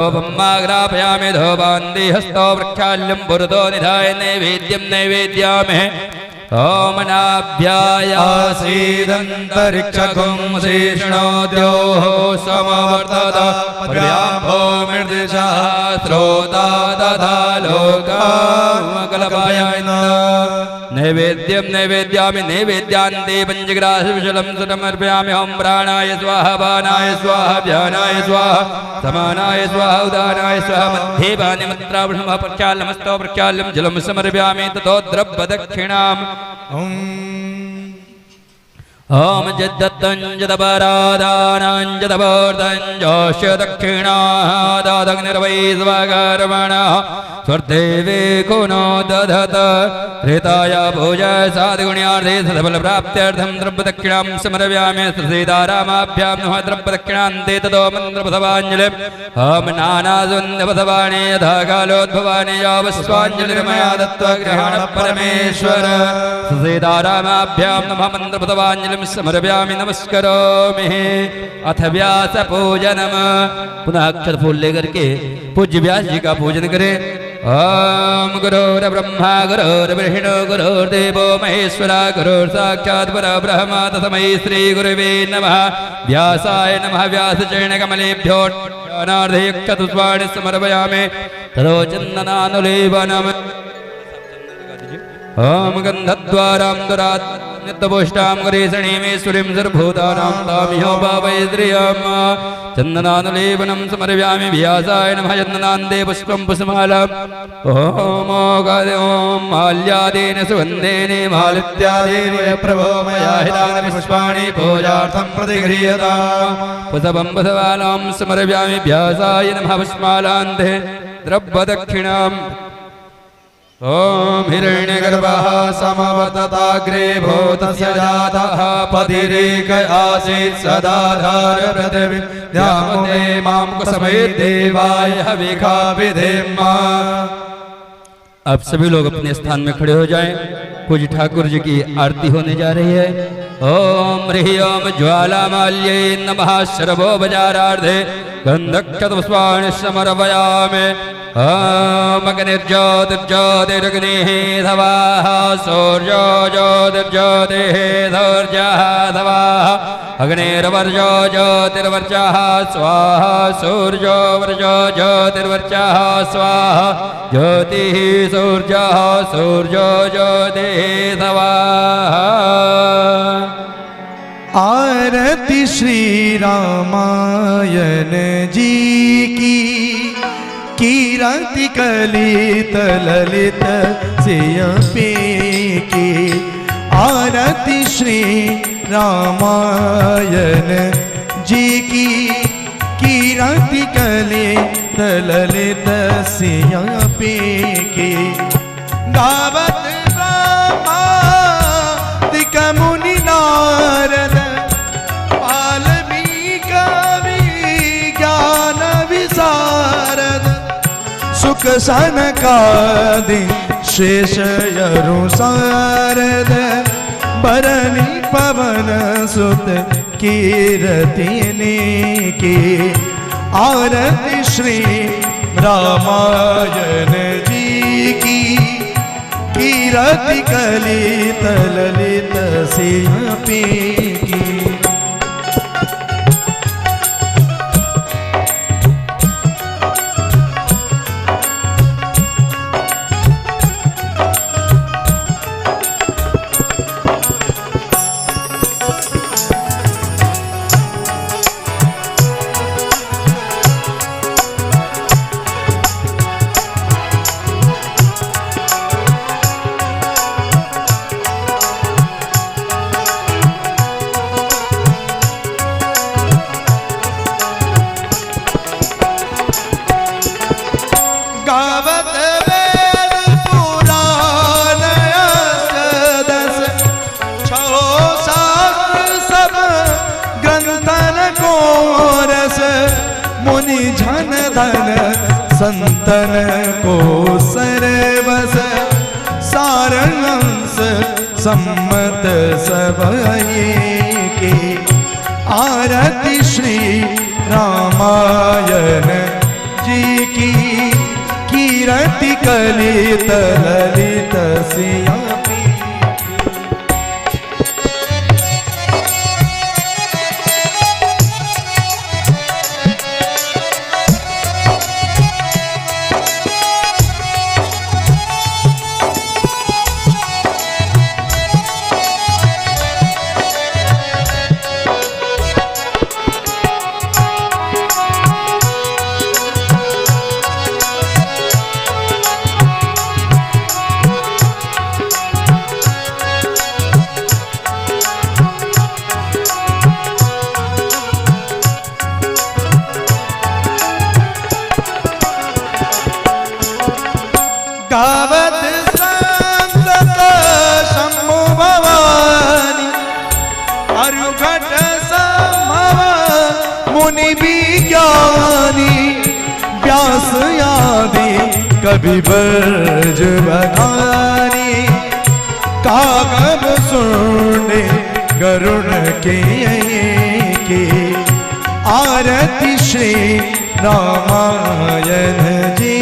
ब्रह्माग्रापयामि धोबान्ति हस्तो प्रक्षाल्यं पुरतो निधाय नैवेद्यं नैवेद्यामहे ओम नाभ्याय आसीदन्तरिक्षगुं शीर्ष्णोद्योः समवर्तत पर्याम्भो मृदिशः श्रोता तथा लोकामकल्पयान नैवेद्यं नैवेद्यामि नैवेद्यान्ते पञ्चग्रासविशलं सुतमर्पयामि ओम प्राणाय स्वाहा बाणाय स्वाहा व्यानाय स्वाहा समानाय स्वाहा उदानाय स्वाहा मध्ये बाणे मन्त्रावृषमः प्रक्षाल्यमस्तो प्रक्षाल्यं जलं समर्पयामि ततो द्रव्यदक्षिणाम् ओम जद्दत्तं जदपरादानं जदवर्धं जोष्य दक्षिणादादग्निर्वै स्वाकर्मणः स्वर्देवे कुनो दधत त्रेताय भोजा साधुगुण्यार्थे सफलप्राप्त्यर्थं द्रव्यदक्षिणां समर्पयामि सीतारामाभ्यां नमः द्रव्यदक्षिणान्ते ततो मन्त्रपथवाञ्जलिम् ओम नानासुन्दपथवाणे यथा कालोद्भवानि यावस्वाञ्जलिर्मया दत्त्वा गृहाण परमेश्वर सीतारामाभ्यां नमः मन्त्रपथवाञ्जलिम् समर्पयामि नमस्करोमि अथ व्यास पूजनम पुनः अक्षर फूल लेकर के पूज्य व्यास जी का पूजन करें ओम गुरुर्ब्रह्मा गुरुर्विष्णु गुरुर्देवो महेश्वरा गुरुर्साक्षात् परब्रह्म तस्मै श्री गुरुवे नमः व्यासाय नमः व्यासचरणकमलेभ्यो ज्ञानार्धयक्षतुष्वाणि समर्पयामि ततो चन्दनानुलेपनम् ओम गन्धद्वारां दुरात् नित्यपुष्टां गरीषणीमेश्वरीं सर्वभूतानां तामिहो भावयद्रियम् चन्दनानुलेपनं समर्पयामि व्यासाय नमः चन्दनान्ते पुष्पं पुष्पमालाम् ओम माल्यादेन सुगन्धेन मालित्यादेन प्रभो मया हितानि पुष्पाणि पूजार्थं प्रतिगृह्यताम् पुष्पं पुष्पमालां समर्पयामि व्यासाय नमः पुष्पमालान्ते द्रव्यदक्षिणाम् ओम हिरण्यगर्भः समवर्तताग्रे भूतस्य जातः पतिरेक आसीत् सदाधार पृथिवी ध्यामुने मां कुसमेत् देवाय हविषा विधेम। अब सभी लोग अपने स्थान में खड़े हो जाएं। पूज्य ठाकुर जी की आरती होने जा रही है। ओम ह्रीं ज्वालामाल्यै नमः सर्वोपचारार्थे गन्धक्षतपुष्पाणि समर्पयामि। ओम अग्निर्ज्योतिर्ज्योतिरग्निः धवाः सूर्यो ज्योतिर्ज्योतिः धौर्यः धवाः अग्निर्वर्जो ज्योतिर्वर्चः स्वाहा सूर्यो वर्जो ज्योतिर्वर्चः स्वाहा ज्योतिः सूर्यः सूर्यो ज्योतिः धवाः। आरती श्री रामायण जी की कीर्ति कलित ललित सिंपी की। आरती श्री रामायण जी की कीर्ति कलित ललित सिंपी की। गावत ब्रह्मादिक मुनि नारद सुख सनकादि शेष यरु शारद बरनी पवन सुत कीर्तिनी की। आरती श्री रामायण जी की कीर्ति कलित ललित सिंपी की। संतन को सरवस सारंस सम्मत सबई की। आरती श्री रामायण जी की कीरति कलित ललित सिया पी। गावत संत शंभु भवानी अरुघट संभव मुनि विज्ञानी व्यास आदि कवि ब्रज बखानी कागम सुने गरुण के आरती श्री रामायण जी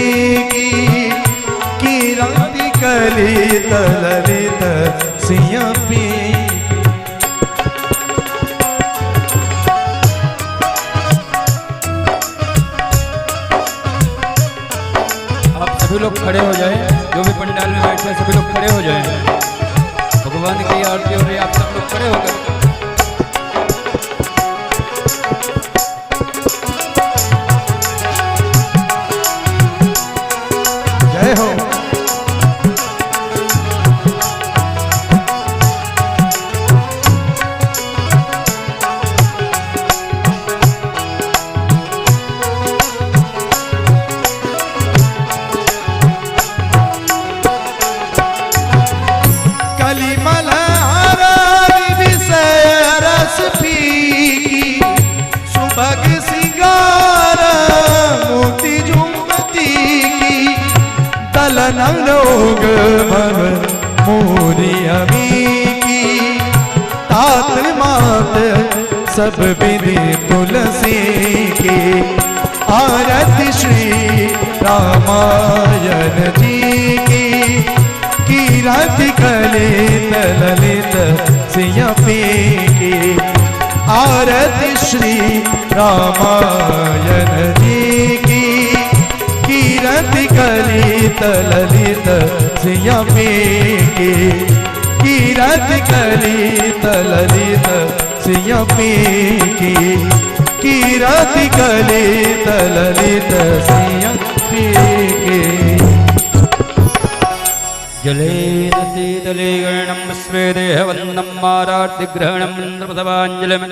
की कीरति कलित ललित सिया पी। आप सभी लोग खड़े हो जाएं, जो भी पंडाल में बैठे हैं सभी लोग खड़े हो जाएं। भगवान की आरती हो रही है, आप सब लोग खड़े होकर। जय हो। कलिमल हरारी विषय रस पीकी सुभग सिंगार मोती झुमती की दलन लोग भव मोरी अमी की तात मात सब विधि तुलसी की आरती श्री रामायण जी की कीरति कलित ललित सिया पी की आरती श्री रामायण जी की कीरति कलित ललित सिया पी की कीरति कलित ललित सिया पी की कीरति कलित ललित सिया पी की। जलेन शीतले गणं स्वेदेहवन्दं मारार्तिग्रहणं मन्त्रप्रथमाञ्जलिं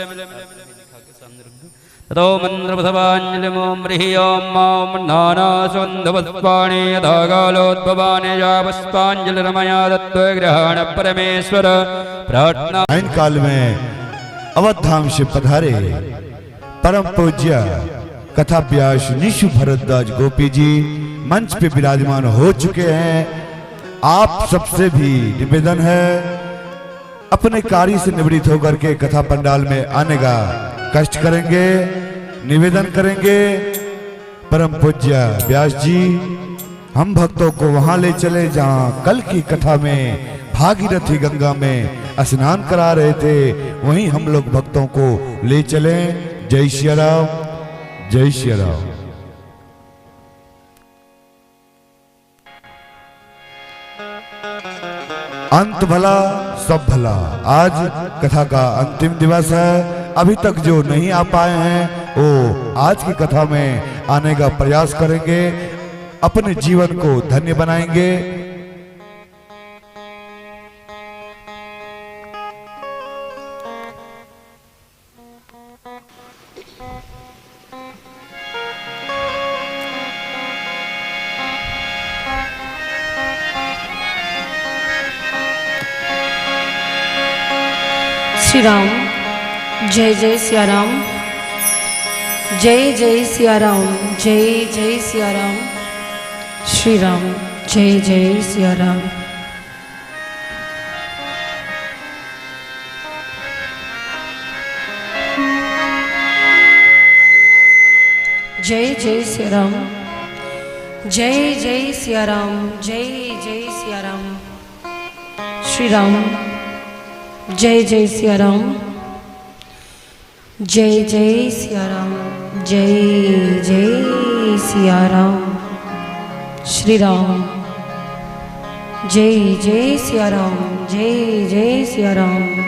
ततो मन्त्रप्रथमाञ्जलिमों ह्रीः ॐ नानासुन्दवत्पाणि यथा कालोद्भवानि यावस्पाञ्जलिरमया दत्त्वग्रहण परमेश्वर प्रार्थना। सायं काल में अवध धाम से पधारे परम पूज्य कथा व्यास निशु भरद्वाज गोपी जी मंच पे विराजमान हो चुके हैं। आप सबसे भी निवेदन है अपने कार्य से निवृत्त होकर के कथा पंडाल में आने का कष्ट करेंगे, निवेदन करेंगे। परम पूज्य व्यास जी हम भक्तों को वहां ले चले जहां कल की कथा में भागीरथी गंगा में स्नान करा रहे थे, वहीं हम लोग भक्तों को ले चले। जय श्री राम, जय श्री राम। अंत भला सब भला। आज कथा का अंतिम दिवस है। अभी तक जो नहीं आ पाए हैं वो आज की कथा में आने का प्रयास करेंगे, अपने जीवन को धन्य बनाएंगे। श्री राम। जय जय सिया राम, जय जय सिया राम, जय जय सिया राम। श्री राम, जय जय सिया राम। जय जय सिया राम। जय जय सिया राम, जय जय सिया राम। श्री राम जय जय सिया राम, जय जय सिया राम, जय जय सिया राम। श्री राम जय जय सिया राम, जय जय सिया राम।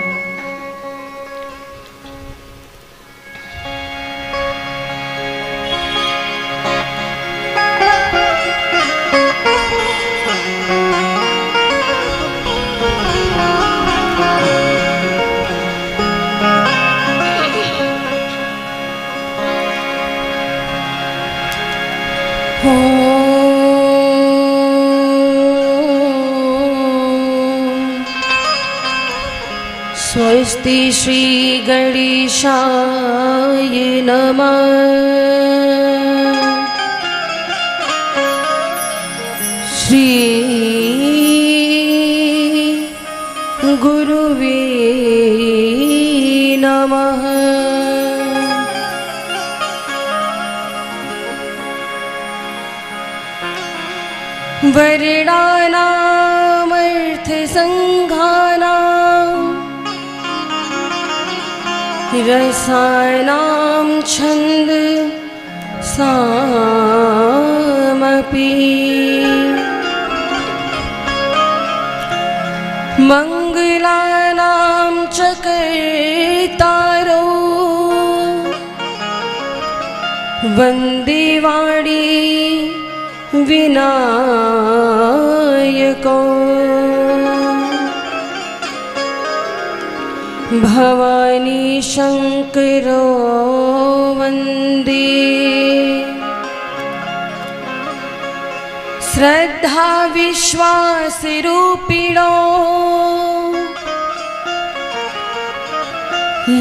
स्वस्ति श्री गणेशाय नमः। श्री गुरुवे नमः। वर्णानामर्थसङ्घानां रसानां छन्द सामपि मङ्गलानां च कर्तारो वन्दे वाणी विनायको भवानी शंकरो वन्दे श्रद्धा विश्वास रूपिणो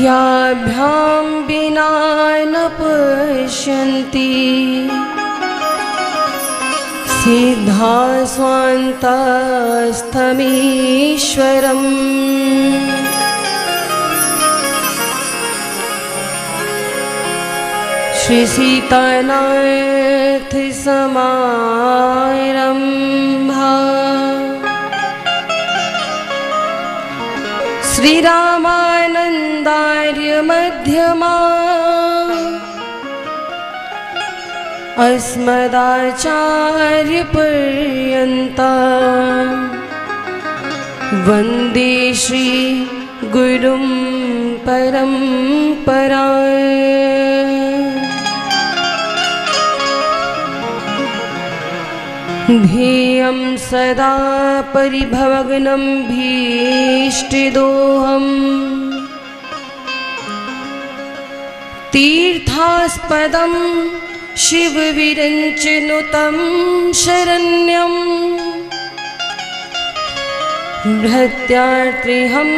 याभ्यां विना न पश्यन्ति सिद्धा स्वान्तस्थमीश्वरम्। श्री सीतानाथ समारंभा श्री रामानंदार्य मध्यमा अस्मदाचार्य पर्यन्ता वन्दे श्री गुरुं परम्परा। ध्येयं सदा परिभवग्नं भीष्टदोहम् तीर्थास्पदं शिवविरञ्चनुतं शरण्यं भृत्यार्त्रिहं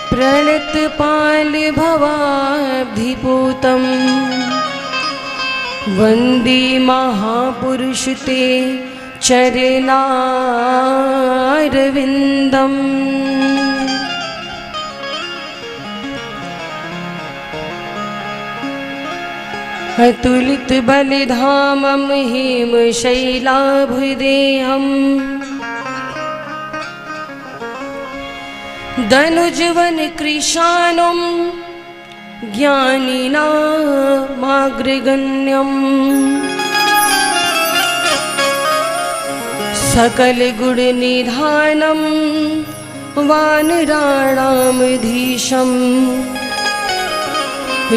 प्रणतपालभवाब्धिपूतम् वन्दे महापुरुष ते चरणारविन्दम्। अतुलित बलिधामं हेमशैलाभदेहम् दनुजवन कृशानं ज्ञानिनामाग्रगण्यम् सकलगुणनिधानं वानराणामधीशम्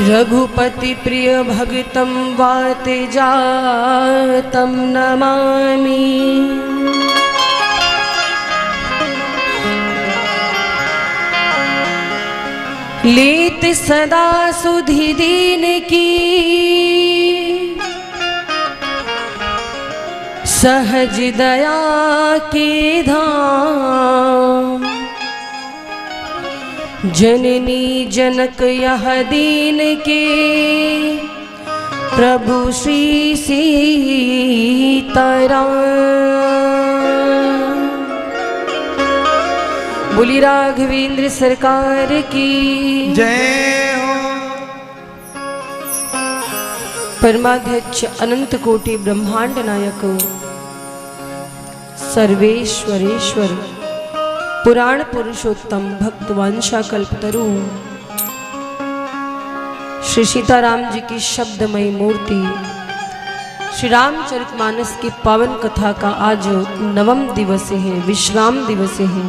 रघुपतिप्रियभक्तं वातजातं नमामि। लेत सदा सुधि दीन की सहज दया के धाम जननी जनक यह दीन के प्रभु श्री सीताराम। बोली राघवेंद्र सरकार की जय हो। परमाध्यक्ष अनंत कोटि ब्रह्मांड नायक सर्वेश्वरेश्वर पुराण पुरुषोत्तम भक्तवंशा कल्पतरु श्री सीताराम जी की शब्दमयी मूर्ति श्री रामचरितमानस की पावन कथा का आज 9वां दिवस है, विश्राम दिवस है।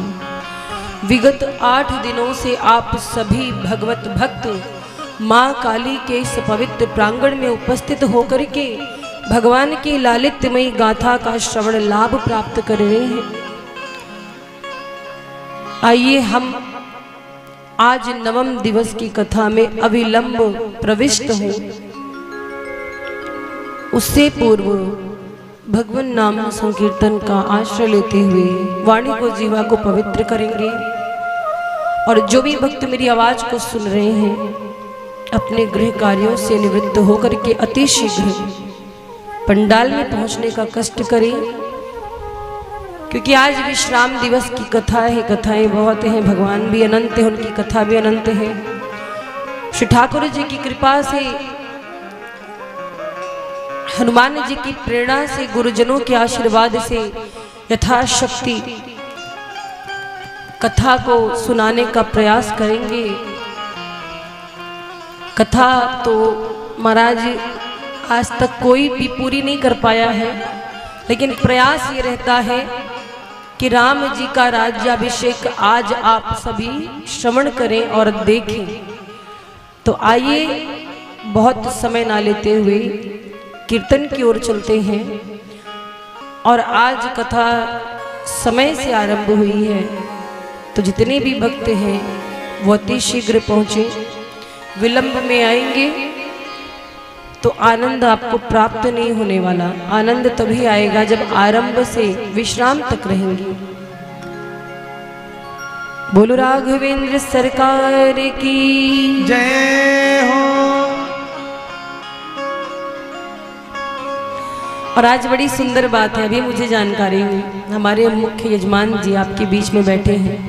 विगत 8 दिनों से आप सभी भगवत भक्त माँ काली के इस पवित्र प्रांगण में उपस्थित होकर के भगवान की लालित्यमयी गाथा का श्रवण लाभ प्राप्त कर रहे हैं। आइए हम आज 9वां दिवस की कथा में अविलंब प्रविष्ट हों। उससे पूर्व भगवान नाम संकीर्तन का आश्रय लेते हुए वाणी को जीवा को पवित्र करेंगे। और जो भी भक्त मेरी आवाज को सुन रहे हैं अपने गृह कार्यों से निवृत्त होकर के अति शीघ्र पंडाल में पहुंचने का कष्ट करें, क्योंकि आज विश्राम दिवस की कथा है। कथाएं बहुत हैं, भगवान भी अनंत है, उनकी कथा भी अनंत है। श्री ठाकुर जी की कृपा से, हनुमान जी की प्रेरणा से, गुरुजनों के आशीर्वाद से यथाशक्ति कथा को सुनाने का प्रयास करेंगे। कथा तो महाराज आज तक कोई भी पूरी नहीं कर पाया है, लेकिन प्रयास ये रहता है कि राम जी का राज्याभिषेक आज आप सभी श्रवण करें और देखें। तो आइए बहुत समय ना लेते हुए कीर्तन की ओर चलते हैं। और आज कथा समय से आरंभ हुई है, तो जितने भी भक्त हैं वो अति शीघ्र पहुँचे। विलंब में आएंगे तो आनंद आपको प्राप्त नहीं होने वाला। आनंद तभी आएगा जब आरंभ से विश्राम तक रहेंगे। बोलो राघवेंद्र सरकार की जय हो। और आज बड़ी सुंदर बात है, अभी मुझे जानकारी हुई, हमारे मुख्य यजमान जी आपके बीच में बैठे हैं।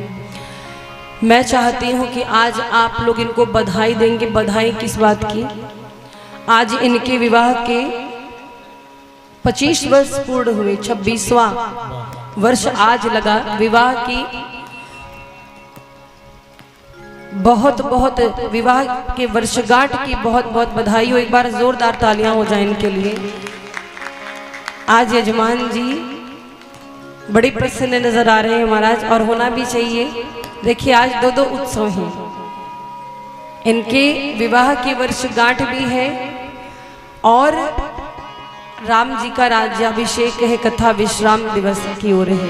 मैं चाहती हूं कि आज आप लोग इनको बधाई देंगे। बधाई किस बात की? आज इनके विवाह के 25 वर्ष पूर्ण हुए, 26वां वर्ष आज लगा। विवाह की बहुत बहुत विवाह के वर्षगांठ की बहुत बहुत बधाई हो। एक बार जोरदार तालियां हो जाएं इनके लिए। आज यजमान जी बड़े प्रसन्न नजर आ रहे हैं महाराज, और होना भी चाहिए। देखिए आज 2 उत्सव हैं, इनके विवाह की वर्षगांठ भी है और राम जी का राज्याभिषेक है। कथा विश्राम दिवस की ओर है,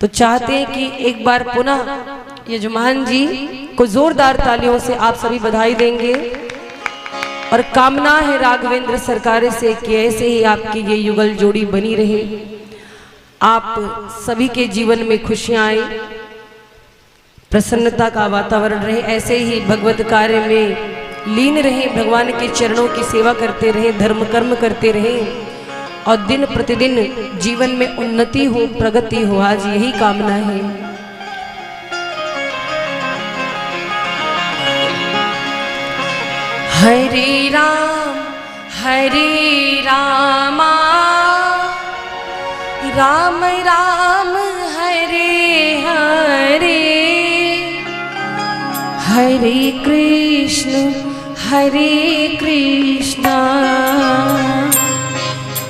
तो चाहते हैं कि एक बार पुनः यजमान जी को जोरदार तालियों से आप सभी बधाई देंगे। और कामना है राघवेंद्र सरकार से कि ऐसे ही आपकी ये युगल जोड़ी बनी रहे, आप सभी के जीवन में खुशियां आए, प्रसन्नता का वातावरण रहे, ऐसे ही भगवत कार्य में लीन रहे, भगवान के चरणों की सेवा करते रहे, धर्म कर्म करते रहे और दिन प्रतिदिन जीवन में उन्नति हो, प्रगति हो। आज यही कामना है। हरे रामा राम राम हरे हरे, हरे कृष्ण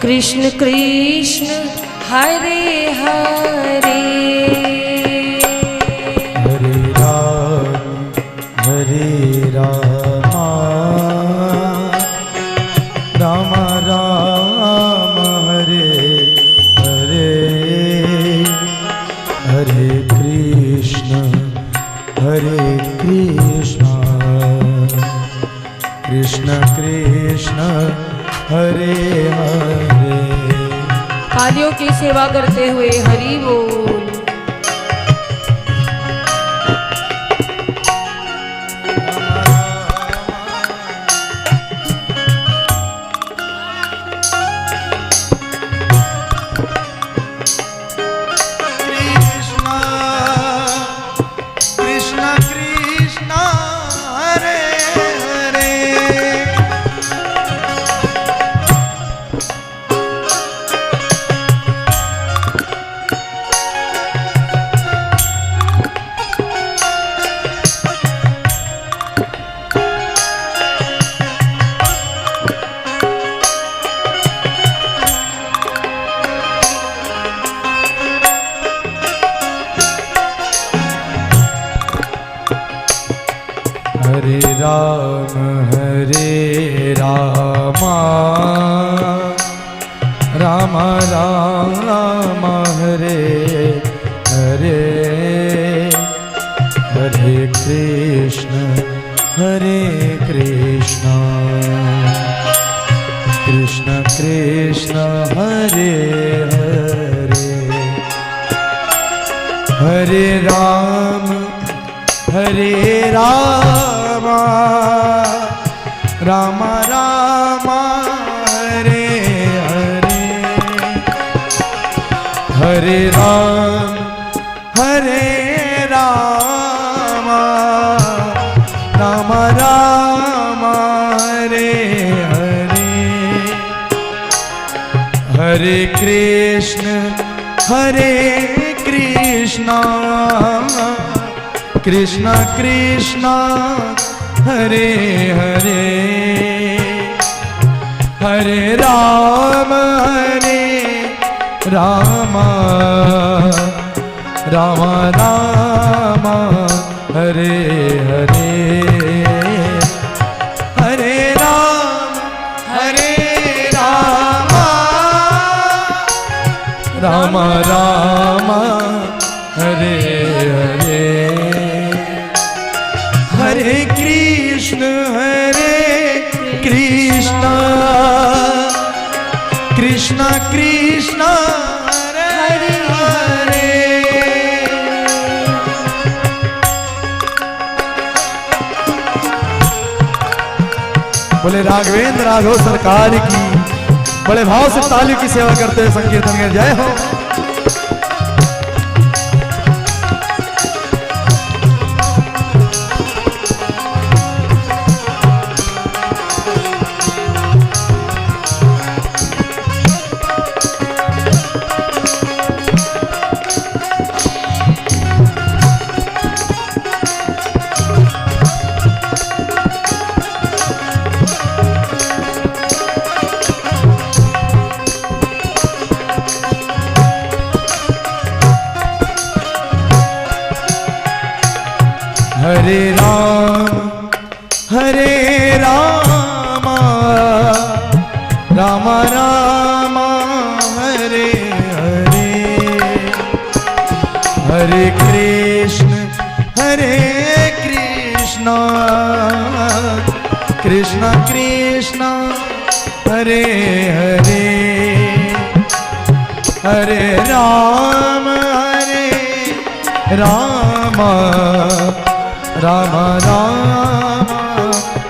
कृष्ण कृष्ण हरे हरे। हरे राम राम राम हरे हरे, हरे कृष्ण कृष्ण कृष्ण हरे हरे। तालियों की सेवा करते हुए हरि बोल। राम राम हरे हरे हरे कृष्ण कृष्ण कृष्ण हरे हरे हरे राम राम राम हरे हरे हरे राम राम राम हरे हरे हरे कृष्ण कृष्ण कृष्ण हरे हरे हरे राम राम राम हरे हरे हरे राम राम राम हरे हरे हरे कृष्ण कृष्ण कृष्ण हरे हरे बोले राघवेंद्र राघव सरकार की बड़े भाव से ताली की सेवा करते हुए संकीर्तन में जय हो। हरे राम राम राम हरे हरे हरे कृष्ण कृष्ण कृष्ण हरे हरे हरे राम राम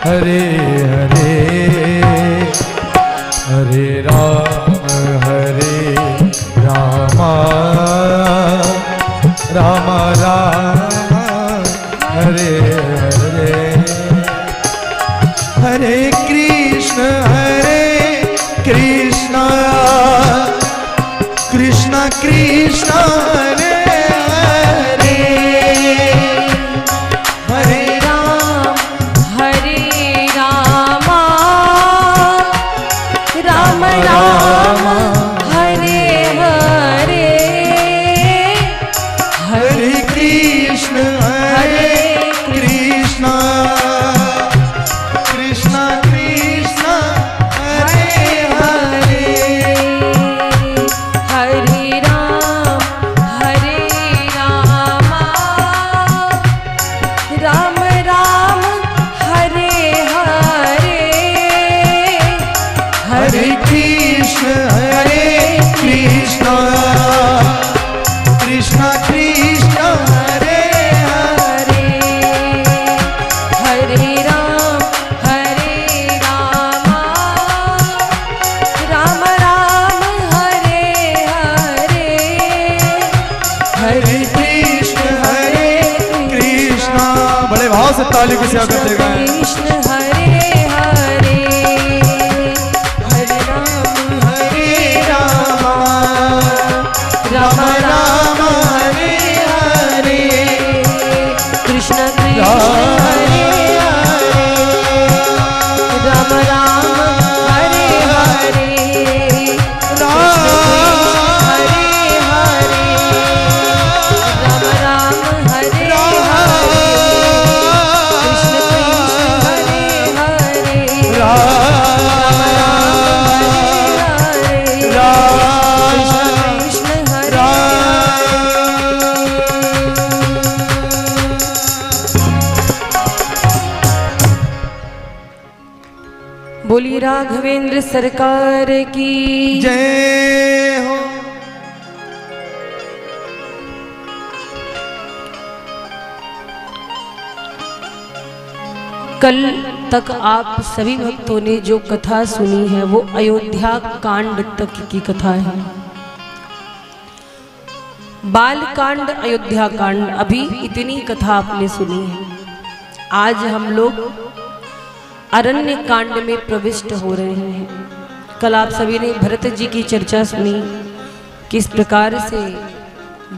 हरे हरे हरे राम राम हरे हरे हरे कृष्ण कृष्ण कृष्ण हरे हरे हरे राम राम राम हरे हरे हरे कृष्ण कृष्ण कृष्ण कृष्ण हरे हरे हरे राम राम राम हरे हरे हरे कृष्ण कृष्ण कृष्ण कृष्ण हरे हरे हरे राम राम राम हरे हरे हरे कृष्ण बड़े भाव से ताली की सेवा करते गए कृष्ण हरे हरे हरे राम राम राम हरे हरे कृष्ण कृष्ण हरे हरे राम राम हरे हरे कृष्ण कृष्ण हरे हरे राघवेंद्र सरकार की जय हो। कल तक आप सभी भक्तों ने जो कथा सुनी है वो अयोध्या कांड तक की कथा है। बाल कांड, अयोध्या कांड, अभी इतनी कथा आपने सुनी है। आज हम लोग अरण्य कांड में प्रविष्ट हो रहे हैं। कल आप सभी ने भरत जी की चर्चा सुनी, किस प्रकार से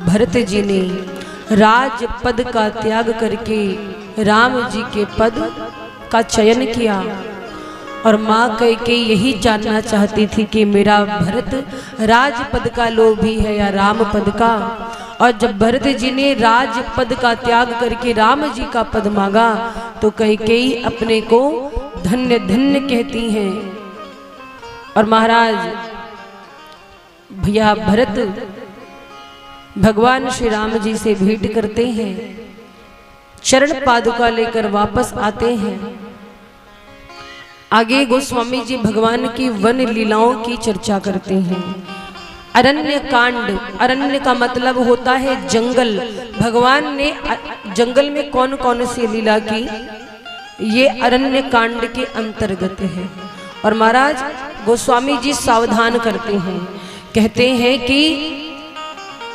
भरत जी ने राज पद का त्याग करके राम जी के पद का चयन किया। और माँ कैकेयी यही जानना चाहती थी कि मेरा भरत राजपद का लोभी है या राम पद का। और जब भरत जी ने राजपद का त्याग करके राम जी का पद मांगा तो कैकेयी अपने को धन्य धन्य कहती हैं। और महाराज भैया भरत भगवान श्री राम जी से भेंट करते हैं, चरण पादुका लेकर वापस आते हैं। आगे गोस्वामी जी भगवान की वन लीलाओं की चर्चा करते हैं। अरण्य कांड, अरण्य का मतलब होता है जंगल। भगवान ने जंगल में कौन कौन सी लीला की, ये अरण्य कांड के अंतर्गत है। और महाराज गोस्वामी जी सावधान करते हैं, कहते हैं कि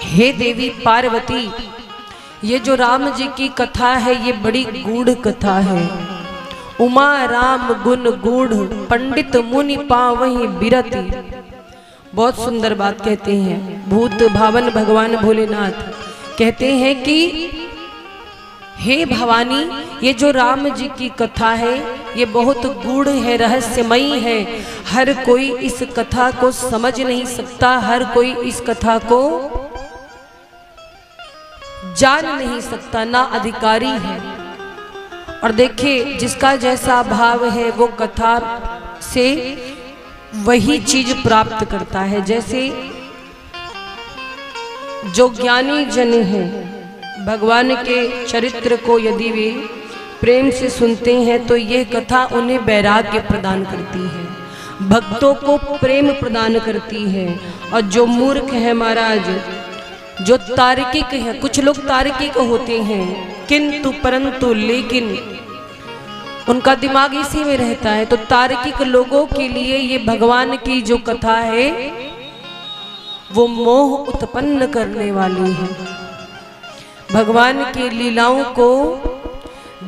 हे देवी पार्वती, ये जो राम जी की कथा है ये बड़ी गूढ़ कथा है। उमा राम गुण गूढ़, पंडित मुनि पावहि बिरति। बहुत सुंदर बात कहते हैं भूत भावन भगवान भोलेनाथ। कहते हैं कि हे भवानी, ये जो राम जी की कथा है ये बहुत गूढ़ है, रहस्यमयी है। हर कोई इस कथा को समझ नहीं सकता, हर कोई इस कथा को जान नहीं सकता, ना अधिकारी है। और देखिए जिसका जैसा भाव है वो कथा से वही चीज प्राप्त करता है। जैसे जो ज्ञानी जन हैं भगवान के चरित्र को यदि वे प्रेम से सुनते हैं तो ये कथा उन्हें वैराग्य प्रदान करती है, भक्तों को प्रेम प्रदान करती है। और जो मूर्ख है महाराज, जो तार्किक है, कुछ लोग तार्किक होते हैं किंतु परंतु लेकिन उनका दिमाग इसी में रहता है, तो तार्किक लोगों के लिए ये भगवान की जो कथा है वो मोह उत्पन्न करने वाली है। भगवान की लीलाओं को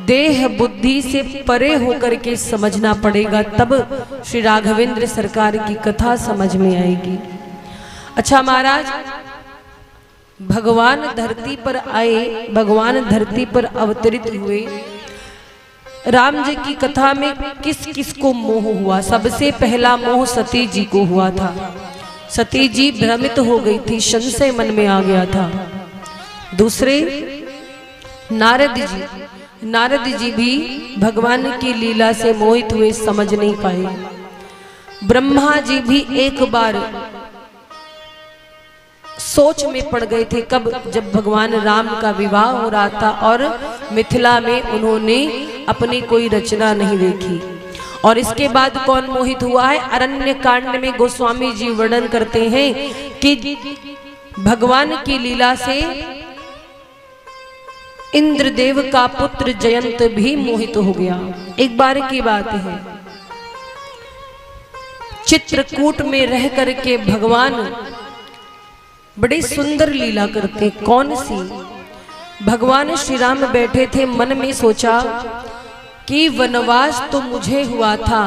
देह बुद्धि से परे होकर के समझना पड़ेगा, तब श्री राघवेंद्र सरकार की कथा समझ में आएगी। अच्छा महाराज, भगवान धरती पर आए, भगवान धरती पर अवतरित हुए। राम जी की कथा में किस किस को मोह हुआ? सबसे पहला मोह सती जी को हुआ था। सती जी भ्रमित हो गई थी, संशय मन में आ गया था। दूसरे नारद जी भी भगवान की लीला से मोहित हुए, समझ नहीं पाए। ब्रह्मा जी भी एक बार सोच में पड़ गए थे, कब? जब भगवान राम का विवाह हो रहा था और मिथिला में उन्होंने अपनी कोई रचना नहीं देखी। और इसके बाद कौन मोहित हुआ है? अरण्य कांड में गोस्वामी जी वर्णन करते हैं कि भगवान की लीला से इंद्रदेव का पुत्र जयंत भी मोहित हो गया। एक बार की बात है, चित्रकूट में रह करके भगवान बड़ी सुंदर लीला करते। कौन सी? भगवान श्री राम बैठे थे, मन में सोचा कि वनवास तो मुझे हुआ था,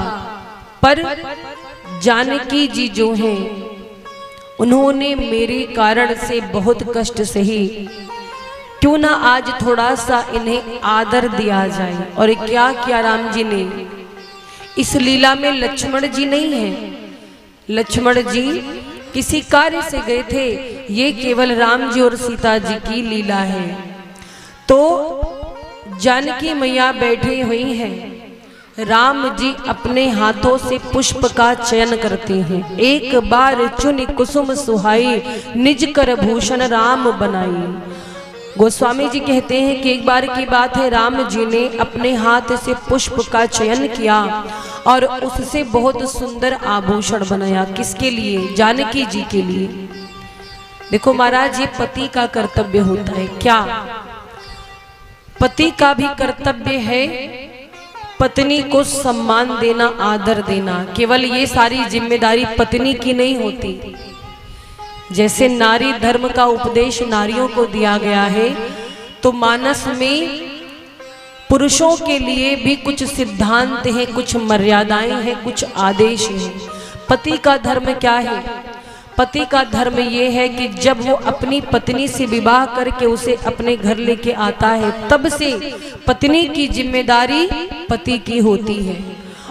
पर जानकी जी जो हैं उन्होंने मेरे कारण से बहुत कष्ट सही, क्यों ना आज थोड़ा सा इन्हें आदर दिया जाए। और क्या किया राम जी ने? इस लीला में लक्ष्मण जी नहीं है, लक्ष्मण जी किसी कार्य से गए थे, ये केवल राम जी और सीता जी की लीला है। तो जानकी मैया बैठी हुई हैं, राम जी अपने हाथों से पुष्प का चयन करते हैं। एक बार चुन कुसुम सुहाई, निज कर भूषण राम बनाई। गोस्वामी जी कहते हैं कि एक बार की बात है, राम जी ने अपने हाथ से पुष्प का चयन किया और उससे बहुत सुंदर आभूषण बनाया। किसके लिए? जानकी जी के लिए। देखो महाराज, ये पति का कर्तव्य होता है। क्या? पति का भी कर्तव्य है पत्नी को सम्मान देना, आदर देना। केवल ये सारी जिम्मेदारी पत्नी की नहीं होती। जैसे नारी धर्म का उपदेश नारियों को दिया गया है, तो मानस में पुरुषों के लिए भी कुछ सिद्धांत हैं, कुछ मर्यादाएं हैं, कुछ आदेश हैं। पति का धर्म क्या है? पति का धर्म ये है कि जब वो अपनी पत्नी से विवाह करके उसे अपने घर लेके आता है, तब से पत्नी की जिम्मेदारी पति की होती है।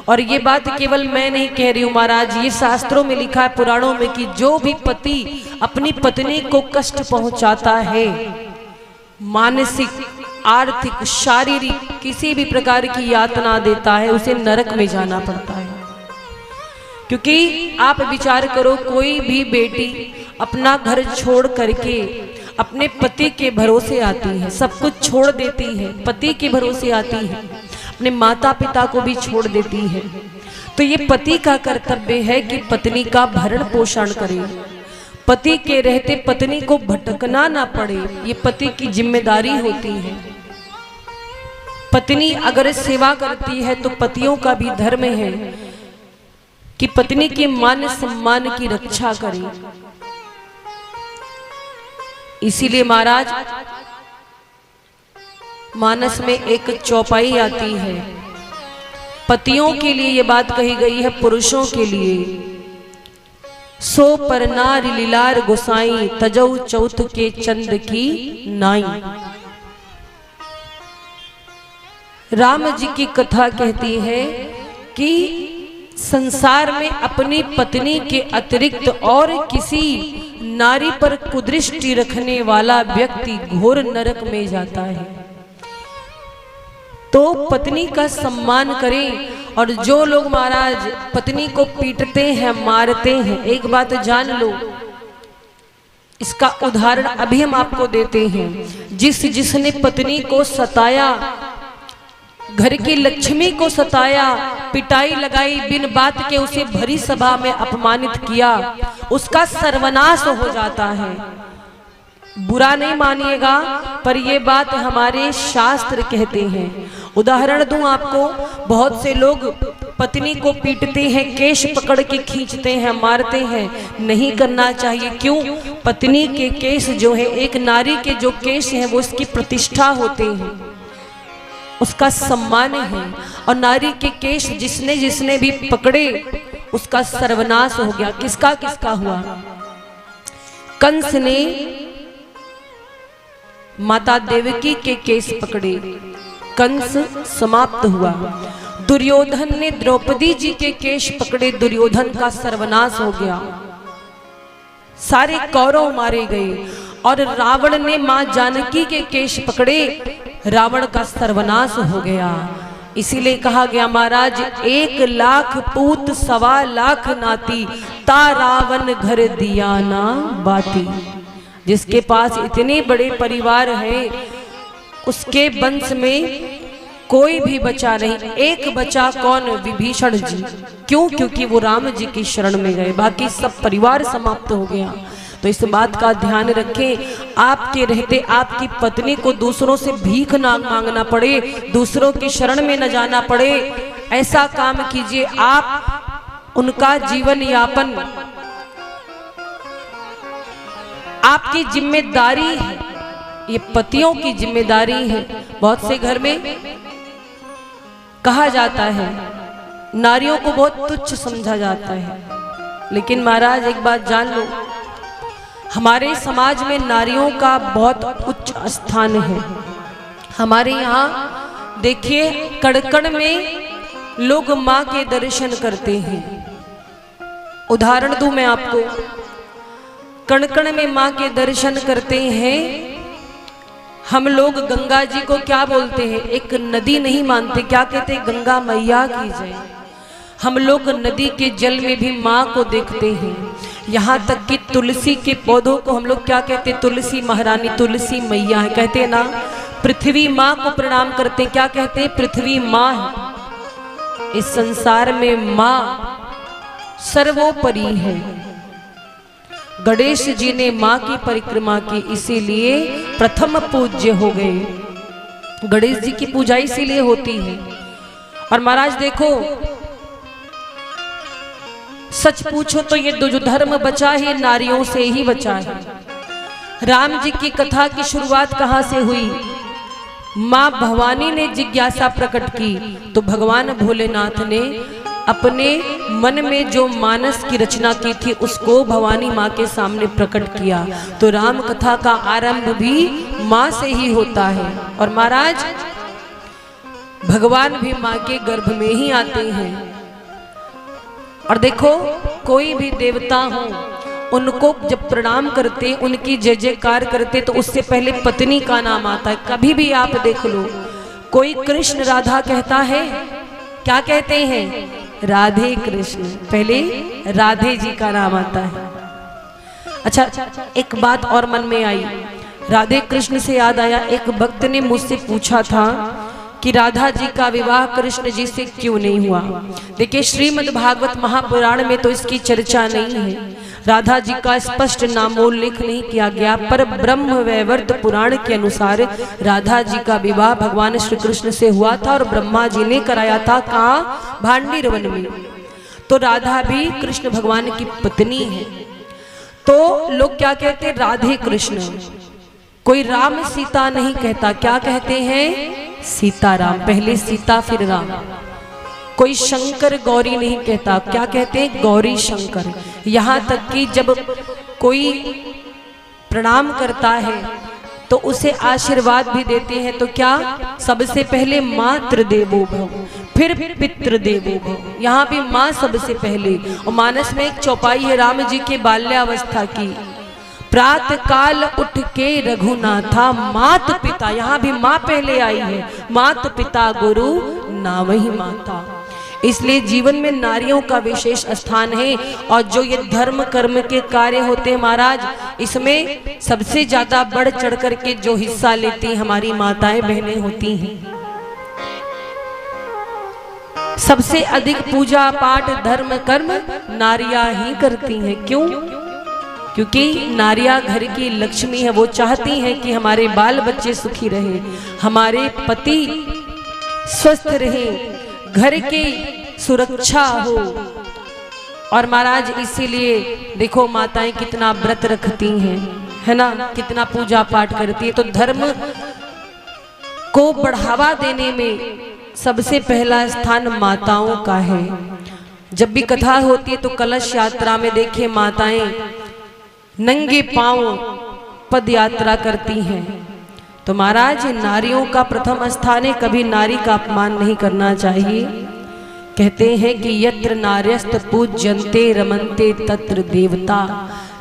और ये बात केवल मैं नहीं कह रही हूँ महाराज, ये शास्त्रों में लिखा है, पुराणों में, कि जो भी पति अपनी पत्नी को कष्ट पहुंचाता है, मानसिक, आर्थिक, शारीरिक किसी भी प्रकार की यातना देता है, उसे नरक में जाना पड़ता है। क्योंकि आप विचार करो, कोई भी बेटी अपना घर छोड़ करके अपने पति के भरोसे आती है, सब कुछ छोड़ देती है, पति के भरोसे आती है, अपने माता पिता को भी छोड़ देती है। तो ये पति का कर्तव्य है कि पत्नी का भरण पोषण करे, पति के रहते पत्नी को भटकना ना पड़े, ये पति की जिम्मेदारी होती है। पत्नी अगर सेवा करती है तो पतियों का भी धर्म है कि पत्नी के मान सम्मान की रक्षा करे। इसीलिए महाराज, मानस में एक चौपाई आती है, पतियों के लिए ये बात कही गई है, पुरुषों के लिए। सो पर नार लीलार गोसाई, तजौ चौथ के चंद की नाई। राम जी की कथा कहती है कि संसार में अपनी पत्नी के अतिरिक्त और किसी नारी पर कुदृष्टि रखने वाला व्यक्ति घोर नरक में जाता है। तो पत्नी का सम्मान करें। और जो लोग महाराज पत्नी को पीटते हैं, मारते हैं, एक बात जान लो, इसका उदाहरण अभी हम आपको देते हैं। जिसने पत्नी को सताया, घर की लक्ष्मी को सताया, पिटाई लगाई, बिन बात के उसे भरी सभा में अपमानित किया, उसका सर्वनाश हो जाता है। बुरा नहीं मानिएगा, पर ये बात हमारे शास्त्र कहते हैं। उदाहरण दूं आपको, बहुत से लोग पत्नी को पीटते हैं, केश पकड़ के खींचते हैं, मारते हैं। नहीं करना चाहिए। क्यों? पत्नी के केश जो है, एक नारी के जो केश हैं, वो उसकी प्रतिष्ठा होते हैं, उसका सम्मान है। और नारी के केश जिसने भी पकड़े, उसका सर्वनाश हो गया। किसका किसका हुआ? कंस ने माता देवकी के केस पकड़े, कंस समाप्त हुआ। दुर्योधन ने द्रौपदी जी के केश पकड़े, दुर्योधन का सर्वनाश हो गया, सारे कौरव मारे गए। और रावण ने मां जानकी के केश पकड़े, रावण का सर्वनाश हो गया। इसीलिए कहा गया महाराज, 1,00,000 पूत 1,25,00,000 नाती, ता रावण घर दिया ना बाती। जिसके पास इतने बड़े परिवार है, उसके वंश में कोई भी बचा नहीं। एक बचा कौन? विभीषण जी। क्यों? क्योंकि वो राम जी की शरण में गए, बाकी सब परिवार समाप्त हो गया। तो इस बात का ध्यान रखें, आपके रहते आपकी पत्नी को दूसरों से भीख ना मांगना पड़े, दूसरों की शरण में न जाना पड़े। ऐसा काम कीजिए, आप उनका जीवन यापन आपकी जिम्मेदारी है, ये पतियों की जिम्मेदारी है। बहुत से घर में कहा जाता है, नारियों को बहुत तुच्छ समझा जाता है, लेकिन महाराज एक बात जान लो, हमारे समाज में नारियों का बहुत उच्च स्थान है। हमारे यहाँ देखिए, कड़कड़ में लोग माँ के दर्शन करते हैं। उदाहरण दूं मैं आपको, कड़कड़ में माँ के दर्शन करते हैं। हम लोग गंगा जी को क्या बोलते हैं? एक नदी नहीं मानते, क्या कहते हैं? गंगा मैया की जय। हम लोग नदी के जल में भी माँ को देखते हैं। यहाँ तक कि तुलसी के पौधों को हम लोग क्या कहते हैं? तुलसी महारानी, तुलसी मैया है, कहते हैं ना। पृथ्वी माँ को प्रणाम करते हैं, क्या कहते हैं? पृथ्वी माँ है। इस संसार में माँ सर्वोपरि है। गणेश जी ने माँ की परिक्रमा की, इसीलिए प्रथम पूज्य हो गए। गणेश जी की पूजा इसीलिए होती है। और महाराज देखो, सच पूछो तो ये जो धर्म बचा है नारियों से ही बचा है। राम जी की कथा की शुरुआत कहाँ से हुई? माँ भवानी ने जिज्ञासा प्रकट की तो भगवान भोलेनाथ ने अपने मन में जो मानस की रचना की थी उसको भवानी माँ के सामने प्रकट किया। तो राम कथा का आरंभ भी माँ से ही होता है। और महाराज भगवान भी माँ के गर्भ में ही आते हैं। और देखो, कोई भी देवता हो उनको जब प्रणाम करते, उनकी जय जयकार करते तो उससे पहले पत्नी का नाम आता है। कभी भी आप देख लो, कोई कृष्ण राधा कहता है, क्या कहते हैं? राधे कृष्ण, पहले राधे जी का नाम आता है। अच्छा, एक बात और मन में आई, राधे कृष्ण से याद आया, एक भक्त ने मुझसे पूछा था कि राधा जी का विवाह कृष्ण जी से क्यों नहीं हुआ। देखिए, श्रीमद् भागवत महापुराण में तो इसकी चर्चा नहीं है, राधा जी का स्पष्ट नामोल्लेख नहीं किया गया, पर ब्रह्म वैवर्त पुराण के अनुसार राधा जी का विवाह भगवान श्री कृष्ण से हुआ था और ब्रह्मा जी ने कराया था। कहाँ? भांडीर वन में। तो राधा भी कृष्ण भगवान की पत्नी है। तो लोग क्या कहते हैं? राधे कृष्ण। कोई राम सीता नहीं कहता, क्या कहते हैं? सीताराम, पहले सीता फिर राम। कोई शंकर गौरी नहीं कहता, क्या कहते हैं? गौरी शंकर। यहाँ तक कि जब कोई प्रणाम करता है तो उसे आशीर्वाद भी देते हैं, तो क्या? सबसे पहले मातृ देवो भव, फिर पितृ देवो भव। यहाँ भी माँ सबसे पहले। और मानस में एक चौपाई है राम जी के बाल्यावस्था की, प्रातः काल उठ के रघुनाथा मात पिता। यहाँ भी माँ पहले आई है, मात पिता गुरु नामहि माता। इसलिए जीवन में नारियों का विशेष स्थान है। और जो ये धर्म कर्म के कार्य होते हैं महाराज, इसमें सबसे ज्यादा बढ़ चढ़ करके जो हिस्सा लेती हमारी माताएं बहनें होती हैं। सबसे अधिक पूजा पाठ धर्म कर्म नारियां ही करती हैं। क्यों? क्योंकि नारियां घर की लक्ष्मी है। वो चाहती हैं कि हमारे बाल बच्चे सुखी रहे, हमारे पति स्वस्थ रहे, घर की सुरक्षा हो। और महाराज इसीलिए देखो माताएं कितना व्रत रखती हैं, है ना, कितना पूजा पाठ करती है। तो धर्म को बढ़ावा देने में सबसे पहला स्थान माताओं का है। जब भी कथा होती है तो कलश यात्रा में देखिए माताएं नंगे पांव पद यात्रा करती हैं। तो महाराज नारियों का प्रथम स्थान है, कभी नारी का अपमान नहीं करना चाहिए। कहते हैं कि यत्र नार्यस्त पूज्यन्ते रमन्ते तत्र देवता।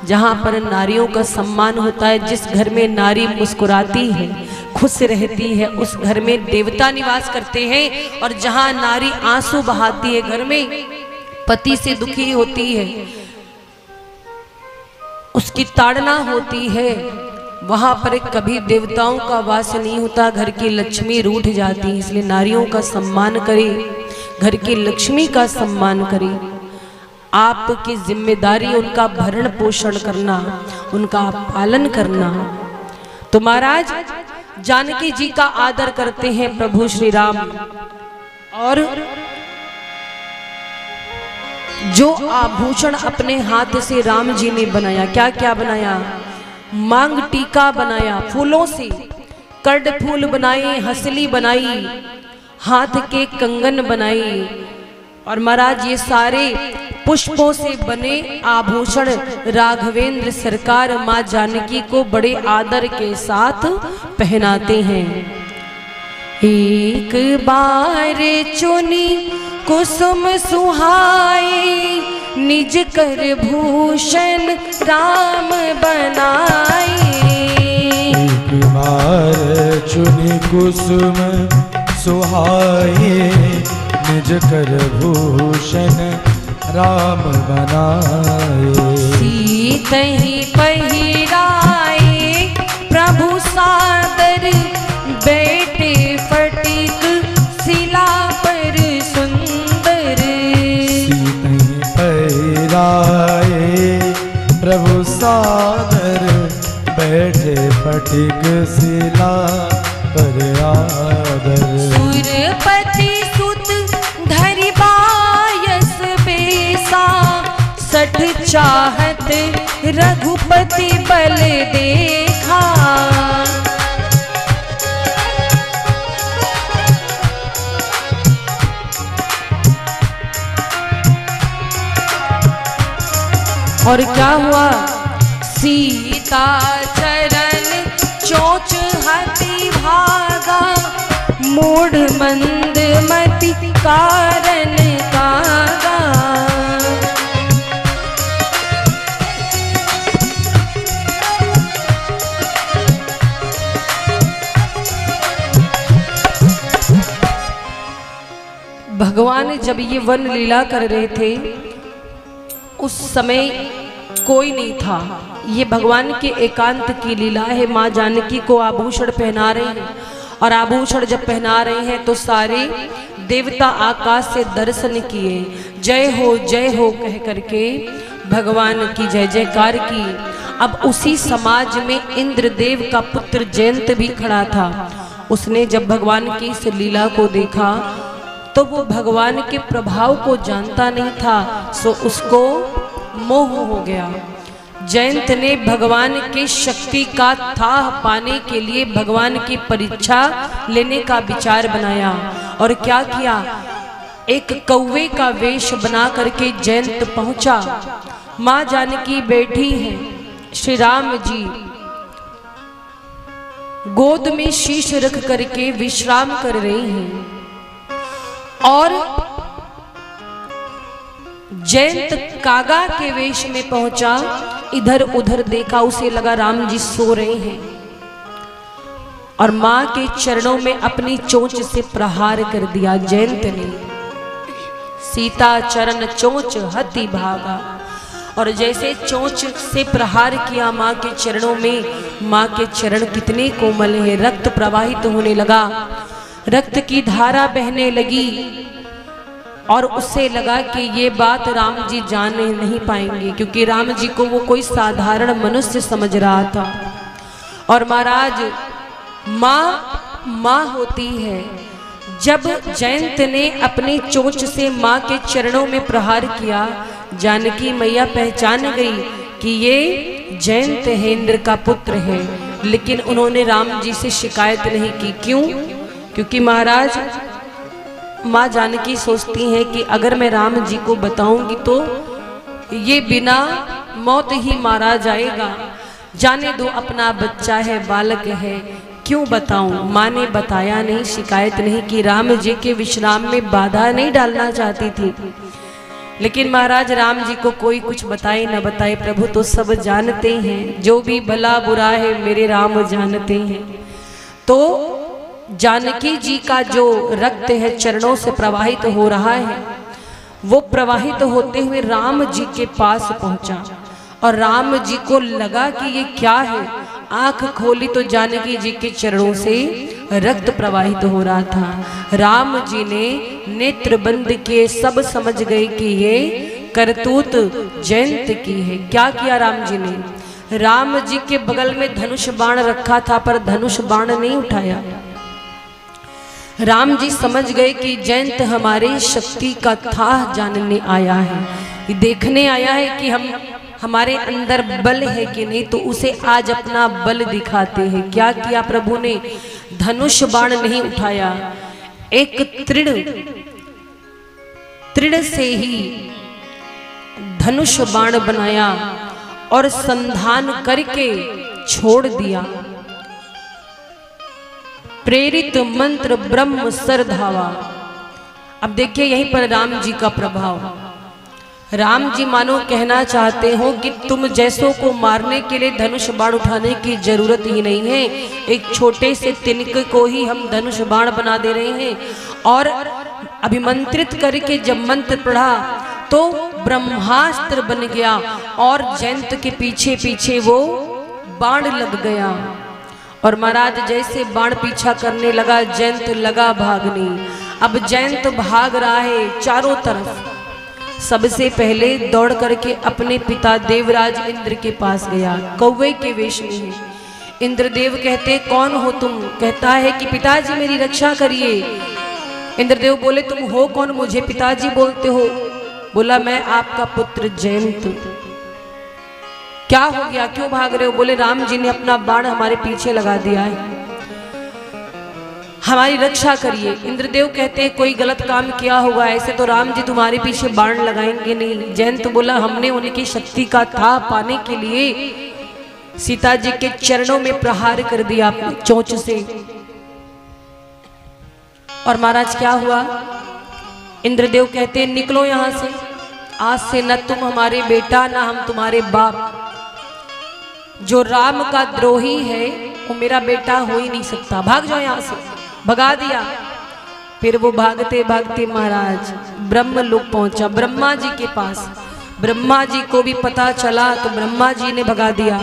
जहाँ पर नारियों का सम्मान होता है, जिस घर में नारी मुस्कुराती है, खुश रहती है, उस घर में देवता निवास करते हैं। और जहाँ नारी आंसू बहाती है, घर में पति से दुखी होती है, उसकी ताड़ना होती है, वहां पर कभी देवताओं का वास नहीं होता, घर की लक्ष्मी रूठ जाती है। इसलिए नारियों का सम्मान करें, घर की लक्ष्मी का सम्मान करें। आपकी जिम्मेदारी उनका भरण पोषण करना, उनका पालन करना। तो महाराज जानकी जी का आदर करते हैं प्रभु श्री राम। और जो आभूषण अपने हाथ से राम जी ने बनाया, क्या क्या बनाया? मांग टीका बनाया फूलों से, कर्ड फूल बनाए, हंसली बनाई, हाथ के कंगन बनाई। और महाराज ये सारे पुष्पों से बने आभूषण राघवेंद्र सरकार माँ जानकी को बड़े आदर के साथ पहनाते हैं। एक बार चुनी कुसुम सुहाए, निज कर भूषण राम बनाए। एक बार चुनी कुसुम सुहाए, निज कर भूषण राम बनाए। सीतहि पहिराए प्रभु सादर, बैठे फटिक शिला पर सुंदर। सीतहि पहिराए प्रभु सादर, बैठे फटिक शिला पर आदर। सुरपति सुत धरि बायस बेसा, सठ चाहत रघुपति बल देखा। और क्या हुआ? सीता चरण चोच हति भागा, मूढ़ मंद मति कारण कागा। भगवान जब ये वन लीला कर रहे थे उस समय कोई नहीं था। ये भगवान के एकांत की लीला है। माँ जानकी को आभूषण पहना रहे हैं और आभूषण जब पहना रहे हैं तो सारे देवता आकाश से दर्शन किए, जय हो कह करके भगवान की जय जयकार की। अब उसी समाज में इंद्रदेव का पुत्र जयंत भी खड़ा था। उसने जब भगवान की इस लीला को देखा तो वो भगवान के प्रभाव को जानता नहीं था, सो उसको मोह हो गया। जयंत ने भगवान की शक्ति का थाह पाने के लिए भगवान की परीक्षा लेने का विचार बनाया और क्या किया, एक कौवे का वेश बना करके जयंत पहुंचा। माँ जानकी बैठी हैं, श्री राम जी गोद में शीश रख करके विश्राम कर रही हैं और जयंत कागा के वेश में पहुंचा। इधर उधर देखा, उसे लगा राम जी सो रहे हैं और मां के चरणों में अपनी चोंच से प्रहार कर दिया जयंत ने। सीता चरण चोंच हति भागा, और जैसे चोंच से प्रहार किया मां के चरणों में, मां के चरण कितने कोमल हैं। रक्त प्रवाहित होने लगा, रक्त की धारा बहने लगी और उससे लगा कि ये बात राम जी जान नहीं पाएंगे, क्योंकि राम जी को वो कोई साधारण मनुष्य समझ रहा था। और महाराज माँ होती है। जब जयंत ने अपनी चोंच से माँ के चरणों में प्रहार किया, जानकी मैया पहचान गई कि ये जयंत है, इंद्र का पुत्र है। लेकिन उन्होंने राम जी से शिकायत नहीं की। क्यों? क्योंकि महाराज माँ जानकी सोचती हैं कि अगर मैं राम जी को बताऊंगी तो ये बिना मौत ही मारा जाएगा। जाने दो, अपना बच्चा है, बालक है, क्यों बताऊं। माँ ने बताया नहीं, शिकायत नहीं की, राम जी के विश्राम में बाधा नहीं डालना चाहती थी। लेकिन महाराज राम जी को कोई कुछ बताए न बताए, प्रभु तो सब जानते हैं, जो भी भला बुरा है मेरे राम जानते हैं। तो जानकी जी का जो रक्त है चरणों से प्रवाहित हो रहा है, वो प्रवाहित होते हुए राम जी के पास पहुंचा और राम जी को लगा कि ये क्या है। आंख खोली तो जानकी जी के चरणों से रक्त प्रवाहित हो रहा था। राम जी ने नेत्र बंद किए, सब समझ गए कि ये करतूत जयंत की है। क्या किया राम जी ने? राम जी के बगल में धनुष बाण रखा था पर धनुष बाण नहीं उठाया। राम जी समझ गए कि जयंत हमारी शक्ति का थाह जानने आया है, देखने आया है कि हमारे अंदर बल है कि नहीं, तो उसे आज अपना बल दिखाते हैं। क्या किया प्रभु ने? धनुष बाण नहीं उठाया, एक तृण से ही धनुष बाण बनाया और संधान करके छोड़ दिया। प्रेरित मंत्र ब्रह्म सर धावा। अब देखिए यहीं पर राम जी का प्रभाव। राम जी मानो कहना चाहते हो कि तुम जैसों को मारने के लिए धनुष बाण उठाने की जरूरत ही नहीं है, एक छोटे से तिनके को ही हम धनुष बाण बना दे रहे हैं। और अभिमंत्रित करके जब मंत्र पढ़ा तो ब्रह्मास्त्र बन गया और जयंत के पीछे पीछे वो बाण लग गया। और महाराज जैसे बाण पीछा करने लगा, जयंत लगा भागने। अब जयंत भाग रहा है चारों तरफ। सबसे पहले दौड़ करके अपने पिता देवराज इंद्र के पास गया, कौवे के वेश में है। इंद्रदेव कहते कौन हो तुम? कहता है कि पिताजी मेरी रक्षा करिए। इंद्रदेव बोले तुम हो कौन, मुझे पिताजी बोलते हो? बोला मैं आपका पुत्र जयंत। क्या हो गया, क्यों भाग रहे हो? बोले राम जी ने अपना बाण हमारे पीछे लगा दिया है, हमारी रक्षा करिए। इंद्रदेव कहते हैं कोई गलत काम किया होगा, ऐसे तो राम जी तुम्हारे पीछे बाण लगाएंगे नहीं। जयंत बोला हमने उनकी शक्ति का था पाने के लिए सीता जी के चरणों में प्रहार कर दिया अपनी चोंच से। और महाराज क्या हुआ? इंद्रदेव कहते हैं निकलो यहां से, आज से न तुम हमारे बेटा न हम तुम्हारे बाप। जो राम का द्रोही है वो मेरा बेटा हो ही नहीं सकता, भाग जाओ यहां से। भगा दिया। फिर वो भागते भागते महाराज ब्रह्मलोक पहुंचा, ब्रह्मा जी के पास। ब्रह्मा जी को भी पता चला तो ब्रह्मा जी ने भगा दिया।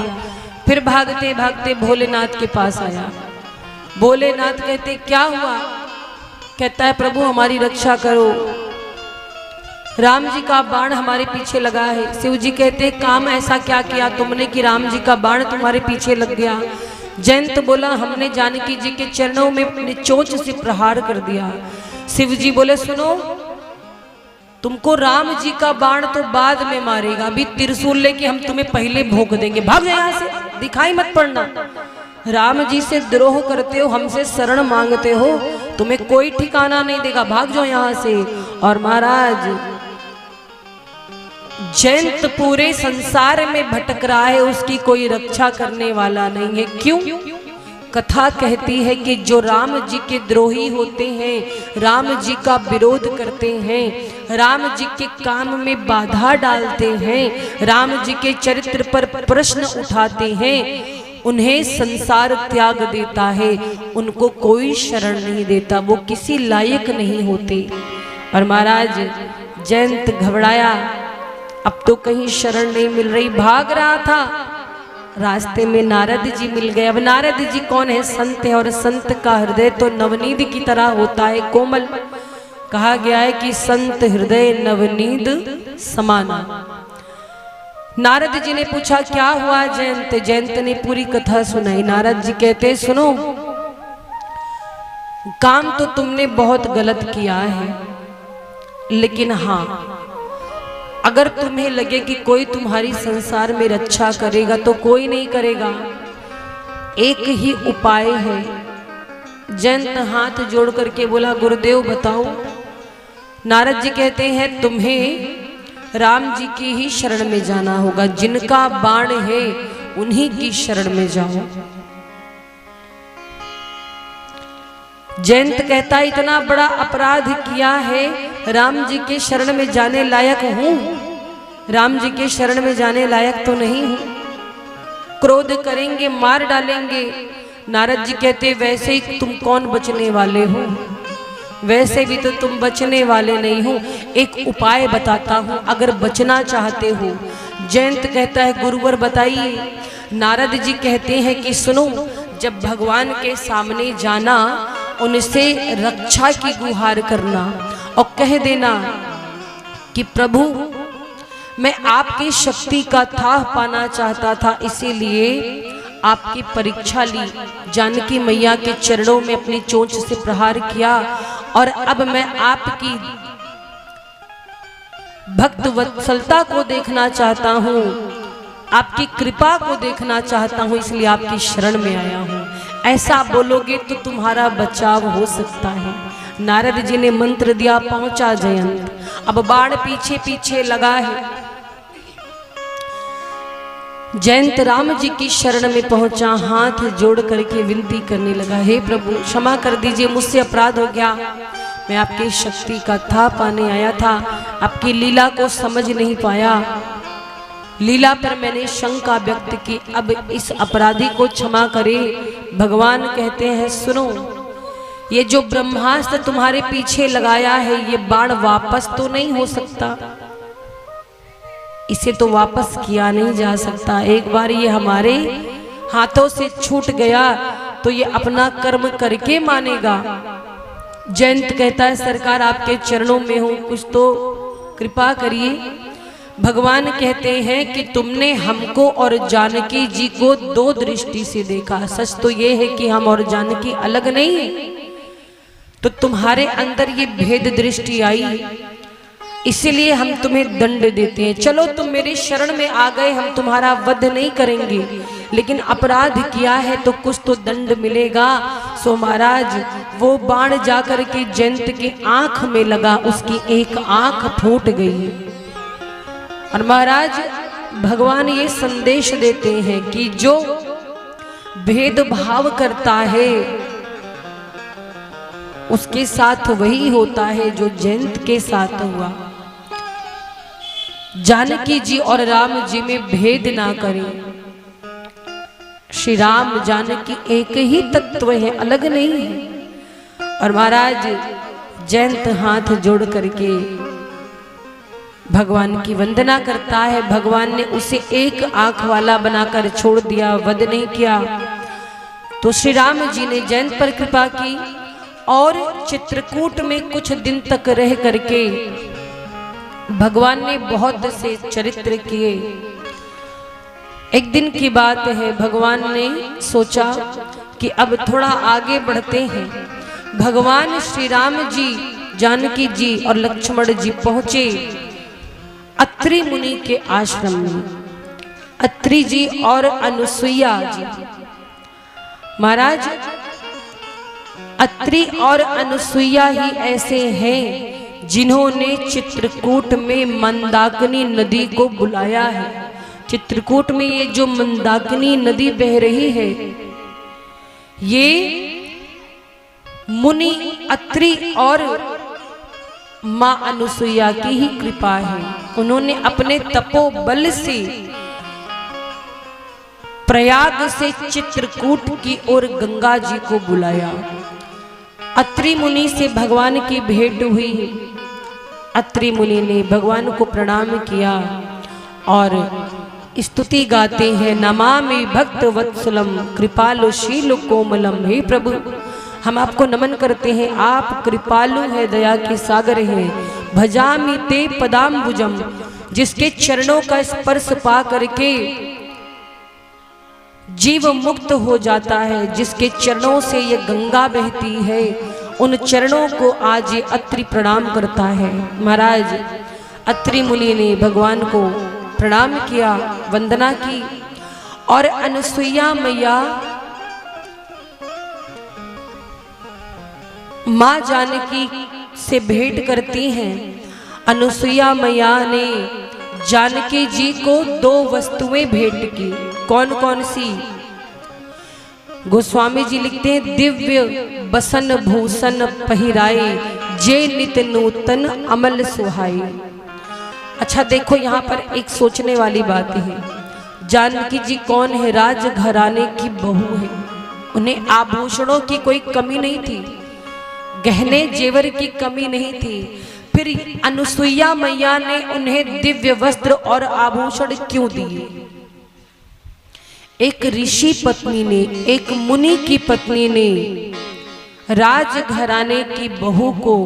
फिर भागते भागते भोलेनाथ के पास आया। भोलेनाथ कहते क्या हुआ? कहता है प्रभु हमारी रक्षा करो, राम जी का बाण हमारे पीछे लगा है। शिव जी कहते काम ऐसा क्या किया तुमने कि राम जी का बाण तुम्हारे पीछे लग गया? जयंत बोला हमने जानकी जी के चरणों में अपनी चोंच से प्रहार कर दिया। शिव जी बोले सुनो, तुमको राम जी का बाण तो बाद में मारेगा, अभी त्रिशूल लेके हम तुम्हें पहले भोग देंगे, भाग जाओ यहाँ से, दिखाई मत पड़ना। राम जी से द्रोह करते हो, हमसे शरण मांगते हो, तुम्हें कोई ठिकाना नहीं देगा, भाग जाओ यहाँ से। और महाराज जयंत पूरे संसार में भटक रहा है, उसकी कोई रक्षा करने वाला नहीं है। क्यों? कथा कहती है कि जो राम जी के द्रोही होते हैं, राम जी का विरोध करते हैं, राम जी के काम में बाधा डालते हैं, राम जी के चरित्र पर प्रश्न उठाते हैं, उन्हें संसार त्याग देता है, उनको कोई शरण नहीं देता, वो किसी लायक नहीं होते। और महाराज जयंत घबराया, अब तो कहीं शरण नहीं मिल रही, भाग रहा था, रास्ते में नारद जी मिल गए। अब नारद जी कौन है? संत है, और संत का हृदय तो नवनीद की तरह होता है, कोमल। कहा गया है कि संत हृदय नवनीद समाना। नारद जी ने पूछा क्या हुआ जयंत? जयंत ने पूरी कथा सुनाई। नारद जी कहते सुनो, काम तो तुमने बहुत गलत किया है, लेकिन हाँ अगर तुम्हें लगे कि कोई तुम्हारी संसार में रक्षा करेगा तो कोई नहीं करेगा, एक ही उपाय है। जयंत हाथ जोड़ करके बोला गुरुदेव बताओ। नारद जी कहते हैं तुम्हें राम जी की ही शरण में जाना होगा, जिनका बाण है उन्हीं की शरण में जाओ। जयंत कहता इतना बड़ा अपराध किया है, राम जी के शरण में जाने लायक हूं? राम जी के शरण में जाने लायक तो नहीं हूं, क्रोध करेंगे, मार डालेंगे। नारद जी कहते वैसे ही तुम कौन बचने वाले हो, वैसे भी तो तुम बचने वाले नहीं हो, एक उपाय बताता हूं अगर बचना चाहते हो। जयंत कहता है गुरुवर बताइए। नारद जी कहते हैं कि सुनो, जब भगवान के सामने जाना, उनसे रक्षा की गुहार करना और कह देना कि प्रभु मैं आपकी शक्ति का था पाना चाहता था, इसीलिए आपकी परीक्षा ली, जानकी मैया के चरणों में अपनी चोंच से प्रहार किया, और अब मैं आपकी भक्त वत्सलता को देखना चाहता हूँ, आपकी कृपा को देखना चाहता हूँ, इसलिए आपकी शरण में आया हूँ। ऐसा बोलोगे तो तुम्हारा बचाव हो सकता है। नारद जी ने मंत्र दिया, पहुंचा जयंत। अब बाण पीछे पीछे लगा है। जयंत राम जी की शरण में पहुंचा, हाथ जोड़ करके विनती करने लगा, हे प्रभु क्षमा कर दीजिए, मुझसे अपराध हो गया, मैं आपकी शक्ति का था पाने आया था, आपकी लीला को समझ नहीं पाया, लीला पर मैंने शंका व्यक्त की, अब इस अपराधी को क्षमा करे। भगवान कहते हैं सुनो, ये जो ब्रह्मास्त्र तुम्हारे पीछे लगाया है, ये बाण वापस तो नहीं हो सकता, इसे तो वापस किया नहीं जा सकता। एक बार ये हमारे हाथों से छूट गया तो ये अपना कर्म करके मानेगा। जयंत कहता है सरकार आपके चरणों में हूं, कुछ तो कृपा करिए। भगवान कहते हैं कि तुमने हमको और जानकी जी को दो दृष्टि से देखा। सच तो ये है कि हम और जानकी अलग नहीं है, तो तुम्हारे अंदर ये भेद दृष्टि आई, इसीलिए हम तुम्हें दंड देते हैं। चलो तुम मेरे शरण में आ गए, हम तुम्हारा वध नहीं करेंगे, लेकिन अपराध किया है तो कुछ तो दंड मिलेगा। सो महाराज वो बाण जाकर के जयंत की आंख में लगा, उसकी एक आंख फूट गई। और महाराज भगवान ये संदेश देते हैं कि जो भेदभाव करता है उसके साथ वही होता है जो जयंत के साथ हुआ। जानकी जी और राम जी में भेद ना करें। श्री राम जानकी एक ही तत्व है, अलग नहीं है। और महाराज जयंत हाथ जोड़ करके भगवान की वंदना करता है। भगवान ने उसे एक आंख वाला बनाकर छोड़ दिया, वध नहीं किया। तो श्री राम जी ने जयंत पर कृपा की और चित्रकूट में कुछ दिन तक रह करके भगवान ने बहुत से चरित्र किए। एक दिन की बात है, भगवान ने सोचा कि अब थोड़ा आगे बढ़ते हैं। भगवान श्री राम जी, जानकी जी और लक्ष्मण जी पहुंचे अत्रि मुनि के आश्रम में। अत्रि जी और अनुसुईया जी। महाराज अत्रि और अनुसुईया ही ऐसे हैं जिन्होंने चित्रकूट में मंदाकिनी नदी को बुलाया है। चित्रकूट में ये जो मंदाकिनी नदी बह रही है, ये मुनि अत्रि और मां अनुसुईया की ही कृपा है। उन्होंने अपने तपोबल से प्रयाग से चित्रकूट की ओर गंगा जी को बुलाया। अत्रि मुनि से भगवान की भेंट हुई। अत्रि मुनि ने भगवान को प्रणाम किया और स्तुति गाते हैं, नमामि भक्त वत्सलम कृपालु शील कोमलम। हे प्रभु, हम आपको नमन करते हैं, आप कृपालु है, दया के सागर हैं। भजामि ते पदाम्बुजम, जिसके चरणों का स्पर्श पा करके जीव मुक्त हो जाता है, जिसके चरणों से ये गंगा बहती है, उन चरणों को आज ये अत्रि प्रणाम करता है। महाराज अत्रि मुनि ने भगवान को प्रणाम किया, वंदना की और अनुसुईया मैया मां जानकी से भेंट करती हैं। अनुसुईया मैया ने जानकी जी को दो वस्तुएं भेंट की। कौन कौन सी? गोस्वामी जी लिखते हैं, दिव्य बसन भूषण पहिराए, जे नित नूतन अमल सुहाई। अच्छा देखो, यहाँ पर एक सोचने वाली बात है। जानकी जी कौन है? राज घराने की बहू है। उन्हें आभूषणों की कोई कमी नहीं थी, गहने जेवर की कमी नहीं थी। फिर अनुसुईया मैया ने उन्हें दिव्य वस्त्र और आभूषण क्यों दिए? एक ऋषि पत्नी ने, एक मुनि की पत्नी ने राजघराने की बहू को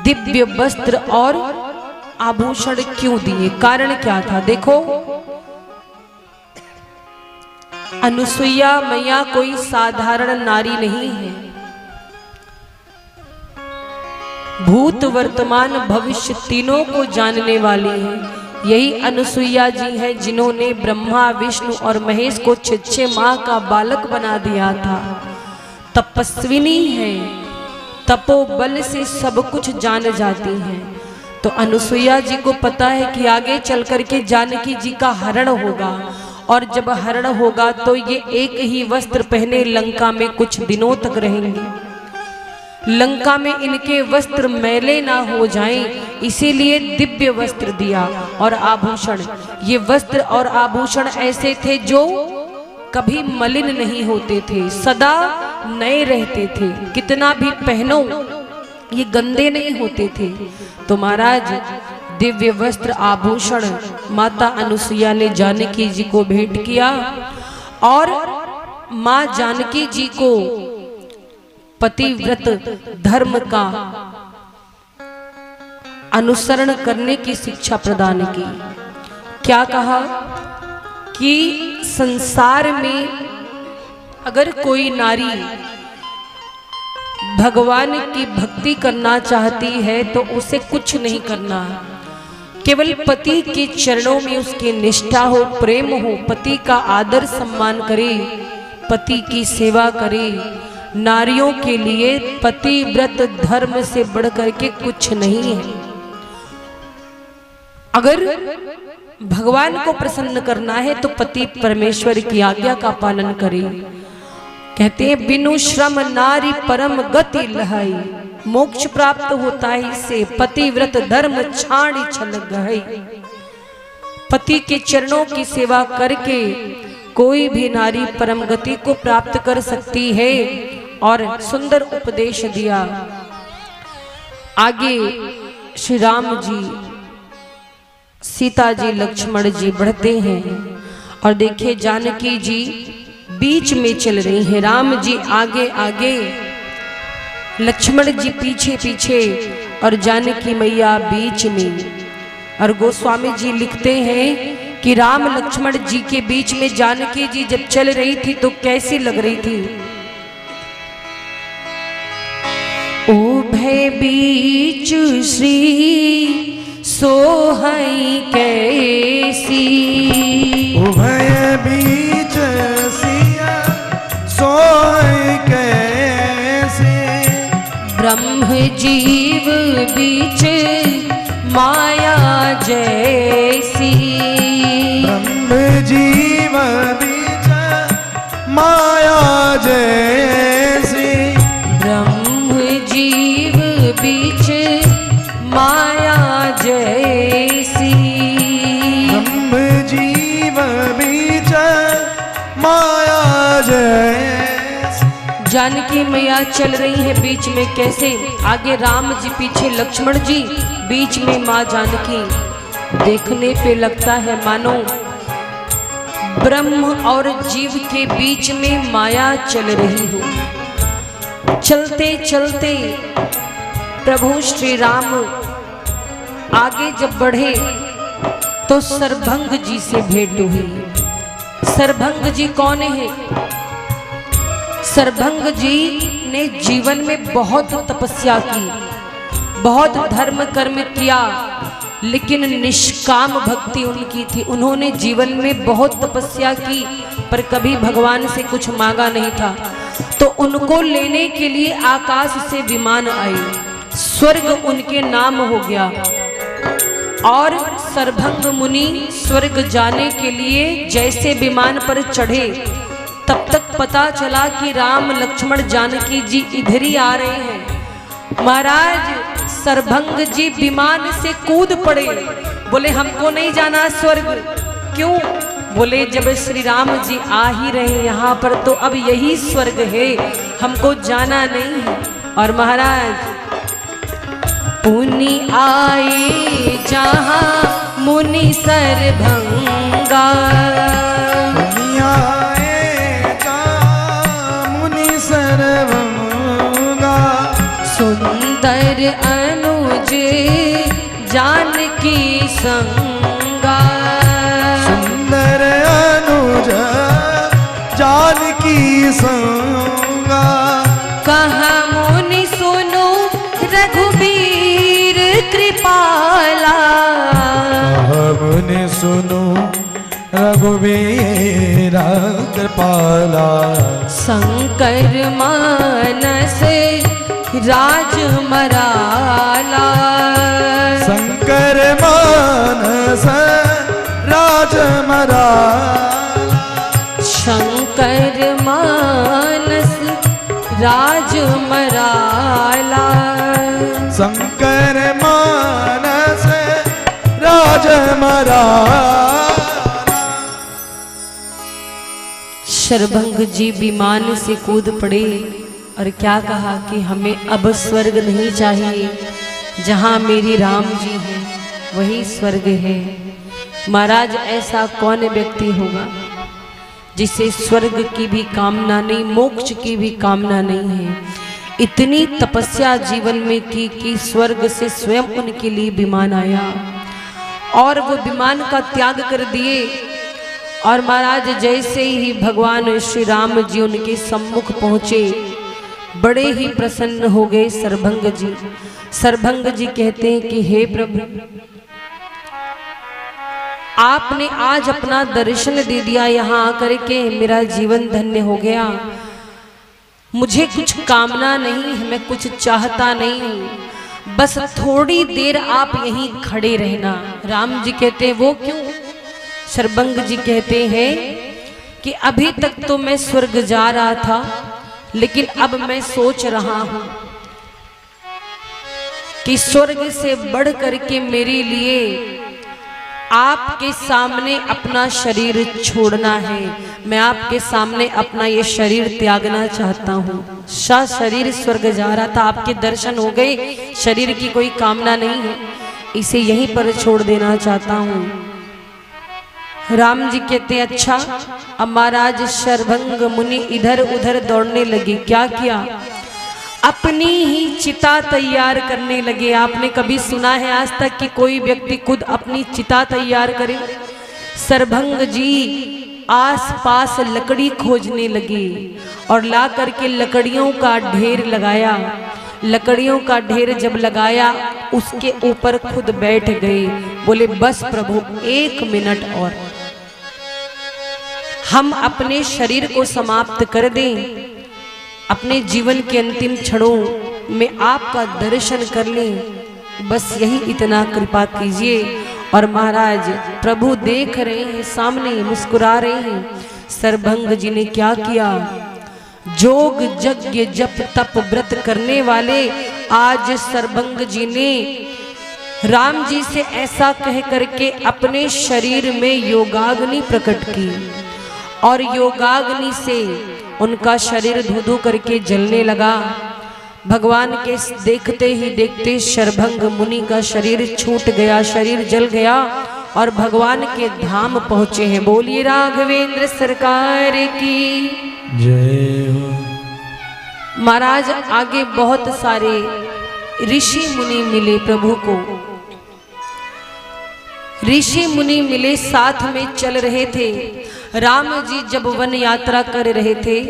दिव्य वस्त्र और आभूषण क्यों दिए? कारण क्या था? देखो, अनुसुईया मैया कोई साधारण नारी नहीं है। भूत वर्तमान भविष्य तीनों को जानने वाली है। यही अनुसुईया जी है जिन्होंने ब्रह्मा विष्णु और महेश को 6 माह का बालक बना दिया था। तपस्विनी है, तपोबल से सब कुछ जान जाती हैं। तो अनुसुईया जी को पता है कि आगे चल करके जानकी जी का हरण होगा, और जब हरण होगा तो ये एक ही वस्त्र पहने लंका में कुछ दिनों तक रहेंगे। लंका में इनके वस्त्र मैले ना हो जाएं, इसीलिए दिव्य वस्त्र दिया और आभूषण। ये वस्त्र और आभूषण ऐसे थे जो कभी मलिन नहीं होते थे, सदा नए रहते थे, कितना भी पहनो ये गंदे नहीं होते थे। तो महाराज दिव्य वस्त्र आभूषण माता अनुसुईया ने जानकी जी को भेंट किया और मां जानकी जी को पतिव्रत धर्म का अनुसरण करने की शिक्षा प्रदान की। क्या कहा कि संसार में अगर कोई नारी भगवान की भक्ति करना चाहती है तो उसे कुछ नहीं करना, केवल पति के चरणों में उसकी निष्ठा हो, प्रेम हो, पति का आदर सम्मान करे, पति की सेवा करे। नारियों के लिए पतिव्रत धर्म से बढ़कर के कुछ नहीं है। अगर भगवान को प्रसन्न करना है तो पति परमेश्वर की आज्ञा का पालन करे। कहते हैं बिनु श्रम नारी परम गति लहाई, मोक्ष प्राप्त होता है इससे पतिव्रत धर्म छाड़ी छलक गई। पति के चरणों की सेवा करके कोई भी नारी परम गति को प्राप्त कर सकती है। और सुंदर उपदेश दिया। आगे श्री राम जी, सीता जी, लक्ष्मण जी बढ़ते हैं और देखिए जानकी जी बीच में चल रही हैं। राम जी आगे आगे, लक्ष्मण जी पीछे पीछे और जानकी मैया बीच में। और गोस्वामी जी लिखते हैं कि राम लक्ष्मण जी के बीच में जानकी जी जब चल रही थी तो कैसी लग रही थी। उभय बीच श्री सोहई कैसी, उभय बीच सिया सोहई कैसी, ब्रह्म जीव बीच माया जैसी, ब्रह्म जीव बीच माया जैसी, ब्रह्म जीव बीच माया जैसी, ब्रह्म जीव बीच माया जैसी। जानकी मैया चल रही है बीच में कैसे, आगे राम जी, पीछे लक्ष्मण जी, बीच में माँ जानकी। देखने पे लगता है मानो ब्रह्म और जीव के बीच में माया चल रही हो। चलते चलते प्रभु श्री राम आगे जब बढ़े तो सरभंग जी से भेंट हुई। सरभंग जी कौन है? सरभंग जी ने जीवन में बहुत तपस्या की, बहुत धर्म कर्म किया, लेकिन निष्काम भक्ति उनकी थी। उन्होंने जीवन में बहुत तपस्या की पर कभी भगवान से कुछ मांगा नहीं था। तो उनको लेने के लिए आकाश से विमान आए, स्वर्ग उनके नाम हो गया। और सरभंग मुनि स्वर्ग जाने के लिए जैसे विमान पर चढ़े तब तक पता चला कि राम लक्ष्मण जानकी जी इधर ही आ रहे हैं। महाराज सरभंग जी विमान से कूद पड़े, बोले हमको नहीं जाना स्वर्ग। क्यों? बोले जब श्री राम जी आ ही रहे यहाँ पर तो अब यही स्वर्ग है, हमको जाना नहीं है। और महाराज पुनि आए जहाँ मुनि सरभंगा, पुनि आए जहाँ मुनि सरभंगा, सुंदर अनुज जानकी संगा, सुंदर अनुज जानकी संगा, कहा मुनि सुनो रघुबीर कृपाला, मुनि सुनो रघुवीर कृपाला, शंकर मानस राजमराला, शंकर मानस राजमराला, शंकर मानस राजमराला, शंकर मानस राजमराला। सरभंग जी विमान से कूद पड़े और क्या कहा कि हमें अब स्वर्ग नहीं चाहिए, जहाँ मेरी राम जी हैं वही स्वर्ग है। महाराज ऐसा कौन व्यक्ति होगा जिसे स्वर्ग की भी कामना नहीं, मोक्ष की भी कामना नहीं है। इतनी तपस्या जीवन में की कि स्वर्ग से स्वयं उनके लिए विमान आया और वो विमान का त्याग कर दिए। और महाराज जैसे ही भगवान श्री राम जी उनके सम्मुख पहुंचे, बड़े ही प्रसन्न हो गए सरभंग जी। सरभंग जी कहते हैं कि हे प्रभु, आपने आज अपना दर्शन दे दिया, यहाँ आकर के मेरा जीवन धन्य हो गया। मुझे कुछ कामना नहीं है, मैं कुछ चाहता नहीं हूँ, बस थोड़ी देर आप यहीं खड़े रहना। राम जी कहते हैं वो क्यों? सरभंग जी कहते हैं कि अभी तक तो मैं स्वर्ग जा रहा था, लेकिन अब मैं सोच रहा हूं कि स्वर्ग से बढ़ करके मेरे लिए आपके सामने अपना शरीर छोड़ना है। मैं आपके सामने अपना ये शरीर त्यागना चाहता हूँ। शरीर स्वर्ग जा रहा था, आपके दर्शन हो गए, शरीर की कोई कामना नहीं है, इसे यहीं पर छोड़ देना चाहता हूँ। राम जी कहते अच्छा। अब महाराज सरभंग मुनि इधर उधर दौड़ने लगे। क्या किया? अपनी ही चिता तैयार करने लगे। आपने कभी सुना है आज तक कि कोई व्यक्ति खुद अपनी चिता तैयार करे? सरभंग जी आसपास लकड़ी खोजने लगे और ला करके लकड़ियों का ढेर लगाया। लकड़ियों का ढेर जब लगाया, उसके ऊपर खुद बैठ गए। बोले बस प्रभु, 1 मिनट और हम अपने शरीर को समाप्त कर दें, अपने जीवन के अंतिम क्षणों में आपका दर्शन कर लें, बस यही इतना कृपा कीजिए। और महाराज प्रभु देख रहे हैं, सामने मुस्कुरा रहे हैं। सरभंग जी ने क्या किया? जोग यज्ञ जप तप व्रत करने वाले आज सरभंग जी ने राम जी से ऐसा कह करके अपने शरीर में योगाग्नि प्रकट की और योगाग्नि से उनका शरीर धू धू करके जलने लगा। भगवान के देखते ही देखते सरभंग मुनि का शरीर छूट गया, शरीर जल गया और भगवान के धाम पहुंचे हैं। बोलिए राघवेंद्र सरकार की जय हो। महाराज आगे बहुत सारे ऋषि मुनि मिले प्रभु को। ऋषि मुनि मिले, साथ में चल रहे थे। राम जी जब वन यात्रा कर रहे थे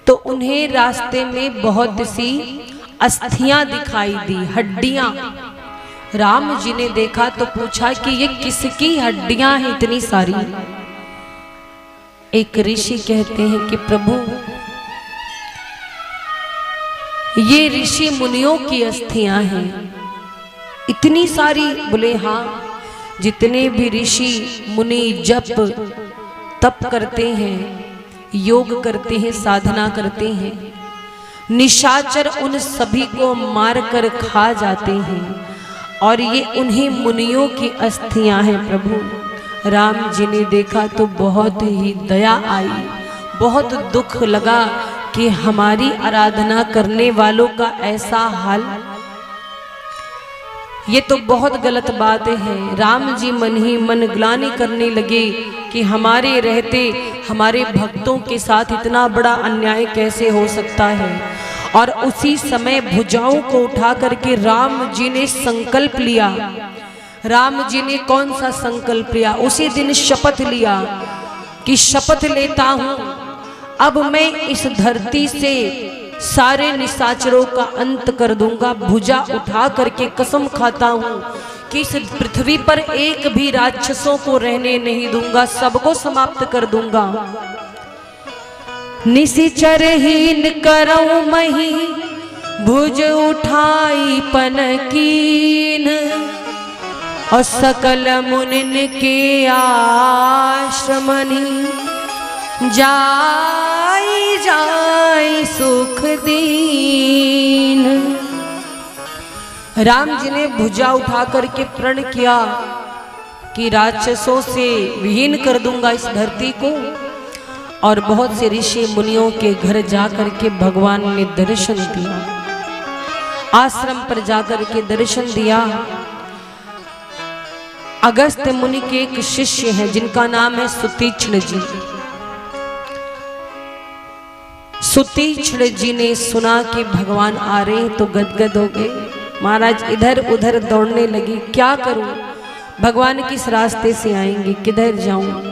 तो उन्हें रास्ते में बहुत सी अस्थियां दिखाई दी, हड्डियां। राम जी ने देखा तो पूछा कि ये किसकी हड्डियां हैं इतनी सारी? एक ऋषि कहते हैं कि प्रभु ये ऋषि मुनियों की अस्थियां हैं। इतनी सारी? बोले हाँ, जितने भी ऋषि मुनि जप तप करते हैं, योग करते हैं, साधना करते हैं, निशाचर उन सभी को मार कर खा जाते हैं और ये उन्हीं मुनियों की अस्थियां हैं प्रभु। राम जी ने देखा तो बहुत ही दया आई, बहुत दुख लगा कि हमारी आराधना करने वालों का ऐसा हाल, ये तो बहुत गलत बात है। राम जी मन ही मन ग्लानि करने लगे कि हमारे रहते हमारे भक्तों के साथ इतना बड़ा अन्याय कैसे हो सकता है। और उसी समय भुजाओं को उठा करके राम जी ने संकल्प लिया। राम जी ने कौन सा संकल्प लिया? उसी दिन शपथ लिया कि शपथ लेता हूं अब मैं इस धरती से सारे निशाचरों का अंत कर दूंगा। भुजा उठा करके कसम खाता हूं कि इस पृथ्वी पर एक भी राक्षसों को रहने नहीं दूंगा, सबको समाप्त कर दूंगा। निशिचरहीन करऊं मही भुज उठाई पनकीन और सकल मुनिन के आश्रमनि जाई जाई सुख दीन। राम जी ने भुजा उठा करके प्रण किया कि राक्षसों से विहीन कर दूंगा इस धरती को। और बहुत से ऋषि मुनियों के घर जाकर के भगवान ने दर्शन दिया, आश्रम पर जाकर के दर्शन दिया। अगस्त्य मुनि के एक शिष्य हैं जिनका नाम है सुतीक्ष्ण जी। सुतीक्ष्ण जी ने सुना कि भगवान आ रहे हैं तो गदगद हो गए। महाराज इधर उधर दौड़ने लगी, क्या करूं, भगवान किस रास्ते से आएंगे, किधर जाऊं।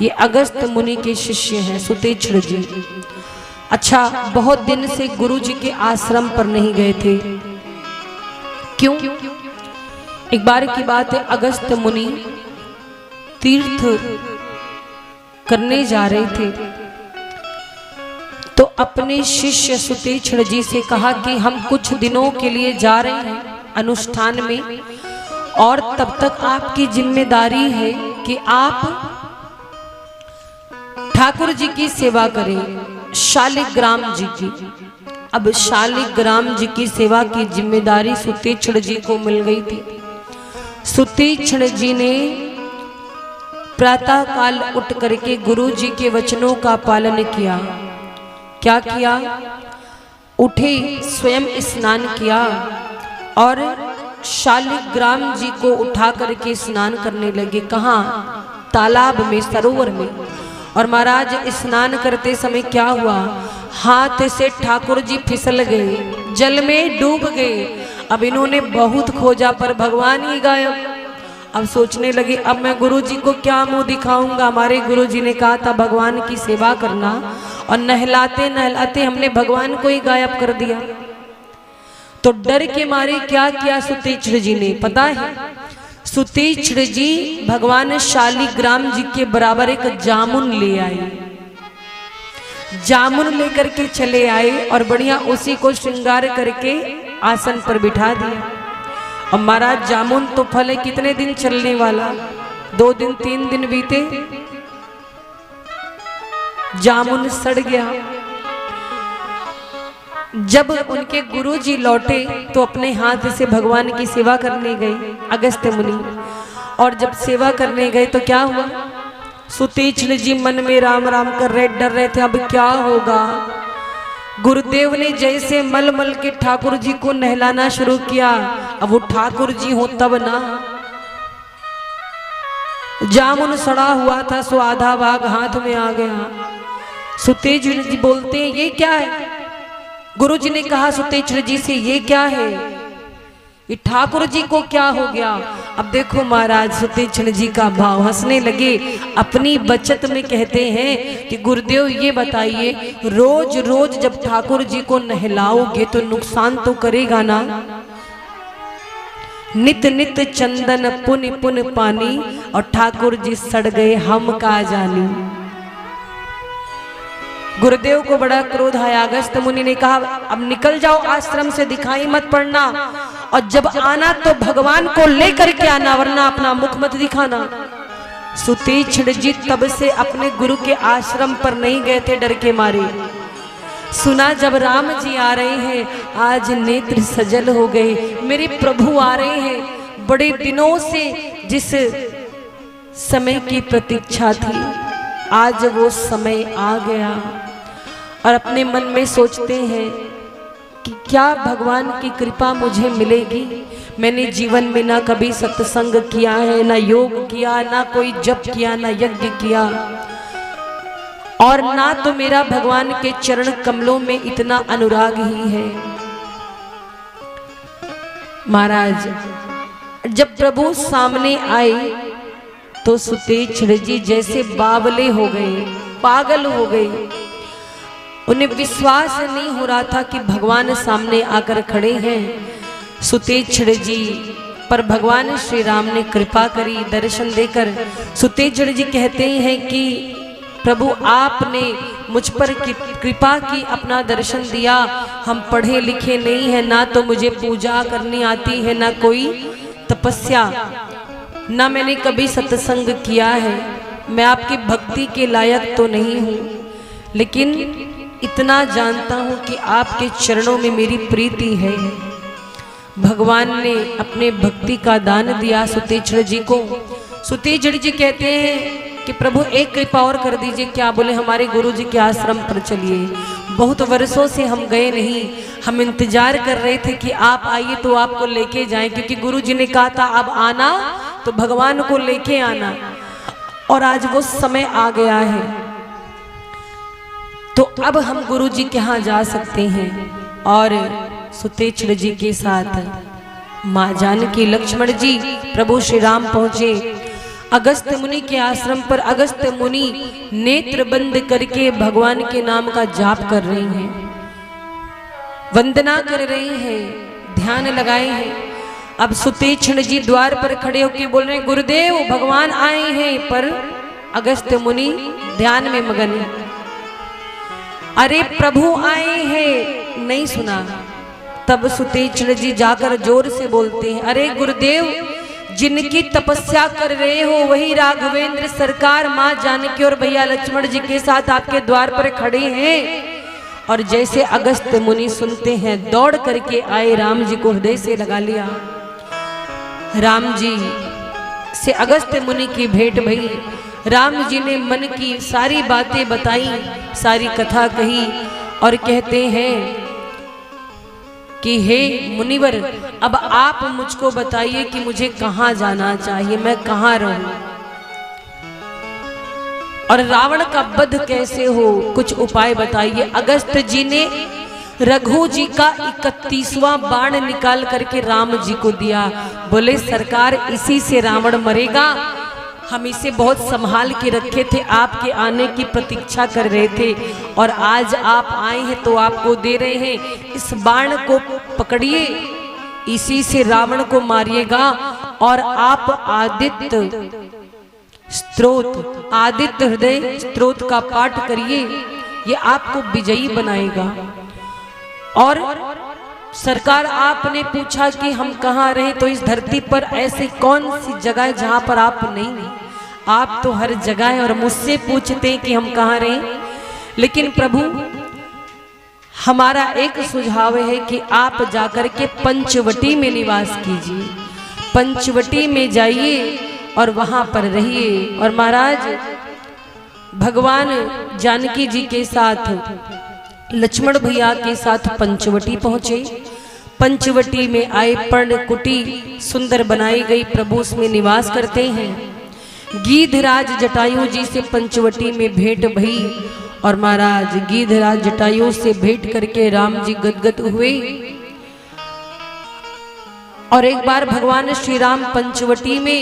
ये अगस्त्य मुनि के शिष्य हैं सुतीक्ष्ण जी। अच्छा, बहुत दिन से गुरु जी के आश्रम पर नहीं गए थे। क्यों? एक बार की बात है, अगस्त्य मुनि तीर्थ करने जा रहे थे तो अपने शिष्य सुतीक्ष्ण जी से कहा कि हम कुछ दिनों के लिए जा रहे हैं अनुष्ठान में, और तब तक आपकी जिम्मेदारी है कि आप ठाकुर जी की सेवा करें, शालिग्राम जी की। अब शालिग्राम जी की सेवा की जिम्मेदारी सुतीक्ष्ण जी को मिल गई थी। सुतीक्ष्ण जी ने प्रातः काल उठ करके गुरु जी के वचनों का पालन किया। क्या किया? उठे, स्वयं स्नान किया और शालिग्राम जी को उठा करके स्नान करने लगे। कहाँ? तालाब में, सरोवर में। और महाराज स्नान करते समय क्या हुआ, हाथ से ठाकुर जी फिसल गए, जल में डूब गए। अब इन्होंने बहुत खोजा पर भगवान ही गायब। अब सोचने लगे अब मैं गुरु जी को क्या मुंह दिखाऊंगा। हमारे गुरु जी ने कहा था भगवान की सेवा करना, और नहलाते नहलाते हमने भगवान को ही गायब कर दिया। तो डर के मारे क्या किया सुतीक्ष्ण जी ने, पता है? सुतीक्ष्ण जी भगवान शालिग्राम जी के बराबर एक जामुन ले आए। जामुन लेकर के चले आए और बढ़िया उसी को श्रृंगार करके आसन पर बिठा दिया। अब महाराज जामुन तो फल है, कितने दिन चलने वाला, 2 दिन 3 दिन बीते, जामुन सड़ गया। जब उनके गुरुजी लौटे तो अपने हाथ से भगवान की सेवा करने गए अगस्त्य मुनि, और जब सेवा करने गए तो क्या हुआ, सुतीक्ष्ण जी मन में राम राम कर रहे, डर रहे थे अब क्या होगा। गुरुदेव ने जैसे मल मल के ठाकुर जी को नहलाना शुरू किया, अब वो ठाकुर जी हो तब ना। जामुन सड़ा हुआ था सो आधा भाग हाथ में आ गया। सुतीक्ष्ण जी बोलते हैं ये क्या है? गुरु जी ने कहा सुतीक्ष्ण जी से ये क्या है, ये ठाकुर जी को क्या हो गया। अब देखो महाराज सुतीक्ष्ण जी का भाव, हंसने लगे। अपनी बचत में कहते हैं कि गुरुदेव ये बताइए, रोज रोज जब ठाकुर जी को नहलाओगे तो नुकसान तो करेगा ना। नित नित चंदन पुन पुन पानी, और ठाकुर जी सड़ गए हम का जानी। गुरुदेव को बड़ा क्रोध आया। अगस्त्य मुनि ने कहा अब निकल जाओ आश्रम से, दिखाई मत पड़ना, और जब आना तो भगवान को लेकर के आना, वरना अपना मुख मत दिखाना। सुतीक्ष्ण जी तब से अपने गुरु के आश्रम पर नहीं गए थे डर के मारे। सुना जब राम जी आ रहे हैं, आज नेत्र सजल हो गए, मेरे प्रभु आ रहे हैं। बड़े दिनों से जिस समय की प्रतीक्षा थी, आज वो समय आ गया। और अपने मन में सोचते हैं कि क्या भगवान की कृपा मुझे मिलेगी। मैंने जीवन में ना कभी सत्संग किया है, ना योग किया, ना कोई जप किया, ना यज्ञ किया, और ना तो मेरा भगवान के चरण कमलों में इतना अनुराग ही है। महाराज जब प्रभु सामने आए तो सुतीक्ष्ण जी जैसे बावले हो गए, पागल हो गए। उन्हें विश्वास नहीं हो रहा था कि भगवान सामने आकर खड़े हैं। सुतीक्ष्ण जी पर भगवान श्री राम ने कृपा करी, दर्शन देकर। सुतीक्ष्ण जी कहते हैं कि प्रभु आपने मुझ पर कृपा की, अपना दर्शन दिया। हम पढ़े लिखे नहीं हैं, ना तो मुझे पूजा करनी आती है, ना कोई तपस्या, ना मैंने कभी सत्संग किया है। मैं आपकी भक्ति के लायक तो नहीं हूँ, लेकिन इतना जानता हूँ कि आपके चरणों में मेरी प्रीति है। भगवान ने अपने भक्ति का दान दिया सुतीक्ष्ण जी को। सुतीक्ष्ण जी कहते हैं कि प्रभु एक कृपा और कर दीजिए। क्या? बोले हमारे गुरु जी के आश्रम पर चलिए। बहुत वर्षों से हम गए नहीं, हम इंतजार कर रहे थे कि आप आइए तो आपको लेके जाएं, क्योंकि गुरु जी ने कहा था अब आना तो भगवान को लेके आना। और आज वो समय आ गया है, तो अब हम गुरु जी के यहाँ जा सकते हैं। और सुतेक्षण जी के साथ माँ जानकी, लक्ष्मण जी, प्रभु श्री राम पहुंचे अगस्त मुनि के आश्रम पर। अगस्त मुनि नेत्र बंद करके भगवान के नाम का जाप कर रहे हैं, वंदना कर रहे हैं, ध्यान लगाए हैं। अब सुतेक्षण जी द्वार पर खड़े होकर बोल रहे हैं, गुरुदेव भगवान आए हैं, पर अगस्त मुनि ध्यान में मगन है। अरे प्रभु आए हैं, नहीं सुना। तब सुतेक्षण जी जाकर जोर से बोलते हैं, अरे गुरुदेव, जिनकी तपस्या कर रहे हो वही राघवेंद्र सरकार माँ जानकी और भैया लक्ष्मण जी के साथ आपके द्वार पर खड़े हैं। और जैसे अगस्त मुनि सुनते हैं, दौड़ करके आए, राम जी को हृदय से लगा लिया। राम जी से अगस्त मुनि की भेंट भई। राम जी ने मन की सारी बातें बताई, सारी कथा कही और कहते हैं कि हे मुनिवर, अब आप मुझको बताइए कि मुझे कहाँ जाना चाहिए, मैं कहाँ रहूं और रावण का वध कैसे हो, कुछ उपाय बताइए। अगस्त जी ने रघु जी का 31वां बाण निकाल करके राम जी को दिया। बोले सरकार, इसी से रावण मरेगा, हम इसे बहुत संभाल के रखे थे, आपके आने की प्रतीक्षा कर रहे थे और आज आप आए हैं तो आपको दे रहे हैं। इस बाण को पकड़िए, इसी से रावण को मारिएगा और आप आदित्य स्तोत्र, आदित्य हृदय स्तोत्र का पाठ करिए, ये आपको विजयी बनाएगा। और सरकार, आपने पूछा कि हम कहाँ रहे, तो इस धरती पर ऐसी कौन सी जगह है जहाँ पर आप नहीं? आप तो हर जगह हैं और मुझसे पूछते हैं कि हम कहाँ रहे। लेकिन प्रभु, हमारा एक सुझाव है कि आप जाकर के पंचवटी में निवास कीजिए, पंचवटी में जाइए और वहाँ पर रहिए। और महाराज भगवान जानकी जी के साथ, लक्ष्मण भैया के साथ पंचवटी पहुंचे। पंचवटी में आए, पर्णकुटी सुंदर बनाई गई, प्रभु उसमें निवास करते हैं। गीधराज जटायु जी से पंचवटी में भेंट भई और महाराज गीधराज जटायु से भेंट करके राम जी गदगद हुए। और एक बार भगवान श्री राम पंचवटी में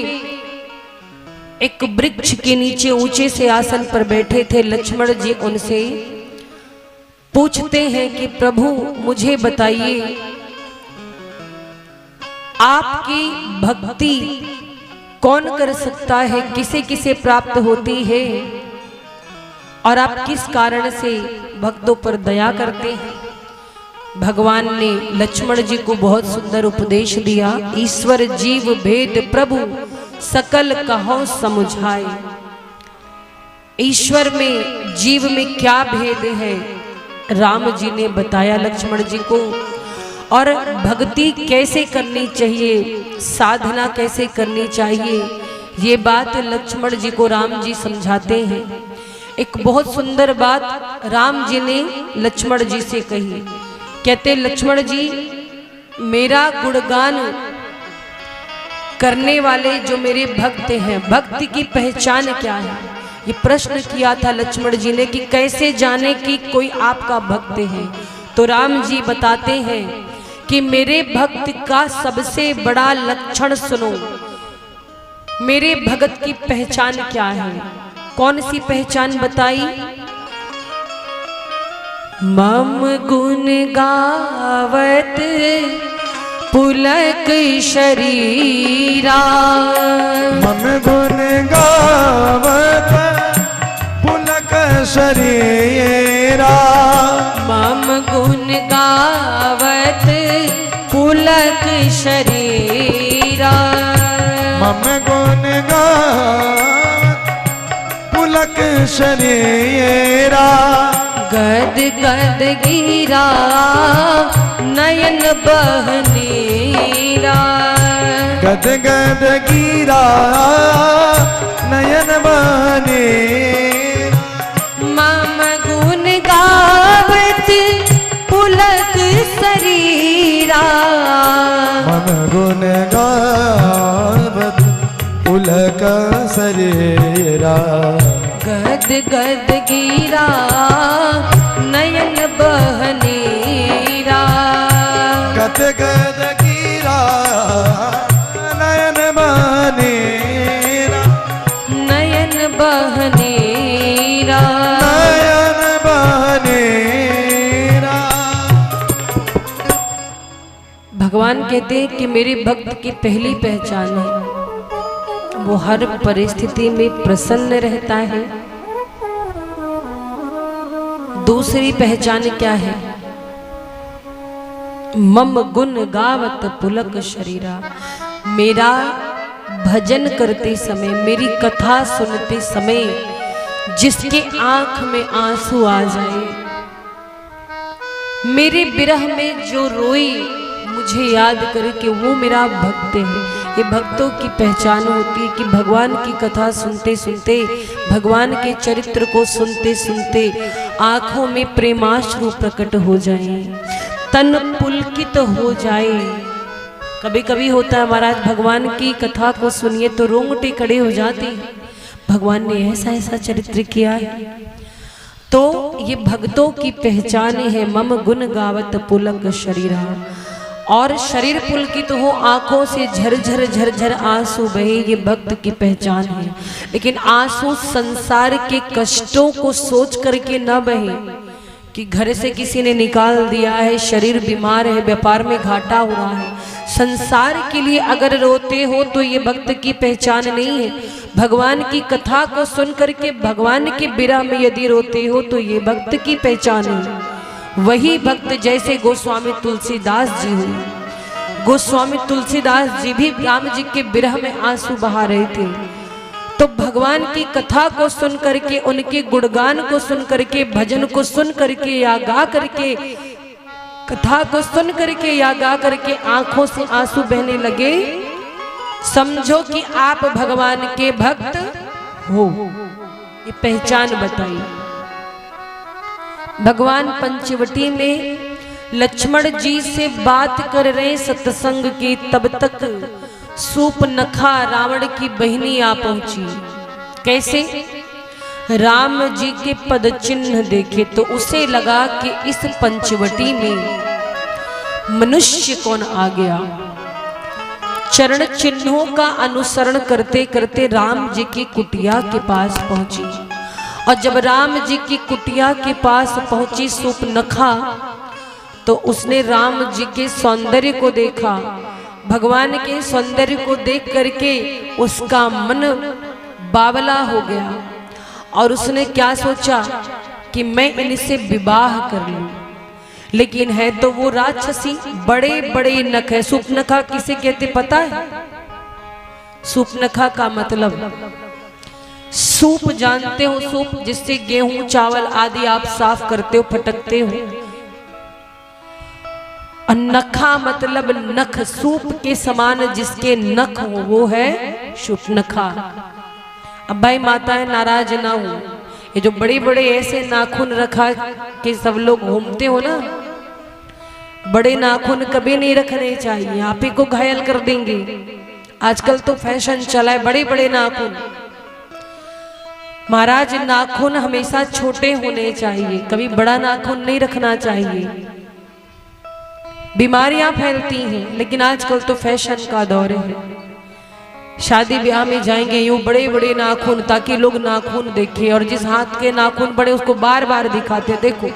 एक वृक्ष के नीचे ऊंचे से आसन पर बैठे थे। लक्ष्मण जी उनसे पूछते हैं कि प्रभु मुझे बताइए, आपकी भक्ति कौन कर सकता है, किसे किसे प्राप्त होती है और आप किस कारण से भक्तों पर दया करते हैं? भगवान ने लक्ष्मण जी को बहुत सुंदर उपदेश दिया। ईश्वर जीव भेद प्रभु सकल कहो समुझाए। ईश्वर में जीव में क्या भेद है, राम जी ने बताया लक्ष्मण जी को। और भक्ति कैसे करनी चाहिए, साधना कैसे करनी चाहिए, ये बात लक्ष्मण जी को राम जी समझाते हैं। एक बहुत सुंदर बात राम जी ने लक्ष्मण जी से कही। कहते, लक्ष्मण जी, मेरा गुणगान करने वाले जो मेरे भक्त हैं, भक्ति की पहचान क्या है? ये प्रश्न किया था लक्ष्मण जी ने कि कैसे जाने कि कोई आपका भक्त है। तो राम जी बताते हैं कि मेरे भक्त का सबसे बड़ा लक्षण सुनो। मेरे भगत की पहचान क्या है? कौन सी पहचान बताई? मम गुण गावत पुलक शरीरा। मम गुण गावत पुलक शरीरा। मम गुण गावत पुलक शरीरा। मम गुण गावत पुलक शरीरा। गद गद गिरा नयन बहनीरा। गद गद गिरा नयन बहने। मम गुण गावत पुलक शरीरा। मम गुण गावत गद गद गिरा नयन बहनेरा, गद गद गिरा नयन बहनेरा, नयन बहनेरा, नयन बहनेरा। भगवान कहते हैं कि मेरे भक्त की पहली पहचान है वो हर परिस्थिति में प्रसन्न रहता है। दूसरी पहचान क्या है? मम गुण गावत पुलक शरीरा, मेरा भजन करते समय, मेरी कथा सुनते समय जिसके आंख में आंसू आ जाए, मेरे विरह में जो रोई मुझे याद करके, वो मेरा भक्त है। ये भक्तों की पहचान होती है कि भगवान की कथा सुनते सुनते, भगवान के चरित्र को सुनते सुनते आंखों में प्रेमाश्रु प्रकट हो जाए, तन पुलकित हो जाए। कभी कभी होता है महाराज, भगवान की कथा को सुनिए तो रोंगटे खड़े हो जाते हैं, भगवान ने ऐसा ऐसा चरित्र किया है। तो ये भक्तों की पहचान है, मम गुण गावत पुलक शरीरा। और शरीर पुलकित हो, आंखों से झरझर झरझर आंसू बहे, ये भक्त की पहचान है। लेकिन आंसू संसार के कष्टों को सोच करके न बहे कि घर से किसी ने निकाल दिया है, शरीर बीमार है, व्यापार में घाटा हो रहा है। संसार के लिए अगर रोते हो तो ये भक्त की पहचान नहीं है। भगवान की कथा को सुन करके भगवान के विरह में यदि रोते हो तो ये भक्त की पहचान है। वही भक्त जैसे गोस्वामी तुलसीदास जी हुए, गोस्वामी तुलसीदास जी भी राम जी के विरह में आंसू बहा रहे थे। तो भगवान की कथा को सुन करके, उनके गुणगान को सुन करके, भजन को सुन करके या गा करके, कथा को सुन करके या गा करके आंखों से आंसू बहने लगे, समझो कि आप भगवान के भक्त हो। ये पहचान बताई। भगवान पंचवटी में लक्ष्मण जी से बात कर रहे सत्संग की, तब तक सूपनखा रावण की बहिनी आ पहुंची। कैसे? राम जी के पद चिन्ह देखे तो उसे लगा कि इस पंचवटी में मनुष्य कौन आ गया। चरण चिन्हों का अनुसरण करते करते राम जी की कुटिया के पास पहुंची। और जब राम जी की कुटिया के पास पहुंची सूपनखा, तो उसने राम जी के सौंदर्य को देखा। भगवान के सौंदर्य को देख करके उसका मन बावला हो गया और उसने क्या सोचा कि मैं इनसे विवाह कर लूं। लेकिन है तो वो राक्षसी, बड़े बड़े नख है। सूपनखा किसे कहते पता है? सूपनखा का मतलब, सूप जानते हो? सूप जिससे गेहूं चावल आदि आप साफ करते हो, फटकते हो। नखा मतलब नख, सूप के समान जिसके नख हो वो है सूपनखा। अब भाई माताएं नाराज ना हो, ये जो बड़े बड़े ऐसे नाखून रखा के सब लोग घूमते हो ना, बड़े नाखून कभी नहीं रखने चाहिए, आप ही को घायल कर देंगे। आजकल तो फैशन चला है बड़े बड़े नाखून। महाराज नाखून हमेशा छोटे होने चाहिए, कभी बड़ा नाखून नहीं रखना चाहिए। बीमारियां फैलती हैं, लेकिन आजकल तो फैशन का दौर है। शादी ब्याह में जाएंगे यूं बड़े बड़े नाखून, ताकि लोग नाखून देखें, और जिस हाथ के नाखून बड़े उसको बार बार दिखाते। देखो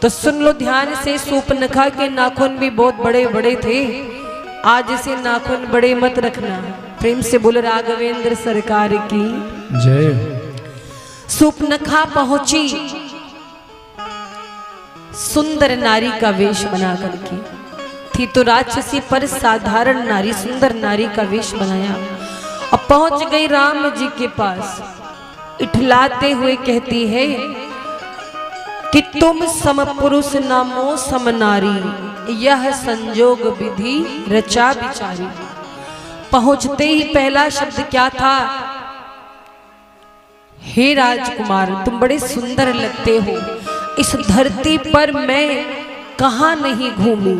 तो सुन लो ध्यान से, सूपनखा के नाखून भी बहुत बड़े बड़े थे। आज से नाखून बड़े मत रखना। प्रेम से बोल राघवेंद्र सरकार की जय। सूपनखा पहुंची सुंदर नारी का वेश बना करके, थी तो राक्षसी पर साधारण नारी, सुंदर नारी का वेश बनाया और पहुंच गई राम जी के पास। इठलाते हुए कहती है कि तुम सम पुरुष नामो सम नारी, यह संजोग विधि रचा विचारी। पहुंचते ही पहला शब्द क्या था? हे राजकुमार, तुम बड़े सुंदर लगते हो, इस धरती पर मैं कहां नहीं घूमी।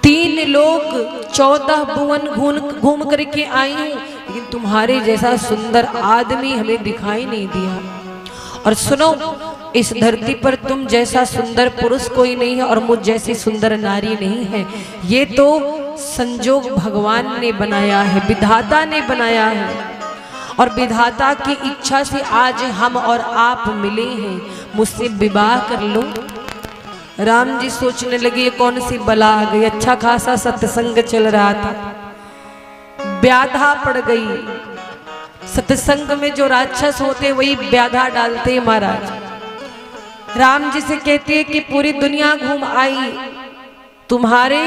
3 लोग 14 भुवन घूम करके आई हूँ, लेकिन तुम्हारे जैसा सुंदर आदमी हमें दिखाई नहीं दिया। और सुनो, इस धरती पर तुम जैसा सुंदर पुरुष कोई नहीं है और मुझ जैसी सुंदर नारी नहीं है। ये तो संजोग भगवान ने बनाया है, विधाता ने बनाया है, और विधाता की इच्छा से आज हम और आप मिले हैं। मुझसे विवाह कर लो। राम जी सोचने लगे ये कौन सी बला आ गई। अच्छा खासा सत्संग चल रहा था, व्याधा पड़ गई। सत्संग में जो राक्षस होते वही व्याधा डालते महाराज। राम जी से कहती है कि पूरी दुनिया घूम आई, तुम्हारे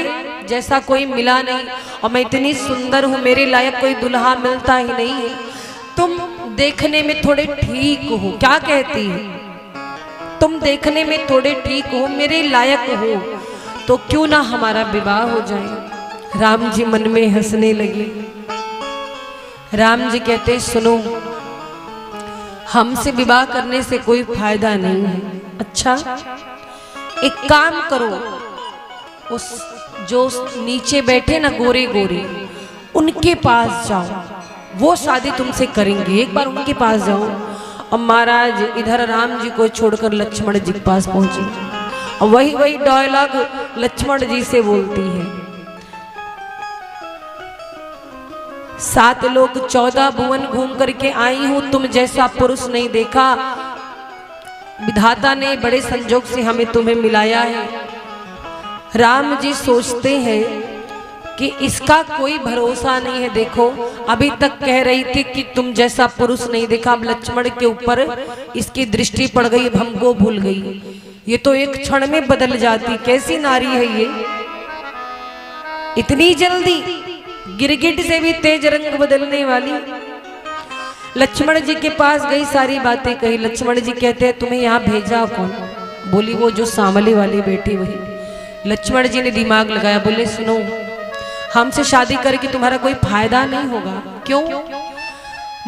जैसा कोई मिला नहीं, और मैं इतनी सुंदर हूँ, मेरे लायक कोई दुल्हा मिलता ही नहीं है। तुम देखने में थोड़े ठीक हो। क्या कहती है? तुम देखने में थोड़े ठीक हो, मेरे लायक हो, तो क्यों ना हमारा विवाह हो जाए। राम जी मन में हंसने लगे। राम जी कहते सुनो, हमसे विवाह करने से कोई फायदा नहीं है। अच्छा, एक काम करो, उस जो नीचे बैठे ना गोरे गोरे, उनके पास जाओ, वो शादी तुमसे करेंगे। एक बार उनके पास जाओ। और महाराज इधर राम जी को छोड़कर लक्ष्मण जी के पास पहुंचे, और वही डायलॉग लक्ष्मण जी से बोलती है। 7 लोग 14 भुवन घूम करके आई हूं, तुम जैसा पुरुष नहीं देखा। विधाता ने बड़े संजोग से हमें तुम्हें मिलाया है। राम जी सोचते हैं कि इसका कोई भरोसा नहीं है। देखो, अभी तक कह रही थी कि तुम जैसा पुरुष नहीं देखा, अब लक्ष्मण के ऊपर इसकी दृष्टि पड़ गई, अब हमको भूल गई। ये तो एक क्षण में बदल जाती। कैसी नारी है ये, इतनी जल्दी, गिरगिट से भी तेज रंग बदलने वाली। लक्ष्मण जी के पास गई, सारी बातें कही। लक्ष्मण जी कहते हैं तुम्हें यहाँ भेजा कौन? बोली वो जो सांवली वाली बेटी वही। लक्ष्मण जी ने दिमाग लगाया, बोले सुनो, हमसे शादी करके तुम्हारा कोई फायदा नहीं होगा। क्यों?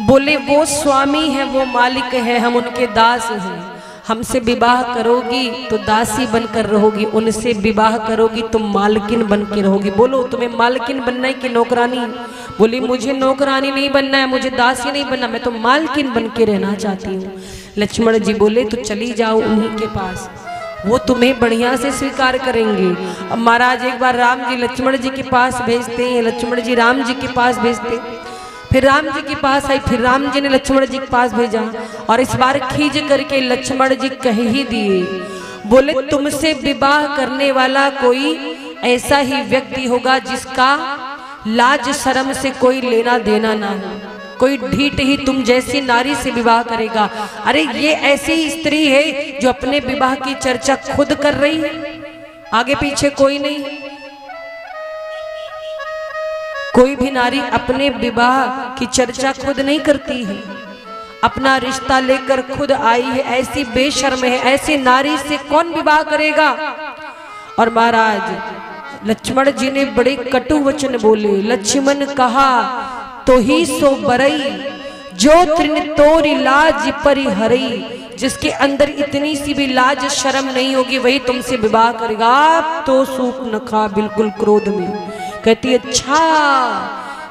बोले वो स्वामी है, वो मालिक है, हम उनके दास हैं। हमसे विवाह करोगी तो दासी बनकर रहोगी, उनसे विवाह करोगी तो मालकिन बन के रहोगी। बोलो तुम्हें मालकिन बनना है कि नौकरानी? बोली मुझे नौकरानी नहीं बनना है, मुझे दासी नहीं बनना, मैं तो मालकिन बन के रहना चाहती हूँ। लक्ष्मण जी बोले तो चली जाओ उन्हीं के पास, वो तुम्हें बढ़िया से स्वीकार करेंगे। अब महाराज एक बार राम जी लक्ष्मण जी के पास भेजते हैं, लक्ष्मण जी राम जी के पास भेजते, फिर राम जी के पास आई, फिर राम जी ने लक्ष्मण जी के पास भेजा, और इस बार खींच करके लक्ष्मण जी कह ही दिए। बोले तुमसे विवाह करने वाला कोई ऐसा ही व्यक्ति होगा जिसका लाज शर्म से कोई लेना देना ना हो, कोई ढीठ ही तुम जैसी नारी से विवाह करेगा। अरे ये ऐसी स्त्री है जो अपने विवाह की चर्चा खुद कर रही है, आगे पीछे कोई नहीं। कोई भी नारी अपने विवाह की चर्चा खुद नहीं करती है, अपना रिश्ता लेकर खुद आई है। ऐसी बेशर्म है, ऐसी नारी से कौन विवाह करेगा? और महाराज लक्ष्मण जी ने बड़े कटु वचन बोले। लक्ष्मण कहा तो ही सो बरई, जो तृण तोरी लाज परिहरई। जिसके अंदर इतनी सी भी लाज शर्म नहीं होगी वही तुमसे विवाह करेगा। आप तो सूप न खा, बिल्कुल क्रोध में कहती अच्छा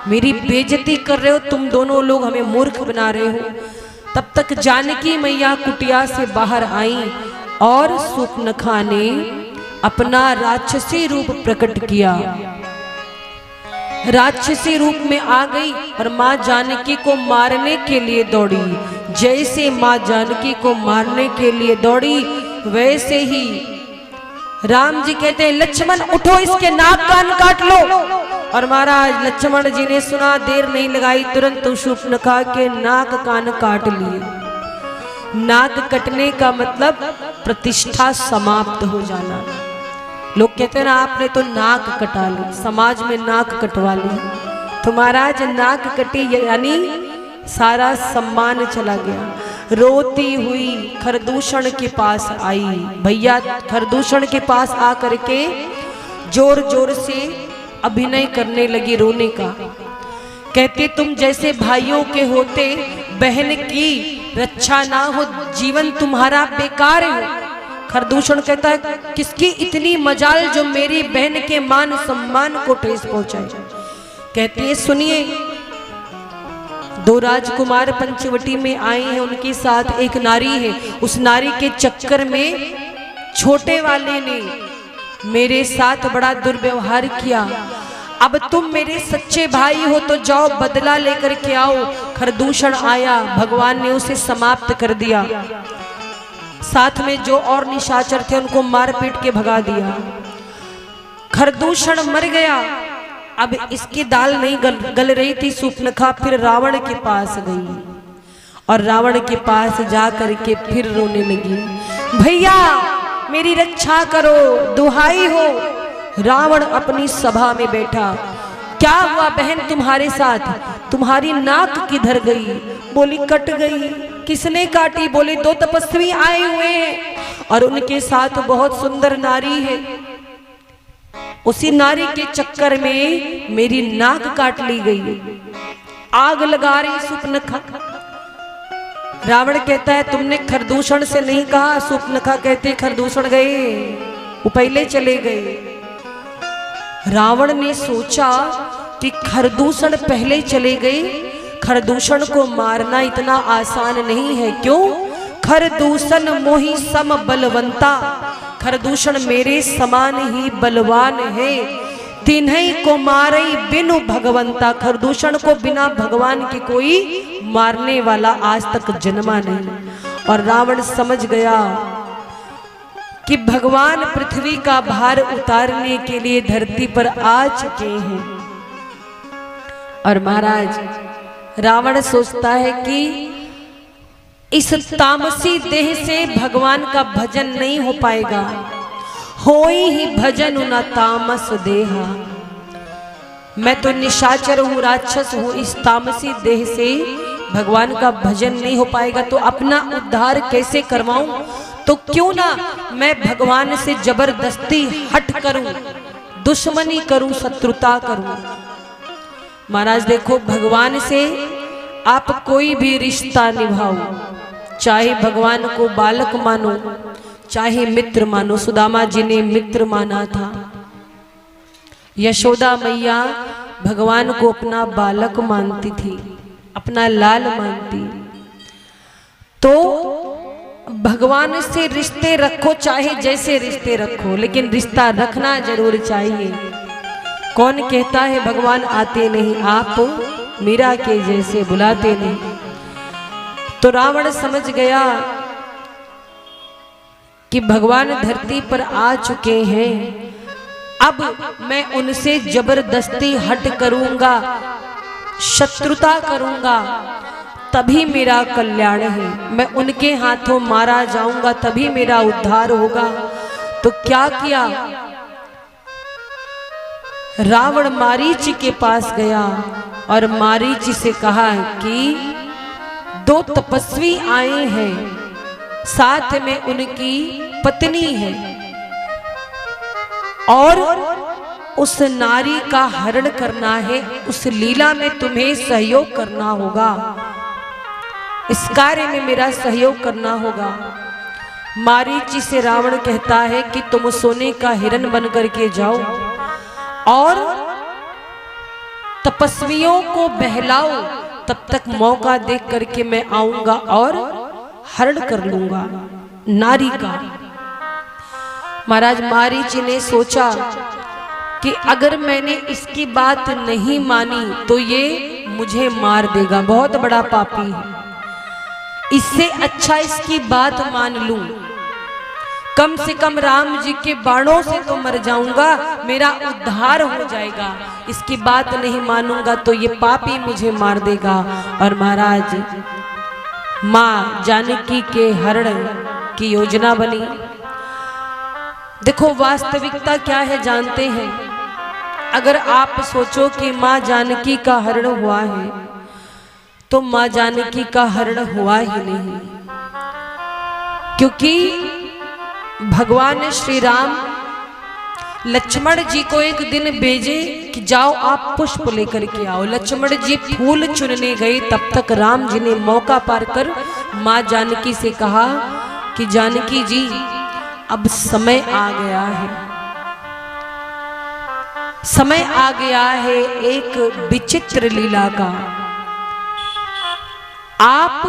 मेरी बेइज्जती कर रहे हो तुम दोनों लोग, हमें मूर्ख बना रहे हो। तब तक जानकी मैया कुटिया से बाहर आई और सूपनखा ने अपना राक्षसी रूप प्रकट किया, राक्षसी रूप में आ गई और माँ जानकी को मारने के लिए दौड़ी। जैसे माँ जानकी को मारने के लिए दौड़ी वैसे ही राम जी कहते हैं लक्ष्मण उठो, इसके नाक कान काट लो। और महाराज लक्ष्मण जी ने सुना, देर नहीं लगाई, तुरंत शूर्पणखा के नाक कान काट लिए। नाक कटने का मतलब प्रतिष्ठा समाप्त हो जाना। लोग कहते हैं ना आपने तो नाक कटा ली, समाज में नाक कटवा ली। तो महाराज नाक कटी यानी सारा सम्मान चला गया। रोती हुई खरदूषण के पास आई, भैया खरदूषण के पास आ करके जोर जोर से अभिनय करने लगी रोने का। कहते तुम जैसे भाइयों के होते बहन की रक्षा ना हो, जीवन तुम्हारा बेकार है। खरदूषण कहता है किसकी इतनी मजाल जो मेरी बहन के मान सम्मान को ठेस पहुंचाए। कहती है सुनिए, दो राजकुमार पंचवटी में आए हैं, उनके साथ एक नारी है। उस नारी के चक्कर में छोटे वाले ने मेरे साथ बड़ा दुर्व्यवहार किया। अब तुम मेरे सच्चे भाई हो तो जाओ बदला लेकर के आओ। खरदूषण आया, भगवान ने उसे समाप्त कर दिया। साथ में जो और निशाचर थे उनको मार पीट के भगा दिया। खरदूषण मर गया। अब इसकी दाल नहीं गल रही थी। सूर्पनखा फिर रावण के पास गई और रावण के पास जा करके फिर रोने लगी, भैया मेरी रक्षा करो, दुहाई हो। रावण अपनी सभा में बैठा। क्या हुआ बहन तुम्हारे साथ? तुम्हारी नाक किधर गई? बोली कट गई। किसने काटी? बोले दो तपस्वी आए हुए हैं और उनके साथ बहुत सुंदर नारी है। उसी नारी के चक्कर में मेरी नाक काट ली गई। आग लगा रही सूर्पनखा। रावण कहता है तुमने खरदूषण से नहीं कहा? सूर्पनखा कहते खरदूषण गए, वो पहले चले गए। रावण ने सोचा कि खरदूषण पहले चले गए, खरदूषण को मारना इतना आसान नहीं है। क्यों? खरदूषण मोहि सम बलवंता, खरदूषण मेरे समान ही बलवान है। तिन्हई को मारई बिनु भगवंता, खरदूषण को बिना भगवान के कोई मारने वाला आज तक जन्मा नहीं। और रावण समझ गया कि भगवान पृथ्वी का भार उतारने के लिए धरती पर आ चुके हैं। और महाराज रावण सोचता है कि इस तामसी देह से भगवान का भजन नहीं हो पाएगा। होई ही भजन न तामस देहा, मैं तो निशाचर हूँ, राक्षस हूँ, इस तामसी देह से भगवान का भजन नहीं हो पाएगा। तो अपना उद्धार कैसे करवाऊं? तो क्यों ना मैं भगवान से जबरदस्ती हट करूं, दुश्मनी करूं, शत्रुता करूं। महाराज देखो, भगवान से आप कोई भी रिश्ता निभाओ, चाहे भगवान को बालक मानो चाहे मित्र मानो। सुदामा जी ने मित्र माना था। यशोदा मैया भगवान को अपना बालक मानती थी, अपना लाल मानती। तो भगवान से रिश्ते रखो, चाहे जैसे रिश्ते रखो, लेकिन रिश्ता रखना जरूर चाहिए। कौन कहता है भगवान आते नहीं, आप मीरा के जैसे बुलाते नहीं। तो रावण समझ गया कि भगवान धरती पर आ चुके हैं, अब मैं उनसे जबरदस्ती हट करूंगा, शत्रुता करूंगा, तभी मेरा कल्याण है। मैं उनके हाथों मारा जाऊंगा तभी मेरा उद्धार होगा। तो क्या किया? रावण मारीच के पास गया और मारीच से कहा कि दो तपस्वी आए हैं, साथ में उनकी पत्नी है और उस नारी का हरण करना है, उस लीला में तुम्हें सहयोग करना होगा, इस कार्य में मेरा सहयोग करना होगा। मारीच से रावण कहता है कि तुम सोने का हिरण बन करके जाओ और तपस्वियों को बहलाओ, तब तक मौका देख करके मैं आऊंगा और हरण कर लूंगा नारी का। महाराज मारीच ने सोचा कि अगर मैंने इसकी बात नहीं मानी तो ये मुझे मार देगा, बहुत बड़ा पापी है। इससे अच्छा इसकी बात मान लूं, कम से कम राम जी के बाणों से तो मर जाऊंगा, मेरा उद्धार हो जाएगा। इसकी बात नहीं मानूंगा तो ये पापी मुझे मार देगा। और महाराज मां जानकी के हरण की योजना बनी। देखो वास्तविकता क्या है जानते हैं? अगर आप सोचो कि मां जानकी का हरण हुआ है तो मां जानकी का हरण हुआ ही नहीं, क्योंकि भगवान श्री राम लक्ष्मण जी को एक दिन भेजे कि जाओ आप पुष्प लेकर के आओ। लक्ष्मण जी फूल चुनने गए, तब तक राम जी ने मौका पार कर मां जानकी से कहा कि जानकी जी अब समय आ गया है, समय आ गया है एक विचित्र लीला का। आप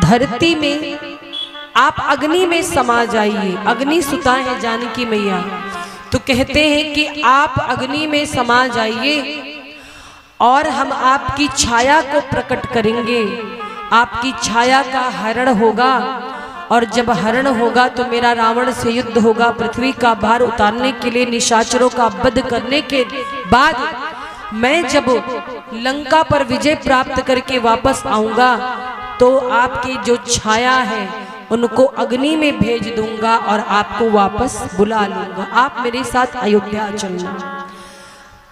धरती में, आप अग्नि में समा जाइए। अग्नि सुता है जानकी मैया, तो कहते हैं कि आप अग्नि में समा जाइए और हम आपकी छाया को प्रकट करेंगे। आपकी छाया का हरण होगा और जब हरण होगा तो मेरा रावण से युद्ध होगा। पृथ्वी का भार उतारने के लिए, निशाचरों का वध करने के बाद मैं जब लंका पर विजय प्राप्त करके वापस आऊंगा तो आपकी जो छाया है उनको अग्नि में भेज दूंगा और आपको वापस बुला लूंगा। आप मेरे साथ अयोध्या चलना।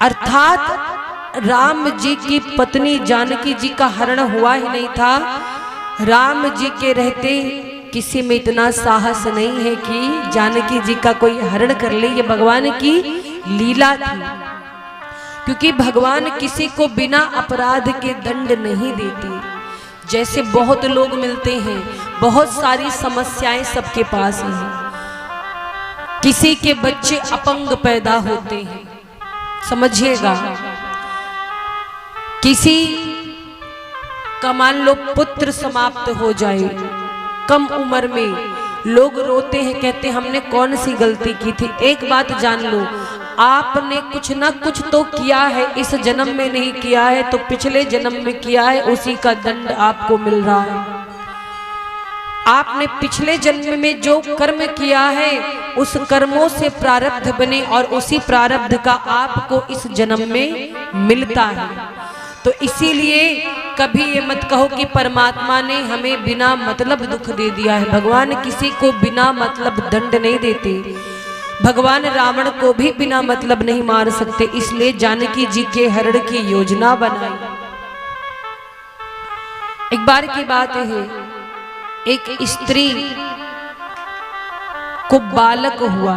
अर्थात राम जी की पत्नी जानकी जी का हरण हुआ ही नहीं था। राम जी के रहते किसी में इतना साहस नहीं है कि जानकी जी का कोई हरण कर ले। ये भगवान की लीला थी, क्योंकि भगवान किसी को बिना अपराध के दंड नहीं देते। जैसे बहुत लोग मिलते हैं, बहुत सारी समस्याएं सबके पास हैं। किसी के बच्चे अपंग पैदा होते हैं, समझिएगा। किसी का मान लो पुत्र समाप्त हो जाए कम उम्र में, लोग रोते हैं, कहते हमने कौन सी गलती की थी। एक बात जान लो, आपने कुछ ना कुछ तो किया है, इस जन्म में नहीं किया है तो पिछले जन्म में किया है, उसी का दंड आपको मिल रहा है। आपने पिछले जन्म में जो कर्म किया है उस कर्मों से प्रारब्ध बने और उसी प्रारब्ध का आपको इस जन्म में मिलता है। तो इसीलिए कभी ये मत कहो कि परमात्मा ने हमें बिना मतलब दुख दे दिया है। भगवान किसी को बिना मतलब दंड नहीं देते। भगवान रावण को भी बिना मतलब नहीं मार सकते, इसलिए जानकी जी के हरण की योजना बनाई। एक बार की बात है, एक स्त्री को बालक हुआ।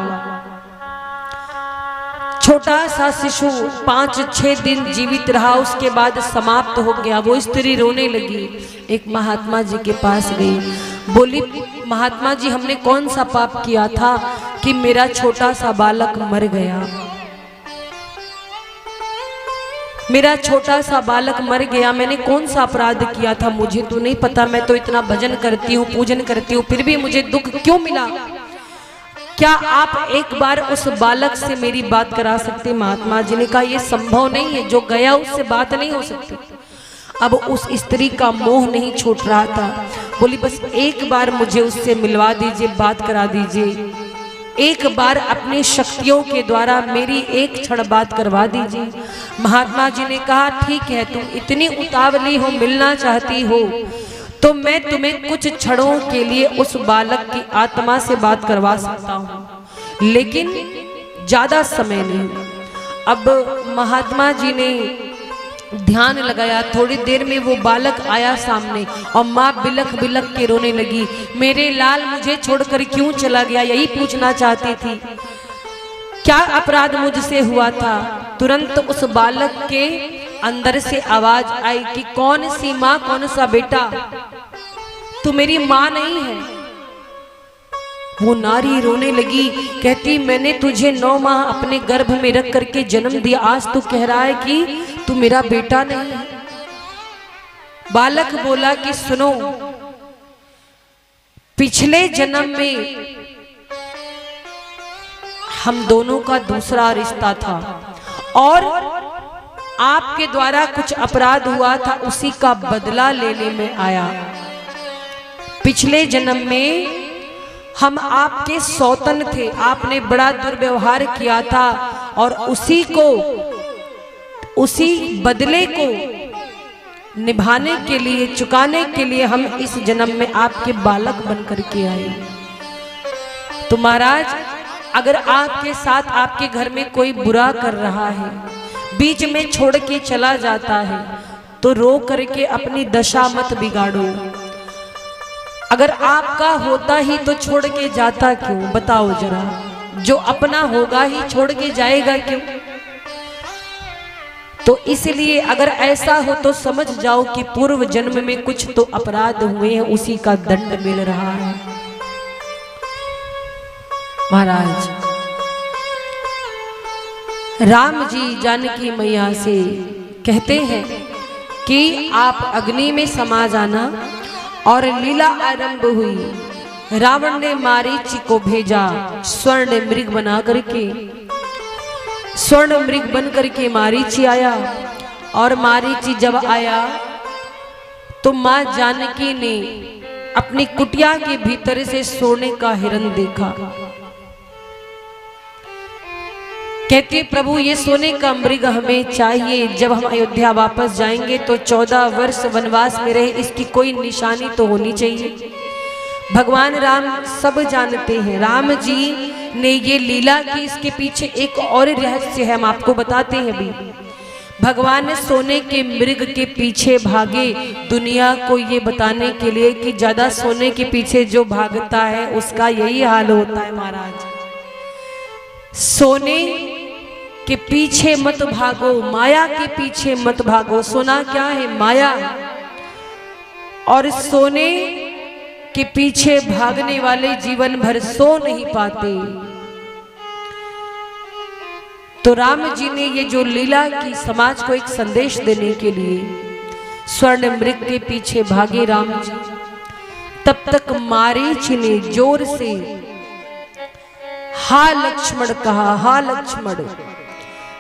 छोटा सा शिशु 5-6 दिन जीवित रहा, उसके बाद समाप्त हो गया। वो स्त्री रोने लगी, एक महात्मा जी के पास गई, बोली महात्मा जी हमने कौन सा पाप किया था कि मेरा छोटा सा बालक मर गया। मेरा छोटा सा बालक मर गया, मैंने कौन सा अपराध किया था, मुझे तो नहीं पता। मैं तो इतना भजन करती हूँ, पूजन करती हूँ, फिर भी मुझे दुख क्यों मिला। क्या आप एक बार उस बालक से मेरी बात करा सकते। महात्मा जी ने कहा यह संभव नहीं है, जो गया उससे बात नहीं हो सकती। अब उस स्त्री का मोह नहीं छूट रहा था, बोली बस एक बार मुझे उससे मिलवा दीजिए, बात करा दीजिए, एक बार अपनी शक्तियों के द्वारा मेरी एक क्षण बात करवा दीजिए। महात्मा जी ने कहा ठीक है, तुम इतनी उतावली हो, मिलना चाहती हो, तो मैं तुम्हें कुछ क्षणों के लिए उस बालक की आत्मा से बात करवा सकता हूँ, लेकिन ज्यादा समय नहीं। अब महात्मा जी ने ध्यान लगाया, थोड़ी देर में वो बालक आया सामने और माँ बिलख बिलख के रोने लगी, मेरे लाल मुझे छोड़कर क्यों चला गया, यही पूछना चाहती थी, क्या अपराध मुझसे हुआ था। तुरंत उस बालक के अंदर से आवाज आई कि कौन सी माँ, कौन सा बेटा, तू मेरी माँ नहीं है। वो नारी रोने लगी, कहती मैंने तुझे 9 माह अपने गर्भ में रख करके जन्म दिया, आज तू कह रहा है कि तू मेरा बेटा नहीं है। बालक बोला कि सुनो, पिछले जन्म में हम दोनों का दूसरा रिश्ता था और आपके द्वारा कुछ अपराध हुआ था, उसी का बदला लेने में आया। पिछले जन्म में हम आपके सौतन थे, आपने बड़ा दुर्व्यवहार किया था और उसी बदले को निभाने के लिए, चुकाने के लिए हम इस जन्म में आपके बालक बनकर के आए। तो महाराज, अगर आपके साथ आपके घर में कोई बुरा कर रहा है, बीच में छोड़ के चला जाता है, तो रो करके अपनी दशा मत बिगाड़ो। अगर आपका होता ही तो छोड़ के जाता क्यों, बताओ जरा। जो अपना होगा ही छोड़ के जाएगा क्यों। तो इसलिए अगर ऐसा हो तो समझ जाओ कि पूर्व जन्म में कुछ तो अपराध हुए हैं, उसी का दंड मिल रहा है। महाराज राम जी जानकी मैया से कहते हैं कि आप अग्नि में समा जाना, और लीला आरंभ हुई। रावण ने मारीची को भेजा स्वर्ण मृग बना करके, स्वर्ण मृग बन करके मारीची आया, और मारीची जब आया तो मां जानकी ने अपनी कुटिया के भीतर से सोने का हिरण देखा। कहती प्रभु ये सोने का मृग हमें चाहिए, जब हम अयोध्या वापस जाएंगे तो 14 वर्ष वनवास में रहे, इसकी कोई निशानी तो होनी चाहिए। भगवान राम सब जानते हैं, राम जी ने ये लीला की, इसके पीछे एक और रहस्य है, हम आपको बताते हैं अभी। भगवान सोने के मृग के पीछे भागे दुनिया को ये बताने के लिए कि ज्यादा सोने के पीछे जो भागता है उसका यही हाल होता है। महाराज सोने के पीछे मत भागो, माया के पीछे मत भागो। सोना क्या है? माया। और सोने के पीछे भागने वाले जीवन भर सो नहीं पाते। तो राम जी ने ये जो लीला की, समाज को एक संदेश देने के लिए स्वर्ण मृग के पीछे भागे राम जी। तब तक मारीच ने जोर से हा लक्ष्मण कहा, हा लक्ष्मण।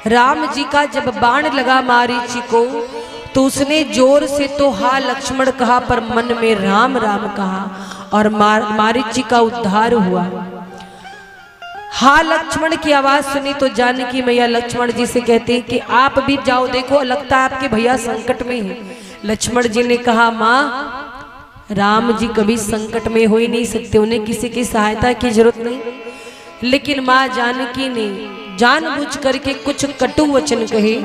राम जी का जब बाण लगा मारीची को तो उसने जोर से तो हा लक्ष्मण कहा, पर मन में राम राम कहा, और मारीची का उद्धार हुआ। हा लक्ष्मण की आवाज सुनी तो जानकी मैया लक्ष्मण जी से कहते हैं कि आप भी जाओ, देखो लगता है आपके भैया संकट में है। लक्ष्मण जी ने कहा माँ राम जी कभी संकट में हो ही नहीं सकते, उन्हें किसी की सहायता की जरूरत नहीं। लेकिन माँ जानकी ने जानबूझ करके कुछ कटु वचन कहे,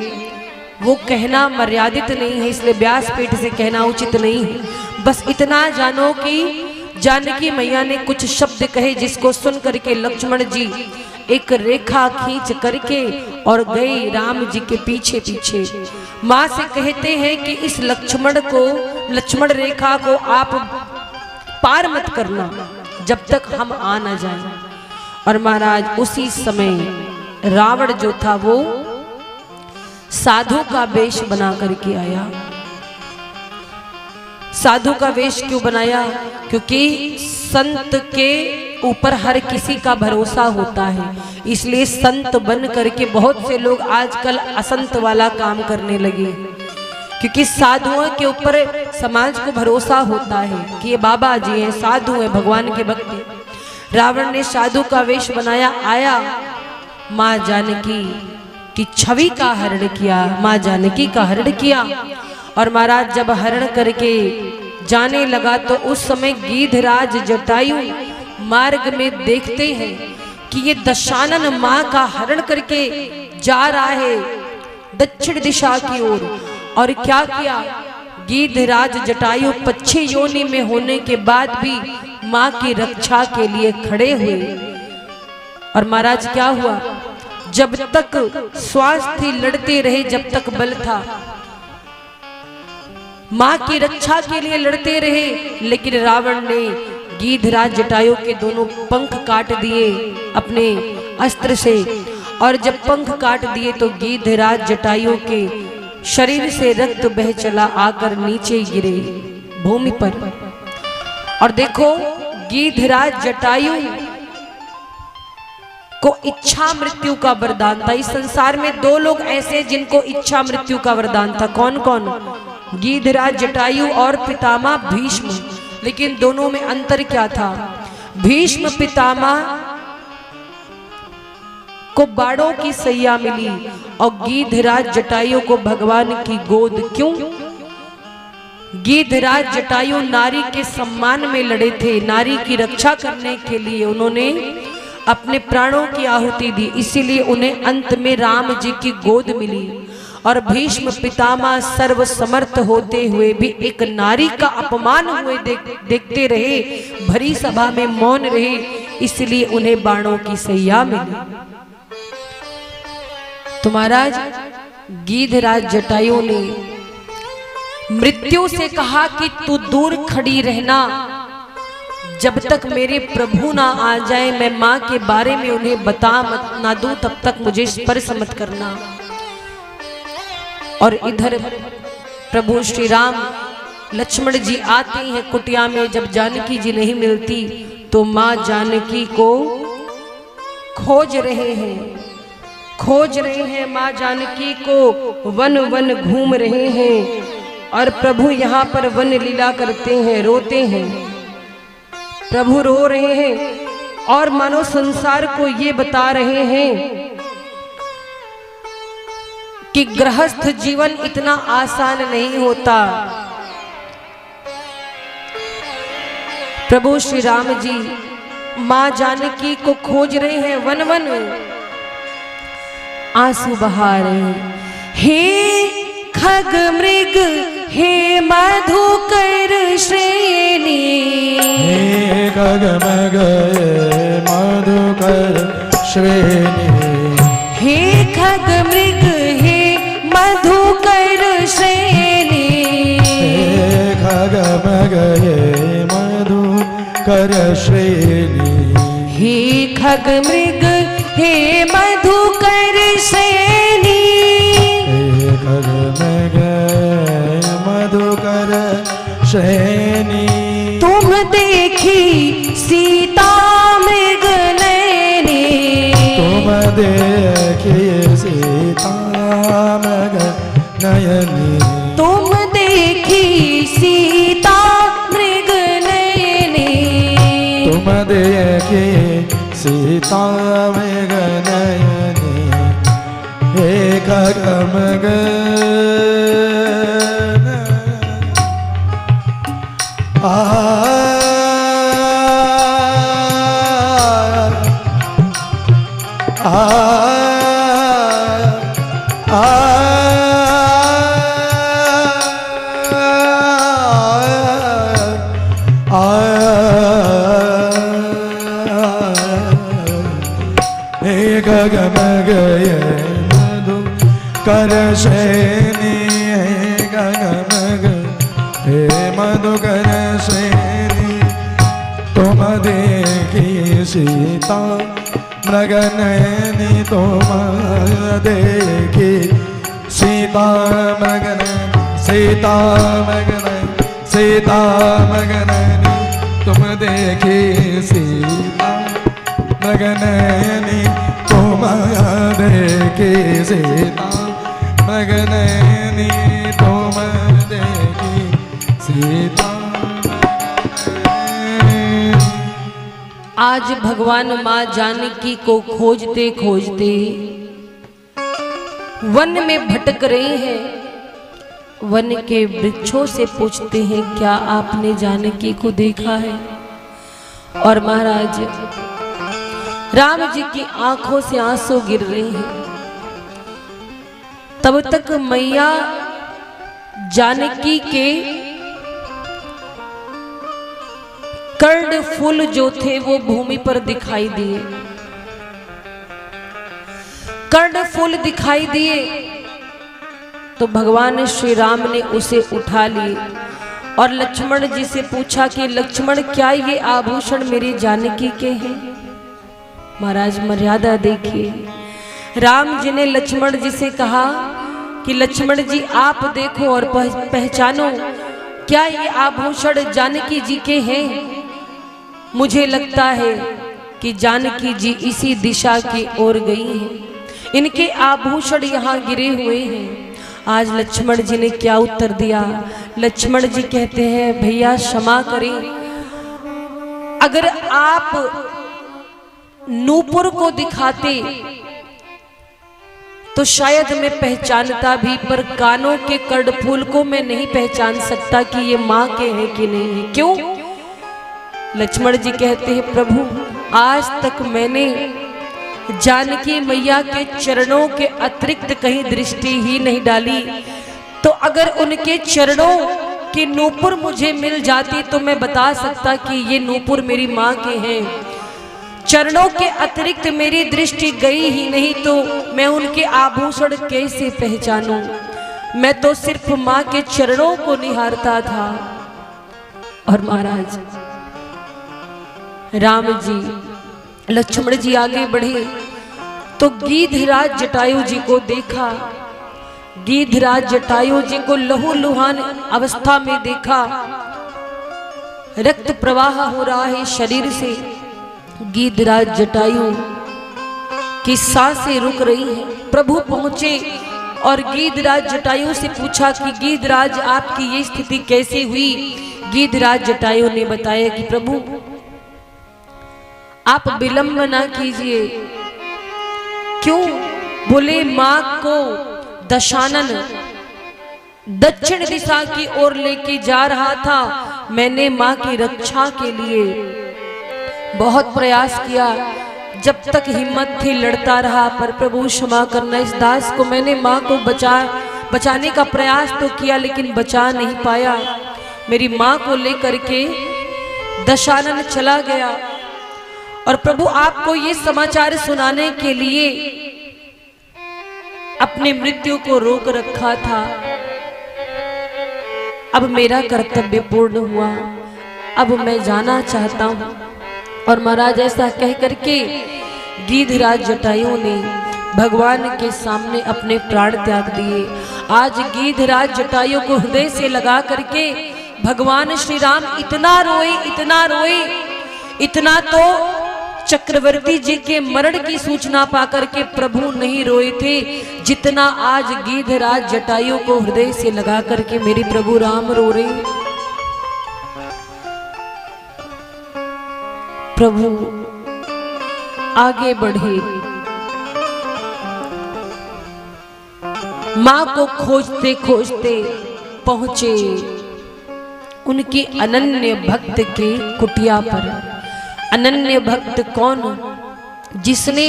वो कहना मर्यादित नहीं है, इसलिए व्यासपीठ से कहना उचित नहीं है। बस इतना जानो कि जानकी मैया ने कुछ शब्द कहे जिसको सुन करके लक्ष्मण जी एक रेखा खींच करके और गए राम जी के पीछे पीछे। माँ से कहते हैं कि इस लक्ष्मण रेखा को आप पार मत करना जब तक हम आ न जाएं। और महाराज उसी समय रावण जो था वो साधु का वेश बना करके आया। साधु का वेश क्यों बनाया? क्योंकि संत के ऊपर हर किसी का भरोसा होता है, इसलिए संत बन करके बहुत से लोग आजकल असंत वाला काम करने लगे। क्योंकि साधुओं के ऊपर समाज को भरोसा होता है कि ये बाबा जी हैं, साधु हैं, भगवान के भक्त। रावण ने साधु का वेश बनाया, आया, माँ जानकी की छवि का हरण किया, माँ जानकी का हरण किया। और महाराज जब हरण करके जाने लगा तो उस समय गीधराज जटायु मार्ग में देखते हैं कि ये दशानन माँ का हरण करके जा रहा है दक्षिण दिशा की ओर। और क्या किया? गीधराज जटायु पक्षी योनि में होने के बाद भी माँ की रक्षा के लिए खड़े हुए। और महाराज क्या हुआ? जब तक श्वास थी लड़ते रहे, जब तक बल था माँ की रक्षा के लिए लड़ते रहे। लेकिन रावण ने गीधराज जटायु के दोनों पंख काट दिए अपने अस्त्र से। और जब पंख काट दिए तो गीधराज जटायु के शरीर से रक्त बह चला, आकर नीचे गिरे भूमि पर। और देखो गीधराज जटायु को इच्छा मृत्यु का वरदान था। इस संसार में दो लोग ऐसे जिनको इच्छा मृत्यु का वरदान था। कौन कौन? गीधराज जटायु और पितामह भीष्म। लेकिन दोनों में अंतर क्या था? भीष्म पितामह को बाड़ों की सैया मिली और गीधराज जटायु को भगवान की गोद। क्यों? गीधराज जटायु नारी के सम्मान में लड़े थे, नारी की रक्षा करने के लिए उन्होंने अपने प्राणों की आहुति दी, इसीलिए उन्हें अंत में राम जी की गोद मिली। और भीष्म पितामह सर्व समर्थ होते हुए भी एक नारी का अपमान हुए देखते रहे, भरी सभा में मौन रहे, इसलिए उन्हें बाणों की सैया मिली। तो महाराज गीधराज जटायु ने मृत्यु से कहा कि तू दूर खड़ी रहना, जब तक मेरे प्रभु ना आ जाए मैं माँ के बारे में उन्हें बता मत ना दूं, तब तक मुझे स्पर्श मत करना। और इधर प्रभु श्री राम लक्ष्मण जी आते हैं कुटिया में। जब जानकी जी नहीं मिलती तो माँ जानकी को खोज रहे हैं माँ जानकी को, वन वन घूम रहे हैं। और प्रभु यहाँ पर वन लीला करते हैं, रोते हैं, प्रभु रो रहे हैं और मानो संसार को ये बता रहे हैं कि गृहस्थ जीवन इतना आसान नहीं होता। प्रभु श्री राम जी मां जानकी को खोज रहे हैं, वन वन आंसू बहा रहे हैं। हे खग मृग हे मधुकर श्रेणी, हे खग मृग मधुकर श्रेणी, हे खग मृग हे मधुकर श्रेणी, हे खग मृग हे मधुकर श्रेणी, हे खग मृग हे मधुकर श्रेणी, हे खग मृग मधुकर श्रेणी। तुम देखी सीता मृग नयनी, तुम देखिए सीता मृग नयनी, तुम देखी सीता मृग नयनी, तुम देखिए सीता मृग नयनी, हे खग मृग हे खग मृग मधुकर श्रेणी, हे खग मृग हे मधुकर श्रेणी, तुम देखी सीता मृग नयनी, तुम देखी सीता मृग नयनी, सीता मृग नयनी, सीता मृग नयनी, तुम देखी सीता मृग नयनी, तुम देखी सीता मृग नयनी, तुम देखी सीता। आज भगवान मां जानकी को खोजते खोजते वन में भटक रहे हैं। वन के वृक्षों से पूछते हैं, क्या आपने जानकी को देखा है? और महाराज राम जी की आंखों से आंसू गिर रहे हैं। तब तक मैया जानकी के कर्ण फूल जो थे वो भूमि पर दिखाई दिए, कर्ण फूल दिखाई दिए तो भगवान श्री राम ने उसे उठा लिए और लक्ष्मण जी से पूछा कि लक्ष्मण क्या ये आभूषण मेरी जानकी के हैं? महाराज मर्यादा देखिए, राम जी ने लक्ष्मण जी से कहा कि लक्ष्मण जी आप देखो और पहचानो, क्या ये आभूषण जानकी जी के हैं? मुझे लगता है कि जानकी जी इसी दिशा की ओर गई हैं, इनके आभूषण यहाँ गिरे हुए हैं। आज लक्ष्मण जी ने क्या उत्तर दिया? लक्ष्मण जी कहते हैं, भैया क्षमा करें, अगर आप नूपुर को दिखाते तो शायद मैं पहचानता भी, पर कानों के कर्णफूल को मैं नहीं पहचान सकता कि ये माँ के हैं कि नहीं है। क्यों? लक्ष्मण जी कहते हैं, प्रभु आज तक मैंने जानकी मैया के चरणों के अतिरिक्त कहीं दृष्टि ही नहीं डाली, तो अगर उनके चरणों की नूपुर मुझे मिल जाती तो मैं बता सकता कि ये नूपुर मेरी माँ के हैं। चरणों के अतिरिक्त मेरी दृष्टि गई ही नहीं तो मैं उनके आभूषण कैसे पहचानूं। मैं तो सिर्फ मां के चरणों को निहारता था। और महाराज राम जी लक्ष्मण जी आगे बढ़े तो गिद्धराज जटायु जी को देखा। गिद्धराज जटायु जी को लहूलुहान अवस्था में देखा, रक्त प्रवाह हो रहा है शरीर से। गिद्धराज जटायु की सांसें रुक रही हैं। प्रभु पहुंचे और गिद्धराज जटायु से पूछा कि गिद्धराज आपकी ये स्थिति कैसे हुई। गिद्धराज जटायु ने बताया कि प्रभु आप विलंब ना कीजिए। क्यों? बोले मां को दशानन दक्षिण दिशा की ओर लेके जा रहा था। मैंने मां की रक्षा के लिए बहुत प्रयास किया, जब तक हिम्मत थी लड़ता रहा, पर प्रभु क्षमा करना इस दास को। मैंने मां को बचाने का प्रयास तो किया लेकिन बचा नहीं पाया। मेरी मां को लेकर के दशानन चला गया और प्रभु आपको ये समाचार सुनाने के लिए अपने मृत्यु को रोक रखा था। अब मेरा कर्तव्य पूर्ण हुआ, अब मैं जाना चाहता हूं। और महाराज ऐसा कह करके गिद्धराज जटायु ने भगवान के सामने अपने प्राण त्याग दिए। आज गिद्धराज जटायु को हृदय से लगा करके भगवान श्री राम इतना रोए, इतना रोए, इतना तो चक्रवर्ती जी के मरण की सूचना पाकर के प्रभु नहीं रोए थे जितना आज गिद्धराज जटायु को हृदय से लगा करके मेरे प्रभु राम रो रहे। प्रभु आगे बढ़े, मां को खोजते खोजते पहुंचे उनकी अनन्य भक्त के कुटिया पर। अनन्य भक्त कौन? जिसने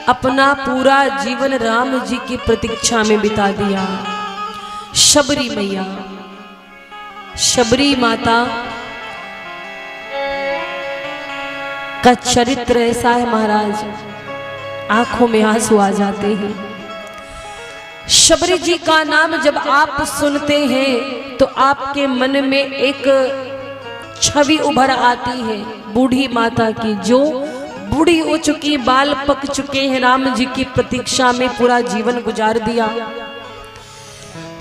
अपना पूरा जीवन राम जी की प्रतीक्षा में बिता दिया। शबरी मैया, शबरी माता का चरित्र ऐसा है महाराज, आंखों में आंसू आ जाते हैं। शबरी जी का नाम जब आप सुनते हैं तो आपके मन में एक छवि उभर आती है बूढ़ी माता की, जो बूढ़ी हो चुकी, बाल पक चुके हैं, राम जी की प्रतीक्षा में पूरा जीवन गुजार दिया।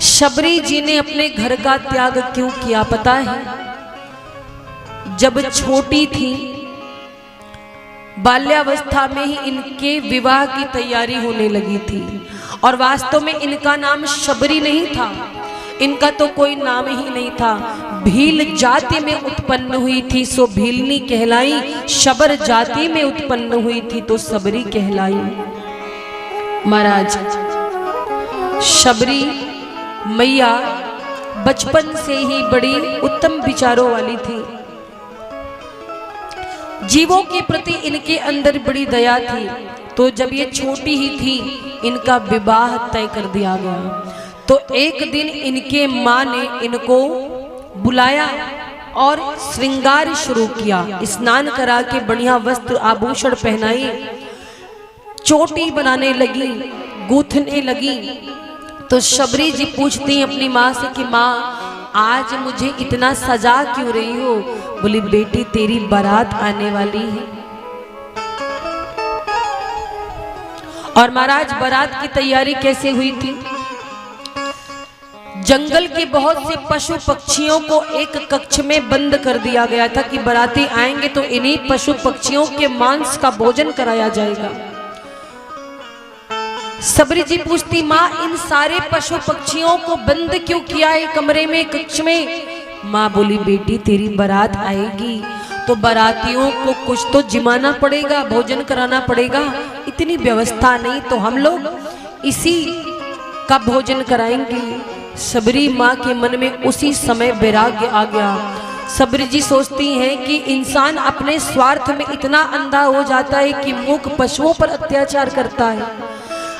शबरी जी ने अपने घर का त्याग क्यों किया पता है? जब छोटी थी, बाल्यावस्था में ही इनके विवाह की तैयारी होने लगी थी। और वास्तव में इनका नाम शबरी नहीं था, इनका तो कोई नाम ही नहीं था। भील जाति में उत्पन्न हुई थी सो भीलनी कहलाई, शबर जाति में उत्पन्न हुई थी तो सबरी कहलाई। महाराज शबरी मैया बचपन से ही बड़ी उत्तम विचारों वाली थी। जीवों के प्रति इनके अंदर बड़ी दया थी। तो जब ये छोटी ही थी इनका विवाह तय कर दिया गया। तो एक दिन इनके माँ ने इनको बुलाया और श्रृंगार शुरू किया। स्नान करा के बढ़िया वस्त्र आभूषण पहनाई, चोटी बनाने लगी, गूंथने लगी। तो शबरी जी पूछती अपनी माँ से कि माँ आज मुझे इतना सजा क्यों रही हो? बोली बेटी तेरी बारात आने वाली है। और महाराज बारात की तैयारी कैसे हुई थी? जंगल के बहुत से पशु पक्षियों को एक कक्ष में बंद कर दिया गया था कि बाराती आएंगे तो इन्हीं पशु पक्षियों के मांस का भोजन कराया जाएगा। सबरी जी पूछती माँ इन सारे पशु पक्षियों को बंद क्यों किया है कमरे में, कक्ष में? माँ बोली बेटी तेरी बारात आएगी तो बारातियों को कुछ तो जिमाना पड़ेगा, भोजन कराना पड़ेगा। इतनी व्यवस्था नहीं तो हम लोग इसी का भोजन कराएंगे। सबरी माँ के मन में उसी समय वैराग्य आ गया। सबरी जी सोचती हैं कि इंसान अपने स्वार्थ में इतना अंधा हो जाता है कि मूक पशुओं पर अत्याचार करता है।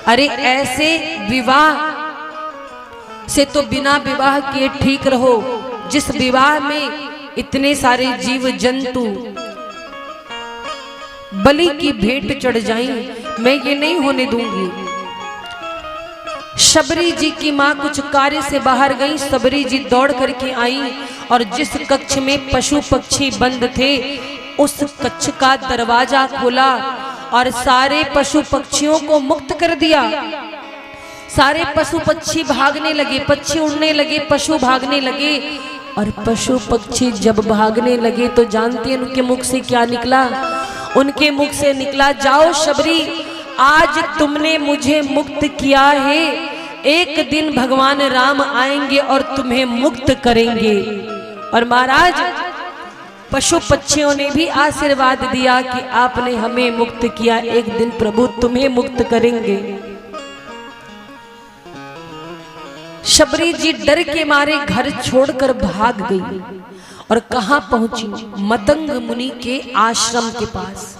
अरे ऐसे विवाह से तो बिना विवाह किए ठीक रहो, जिस विवाह में इतने सारे जीव जंतु बलि की भेंट चढ़ जाई, मैं ये नहीं होने दूंगी। शबरी जी की माँ कुछ कार्य से बाहर गई, शबरी जी दौड़ करके आई और जिस कक्ष में पशु पक्षी बंद थे उस कक्ष का दरवाजा खोला और सारे पशु पक्षियों को मुक्त कर दिया। सारे पशु पक्षी भागने लगे, पक्षी उड़ने लगे, पशु भागने लगे। और पशु पक्षी जब भागने लगे तो जानते हैं उनके मुख से क्या निकला? उनके मुख से निकला, जाओ शबरी, आज तुमने मुझे मुक्त किया है, एक दिन भगवान राम आएंगे और तुम्हें मुक्त करेंगे। और महाराज पशु पक्षियों ने भी आशीर्वाद दिया कि आपने हमें मुक्त किया, एक दिन प्रभु तुम्हें मुक्त करेंगे। शबरी जी डर के मारे घर छोड़कर भाग गई और कहां पहुंची? मतंग मुनि के आश्रम के पास।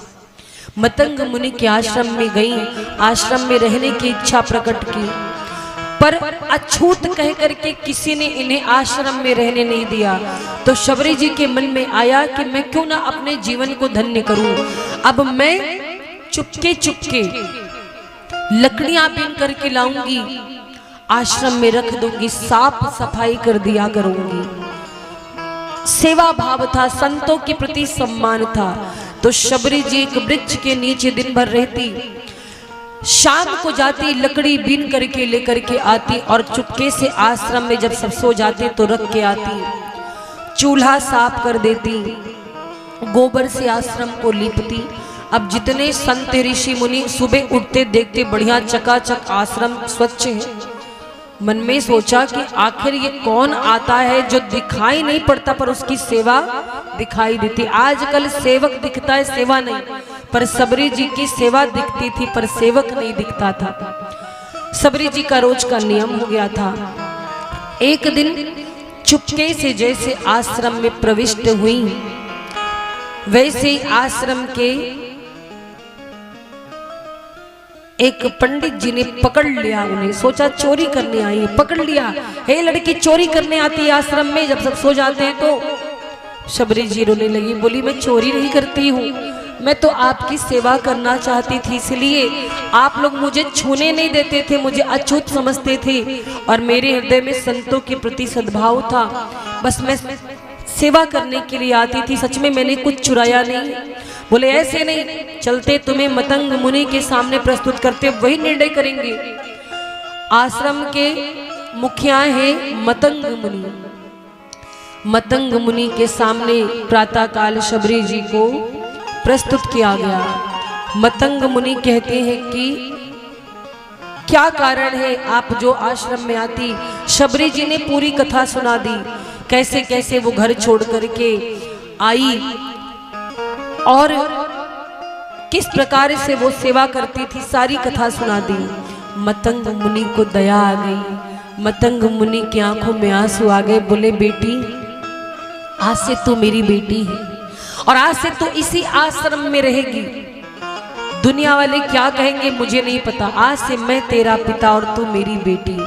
मतंग मुनि के आश्रम में गई, आश्रम में रहने की इच्छा प्रकट की, पर अछूत कह करके किसी ने इन्हें आश्रम में रहने नहीं दिया। तो शबरी जी के मन में आया कि मैं क्यों ना अपने जीवन को धन्य करूं। अब मैं चुपके चुपके लकड़ियां बीन करके लाऊंगी, आश्रम में रख दूंगी, साफ सफाई कर दिया करूंगी। सेवा भाव था, संतों के प्रति सम्मान था। तो शबरी जी एक वृक्ष के नीचे दिन भर रहती, शाम को जाती, लकड़ी बीन करके लेकर के आती और चुपके से आश्रम में जब सब सो जाते तो रख के आती, चूल्हा साफ कर देती, गोबर से आश्रम को लीपती। अब जितने संत ऋषि मुनि सुबह उठते देखते बढ़िया चकाचक आश्रम स्वच्छ है। मन में सोचा कि आखिर ये कौन आता है जो दिखाई नहीं पड़ता पर उसकी सेवा दिखाई देती। आजकल सेवक दिखता है, सेवा नहीं, पर शबरी जी की सेवा दिखती थी पर सेवक नहीं दिखता था। शबरी जी का रोज का नियम हो गया था। एक दिन चुपके से जैसे आश्रम में प्रविष्ट हुई, वैसे ही आश्रम के एक पंडित जी ने पकड़ लिया उन्हें। सोचा चोरी करने आई, पकड़ लिया, हे लड़की चोरी करने आती है आश्रम में जब सब सो जाते हैं। तो शबरी जी रोने लगी, बोली मैं चोरी नहीं करती हूँ, मैं तो आपकी सेवा करना चाहती थी, इसलिए आप लोग मुझे छूने नहीं देते थे, मुझे अछूत समझते थे और मेरे हृदय में संतों के प्रति सद्भाव था, बस मैं सेवा करने के लिए आती थी, सच में मैंने कुछ चुराया नहीं। बोले ऐसे नहीं, चलते तुम्हें मतंग मुनि के सामने प्रस्तुत करते, वही निर्णय करेंगे। आश्रम के मुखिया है मतंग मुनि। मतंग मुनि के सामने प्रातःकाल शबरी जी को प्रस्तुत किया गया। मतंग मुनि कहते हैं कि क्या कारण है आप जो आश्रम में आती? शबरी जी ने पूरी कथा सुना दी, कैसे कैसे वो घर छोड़ करके आई और किस प्रकार से वो सेवा करती थी, सारी कथा सुना दी। मतंग मुनि को दया आ गई, मतंग मुनि की आंखों में आंसू आ गए। बोले बेटी, आज से तू मेरी बेटी है और आज से तू इसी आश्रम में रहेगी। दुनिया वाले क्या कहेंगे मुझे नहीं पता, आज से मैं तेरा पिता और तू मेरी बेटी।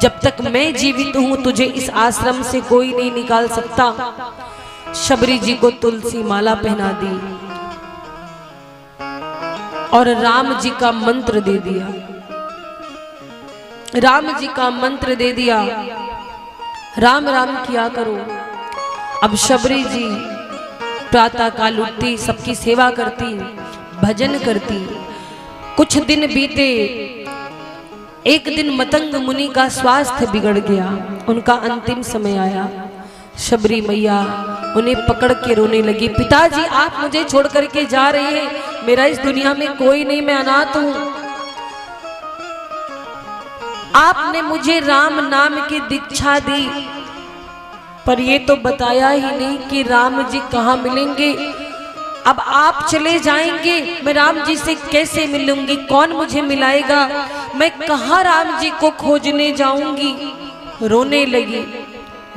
जब तक मैं जीवित हूं तुझे इस आश्रम से कोई नहीं निकाल सकता। शबरी जी को तुलसी माला पहना दी और राम जी का मंत्र दे दिया। राम जी का मंत्र दे दिया, राम राम किया करो। अब शबरी जी प्रातः काल उठती, सबकी सेवा करती, भजन करती। कुछ दिन बीते, एक दिन मतंग मुनि का स्वास्थ्य बिगड़ गया, उनका अंतिम समय आया। शबरी मैया उन्हें पकड़ के रोने लगी, पिताजी आप मुझे छोड़ करके जा रहे हैं, मेरा इस दुनिया में कोई नहीं, मैं अनाथ हूं। आपने मुझे राम नाम की दीक्षा दी, पर ये तो बताया ही नहीं कि राम जी कहाँ मिलेंगे। अब आप चले जाएंगे, मैं राम जी से कैसे मिलूंगी? कौन मुझे मिलाएगा? मैं कहाँ राम जी को खोजने जाऊंगी? रोने लगी।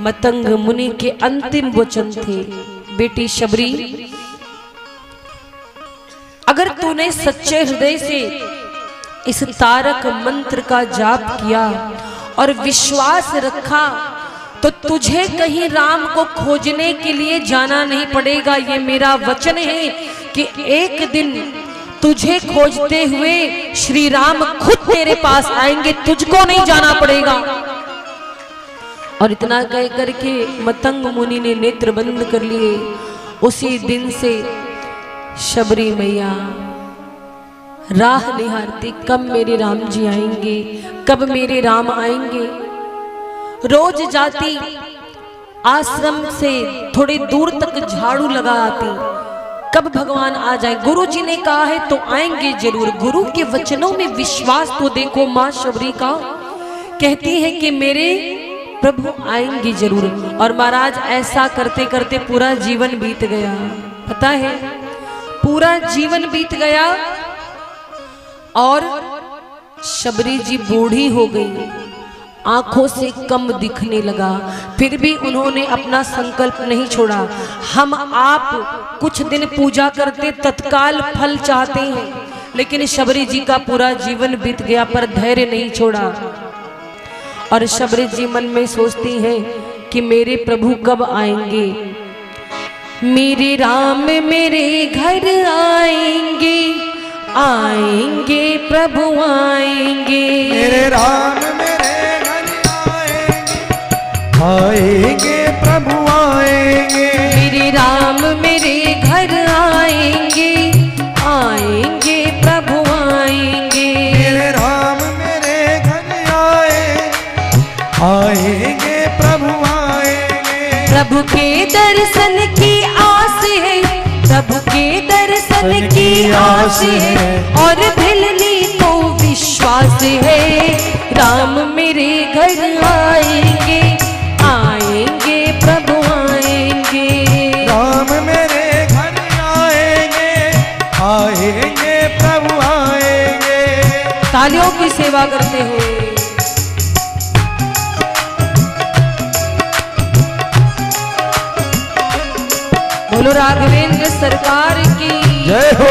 मतंग मुनि के अंतिम वचन थे, बेटी शबरी, अगर तूने सच्चे हृदय से इस तारक मंत्र का जाप किया और विश्वास रखा तो तुझे कहीं राम को खोजने के लिए जाना नहीं पड़ेगा। ये मेरा वचन है कि एक दिन तुझे खोजते हुए श्री राम खुद तेरे पास आएंगे, तुझको नहीं जाना पड़ेगा। और इतना कह करके मतंग मुनि ने नेत्र बंद कर लिए। उसी दिन से शबरी मैया राह निहारती, कब मेरे राम जी आएंगे, कब मेरे राम आएंगे। रोज जाती, आश्रम से थोड़ी दूर तक झाड़ू लगा आती, कब भगवान आ जाए। गुरु जी ने कहा है तो आएंगे जरूर। गुरु के वचनों में विश्वास तो देखो। मां शबरी का कहती है कि मेरे प्रभु आएंगे जरूर। और महाराज ऐसा करते करते पूरा जीवन बीत गया। पता है, पूरा जीवन बीत गया और शबरी जी बूढ़ी हो गई, आंखों से कम दिखने लगा। फिर भी उन्होंने अपना संकल्प नहीं छोड़ा। हम आप कुछ दिन पूजा करते तत्काल फल चाहते हैं, लेकिन शबरी जी का पूरा जीवन बीत गया पर धैर्य नहीं छोड़ा। और शबरी जी मन में सोचती हैं कि मेरे प्रभु कब आएंगे, मेरे राम मेरे घर आएंगे, आएंगे प्रभु आएंगे, मेरे राम मेरे घर आएंगे, आएंगे प्रभु आएंगे, मेरे राम मेरे घर आएंगे, आएंगे प्रभु आएंगे, मेरे राम मेरे घर आएंगे प्रभु आएंगे। प्रभु के दर्शन की आस है, प्रभु के दर्शन की आस है, और भिलनी तो विश्वास है। राम मेरे घर आएंगे, आएंगे प्रभु आएंगे, राम मेरे घर आएंगे, आएंगे प्रभु आएंगे। तालियों की सेवा करते हुए बोलो राघवेंद्र सरकार की जय हो।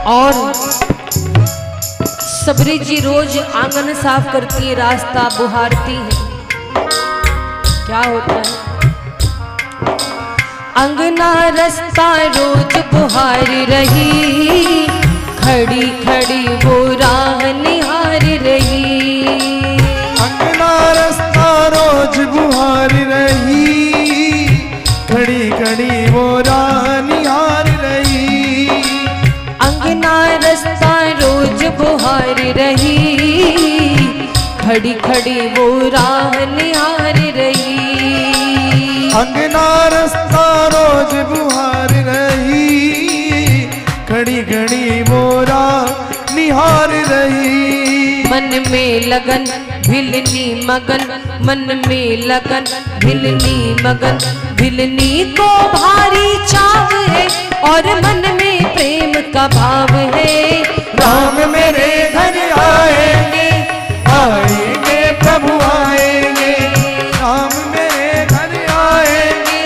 और शबरी जी रोज आंगन साफ करती है, रास्ता बुहारती है। क्या होता है? अंगना रास्ता रोज बुहार रही, खड़ी खड़ी वो राह निहार रही। अंगना रास्ता रोज बुहार रही, खड़ी खड़ी वो राह निहार रही। अंगना रास्ता रोज बुहार रही, खड़ी खड़ी वो राह निहार रही। अंगना रास्ता रोज बुहार रही, खड़ी खड़ी वो राह निहार रही। मन में लगन भिलनी मगन, मन में लगन भिलनी मगन, भिलनी को भारी चाव है और मन में प्रेम का भाव है। राम मेरे घर आएंगे, आएंगे प्रभु आएंगे, राम मेरे घर आएंगे,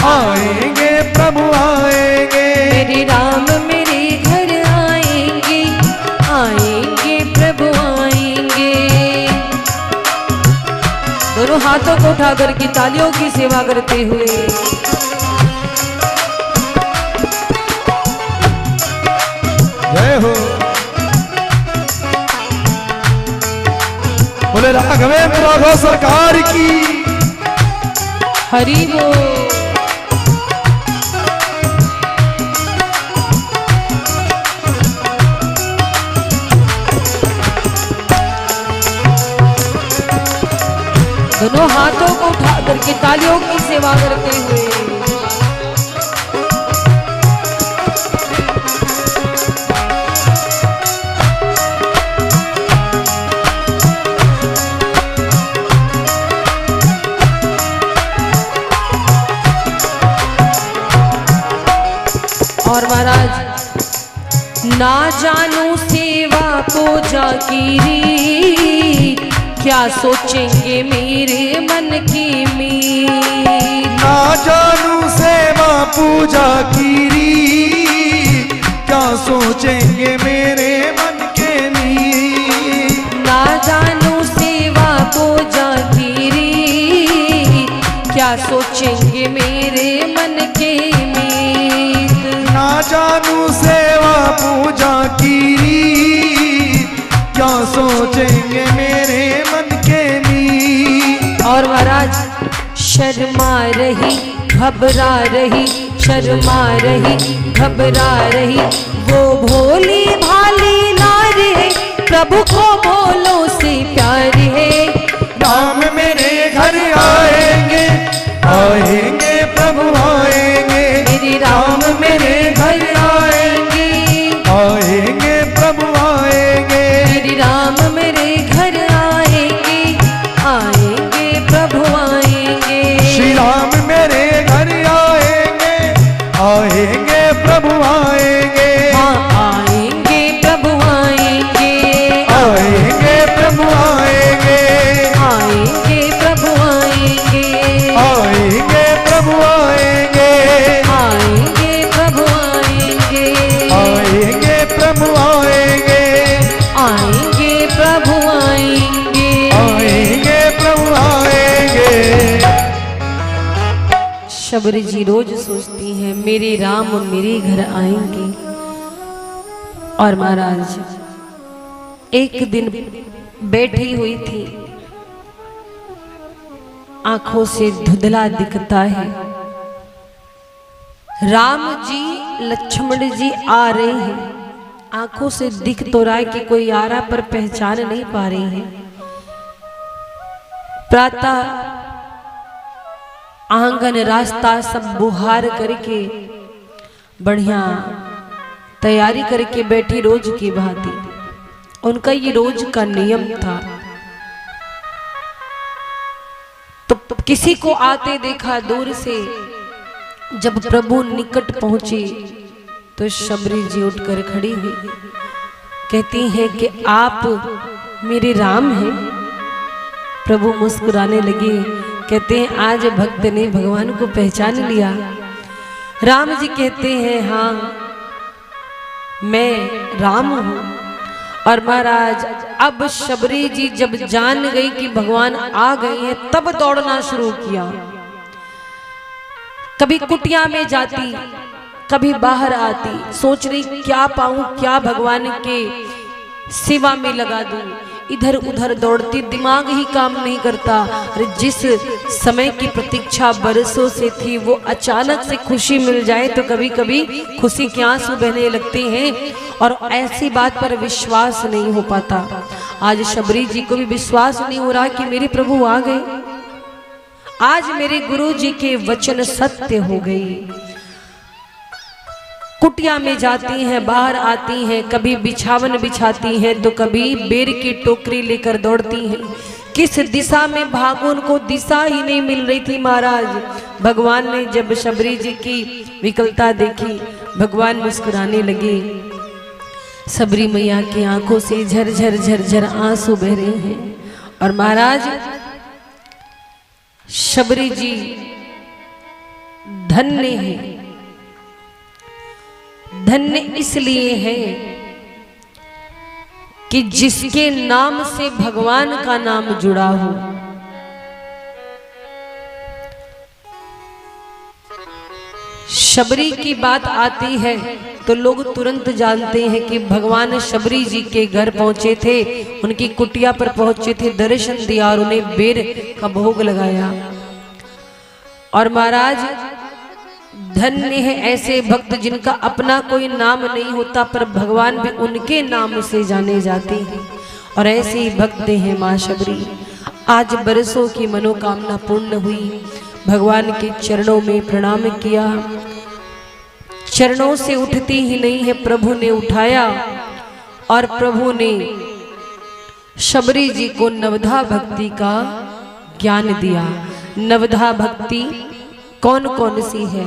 आएंगे प्रभु आएंगे, मेरे राम मेरे घर आएंगे, आएंगे प्रभु आएंगे। दोनों हाथों को उठाकर की तालियों की सेवा करते हुए जय हो। बोले राघवेंद्र राघव सरकार की हरि बोल। दोनों हाथों को उठा करके तालियों की सेवा करते हुए और महाराज ना जानू सेवा पूजा की री, क्या सोचेंगे मेरे मन की मीर। ना जानू सेवा सोचेंगे मेरे मन के मीत। ना जानू सेवा पूजा की रीत, क्या सोचेंगे मेरे मन के मीत। ना जानू सेवा पूजा की रीत, क्या सोचेंगे मेरे मन के मीत। और महाराज शर्मा रही घबरा रही, शर्मा रही घबरा रही, वो भोली भाली नारी है, प्रभु को बोलो से प्यार है। राम मेरे घर आएंगे, आएंगे प्रभु आएंगे, मेरे राम मेरे घर आएंगे, आएंगे प्रभु आएंगे, मेरे राम मेरे घर आएंगे, आएंगे प्रभु आएंगे। श्री राम मेरे घर आएंगे, आएंगे प्रभु आएंगे, हाँ आएंगे प्रभु आएंगे, आएंगे प्रभु आएंगे, आएंगे प्रभु आएंगे, आएंगे प्रभु आएंगे, आएंगे प्रभु आएंगे, आएंगे प्रभु आएंगे, आएंगे प्रभु आएंगे, आएंगे प्रभु आएंगे। शबरी जी रोज सोचती हैं मेरे राम मेरे घर आएंगे। और महाराज एक दिन बैठी हुई थी, आंखों से धुंधला दिखता है, राम जी लक्ष्मण जी आ रहे हैं, आंखों से दिख तो रहा है कि कोई आ रहा पर पहचान नहीं पा रही है। प्रातः आंगन रास्ता सब बुहार करके बढ़िया तैयारी करके बैठी रोज की भांति। उनका ये रोज का नियम था। तो किसी को आते देखा दूर से, जब प्रभु निकट पहुंचे तो शबरी जी उठकर खड़ी हुई, कहती हैं कि आप मेरे राम हैं। प्रभु मुस्कुराने लगे, कहते हैं आज भक्त ने भगवान को पहचान लिया। राम जी कहते हैं हाँ मैं राम हूं। और महाराज अब शबरी जी जब जान गई कि भगवान आ गए हैं, तब दौड़ना शुरू किया। कभी कुटिया में जाती, कभी बाहर आती, सोच रही क्या पाऊं, क्या भगवान के सेवा में लगा दूं। इधर उधर दौड़ती, दिमाग ही काम नहीं करता। अरे जिस समय की प्रतीक्षा बरसों से थी, वो अचानक से खुशी मिल जाए तो कभी कभी खुशी के आंसू बहने लगते हैं और ऐसी बात पर विश्वास नहीं हो पाता। आज शबरी जी को भी विश्वास नहीं हो रहा कि मेरे प्रभु आ गए, आज मेरे गुरु जी के वचन सत्य हो गए। कुटिया में जाती हैं, बाहर आती हैं, कभी बिछावन बिछाती हैं तो कभी बेर की टोकरी लेकर दौड़ती हैं। किस दिशा में भागो, उनको दिशा ही नहीं मिल रही थी। महाराज भगवान ने जब शबरी जी की विकलता देखी, भगवान मुस्कुराने लगे। शबरी मैया की आंखों से झरझर झरझर आंसू बह रहे हैं। और महाराज शबरी जी धन्य है। धन्य इसलिए है कि जिसके नाम से भगवान का नाम जुड़ा हो। शबरी की बात आती है तो लोग तुरंत जानते हैं कि भगवान शबरी जी के घर पहुंचे थे, उनकी कुटिया पर पहुंचे थे, दर्शन दिया और उन्हें बेर का भोग लगाया। और महाराज धन्य है ऐसे भक्त जिनका अपना कोई नाम नहीं होता पर भगवान भी उनके नाम से जाने जाते हैं। और ऐसे ही भक्त हैं माँ शबरी। आज बरसों की मनोकामना पूर्ण हुई। भगवान के चरणों में प्रणाम किया, चरणों से उठती ही नहीं है, प्रभु ने उठाया और प्रभु ने शबरी जी को नवधा भक्ति का ज्ञान दिया। नवधा भक्ति कौन कौन सी है?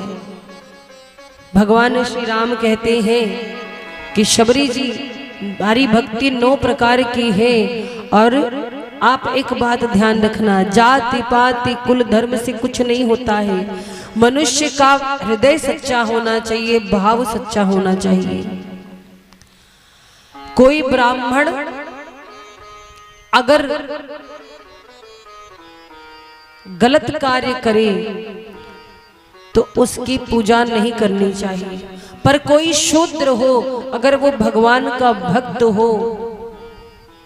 भगवान श्री राम कहते हैं कि शबरी जी हमारी भक्ति 9 प्रकार की है। और आप एक बात ध्यान रखना, जाति पाति कुल धर्म से कुछ नहीं होता है। मनुष्य का हृदय सच्चा होना चाहिए, भाव सच्चा होना चाहिए। कोई ब्राह्मण अगर गलत कार्य करे तो उसकी पूजा नहीं करनी चाहिए, पर कोई शूद्र हो अगर वो भगवान का भक्त हो,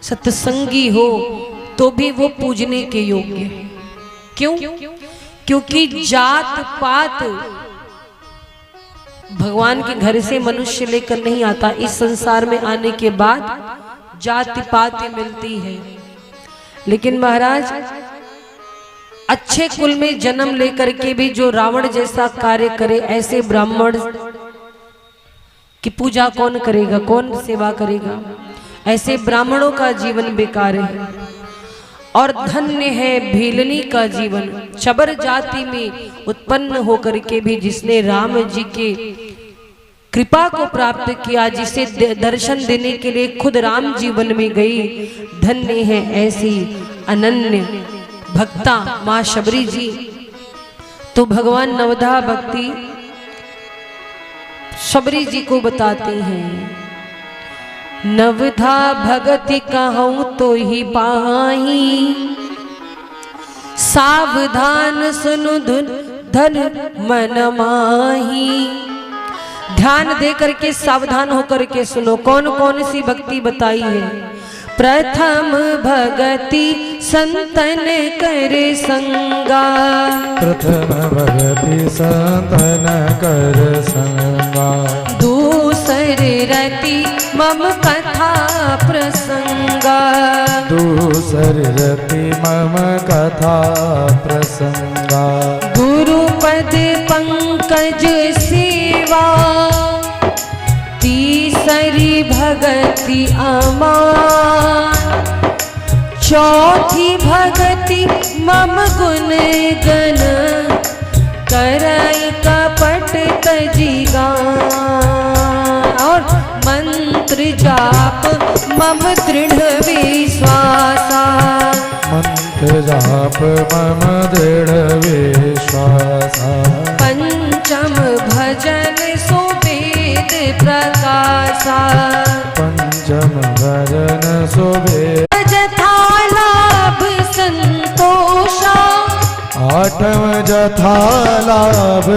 सत्संगी हो, तो भी वो पूजने के योग्य है। क्यों? क्योंकि जात पात भगवान के घर से मनुष्य लेकर नहीं आता, इस संसार में आने के बाद जाति पाति मिलती है। लेकिन महाराज अच्छे कुल में जन्म लेकर के भी जो रावण जैसा कार्य करे, ऐसे ब्राह्मण की पूजा कौन करेगा, कौन सेवा करेगा? ऐसे ब्राह्मणों का जीवन बेकार है। और धन्य है भीलनी का जीवन, चबर जाति में उत्पन्न होकर के भी जिसने राम जी के कृपा को प्राप्त किया, जिसे दर्शन देने के लिए खुद राम जी वन में गई। धन्य है ऐसी अनन्य भक्ता माँ शबरी जी। तो भगवान नवधा भक्ति शबरी जी को बताते हैं, नवधा भगति कहूँ तो ही पाही, सावधान सुनु धन मन माही। ध्यान दे करके सावधान होकर के सुनो, कौन कौन सी भक्ति बताई है। प्रथम भगति संतन कर संगा, प्रथम भगति संतन कर संगा। दूसर रति मम कथा प्रसंगा, दूसर रति मम कथा प्रसंगा। गुरुपद पंकज सेवा, तीसरी भगति अमान। चौथी भगति मम गुण गण, करई कपट तजिगा। और मंत्र जाप मम दृढ़ विश्वासा, मंत्र जाप मम दृढ़ विश्वासा। पंचम भजन सुवेद प्रकाशा, पंचम भजन सुबे। जथा लाभ संतोषा, आठम जथा लाभ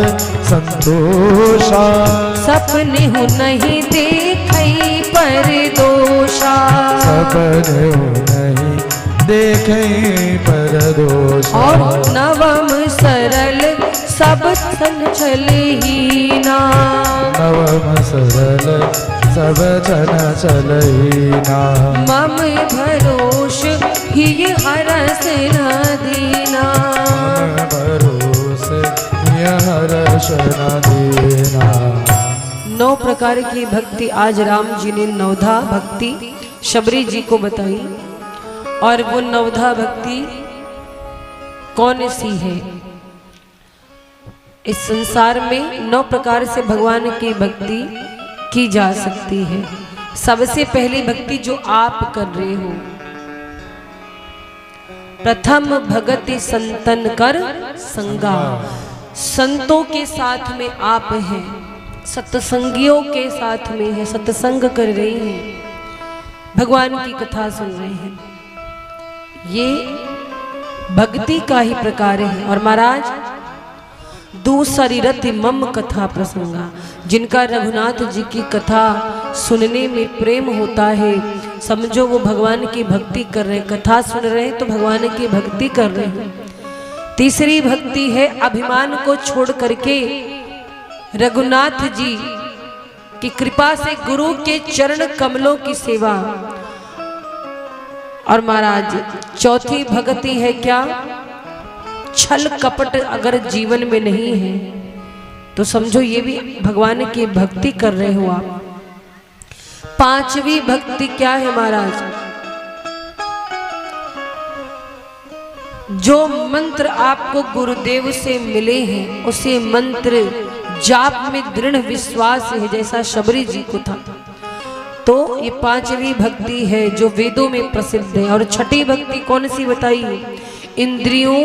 संतोषा। सपने हूँ नहीं देखई पर दोषा, सपने नहीं देखे पर दोषा। और नवम सरल सब संचल हीना, नवम सरल सब जन चलईना। मम भरोष ही हरस न दीना, भरोस यह रस न देना। 9 प्रकार की भक्ति आज राम जी ने नवधा भक्ति शबरी जी को बताई। और वो नवधा भक्ति कौन सी है? इस संसार में 9 प्रकार से भगवान की भक्ति की जा सकती है। सबसे पहली भक्ति जो आप कर रहे हो, प्रथम भगति संतन कर संगा। संतों के साथ में आप हैं, सत्संगियों के साथ में है, सत्संग कर रहे हैं, भगवान की कथा सुन रहे हैं। ये भक्ति का ही प्रकार है। और महाराज दूसरी रति मम कथा प्रसंगा, जिनका रघुनाथ जी की कथा सुनने में प्रेम होता है, समझो वो भगवान की भक्ति कर रहे हैं। कथा सुन रहे हैं तो भगवान की भक्ति कर रहे हैं। तीसरी भक्ति है अभिमान को छोड़ करके रघुनाथ जी की कृपा से गुरु के चरण कमलों की सेवा। और महाराज चौथी भक्ति है क्या? छल कपट अगर जीवन में नहीं है तो समझो ये भी भगवान की भक्ति कर रहे हो आप। पांचवी भक्ति क्या है महाराज? जो मंत्र आपको गुरुदेव से मिले हैं उसे मंत्र जाप में दृढ़ विश्वास है, जैसा शबरी जी को था। तो ये पांचवी भक्ति है जो वेदों में प्रसिद्ध है। और छठी भक्ति कौन सी बताई? इंद्रियों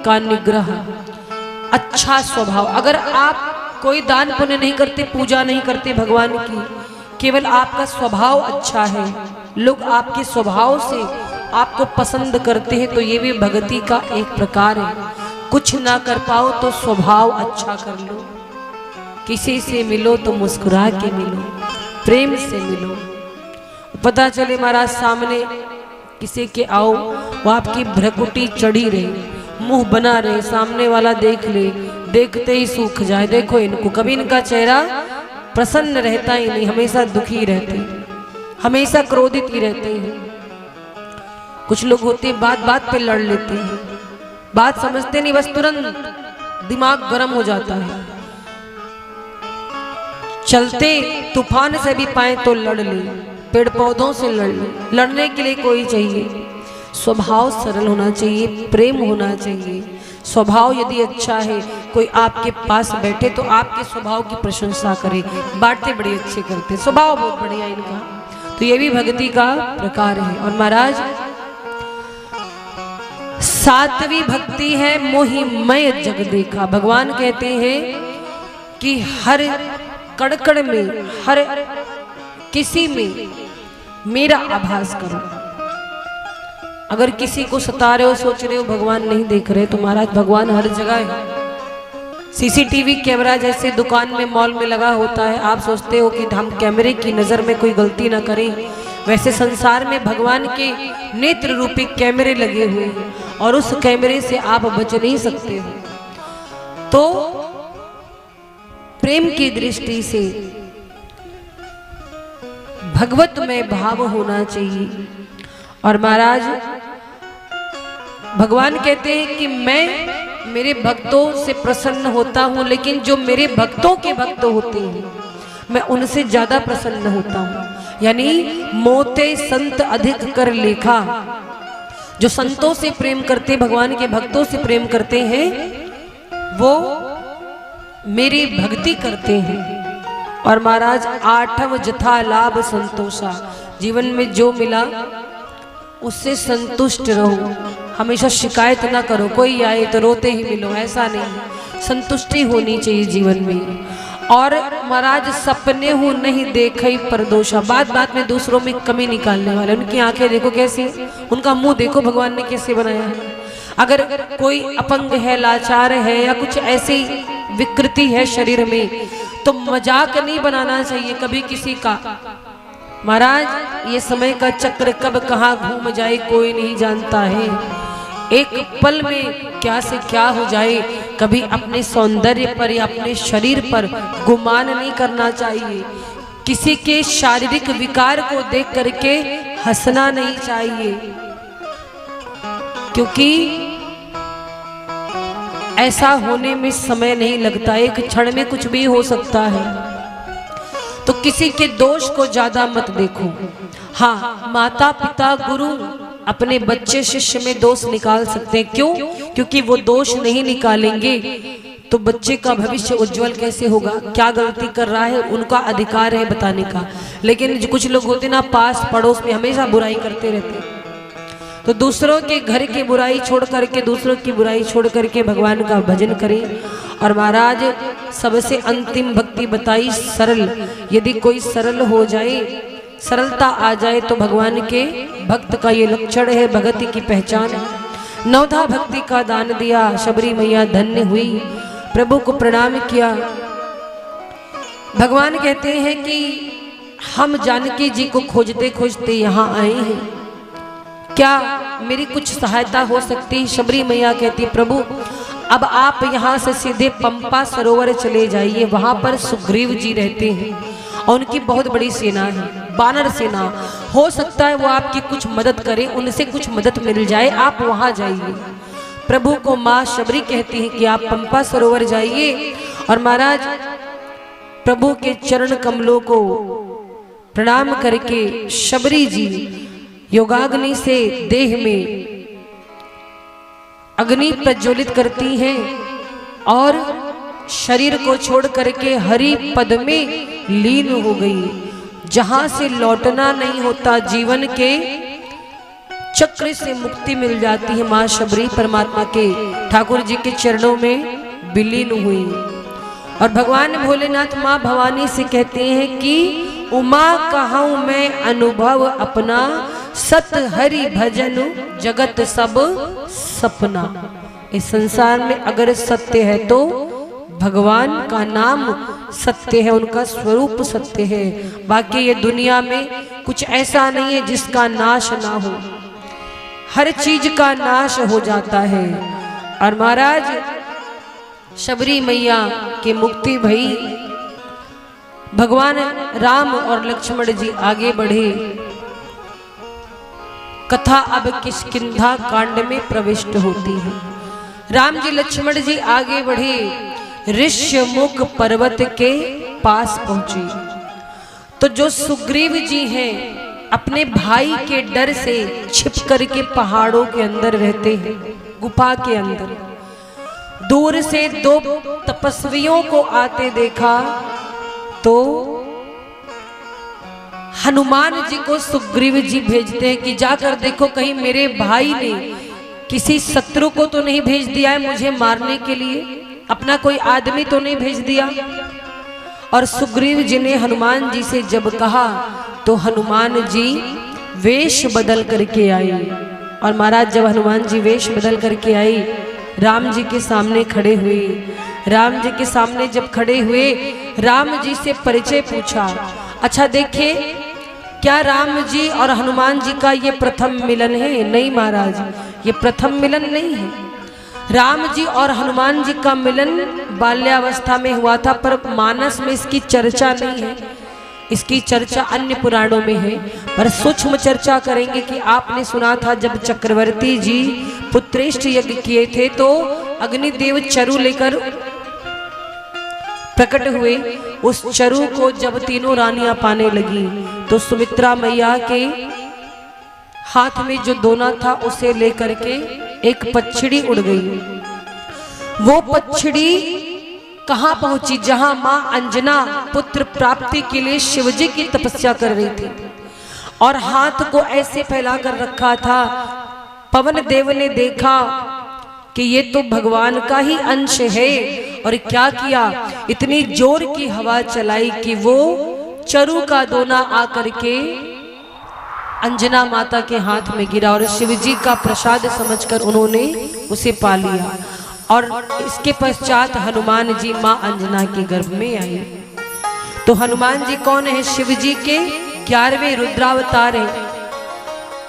का निग्रह, अच्छा स्वभाव। अगर आप कोई दान पुण्य नहीं करते, पूजा नहीं करते भगवान की, केवल आपका स्वभाव अच्छा है, लोग आपके स्वभाव से आपको पसंद करते हैं, तो ये भी भक्ति का एक प्रकार है। कुछ ना कर पाओ तो स्वभाव अच्छा कर लो, किसी से मिलो तो मुस्कुरा के मिलो, प्रेम से मिलो। पता चले महाराज सामने किसी के आओ, वो आपकी भ्रकुटी चढ़ी रहे, मुंह बना रहे, सामने वाला देख ले, देखते ही सूख जाए। देखो इनको, कभी इनका चेहरा प्रसन्न रहता ही नहीं, हमेशा दुखी रहते, हमेशा क्रोधित ही रहते हैं। कुछ लोग होते हैं बात बात पे लड़ लेते हैं, बात समझते नहीं, बस तुरंत दिमाग गर्म हो जाता है। चलते तूफान से भी पाए तो लड़ ले, पेड़ पौधों से लड़ ले, लड़ने के लिए कोई चाहिए। स्वभाव सरल होना चाहिए, प्रेम होना चाहिए। स्वभाव यदि अच्छा है, कोई आपके पास बैठे तो आपके स्वभाव की प्रशंसा करे, बातें बड़ी अच्छे करते, स्वभाव बहुत बढ़िया इनका। तो ये भी भक्ति का प्रकार है। और महाराज सातवीं भक्ति है मोहिमय जग देखा। भगवान कहते हैं कि हर कड़कड़ में, हर किसी में मेरा आभास करो। अगर किसी को सता रहे हो, सोच रहे हो भगवान नहीं देख रहे, तो महाराज भगवान हर जगह है। सीसीटीवी कैमरा जैसे दुकान में, मॉल में लगा होता है, आप सोचते हो कि हम कैमरे की नजर में कोई गलती ना करें, वैसे संसार में भगवान के नेत्र रूपी कैमरे लगे हुए हैं और उस कैमरे से आप बच नहीं सकते हो। तो प्रेम की दृष्टि से भगवत में भाव होना चाहिए। और महाराज भगवान कहते हैं कि मैं मेरे भक्तों से प्रसन्न होता हूं, लेकिन जो मेरे भक्तों के भक्त होते हैं मैं उनसे ज्यादा प्रसन्न होता हूं। यानी मोते संत अधिक कर लेखा। जो संतों से प्रेम करते, भगवान के भक्तों से प्रेम करते हैं, वो मेरी भक्ति करते हैं। और महाराज आठव जथा लाभ संतोषा। जीवन में जो मिला उससे संतुष्ट रहो, हमेशा शिकायत ना करो, कोई आए तो रोते ही मिलो, ऐसा नहीं, संतुष्टि होनी चाहिए जीवन में। और महाराज सपने हो नहीं देखे परदोषा। बात बात में दूसरों में कमी निकालने वाले, उनकी आंखें देखो कैसी, उनका मुंह देखो भगवान ने कैसे बनाया है। अगर कोई अपंग है, लाचार है, या कुछ ऐसी विकृति है शरीर में, तो मजाक नहीं बनाना चाहिए कभी किसी का। महाराज ये समय का चक्र कब कहाँ घूम जाए कोई नहीं जानता है। एक पल में क्या से क्या हो जाए, कभी अपने सौंदर्य पर या अपने शरीर पर गुमान नहीं करना चाहिए। किसी के शारीरिक विकार को देख करके हंसना नहीं चाहिए, क्योंकि ऐसा होने में समय नहीं लगता, एक क्षण में कुछ भी हो सकता है। तो किसी के दोष को ज्यादा मत देखो। हाँ, माता पिता गुरु अपने बच्चे शिष्य में दोष निकाल सकते हैं। क्यों? क्योंकि वो दोष नहीं निकालेंगे तो बच्चे का भविष्य उज्जवल कैसे होगा, क्या गलती कर रहा है, उनका अधिकार है बताने का। लेकिन जो कुछ लोग होते ना, पास पड़ोस में हमेशा बुराई करते रहते, तो दूसरों के घर की बुराई छोड़ करके, दूसरों की बुराई छोड़ करके भगवान का भजन करें। और महाराज सबसे अंतिम भक्ति बताई सरल। यदि कोई सरल हो जाए, सरलता आ जाए, तो भगवान के भक्त का ये लक्षण है, भक्ति की पहचान है। नवधा भक्ति का दान दिया, शबरी मैया धन्य हुई, प्रभु को प्रणाम किया। भगवान कहते हैं कि हम जानकी जी को खोजते खोजते यहाँ आए हैं, क्या मेरी कुछ सहायता हो सकती? शबरी मैया कहती, प्रभु अब आप यहाँ से सीधे पंपा सरोवर चले जाइए, वहां पर सुग्रीव जी रहते हैं और उनकी बहुत बड़ी सेना है, बानर सेना। हो सकता है वो आपकी कुछ मदद करे, उनसे कुछ मदद मिल जाए, आप वहां जाइए। प्रभु को माँ शबरी कहती है कि आप पंपा सरोवर जाइए। और महाराज प्रभु के चरण कमलों को प्रणाम करके शबरी जी योगाग्नि से देह में अग्नि प्रज्वलित करती हैं और शरीर को छोड़ करके हरि पद में लीन हो गई, जहां से लौटना नहीं होता। जीवन के चक्र से मुक्ति मिल जाती है। मां शबरी परमात्मा के ठाकुर जी के चरणों में विलीन हुई। और भगवान भोलेनाथ मां भवानी से कहते हैं कि उमा कहूँ मैं अनुभव अपना, सत हरि भजन जगत सब सपना। इस संसार में अगर सत्य है तो भगवान का नाम सत्य है, उनका स्वरूप सत्य है। बाकी ये दुनिया में कुछ ऐसा नहीं है जिसका नाश ना हो, हर चीज का नाश हो जाता है। और महाराज शबरी मैया के मुक्ति भई, भगवान राम और लक्ष्मण जी आगे बढ़े। कथा अब किष्किंधा कांड में प्रविष्ट होती है। राम जी लक्ष्मण जी आगे बढ़े, ऋष्यमुख पर्वत के पास पहुंचे तो जो सुग्रीव जी हैं अपने भाई के डर से छिप करके पहाड़ों के अंदर रहते हैं, गुफा के अंदर। दूर से दो तपस्वियों को आते देखा तो हनुमान जी को सुग्रीव जी भेजते हैं कि जाकर देखो कहीं मेरे भाई ने किसी शत्रु को तो नहीं भेज दिया है मुझे मारने के लिए, अपना कोई आदमी तो नहीं भेज दिया। और सुग्रीव जी ने हनुमान जी से जब कहा तो हनुमान जी वेश बदल करके आई। और महाराज जब हनुमान जी वेश बदल करके आई, राम जी के सामने खड़े हुए। राम जी के सामने जब खड़े हुए, राम जी से परिचय पूछा। अच्छा देखिए, क्या राम जी और हनुमान जी का ये प्रथम मिलन है? नहीं महाराज, ये प्रथम मिलन नहीं है। राम जी और हनुमान जी का मिलन बाल्यावस्था में हुआ था, पर मानस में इसकी चर्चा नहीं है। इसकी चर्चा अन्य पुराणों में है, पर सूक्ष्म चर्चा करेंगे कि आपने सुना था जब चक्रवर्ती जी पुत्रेष्ठ यज्ञ किए थे तो अग्निदेव चरु लेकर प्रकट हुए। उस चरु को जब तीनों रानियां पाने लगी तो सुमित्रा मैया के हाथ में जो दोना था उसे लेकर के एक पक्षड़ी उड़ गई। वो पक्षड़ी कहां पहुंची? जहां मां अंजना पुत्र प्राप्ति के लिए शिवजी की तपस्या कर रही थी और हाथ को ऐसे फैलाकर रखा था। पवन देव ने देखा कि ये तो भगवान का ही अंश है, और क्या किया, इतनी जोर की हवा चलाई कि वो चरु का दोना आकर के अंजना माता के हाथ में गिरा और शिवजी का प्रसाद समझकर उन्होंने उसे पा लिया। और इसके पश्चात हनुमान जी मां अंजना के गर्भ में आए। तो हनुमान जी कौन है? शिव जी के 11वें रुद्रावतार है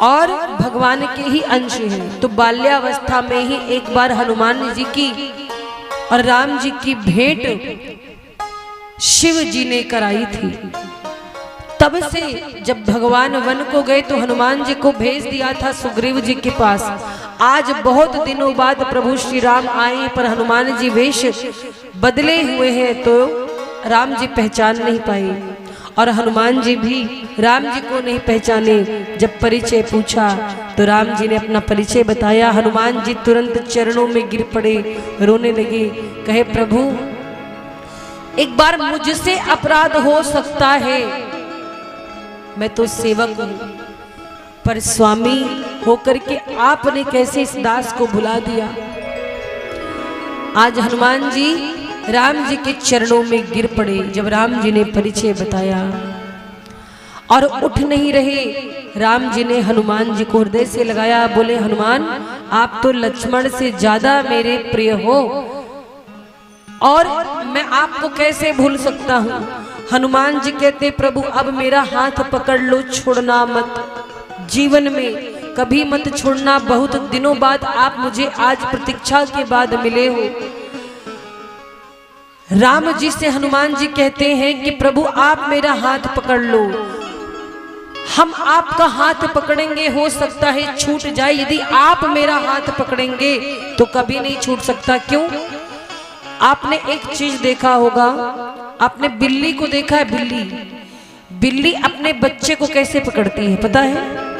और भगवान के ही अंश हैं। तो बाल्यावस्था में ही एक बार हनुमान जी की और राम जी की भेंट शिव जी ने कराई थी। तब से जब भगवान वन को गए तो हनुमान जी को भेज दिया था सुग्रीव जी के पास। आज बहुत दिनों बाद प्रभु श्री राम आए, पर हनुमान जी वेश बदले हुए हैं तो राम जी पहचान नहीं पाए और हनुमान जी भी राम जी को नहीं पहचाने। जब परिचय पूछा तो राम जी ने अपना परिचय बताया। हनुमान जी तुरंत चरणों में गिर पड़े, रोने लगे, कहे प्रभु एक बार मुझसे अपराध हो सकता है, मैं तो सेवक हूं, पर स्वामी होकर के आपने कैसे इस दास को भुला दिया। आज हनुमान जी राम जी के चरणों में गिर पड़े जब राम जी ने परिचय बताया और उठ नहीं रहे। राम जी ने हनुमान जी को हृदय से लगाया, बोले हनुमान आप तो लक्ष्मण से ज्यादा मेरे प्रिय हो और मैं आपको कैसे भूल सकता हूँ। हनुमान जी कहते प्रभु अब मेरा हाथ पकड़ लो, छोड़ना मत, जीवन में कभी मत छोड़ना। बहुत दिनों बाद आप मुझे आज प्रतीक्षा के बाद मिले हो। राम जी से हनुमान जी कहते हैं कि प्रभु आप मेरा हाथ पकड़ लो, हम आपका हाथ पकड़ेंगे, हो सकता है छूट जाए, यदि आप मेरा हाथ पकड़ेंगे तो कभी नहीं छूट सकता। क्यों? आपने एक चीज देखा होगा, आपने बिल्ली को देखा है? बिल्ली अपने बच्चे को कैसे पकड़ती है पता है?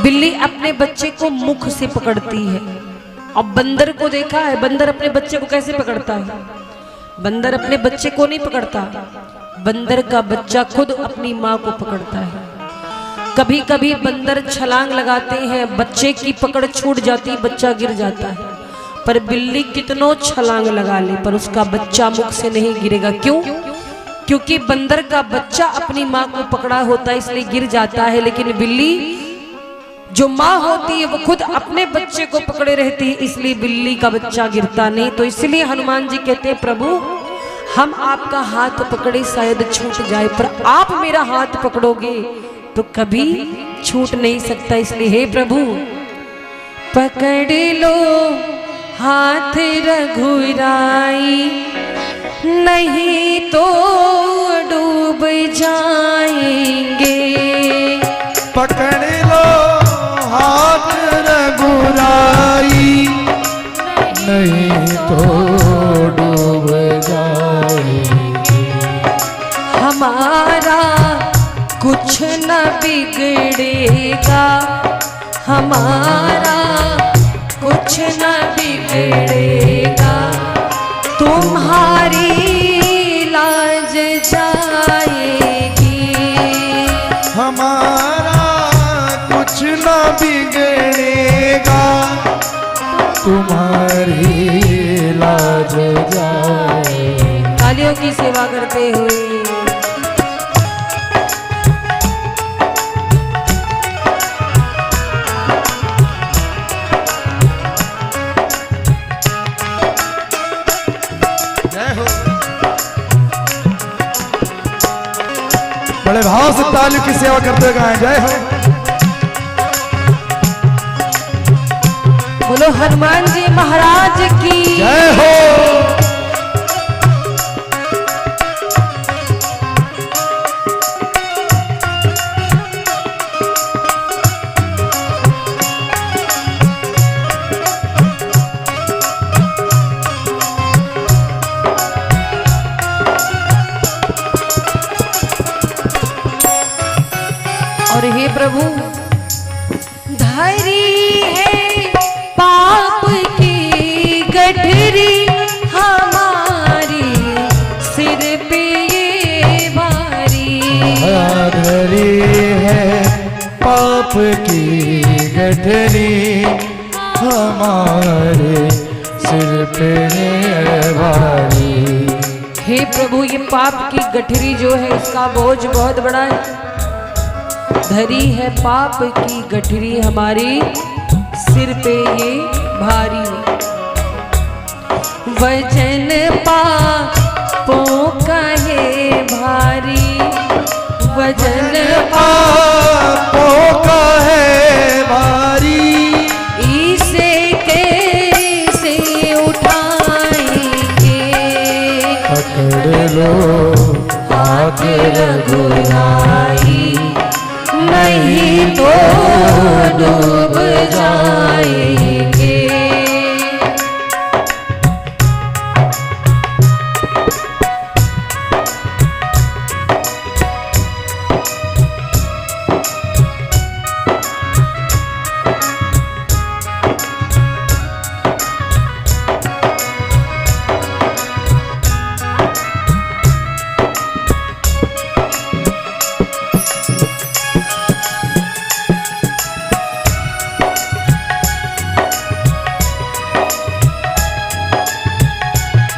बिल्ली अपने बच्चे को मुख से पकड़ती है। और बंदर को देखा है? बंदर अपने बच्चे को कैसे पकड़ता है? बंदर अपने बच्चे को नहीं पकड़ता, बंदर का बच्चा खुद अपनी माँ को पकड़ता है। कभी कभी बंदर छलांग लगाते हैं, बच्चे की पकड़ छूट जाती, बच्चा गिर जाता है, पर बिल्ली कितनों छलांग लगा ले पर उसका बच्चा मुख से नहीं गिरेगा। क्यों? क्योंकि बंदर का बच्चा अपनी माँ को पकड़ा होता है इसलिए गिर जाता है, लेकिन बिल्ली जो माँ होती है वो खुद अपने बच्चे को पकड़े रहती है, इसलिए बिल्ली का बच्चा गिरता नहीं। तो इसलिए हनुमान जी कहते हैं प्रभु हम आपका हाथ पकड़े शायद छूट जाए, पर आप मेरा हाथ पकड़ोगे तो कभी छूट नहीं सकता। इसलिए हे प्रभु पकड़ लो हाथ रघुराई, नहीं तो डूब जाएंगे। पकड़ लो हाथ रघुराई, नहीं तो डूब जाएंगे। हमारा कुछ न बिगड़ेगा, हमारा कुछ न बिगड़ेगा, तुम्हारी लाज जाएगी। हमारा कुछ न बिगड़ेगा, तुम्हारी लाज जाए। तालियों की सेवा करते हुए बड़े भाव से ताली की सेवा करते गाएं जय हो। बोलो हनुमान जी महाराज की जय हो। और हे प्रभु धरी है पाप की गठरी हमारी सिर पे ये भारी। धरी है पाप की गठरी हमारे सिर पे भारी। हे प्रभु ये पाप की गठरी जो है इसका बोझ बहुत बड़ा है। धरी है पाप की गठरी हमारी सिर पे ये भारी, वजन पापों का है भारी, वजन पापों का है भारी, इसे कैसे उठाएंगे। पकड़ लो हाथ रघुराई, नहीं तो डूब जाएंगे।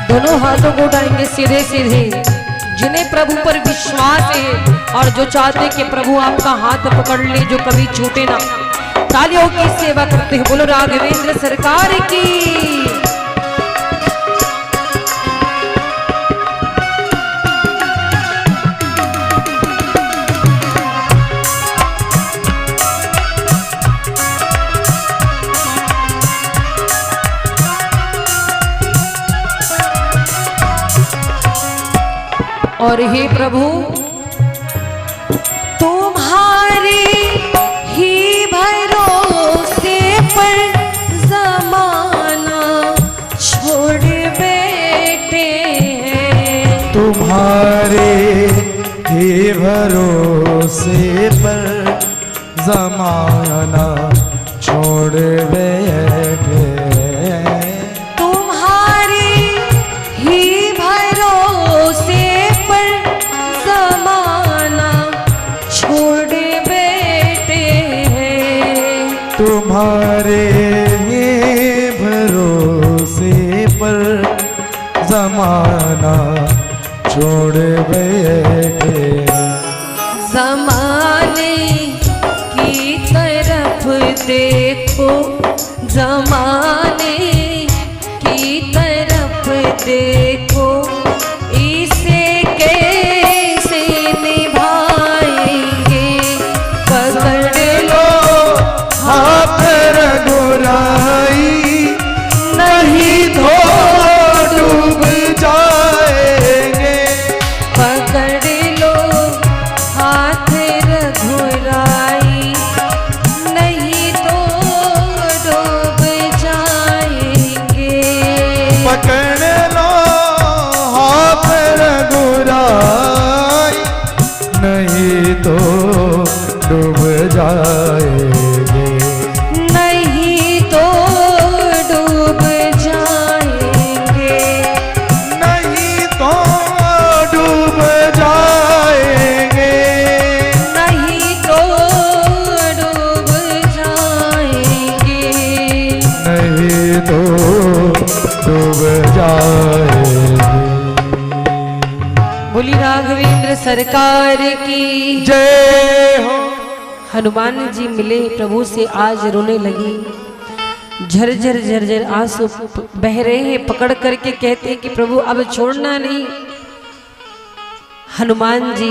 दोनों हाथों को उठाएंगे सीधे सीधे। जिन्हें प्रभु पर विश्वास है और जो चाहते कि प्रभु आपका हाथ पकड़ ले जो कभी छूटे ना, तालियों की सेवा करते हैं। बोलो राघवेंद्र सरकार की। और हे प्रभु तुम्हारे ही भरोसे पर जमाना छोड़ बैठे हैं। तुम्हारे ही भरोसे पर जमाना छोड़ बैठे। तुम्हारे भरोसे पर जमाना छोड़ बैठे। ज़माने की तरफ देखो, ज़माने की तरफ देखो, इसे कैसे निभाएंगे। पकड़ लो हाथ रघुराई, नहीं तो डूब जाएंगे। पकड़ लो हाथ रघुराई, नहीं तो डूब जाएंगे। पकड़ लो हाथ रघुराई, नहीं तो डूब जाएंगे। नहीं तो डूब जाएंगे। नहीं तो डूब जाएंगे। नहीं तो डूब जाएंगे। नहीं तो डूब जाएंगे। बोली राघवेंद्र सरकार की। जय हो। हनुमान जी मिले प्रभु से, आज रोने लगी। झरझर झरझर आंसू बह रहे हैं। पकड़ करके कहते हैं कि प्रभु अब छोड़ना नहीं। हनुमान जी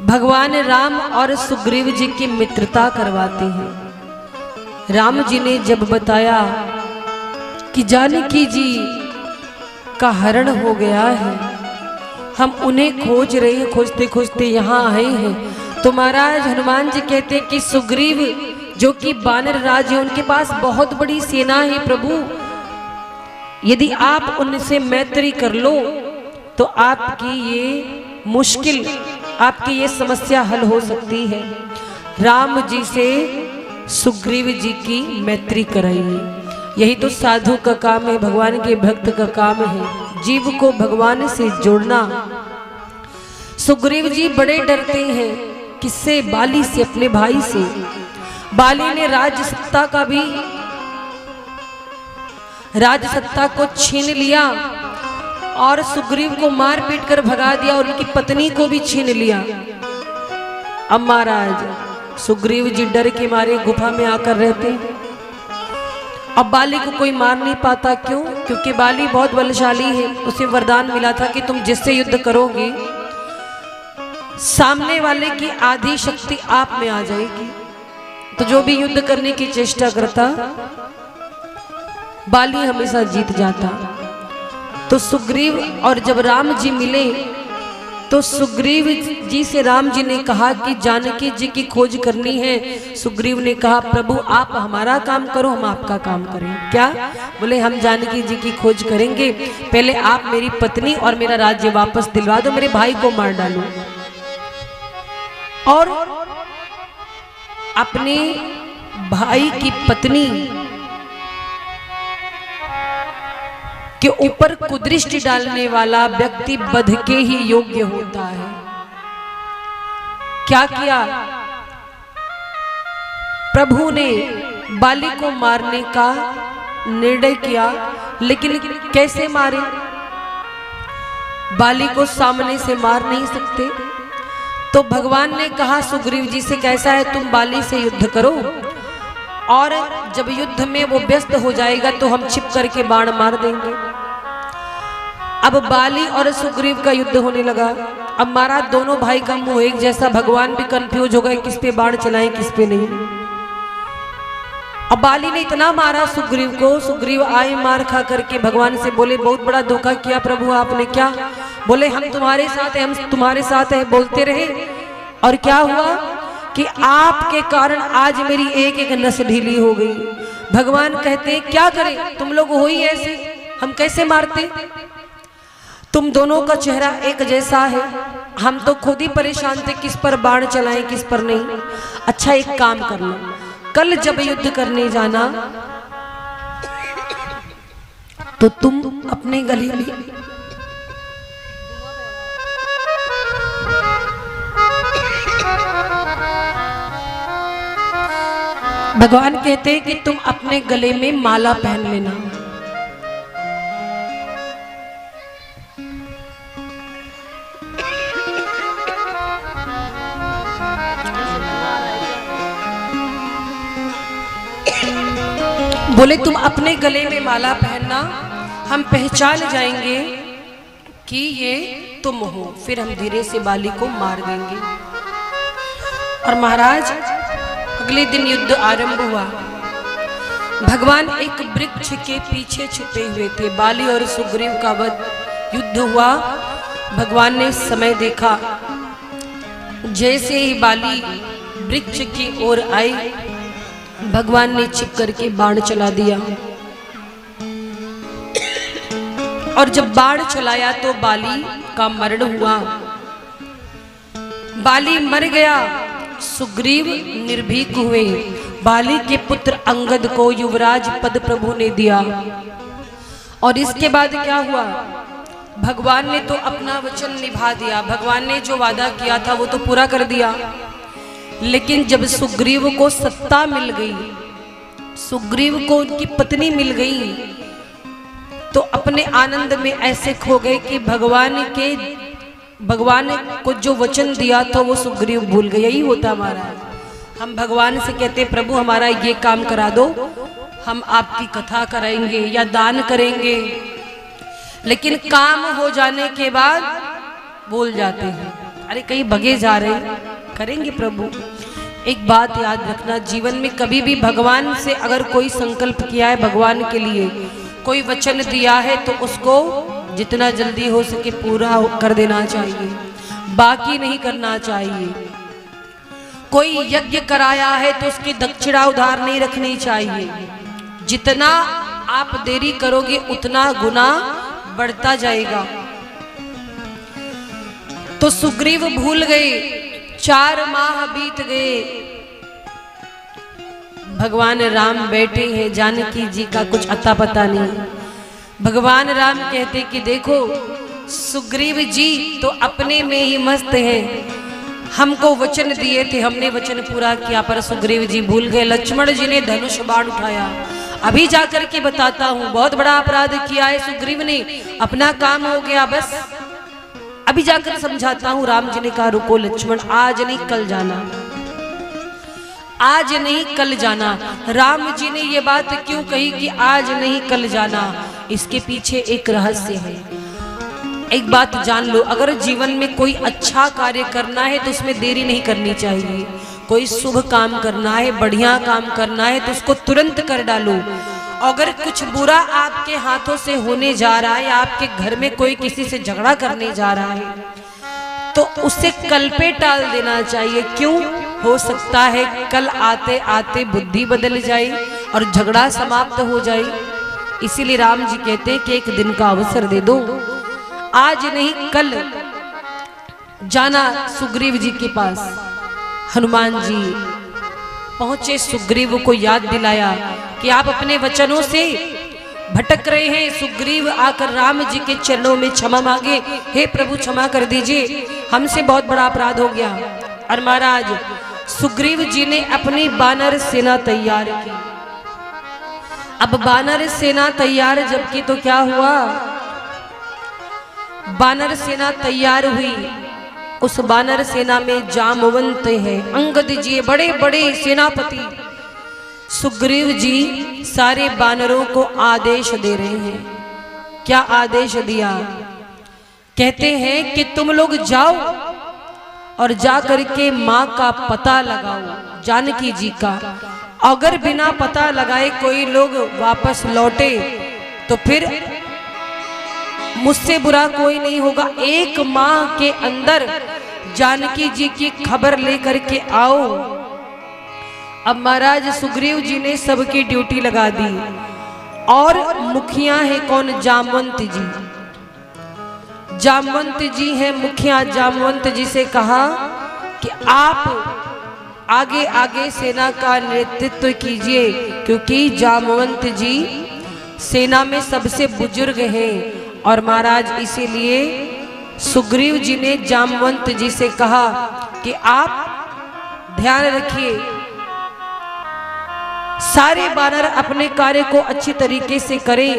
भगवान राम और सुग्रीव जी की मित्रता करवाते हैं। राम जी ने जब बताया कि जानकी जी का हरण हो गया है, हम उन्हें खोज रहे हैं, खोजते खोजते यहाँ आए हैं, तो महाराज हनुमान जी कहते हैं कि सुग्रीव जो कि वानर राज है, उनके पास बहुत बड़ी सेना है प्रभु। यदि आप उनसे मैत्री कर लो तो आपकी ये मुश्किल, आपकी ये समस्या हल हो सकती है। राम जी से सुग्रीव जी की मैत्री कराइए। यही तो साधु का काम है, भगवान के भक्त का काम है, जीव को भगवान से जोड़ना। सुग्रीव जी बड़े डरते हैं, किससे? बाली से, अपने भाई से। बाली ने राजसत्ता का भी, राजसत्ता को छीन लिया और सुग्रीव को मार पीट कर भगा दिया और उनकी पत्नी को भी छीन लिया। अब महाराज सुग्रीव जी डर के मारे गुफा में आकर रहते हैं। अब बाली को कोई मार नहीं पाता, क्यों? क्योंकि बाली बहुत बलशाली है। उसे वरदान मिला था कि तुम जिससे युद्ध करोगे सामने वाले की आधी शक्ति आप में आ जाएगी। तो जो भी युद्ध करने की चेष्टा करता बाली हमेशा जीत जाता। तो सुग्रीव और जब राम जी मिले तो सुग्रीव जी से राम जी ने कहा कि जानकी जी की खोज करनी है। सुग्रीव ने कहा प्रभु आप हमारा काम करो, हम आपका काम करें। क्या? बोले हम जानकी जी की खोज करेंगे, पहले आप मेरी पत्नी और मेरा राज्य वापस दिलवा दो, मेरे भाई को मार डालो। और अपने भाई की पत्नी के ऊपर कुदृष्टि डालने वाला व्यक्ति वध के ही योग्य होता है। क्या किया? प्रभु ने बाली को मारने का निर्णय किया, लेकिन कैसे मारे? बाली को सामने से मार नहीं सकते। तो भगवान ने कहा सुग्रीव जी से, कैसा है तुम बाली से युद्ध करो और जब युद्ध में वो व्यस्त हो जाएगा तो हम छिप करके बाण मार देंगे। अब बाली और सुग्रीव का युद्ध होने लगा। अब मारा दोनों भाई का मुंह एक जैसा, भगवान भी कंफ्यूज हो गए किस पे बाण चलाएं किस पे नहीं। अब बाली ने इतना मारा सुग्रीव को, सुग्रीव आए मार खा करके भगवान से बोले बहुत बड़ा धोखा किया प्रभु आपने। क्या? बोले हम तुम्हारे साथ हैं, हम तुम्हारे साथ हैं बोलते रहे और क्या हुआ कि आपके कारण आज मेरी एक एक नस ढीली हो गई। भगवान कहते हैं क्या करें, तुम लोग हो ही ऐसे, हम कैसे मारते? तुम दोनों का चेहरा एक जैसा है, हम तो खुद ही परेशान थे किस पर बाण चलाएं किस पर नहीं। अच्छा एक काम कर लो, कल जब युद्ध करने जाना तो तुम अपने गले में भगवान कहते हैं कि तुम अपने गले में माला पहन लेना। बोले तुम अपने गले में माला पहनना, हम पहचान जाएंगे कि ये तुम हो, फिर हम धीरे से बाली को मार देंगे। और महाराज अगले दिन युद्ध आरंभ हुआ। भगवान एक वृक्ष के पीछे छुपे हुए थे। बाली और सुग्रीव का वध युद्ध हुआ। भगवान ने समय देखा, जैसे ही बाली वृक्ष की ओर आई, भगवान ने छिप करके बाण चला दिया। और जब बाण चलाया तो बाली का मरण हुआ। बाली मर गया, सुग्रीव निर्भीक हुए। बाली के पुत्र अंगद को युवराज पद प्रभु ने दिया। और इसके बाद क्या हुआ? भगवान ने तो अपना वचन निभा दिया। भगवान ने जो वादा किया था वो तो पूरा कर दिया। लेकिन जब सुग्रीव को सत्ता मिल गई, सुग्रीव को उनकी पत्नी मिल गई, तो अपने आनंद में ऐसे खो गए कि भगवान को जो वचन दिया था वो सुग्रीव भूल गए। यही होता महाराज, हम भगवान से कहते प्रभु हमारा ये काम करा दो, हम आपकी कथा कराएंगे या दान करेंगे, लेकिन काम हो जाने के बाद भूल जाते हैं। अरे कहीं भगे जा रहे हैं, करेंगे प्रभु। एक बात याद रखना, जीवन में कभी भी भगवान से अगर कोई संकल्प किया है, भगवान के लिए कोई वचन दिया है, तो उसको जितना जल्दी हो सके पूरा कर देना चाहिए, बाकी नहीं करना चाहिए। कोई यज्ञ कराया है तो उसकी दक्षिणा उधार नहीं रखनी चाहिए। जितना आप देरी करोगे उतना गुना बढ़ता जाएगा। तो सुग्रीव भूल गए। 4 माह बीत गए। भगवान राम बैठे हैं, जानकी जी का कुछ अता पता नहीं। भगवान राम कहते कि देखो सुग्रीव जी तो अपने में ही मस्त हैं, हमको वचन दिए थे, हमने वचन पूरा किया, पर सुग्रीव जी भूल गए। लक्ष्मण जी ने धनुष बाण उठाया। अभी जाकर के बताता हूं, बहुत बड़ा अपराध किया है सुग्रीव ने, अपना काम हो गया, बस अभी जाकर समझाता हूं। राम जी ने कहा रुको लक्ष्मण, आज नहीं कल जाना, आज नहीं कल जाना। राम जी ने ये बात क्यों कही कि आज नहीं कल जाना? इसके पीछे एक रहस्य है। एक बात जान लो, अगर जीवन में कोई अच्छा कार्य करना है तो उसमें देरी नहीं करनी चाहिए। कोई शुभ काम करना है, बढ़िया काम करना है तो उसको तुरंत कर डालो। अगर कुछ बुरा आपके हाथों से होने जा रहा है, आपके घर में कोई किसी से झगड़ा करने जा रहा है, तो उसे कल पे टाल देना चाहिए। क्यों? हो सकता है कल आते आते बुद्धि बदल जाए और झगड़ा समाप्त हो जाए। इसीलिए राम जी कहते हैं कि एक दिन का अवसर दे दो, आज नहीं कल जाना सुग्रीव जी के पास। हनुमान जी पहुंचे, सुग्रीव को याद दिलाया कि आप अपने वचनों से भटक रहे हैं। सुग्रीव आकर राम जी के चरणों में क्षमा मांगे, हे प्रभु क्षमा कर दीजिए, हमसे बहुत बड़ा अपराध हो गया। और महाराज सुग्रीव जी ने अपनी वानर सेना तैयार की। अब वानर सेना तैयार जब की तो क्या हुआ? वानर सेना तैयार हुई, उस वानर सेना में जामवंत है, अंगद जी बड़े बड़े सेनापति। सुग्रीव जी सारे वानरों को आदेश दे रहे हैं। क्या आदेश दिया? कहते हैं कि तुम लोग जाओ और जा करके माँ का पता लगाओ, जानकी जी का। अगर बिना पता लगाए कोई लोग वापस लौटे तो फिर मुझसे बुरा कोई नहीं होगा। 1 माह के अंदर जानकी जी की खबर लेकर के आओ। अब महाराज सुग्रीव जी ने सबकी ड्यूटी लगा दी। और मुखिया है कौन? जामवंत जी। जामवंत जी हैं मुखिया। जामवंत जी से कहा कि आप आगे आगे सेना का नेतृत्व कीजिए, क्योंकि जामवंत जी सेना में सबसे बुजुर्ग हैं। और महाराज इसीलिए सुग्रीव जी ने जामवंत जी से कहा कि आप ध्यान रखिए, सारे वानर अपने कार्य को अच्छी तरीके से करें,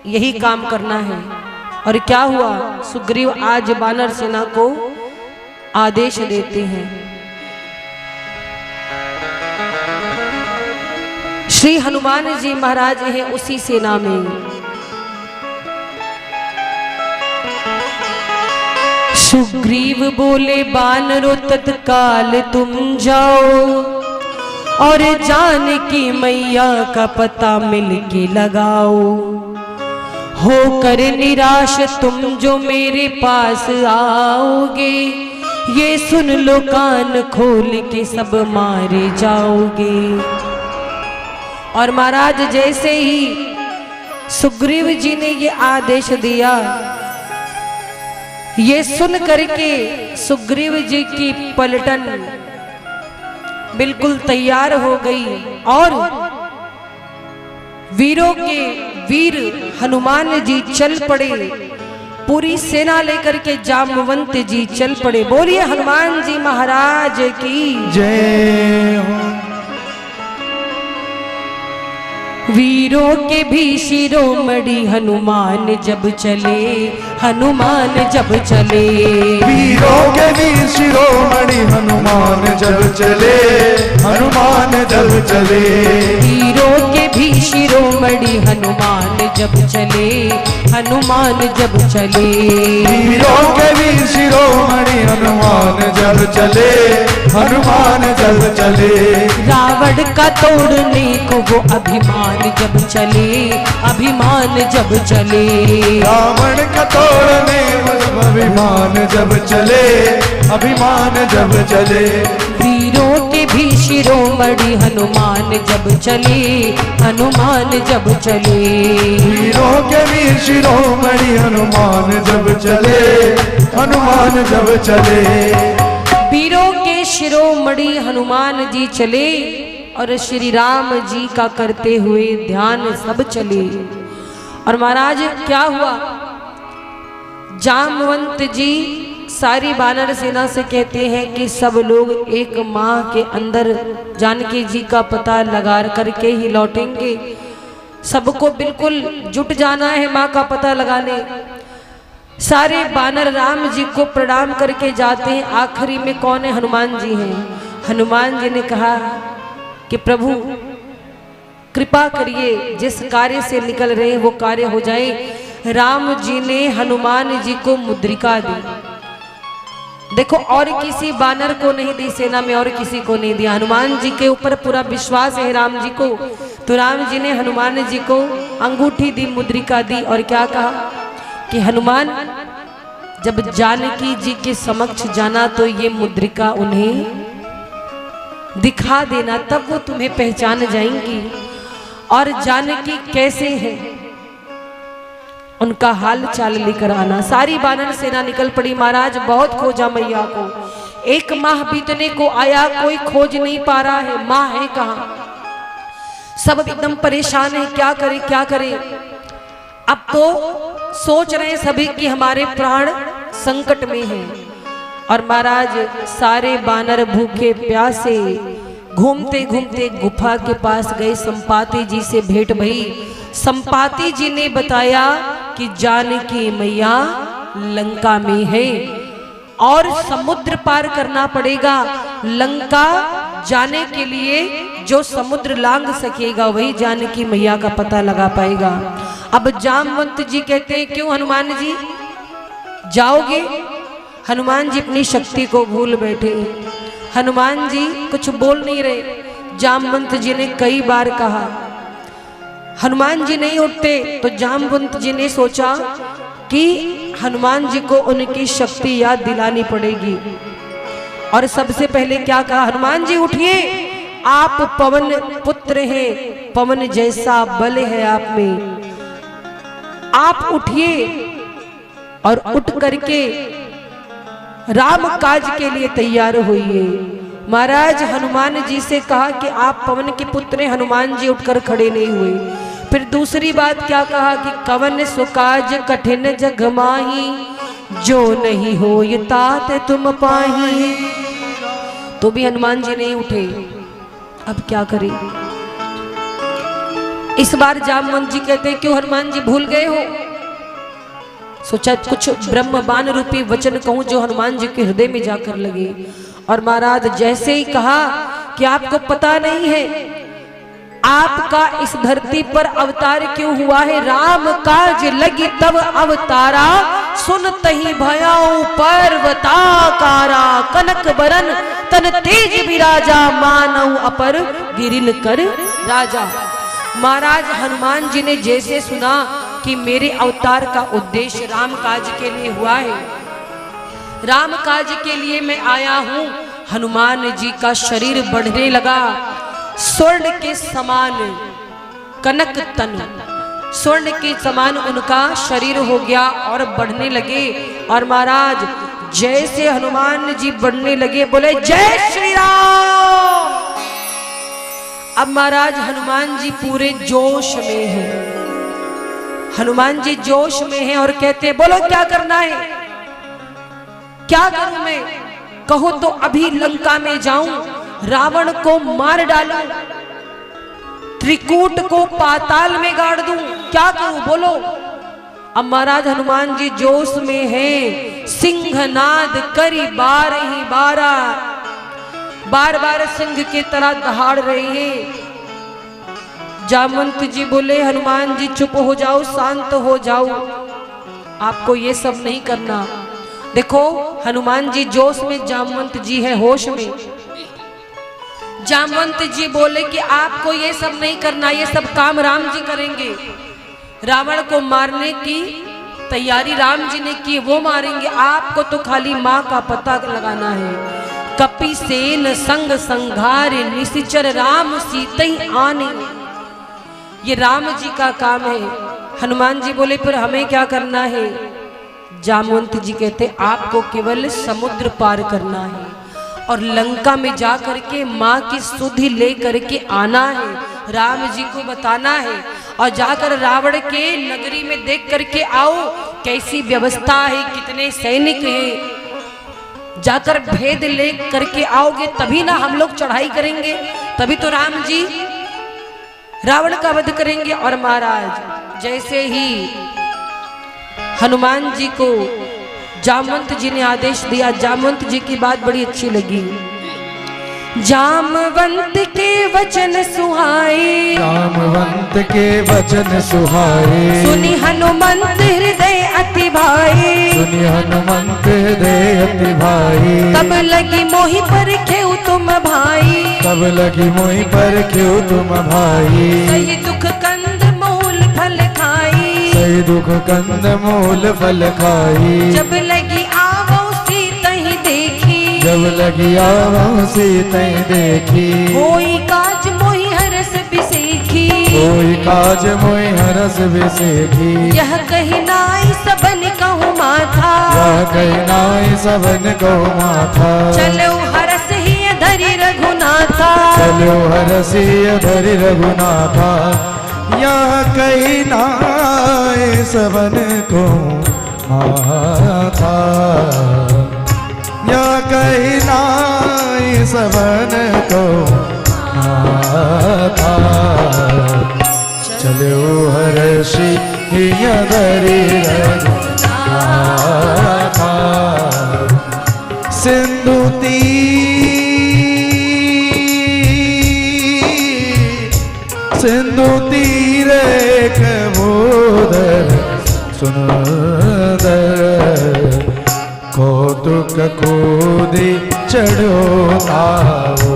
यही काम करना है। और क्या हुआ? सुग्रीव आज वानर सेना को आदेश देते हैं। श्री हनुमान जी महाराज हैं उसी सेना में। सुग्रीव बोले बानरों तत्काल तुम जाओ और जानकी मैया का पता मिल के लगाओ। होकर निराश तुम जो मेरे पास आओगे, ये सुन लो कान खोल के सब मारे जाओगे। और महाराज जैसे ही सुग्रीव जी ने ये आदेश दिया, ये सुन करके सुग्रीव जी की पलटन बिल्कुल तैयार हो गई और वीरों के वीर हनुमान जी चल पड़े। पूरी सेना लेकर के जामवंत जी चल पड़े। बोलिए हनुमान जी महाराज की जय हो। वीरों के भी शिरोमणि हनुमान जब चले, हनुमान जब चले। वीरों के वीर शिरोमणि हनुमान जब चले, हनुमान जब चले। वीरों के भी शिरोमणि हनुमान जब चले, हनुमान जब चले। वीरों के वीर शिरोमणि हनुमान जब चले, हनुमान जब चले। रावण का तोड़ने को वो अभिमान जब चले, अभिमान जब चले। रावण का तोड़ने अभिमान जब चले, अभिमान जब चले। वीरों के भी शिरोमणि हनुमान जब चले, हनुमान जब चले। वीरों के वीर शिरोमणि हनुमान जब चले, हनुमान जब चले। वीरों के शिरोमणि हनुमान जी चले और श्री राम जी का करते हुए ध्यान सब चले। और महाराज क्या हुआ, जामवंत जी सारी वानर सेना से कहते हैं कि सब लोग एक माह के अंदर जानकी जी का पता लगा करके ही लौटेंगे। सबको बिल्कुल जुट जाना है माँ का पता लगाने। सारे वानर राम जी को प्रणाम करके जाते हैं। आखिरी में कौन है, हनुमान जी हैं। हनुमान जी ने कहा कि प्रभु कृपा करिए, जिस कार्य से निकल रहे हैं वो कार्य हो जाए। राम जी ने हनुमान जी को मुद्रिका दी। देखो और किसी वानर को नहीं दी, सेना में और किसी को नहीं दिया। हनुमान जी के ऊपर पूरा विश्वास है राम जी को, तो राम जी ने हनुमान जी को अंगूठी दी, मुद्रिका दी और क्या कहा कि हनुमान जब जानकी जी के समक्ष जाना तो ये मुद्रिका उन्हें दिखा देना, तब वो तुम्हें पहचान जाएंगी। और जानकी कैसे है उनका हाल चाल लेकर आना। सारी वानर सेना निकल पड़ी। महाराज बहुत खोजा मैया को, 1 माह बीतने को आया, कोई खोज नहीं पा रहा है, माँ है कहाँ। सब एकदम परेशान है, क्या करे क्या करे। अब तो सोच रहे सभी कि हमारे प्राण संकट में हैं। और महाराज सारे वानर भूखे प्यासे घूमते घूमते गुफा के पास गए। संपाति जी से भेंट भई। संपाति जी ने बताया कि जानकी मैया लंका में है और समुद्र पार करना पड़ेगा। लंका जाने के लिए जो समुद्र लांघ सकेगा वही जानकी मैया का पता लगा पाएगा। अब जामवंत जी कहते हैं क्यों हनुमान जी जाओगे। हनुमान जी अपनी शक्ति को भूल बैठे। हनुमान जी कुछ बोल नहीं रहे। जामवंत जी ने कई बार कहा, हनुमान जी नहीं उठते। तो जामवंत जी ने सोचा कि हनुमान जी को उनकी शक्ति याद दिलानी पड़ेगी। और सबसे पहले क्या कहा, हनुमान जी उठिए, आप पवन पुत्र हैं, पवन जैसा बल है आप में, आप उठिए और उठ करके राम काज के लिए तैयार होइए। महाराज हनुमान जी से कहा कि आप पवन के पुत्र हैं। हनुमान जी उठकर खड़े नहीं हुए। फिर दूसरी बात क्या कहा कि कवन सुकाज कठिन जग माही, जो नहीं हो ये तात तुम पाही। तो भी हनुमान जी नहीं उठे। अब क्या करें। इस बार जामवंत जी कहते हैं क्यों हनुमान जी भूल गए हो। सोचा कुछ ब्रह्मबाण रूपी वचन कहूं जो हनुमान जी के हृदय में जाकर लगे। और महाराज जैसे ही कहा कि आपको पता नहीं है आपका इस धरती पर अवतार क्यों हुआ है? राम काज लगी तब अवतारा, सुनत ही भयाऊं पर्वताकारा। कनक बरन तन तेज विराजा, मानव अपर गिरिल कर राजा। महाराज हनुमान जी ने जैसे सुना कि मेरे अवतार का उद्देश्य राम काज के लिए हुआ है, राम काज के लिए मैं आया हूं, हनुमान जी का शरीर बढ़ने लगा, स्वर्ण के समान कनक तन, स्वर्ण के समान उनका शरीर हो गया और बढ़ने लगे। और महाराज जैसे हनुमान जी बढ़ने लगे, बोले जय श्री राम। अब महाराज हनुमान जी पूरे जोश में हैं, हनुमान जी जोश में हैं और कहते हैं बोलो क्या करना है, क्या करूं मैं? कहो तो अभी लंका में जाऊं, रावण को मार डालूं, त्रिकूट को पाताल में गाड़ दूं, क्या करूं बोलो? अब महाराज हनुमान जी जोश में हैं, सिंहनाद करी बार ही बारा, बार बार सिंह के तरह दहाड़ रहे हैं। जामवंत जी बोले हनुमान जी चुप हो जाओ, शांत हो जाओ, आपको ये सब नहीं करना। देखो हनुमान जी जोश में, जामवंत जी है होश में। जामवंत जी बोले कि आपको ये सब नहीं करना, ये सब काम राम जी करेंगे। रावण को मारने की तैयारी राम जी ने की, वो मारेंगे, आपको तो खाली माँ का पता लगाना है। कपि सेन संग संघार, निशिचर राम सीतई आने, ये राम जी का काम है। हनुमान जी बोले फिर हमें क्या करना है? जामवंत जी कहते आपको केवल समुद्र पार करना है और लंका में जा करके माँ की सुधि ले करके आना है, राम जी को बताना है और जाकर रावण के नगरी में देख करके आओ कैसी व्यवस्था है, कितने सैनिक हैं, जाकर भेद ले करके आओगे तभी ना हम लोग चढ़ाई करेंगे, तभी तो राम जी रावण का वध करेंगे। और महाराज जैसे ही हनुमान जी को जामवंत जी ने आदेश दिया, जामवंत जी की बात बड़ी अच्छी लगी। जामवंत के वचन सुहाए, जामवंत के वचन सुहाए, सुनि हनुमंत हृदय अति भाई, सुनि हनुमंत हृदय अति भाई। तब लगी मोहि पर खेऊ तुम भाई, तब लगी मोहि पर क्यों तुम भाई। सही दुख कंद मूल फल खाई, सही दुख कंद मूल फल खाई। जब लगी आवो सीतहि देखी, जब लगी आवो सीतहि देखी। होई काज मोहि हरस बिसेखी, कोई काज मोहि हरस बिसेखी। यह कही नाई सबन कहूँ माथा, यह कही नाई सबन कहूँ माथा। चलो हरस ही धरि रघुनाथा, चलो हरसी धरि रघुनाथा। यह कही नाई सबन कहूँ माथा, यह कही नाई सबन कहूँ माथा। चलो हरसी धरि रघुनाथा। सिंधु सिंधु तीरे कबोदर सुंदर, कौतुक कूदी चढ़ो ताऊ,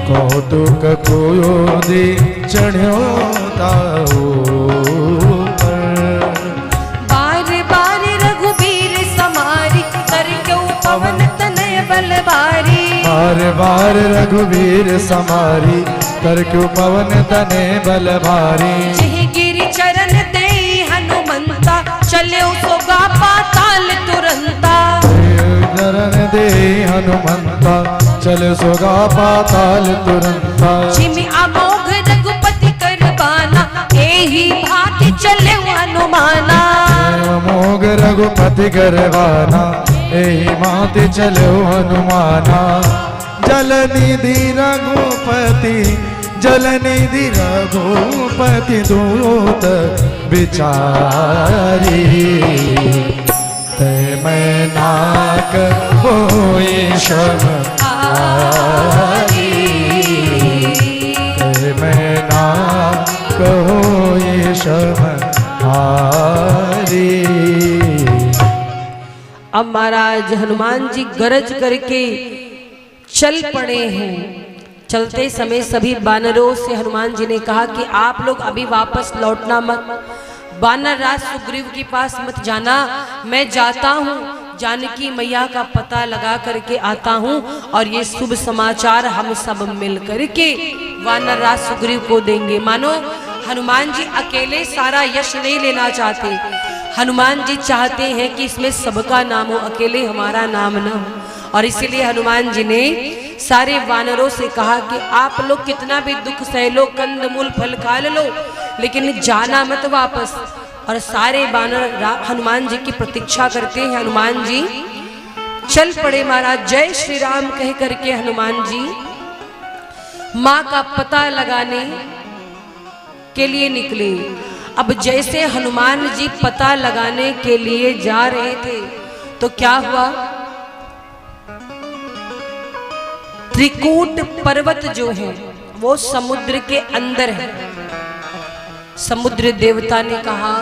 कौतुक कूदी चढ़ो ताऊ। बार बार रघुबीर समारी, करके पवन तनय बलवारी। बार बार रघुवीर समारी, करके पवन तने बल भारी। जिह गिरि चरण दे हनुमंता, चले सोगा पाताल तुरंता। चरण दे हनुमंता, चले सोगा पाताल तुरंता। जिमि अमोघ रघुपति करबाना, एही भांति चले हनुमाना। अमोघ रघुपति करवाना, एही भांति चलो हनुमाना। जलनिधि रघुपति, जलनिधि रघुपति दूत बिचारी। तय मैं नाक होई शम आरी, अब महाराज हनुमान जी गरज करके चल पड़े हैं। चलते समय सभी बानरों से हनुमान जी ने कहा कि आप लोग अभी वापस लौटना मत, बानर राज सुग्रीव के पास मत जाना, मैं जाता हूँ जानकी मैया का पता लगा करके आता हूँ और ये शुभ समाचार हम सब मिल करके वानर राज सुग्रीव को देंगे। मानो हनुमान जी अकेले सारा यश नहीं लेना चाहते, हनुमान जी चाहते हैं कि इसमें सबका नाम हो, अकेले हमारा नाम न हो। और इसीलिए हनुमान जी ने सारे वानरों से कहा कि आप लोग कितना भी दुख सह लो, कंद मूल फल खा लो, लेकिन जाना मत वापस। और सारे वानर हनुमान जी की प्रतीक्षा करते हैं। हनुमान जी चल पड़े महाराज, जय श्री राम कह करके हनुमान जी माँ का पता लगाने के लिए निकले। अब जैसे हनुमान जी पता लगाने के लिए जा रहे थे तो क्या हुआ, त्रिकूट पर्वत जो है वो समुद्र के अंदर है। समुद्र देवता ने कहा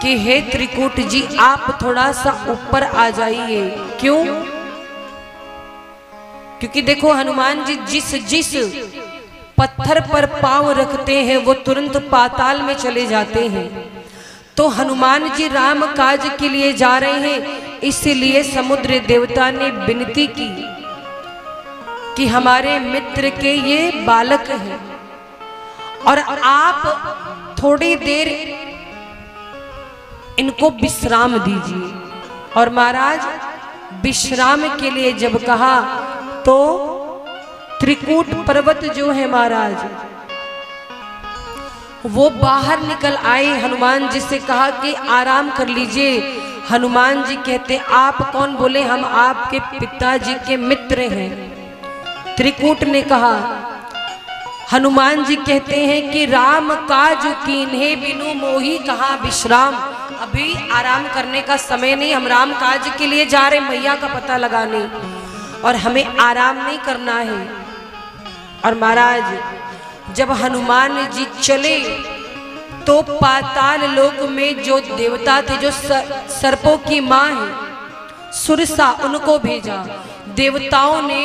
कि हे त्रिकूट जी आप थोड़ा सा ऊपर आ जाइए। क्यों? क्योंकि देखो हनुमान जी जिस जिस पत्थर पर पांव रखते हैं वो तुरंत पाताल में चले जाते हैं। तो हनुमान जी राम काज के लिए जा रहे हैं, इसलिए समुद्र देवता ने विनती की कि हमारे मित्र के ये बालक हैं और आप थोड़ी देर इनको विश्राम दीजिए। और महाराज विश्राम के लिए जब कहा तो त्रिकूट पर्वत जो है महाराज वो बाहर निकल आए। हनुमान जी से कहा कि आराम कर लीजिए। हनुमान जी कहते आप कौन? बोले हम आपके पिताजी के मित्र हैं। त्रिकूट ने कहा, हनुमान जी कहते हैं कि राम काज कीन्हे बिनु मोही कहाँ विश्राम। अभी आराम करने का समय नहीं, हम राम काज के लिए जा रहे मैया का पता लगाने और हमें आराम नहीं करना है। और महाराज जब हनुमान जी चले तो पाताल लोक में जो देवता थे, जो सर्पों की माँ है सुरसा, उनको भेजा। देवताओं ने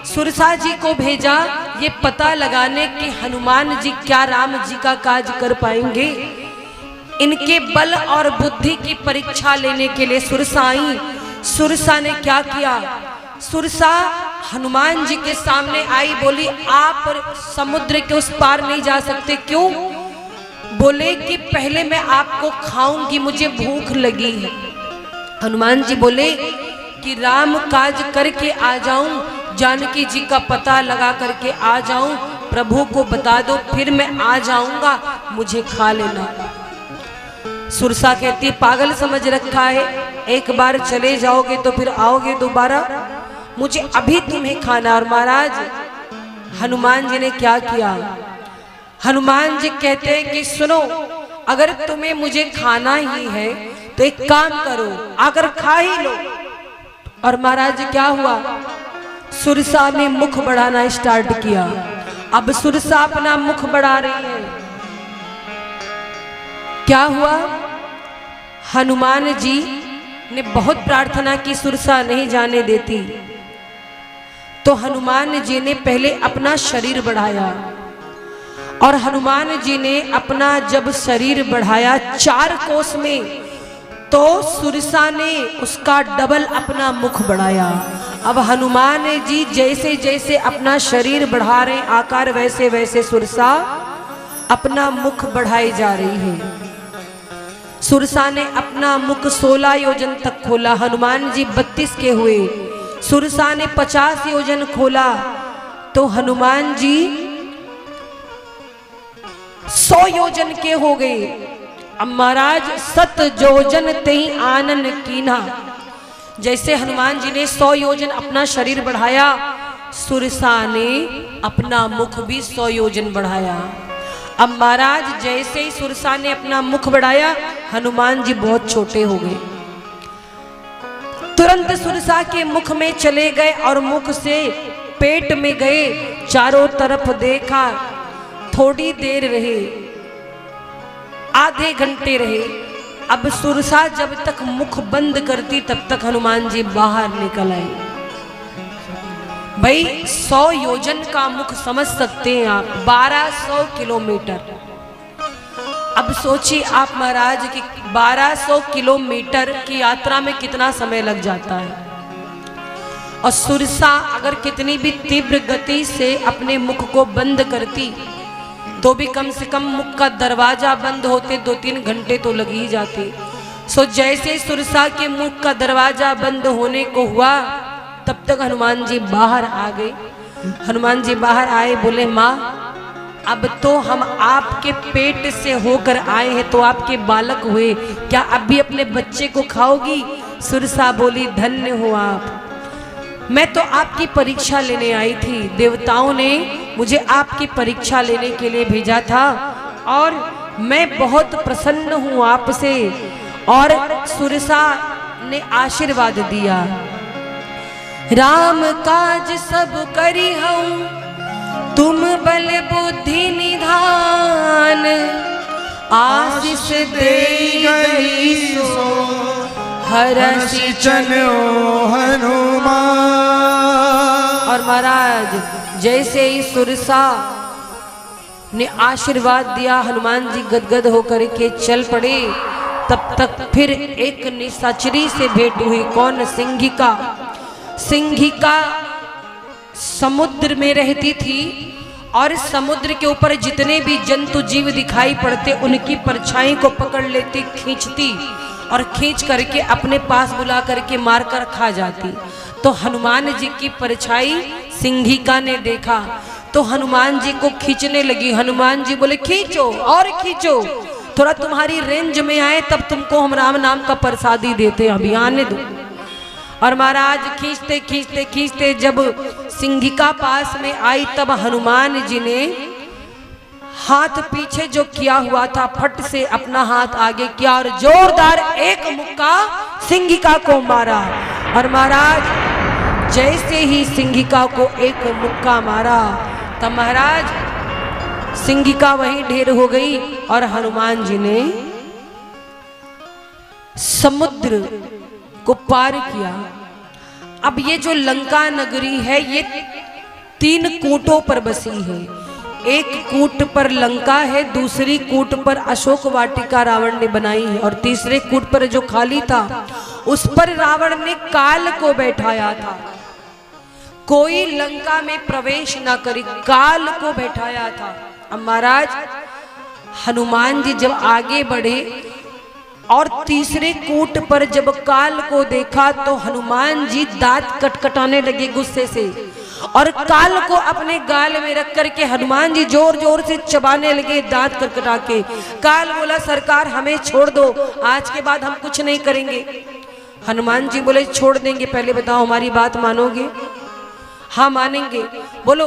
सुरसा जी को भेजा ये पता लगाने कि हनुमान जी क्या राम जी का काज कर पाएंगे। इनके बल और बुद्धि की परीक्षा लेने के लिए सुरसा आई। सुरसा ने क्या किया, सुरसा हनुमान जी के सामने आई, बोली आप समुद्र के उस पार नहीं जा सकते। क्यों? बोले कि पहले मैं आपको खाऊंगी, मुझे भूख लगी है। हनुमान जी बोले कि राम काज करके आ जाऊं, जानकी जी का पता लगा करके आ जाऊं, प्रभु को बता दो फिर मैं आ जाऊंगा, मुझे खा लेना। सुरसा कहती पागल समझ रखा है, एक बार चले जाओगे तो फिर आओगे दोबारा, मुझे अभी तुम्हें खाना। और महाराज हनुमान जी ने क्या किया, हनुमान जी कहते हैं कि सुनो, अगर तुम्हें मुझे खाना ही है तो एक काम करो, आकर खा ही लो। और महाराज क्या हुआ, सुरसा ने मुख बढ़ाना स्टार्ट किया। अब सुरसा अपना मुख बढ़ा रही है। क्या हुआ, हनुमान जी ने बहुत प्रार्थना की, सुरसा नहीं जाने देती। तो हनुमान जी ने पहले अपना शरीर बढ़ाया और हनुमान जी ने अपना जब शरीर बढ़ाया 4 कोस में, तो सुरसा ने उसका डबल अपना मुख बढ़ाया। अब हनुमान जी जैसे जैसे अपना शरीर बढ़ा रहे आकार, वैसे वैसे सुरसा अपना मुख बढ़ाई जा रही है। सुरसा ने अपना मुख 16 योजन तक खोला, हनुमान जी 32 के हुए। सुरसा ने 50 योजन खोला तो हनुमान जी 100 योजन के हो गए। अब महाराज 7 योजन तेहि आनन कीन्हा। जैसे हनुमान जी ने 100 योजन अपना शरीर बढ़ाया, सुरसा ने अपना मुख भी 100 योजन बढ़ाया। अब महाराज जैसे ही सुरसा ने अपना मुख बढ़ाया, हनुमान जी बहुत छोटे हो गए। तुरंत सुरसा के मुख में चले गए और मुख से पेट में गए। चारों तरफ देखा, थोड़ी देर रहे, आधे घंटे रहे, अब सुरसा जब तक मुख बंद करती तब तक हनुमान जी बाहर निकल आए। भाई 100 योजन का मुख समझ सकते हैं आप, 1200 किलोमीटर। अब सोचिए आप महाराज कि 1200 किलोमीटर की यात्रा में कितना समय लग जाता है। और सुरसा अगर कितनी भी तीव्र गति से अपने मुख को बंद करती तो भी कम से कम मुख का दरवाजा बंद होते 2-3 घंटे तो लग ही जाते। सो जैसे सुरसा के मुख का दरवाजा बंद होने को हुआ तब तक हनुमान जी बाहर आ गए। हनुमान जी बाहर आए, बोले माँ अब तो हम आपके पेट से होकर आए हैं, तो आपके बालक हुए, क्या अब भी अपने बच्चे को खाओगी? सुरसा बोली धन्य हो आप, मैं तो आपकी परीक्षा लेने आई थी। देवताओं ने मुझे आपकी परीक्षा लेने के लिए भेजा था और मैं बहुत प्रसन्न हूँ आपसे। और सुरसा ने आशीर्वाद दिया, राम काज सब करी हूँ, तुम बल बुद्धि निधान, आशीष दे गई सो हरषि चलो हनुमान। और महाराज जैसे ही सुरसा ने आशीर्वाद दिया, हनुमान जी गदगद होकर के चल पड़े। तब तक फिर एक निशाचरी से भेंट हुई। कौन? सिंहिका। सिंहिका समुद्र में रहती थी और समुद्र के ऊपर जितने भी जंतु जीव दिखाई पड़ते उनकी परछाई को पकड़ लेती, खींचती और खींच करके अपने पास बुला करके मारकर खा जाती। तो हनुमान जी की परछाई सिंहिका ने देखा तो हनुमान जी को खींचने लगी। हनुमान जी बोले खींचो और खींचो, थोड़ा तुम्हारी रेंज में आए तब तुमको हम राम नाम का प्रसादी देते, अभी आने दो। और महाराज खींचते खींचते खींचते जब सिंहिका पास में आई तब हनुमान जी ने हाथ पीछे जो किया हुआ था फट से अपना हाथ आगे किया और जोरदार एक मुक्का सिंहिका को मारा। और महाराज जैसे ही सिंहिका को एक मुक्का मारा तब महाराज सिंहिका वहीं ढेर हो गई और हनुमान जी ने समुद्र को पार किया। अब ये जो लंका नगरी है ये 3 कूटों पर बसी है। एक कूट पर लंका है, दूसरी कूट पर अशोक वाटिका रावण ने बनाई है और तीसरे कूट पर जो खाली था उस पर रावण ने काल को बैठाया था। कोई लंका में प्रवेश ना करे, काल को बैठाया था। अब महाराज हनुमान जी जब आगे बढ़े और तीसरे कूट पर जब काल को देखा तो हनुमान जी दांत कटकटाने लगे गुस्से से और काल को अपने गाल में रख करके हनुमान जी जोर जोर से चबाने लगे दांत कटकटा के। काल बोला सरकार हमें छोड़ दो, आज के बाद हम कुछ नहीं करेंगे। हनुमान जी बोले छोड़ देंगे, पहले बताओ हमारी बात मानोगे? हाँ मानेंगे। बोलो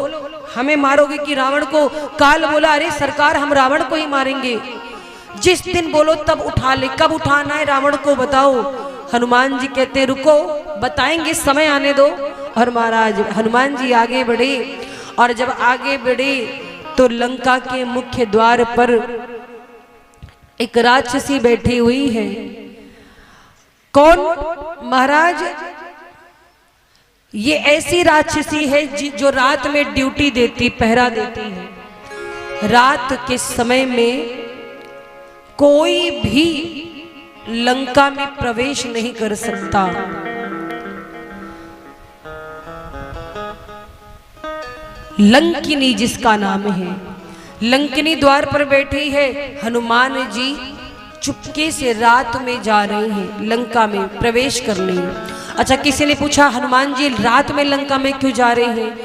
हमें मारोगे कि रावण को? काल बोला अरे सरकार हम रावण को ही मारेंगे, जिस दिन बोलो तब उठा ले, कब उठाना है रावण को बताओ। हनुमान जी कहते रुको बताएंगे, समय आने दो। और महाराज हनुमान जी आगे बढ़े और जब आगे बढ़े तो लंका के मुख्य द्वार पर एक राक्षसी बैठी हुई है। कौन? महाराज ये ऐसी राक्षसी है जो रात में ड्यूटी देती, पहरा देती है। रात के समय में कोई भी लंका में प्रवेश नहीं कर सकता। लंकिनी जिसका नाम है, लंकिनी द्वार पर बैठी है। हनुमान जी चुपके से रात में जा रहे हैं लंका में प्रवेश करने। अच्छा किसी ने पूछा हनुमान जी रात में लंका में क्यों जा रहे हैं?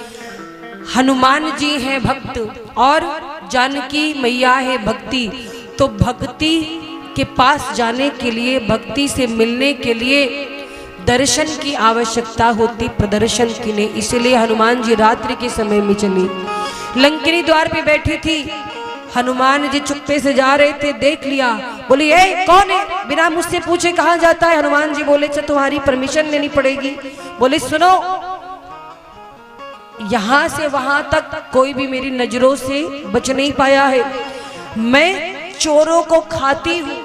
हनुमान जी हैं भक्त और जानकी मैया है भक्ति, तो भक्ति के पास जाने के लिए, भक्ति से मिलने के लिए दर्शन की आवश्यकता होती, प्रदर्शन की नहीं। इसलिए हनुमान जी रात्रि के समय में चली। लंकिनी द्वार पे बैठी थी, हनुमान जी चुपके से जा रहे थे, देख लिया। बोली ए कौन है? बिना मुझसे पूछे कहाँ जाता है? हनुमान जी बोले अच्छा तुम्हारी परमिशन लेनी पड़ेगी। बोले सुनो, यहां से वहां तक कोई भी मेरी नजरों से बच नहीं पाया है। मैं चोरों को खाती हूं,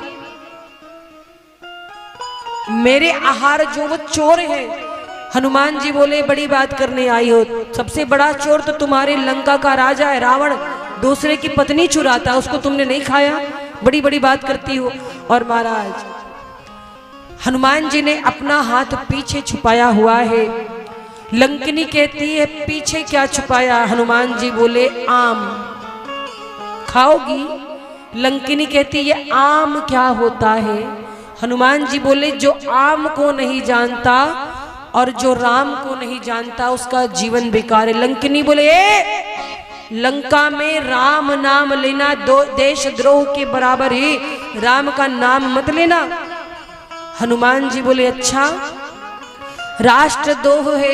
मेरे आहार जो वो चोर है। हनुमान जी बोले बड़ी बात करने आई हो, सबसे बड़ा चोर तो तुम्हारे लंका का राजा है रावण, दूसरे की पत्नी चुराता, उसको तुमने नहीं खाया, बड़ी बड़ी बात करती हो। और महाराज हनुमान जी ने अपना हाथ पीछे छुपाया हुआ है। लंकिनी कहती है पीछे क्या छुपाया? हनुमान जी बोले आम खाओगी? लंकिनी कहती है आम क्या होता है? हनुमान जी बोले जो आम को नहीं जानता और जो राम को नहीं जानता उसका जीवन बेकार है। लंकिनी बोले लंका में राम नाम लेना देश द्रोह के बराबर है, राम का नाम मत लेना। हनुमान जी बोले अच्छा राष्ट्रद्रोह है।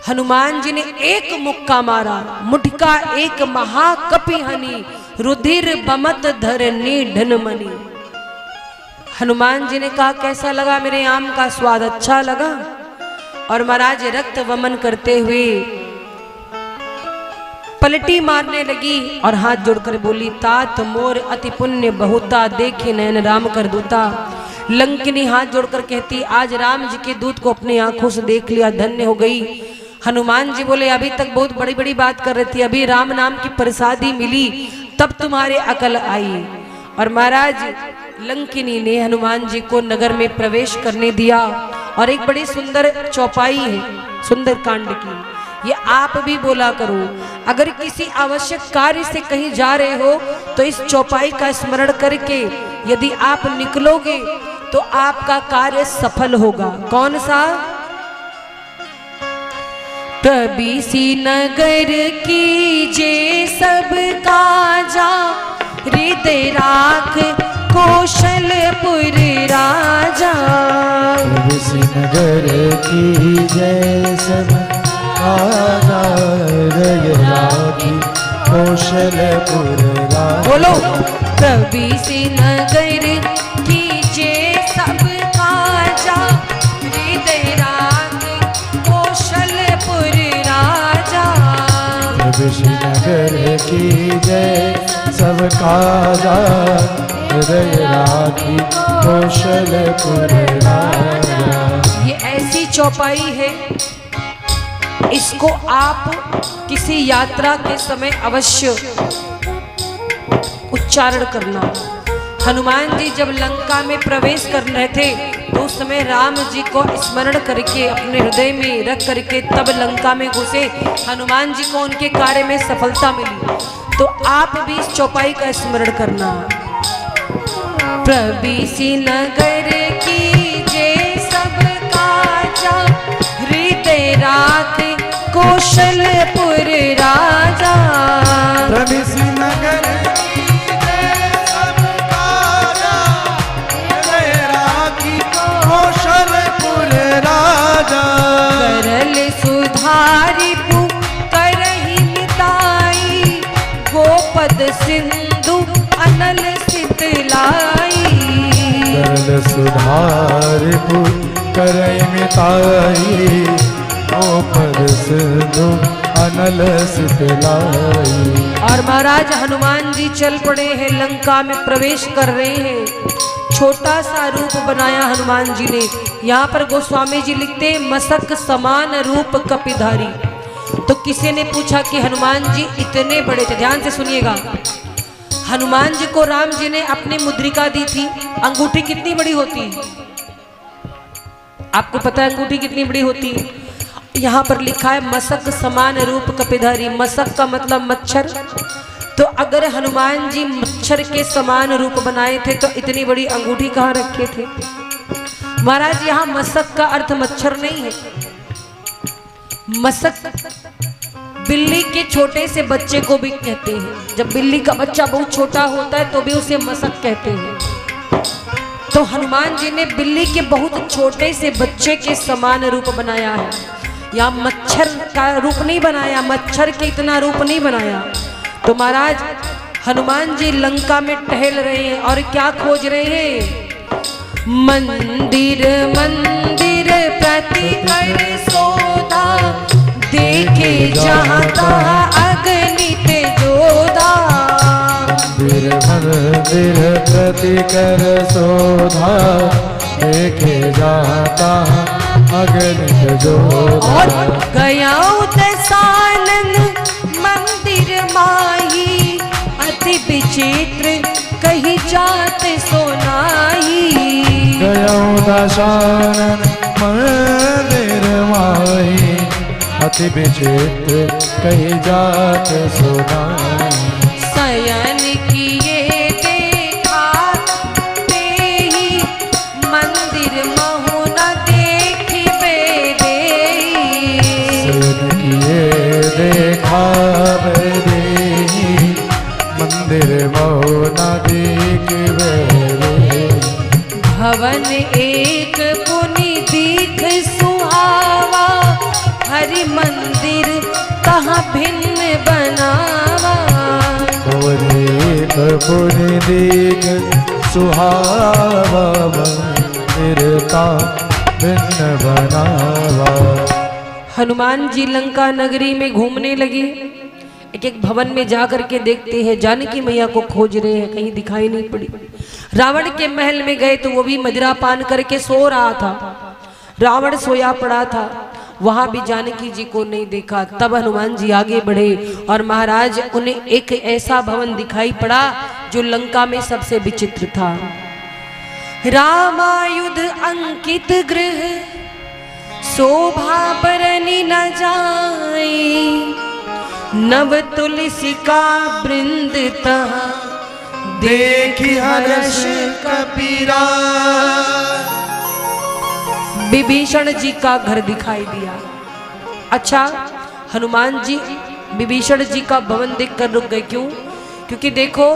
हनुमान जी ने एक मुक्का मारा, मुठका एक महाकपि हनी, रुधिर बमत धरनी ढनमनी। हनुमान जी ने कहा कैसा लगा मेरे आम का स्वाद? अच्छा लगा। और महाराज रक्त वमन करते हुए पलटी मारने लगी और हाथ जोड़कर बोली तात मोर अति पुण्य बहुता, देखे नयन राम कर दूता। लंकिनी हाथ जोड़कर कहती आज राम जी के दूत को अपनी आंखों से देख लिया, धन्य हो गई। हनुमान जी बोले अभी तक बहुत बड़ी बड़ी बात कर रही थी, अभी राम नाम की प्रसादी मिली तब तुम्हारे अकल आई। और महाराज लंकिनी ने हनुमान जी को नगर में प्रवेश करने दिया और एक बड़ी सुंदर चौपाई है सुंदर कांड की, ये आप भी बोला करो। अगर किसी आवश्यक कार्य से कहीं जा रहे हो तो इस चौपाई का स्मरण करके यदि आप निकलोगे तो आपका कार्य सफल होगा। कौन सा? कबीसी नगर कीजे सब काजा, हृदय राख कौशलपुर राजा। कबीसी नगर कीजे सब काजा, हृदय राख कौशलपुर राजा। बोलो कबीसी नगर कीजे सब काजा, हृदय राख कौशलपुर राजा। कबीसी नगर कीजे सब काजा, हृदय राख कौशलपुर राजा। ये ऐसी चौपाई है, इसको आप किसी यात्रा के समय अवश्य उच्चारण करना। हनुमान जी जब लंका में प्रवेश कर रहे थे तो उस समय राम जी को स्मरण करके अपने हृदय में रख करके तब लंका में घुसे। हनुमान जी को उनके कार्य में सफलता मिली। तो आप भी इस चौपाई का स्मरण करना। प्रबीसी नगर की जय सब काजा, हृदय राख कौशलपुर राजा। प्रबीसी नगर की जय सब काजा, हृदय राख कौशलपुर राजा। करल सुधारी करहि मिताई, गोपद सिंधु अनल शीतलाई। करल सुधारी करहि मिताई, गोपद सिंधु अनल शीतलाई। और महाराज हनुमान जी चल पड़े हैं, लंका में प्रवेश कर रहे हैं। छोटा सा रूप बनाया हनुमान जी ने। यहाँ पर गोस्वामी जी लिखते हैं मसक समान रूप कपिधारी। तो किसी ने पूछा कि हनुमान जी इतने बड़े थे? ध्यान से सुनिएगा। हनुमान जी को राम जी ने अपनी मुद्रिका दी थी। अंगूठी कितनी बड़ी होती है? आपको पता है अंगूठी कितनी बड़ी होती है? यहाँ पर लिखा है मसक समान रूप कपिधारी। मसक का मतलब मच्छर। तो अगर हनुमान जी मच्छर के समान रूप बनाए थे तो इतनी बड़ी अंगूठी कहाँ रखे थे? महाराज यहाँ मसक का अर्थ मच्छर नहीं है। मसक बिल्ली के छोटे से बच्चे को भी कहते हैं। जब बिल्ली का बच्चा बहुत छोटा होता है तो भी उसे मसक कहते हैं। तो हनुमान जी ने बिल्ली के बहुत छोटे से बच्चे के समान रूप बनाया है। या मच्छर का रूप नहीं बनाया, मच्छर के इतना रूप नहीं बनाया। तो महाराज हनुमान जी लंका में टहल रहे हैं और क्या खोज रहे हैं? मंदिर मंदिर प्रति कर सोधा, देखे जहाँ तहाँ अगणित जोधा। मंदिर मंदिर प्रति कर सोधा, देखे जाता अगणित जोधा। और गया दशानन मंदिर माही, अति विचित्र कही जात सोनाई। गया दशानन मंदिर माही, अति विचित्र कही जात सोनाई। शयन किए देखा ते ही, मंदिर महु न देखिबे देई। शयन किए देखा देही, मंदिर महु न देखिबे देई। भवन एक पुनि दीख सुहावा, हरि मंदिर कहाँ भिन्न बनावा। एक पुनि दीख सुहावा, मंदिर का भिन्न बनावा। हनुमान जी लंका नगरी में घूमने लगे। एक एक भवन में जाकर के देखते हैं, जानकी मैया को खोज रहे हैं, कहीं दिखाई नहीं पड़ी। रावण के महल में गए तो वो भी मदिरा पान करके सो रहा था। रावण सोया पड़ा था, वहां भी जानकी जी को नहीं देखा। तब हनुमान जी आगे बढ़े और महाराज उन्हें एक ऐसा भवन दिखाई पड़ा जो लंका में सबसे विचित्र था। रामायुध अंकित गृह, शोभा बरनी न जाई। नव तुलसी का वृंद तहाँ, देखी हर्ष कपीरा। विभीषण जी का घर दिखाई दिया। अच्छा, हनुमान जी विभीषण जी का भवन देखकर रुक गए। क्यों? क्योंकि देखो,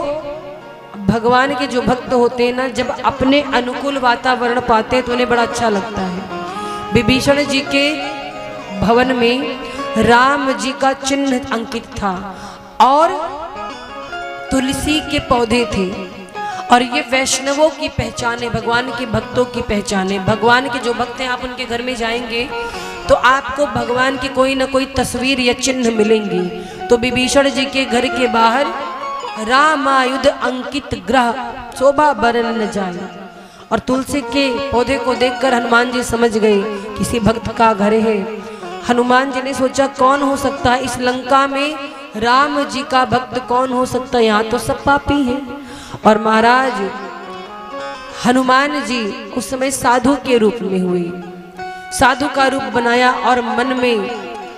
भगवान के जो भक्त होते हैं ना, जब अपने अनुकूल वातावरण पाते हैं तो उन्हें बड़ा अच्छा लगता है। विभीषण जी के भवन में राम जी का चिन्ह अंकित था और तुलसी के पौधे थे। और ये वैष्णवों की पहचान है, भगवान के भक्तों की पहचान है। भगवान के जो भक्त हैं, आप उनके घर में जाएंगे तो आपको भगवान की कोई ना कोई तस्वीर या चिन्ह मिलेंगी। तो विभीषण जी के घर के बाहर रामायुध अंकित ग्रह, शोभा बरन न जाए। और तुलसी के पौधे को देखकर हनुमान जी समझ गए किसी भक्त का घर है। हनुमान जी ने सोचा कौन हो सकता है इस लंका में, राम जी का भक्त कौन हो सकता है, यहाँ तो सब पापी हैं। और महाराज हनुमान जी उस समय साधु के रूप में हुए, साधु का रूप बनाया और मन में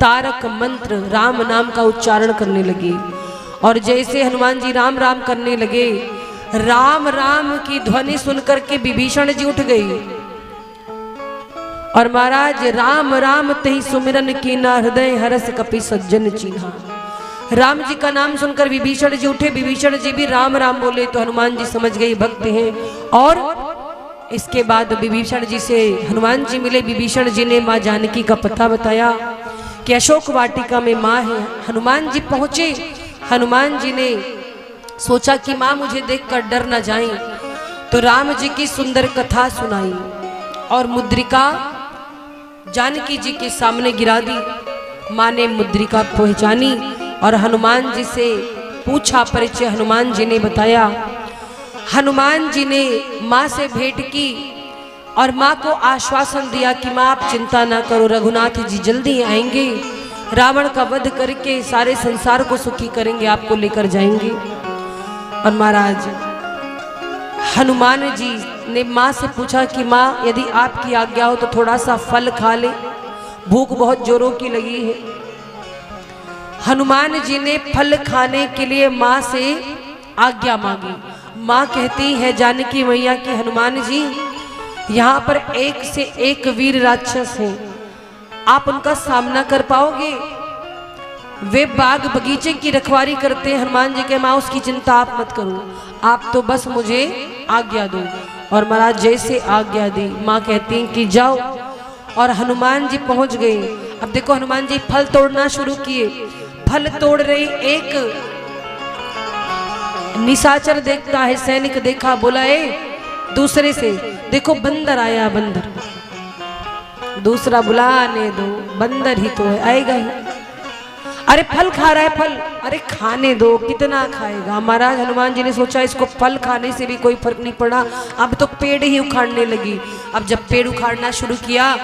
तारक मंत्र राम नाम का उच्चारण करने लगे। और जैसे हनुमान जी राम राम करने लगे, राम राम की ध्वनि सुनकर के विभीषण जी उठ गई। और महाराज राम राम तहि सुमिरन कीना, हृदय हरस कपि सज्जन चीन्हा। राम जी का नाम सुनकर विभीषण जी उठे, विभीषण जी भी राम राम बोले तो हनुमान जी समझ गए भक्त हैं। और इसके बाद विभीषण जी से हनुमान जी मिले। विभीषण जी ने माँ जानकी का पता बताया कि अशोक वाटिका में माँ है। हनुमान जी पहुंचे। हनुमान जी ने सोचा कि माँ मुझे देखकर डर न जाएं, तो राम जी की सुंदर कथा सुनाई और मुद्रिका जानकी जी के सामने गिरा दी। माँ ने मुद्रिका पहचानी और हनुमान जी से पूछा परिचय। हनुमान जी ने बताया। हनुमान जी ने माँ से भेंट की और माँ को आश्वासन दिया कि माँ आप चिंता ना करो, रघुनाथ जी जल्दी आएंगे, रावण का वध करके सारे संसार को सुखी करेंगे, आपको लेकर जाएंगे। और महाराज हनुमान जी ने माँ से पूछा कि माँ यदि आपकी आज्ञा हो तो थोड़ा सा फल खा ले, भूख बहुत जोरों की लगी है। हनुमान जी ने फल खाने के लिए माँ से आज्ञा मांगी। माँ कहती है जानकी मैया की हनुमान जी यहाँ पर एक से एक वीर राक्षस हैं, आप उनका सामना कर पाओगे? वे बाग बगीचे की रखवारी करते हैं। हनुमान जी के माँ उसकी चिंता आप मत करो, आप तो बस मुझे आज्ञा दो। और महाराज जैसे आज्ञा दी, माँ कहती हैं कि जाओ। और हनुमान जी पहुंच गए। अब देखो हनुमान जी फल तोड़ना शुरू किए। फल तोड़ रही एक निशाचर देखता है, सैनिक देखा, बोला दूसरे से देखो बंदर आया, बंदर। दूसरा बुलाने दो, बंदर ही तो है, आएगा ही। अरे फल खा रहा है फल, अरे खाने दो, कितना खाएगा। महाराज हनुमान जी ने सोचा इसको फल खाने से भी कोई फर्क नहीं पड़ा, अब तो पेड़ ही उखाड़ने लगी। अब जब पेड़ उखाड़ना शुरू किया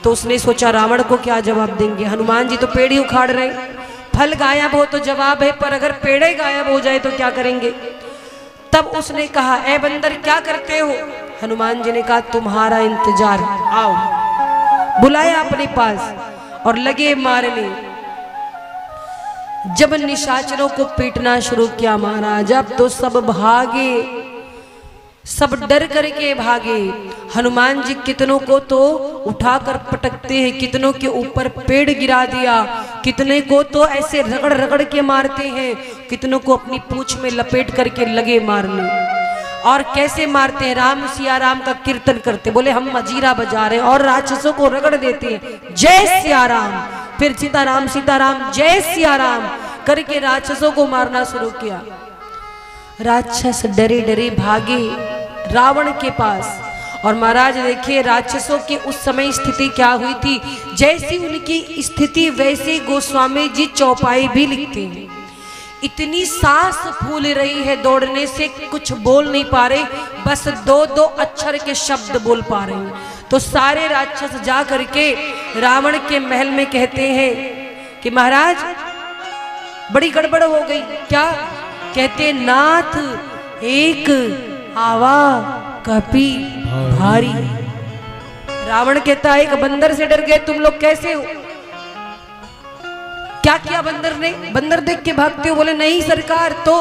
तो उसने सोचा रावण को क्या जवाब देंगे, हनुमान जी तो पेड़ ही उखाड़ रहे, फल गायब हो तो जवाब है, पर अगर पेड़ ही गायब हो जाए तो क्या करेंगे। तब उसने कहा, ए बंदर क्या करते हो। हनुमान जी ने कहा, तुम्हारा इंतजार, आओ। बुलाया अपने पास और लगे मारने। जब निशाचरों को पीटना शुरू किया महाराज, अब तो सब भागे, सब डर करके भागे। हनुमान जी कितनों को तो उठाकर पटकते हैं, कितनों के ऊपर पेड़ गिरा दिया, कितने को तो ऐसे रगड़ रगड़ के मारते हैं, कितनों को अपनी पूंछ में लपेट करके लगे मारने। और कैसे मारते हैं, राम सिया राम का कीर्तन करते, बोले हम मजीरा बजा रहे हैं, और राक्षसों को रगड़ देते हैं, जय सिया राम, फिर सीताराम सीताराम जय सिया राम करके राक्षसों को मारना शुरू किया। राक्षस डरे डरे भागे रावण के पास। और महाराज देखिए राक्षसों की उस समय स्थिति क्या हुई थी, जैसी उनकी स्थिति वैसे गोस्वामी जी चौपाई भी लिखते हैं। इतनी सांस फूल रही है दौड़ने से, कुछ बोल नहीं पा रहे, बस दो दो अक्षर के शब्द बोल पा रहे हैं। तो सारे राक्षस जा करके रावण के महल में कहते हैं कि महाराज बड़ी गड़बड़ हो गई। क्या कहते, नाथ एक आवा कपी भारी। रावण कहता है, एक बंदर से डर गए तुम लोग, कैसे हो, क्या किया बंदर ने, बंदर देख के भागते हो। बोले नहीं सरकार। तो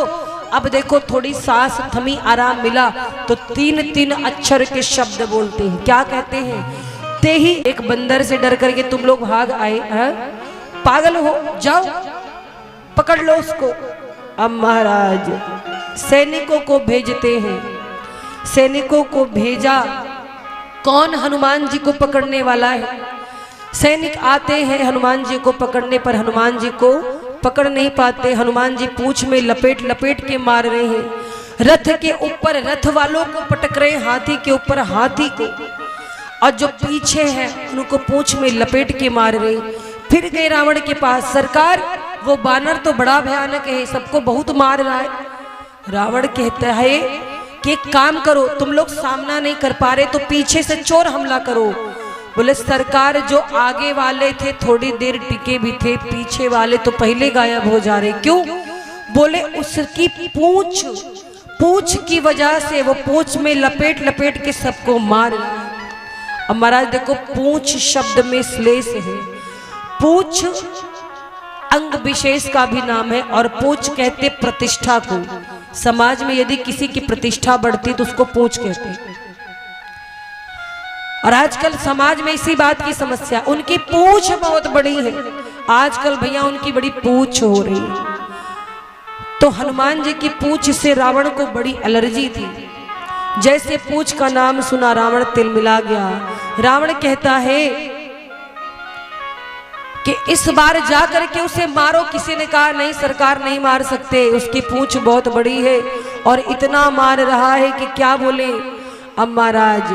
अब देखो थोड़ी सांस थमी, आराम मिला, तो तीन तीन अक्षर के शब्द बोलते हैं। क्या कहते हैं, ते ही एक बंदर से डर करके तुम लोग भाग आए, पागल हो, जाओ पकड़ लो उसको। अब महाराज सैनिकों को भेजते हैं, सैनिकों को भेजा, कौन हनुमान जी को पकड़ने वाला है। सैनिक आते हैं हनुमान जी को पकड़ने, पर हनुमान जी को पकड़ नहीं पाते। हनुमान जी पूंछ में लपेट लपेट के मार रहे हैं, रथ के ऊपर रथ वालों को पटक रहे, हाथी के ऊपर हाथी को, और जो पीछे हैं उनको पूंछ में लपेट के मार रहे। फिर गए रावण के पास, सरकार वो बानर तो बड़ा भयानक है, सबको बहुत मार रहा है। रावण कहता है कि एक काम करो, तुम लोग सामना नहीं कर पा रहे तो पीछे से चोर हमला करो। बोले सरकार जो आगे वाले थे थोड़ी देर टिके भी थे, पीछे वाले तो पहले गायब हो जा रहे। क्यों? बोले उसकी पूंछ की वजह से, वो पूंछ में लपेट लपेट के सबको मार रहा है। अब महाराज देखो पूंछ शब्द में श्लेष है, पूंछ अंग विशेष का भी नाम है, और पूंछ कहते प्रतिष्ठा को। समाज में यदि किसी की प्रतिष्ठा बढ़ती तो उसको पूंछ कहते हैं। और आजकल समाज में इसी बात की समस्या, उनकी पूंछ बहुत बड़ी है, आजकल भैया उनकी बड़ी पूंछ हो रही है। तो हनुमान जी की पूंछ से रावण को बड़ी एलर्जी थी। जैसे पूंछ का नाम सुना रावण तिलमिला गया। रावण कहता है कि इस बार जाकर के उसे मारो। किसी ने कहा नहीं सरकार नहीं मार सकते, उसकी पूंछ बहुत बड़ी है और इतना मार रहा है कि क्या बोले। अब महाराज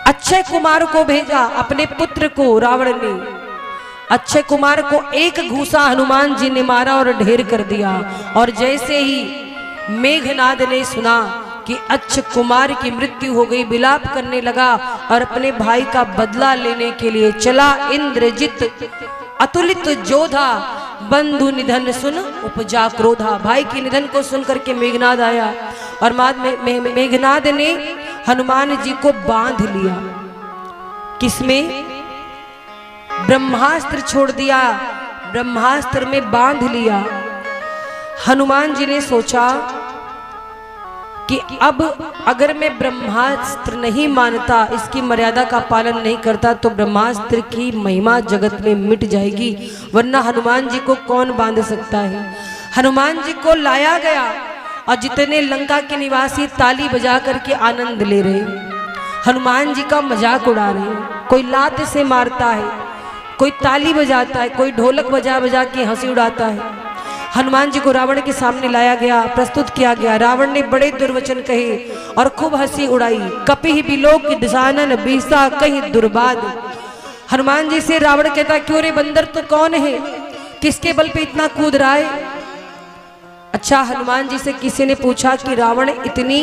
अक्षय कुमार को भेजा, अपने पुत्र को रावण ने। अक्षय कुमार को एक घूसा हनुमान जी ने मारा और ढेर कर दिया। और जैसे ही मेघनाद ने सुना कि अक्षय कुमार की मृत्यु हो गई, विलाप करने लगा और अपने भाई का बदला लेने के लिए चला। इंद्रजित अतुलित जोधा, बंधु निधन सुन उपजा क्रोधा। भाई के निधन को सुनकर के मेघनाद आया और मेघनाद ने हनुमान जी को बांध लिया। किसमें? ब्रह्मास्त्र छोड़ दिया, ब्रह्मास्त्र में बांध लिया। हनुमान जी ने सोचा कि अब अगर मैं ब्रह्मास्त्र नहीं मानता, इसकी मर्यादा का पालन नहीं करता, तो ब्रह्मास्त्र की महिमा जगत में मिट जाएगी, वरना हनुमान जी को कौन बांध सकता है। हनुमान जी को लाया गया और जितने लंका के निवासी ताली बजा करके आनंद ले रहे, हनुमान जी का मजाक उड़ा रहे। कोई लात से मारता है, कोई ताली बजाता है, कोई ढोलक बजा बजा के हंसी उड़ाता है। हनुमान जी को रावण के सामने लाया गया, प्रस्तुत किया गया। रावण ने बड़े दुर्वचन कहे और खूब हंसी उड़ाई। कपिहि बिलोक दिशानन बीसा कहीं दुर्बाद। हनुमान जी से रावण कहता क्यों रे बंदर तो कौन है, किसके बल पे इतना कूद रहा है। अच्छा हनुमान जी से किसी ने पूछा कि रावण इतनी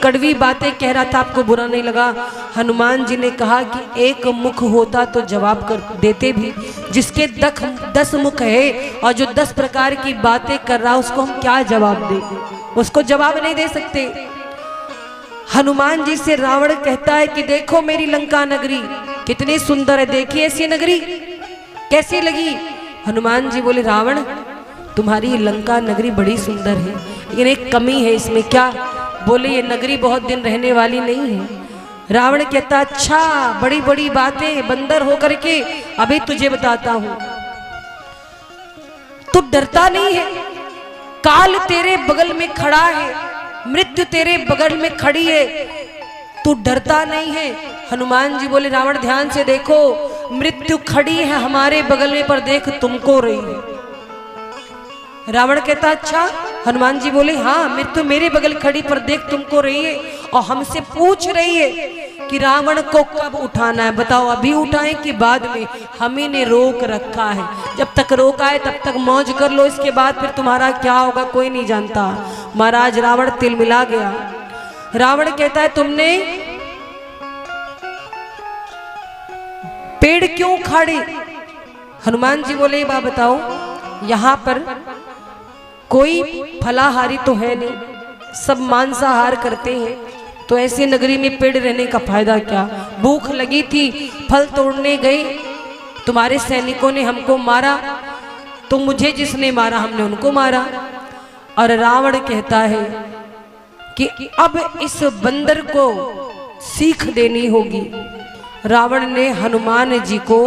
कड़वी बातें कह रहा था, आपको बुरा नहीं लगा। हनुमान जी ने कहा कि एक मुख होता तो जवाब कर देते भी, जिसके 10 मुख है और जो 10 प्रकार की बातें कर रहा उसको हम क्या जवाब दें, उसको जवाब नहीं दे सकते। हनुमान जी से रावण कहता है कि देखो मेरी लंका नगरी कितनी सुंदर है, देखिए ऐसी नगरी कैसी लगी। हनुमान जी बोले रावण तुम्हारी लंका नगरी बड़ी सुंदर है, लेकिन एक कमी है इसमें। क्या? बोले ये नगरी बहुत दिन रहने वाली नहीं है। रावण कहता अच्छा बड़ी बड़ी बातें बंदर होकर के, अभी तुझे बताता हूं। तू डरता नहीं है, काल तेरे बगल में खड़ा है, मृत्यु तेरे बगल में खड़ी है, तू डरता नहीं है। हनुमान जी बोले रावण ध्यान से देखो, मृत्यु खड़ी है हमारे बगल में पर देख तुमको रही है। रावण कहता अच्छा। हनुमान जी बोले हाँ मृत्यु मेरे बगल खड़ी पर देख तुमको रही है और हमसे पूछ रही है कि रावण को कब उठाना है, बताओ अभी उठाएं कि बाद में। हमें ने रोक रखा है, जब तक रोका है तब तक मौज कर लो, इसके बाद फिर तुम्हारा क्या होगा कोई नहीं जानता। महाराज रावण तिलमिला गया। रावण कहता है तुमने पेड़ क्यों उखाड़े। हनुमान जी बोले बात बताओ, यहाँ पर कोई फलाहारी तो है नहीं, सब मांसाहार करते हैं, तो ऐसी नगरी में पेड़ रहने का फायदा क्या। भूख लगी थी, फल तोड़ने गए, तुम्हारे सैनिकों ने हमको मारा, तो मुझे जिसने मारा हमने उनको मारा। और रावण कहता है कि अब इस बंदर को सीख देनी होगी। रावण ने हनुमान जी को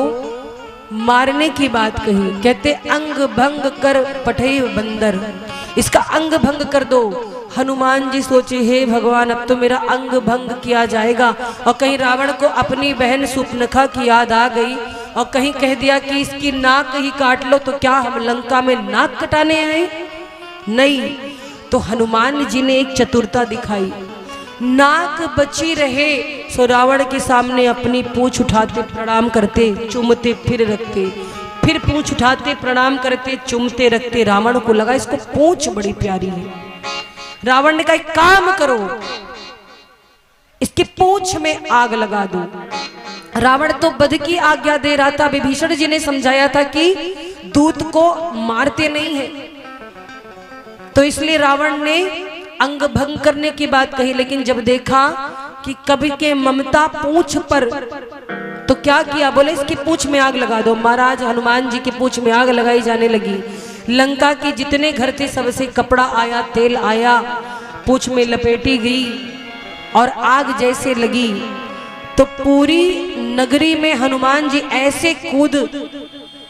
मारने की बात कही, कहते अंग भंग कर पठे बंदर, इसका अंग भंग कर दो। हनुमान जी सोचे हे भगवान अब तो मेरा अंग भंग किया जाएगा, और कहीं रावण को अपनी बहन सुपनखा की याद आ गई और कहीं कह दिया कि इसकी नाक ही काट लो, तो क्या हम लंका में नाक कटाने आए? नहीं। तो हनुमान जी ने एक चतुरता दिखाई, नाक बची रहे सो रावण के सामने अपनी पूंछ उठाते प्रणाम करते चूमते फिर रखते, फिर पूंछ उठाते प्रणाम करते चूमते रखते। रावण को लगा इसको पूंछ बड़ी प्यारी है। रावण ने कहा एक काम करो, इसकी पूंछ में आग लगा दो। रावण तो वध की आज्ञा दे रहा था, विभीषण जी ने समझाया था कि दूत को मारते नहीं है, तो इसलिए रावण ने अंग भंग करने की बात कही। लेकिन जब देखा कि कभी के ममता पूंछ पर, तो क्या किया, बोले इसकी पूंछ में आग लगा दो। महाराज हनुमान जी की पूंछ में आग लगाई जाने लगी। लंका के जितने घर थे सबसे कपड़ा आया, तेल आया, पूंछ में लपेटी गई और आग जैसे लगी तो पूरी नगरी में हनुमान जी ऐसे कूद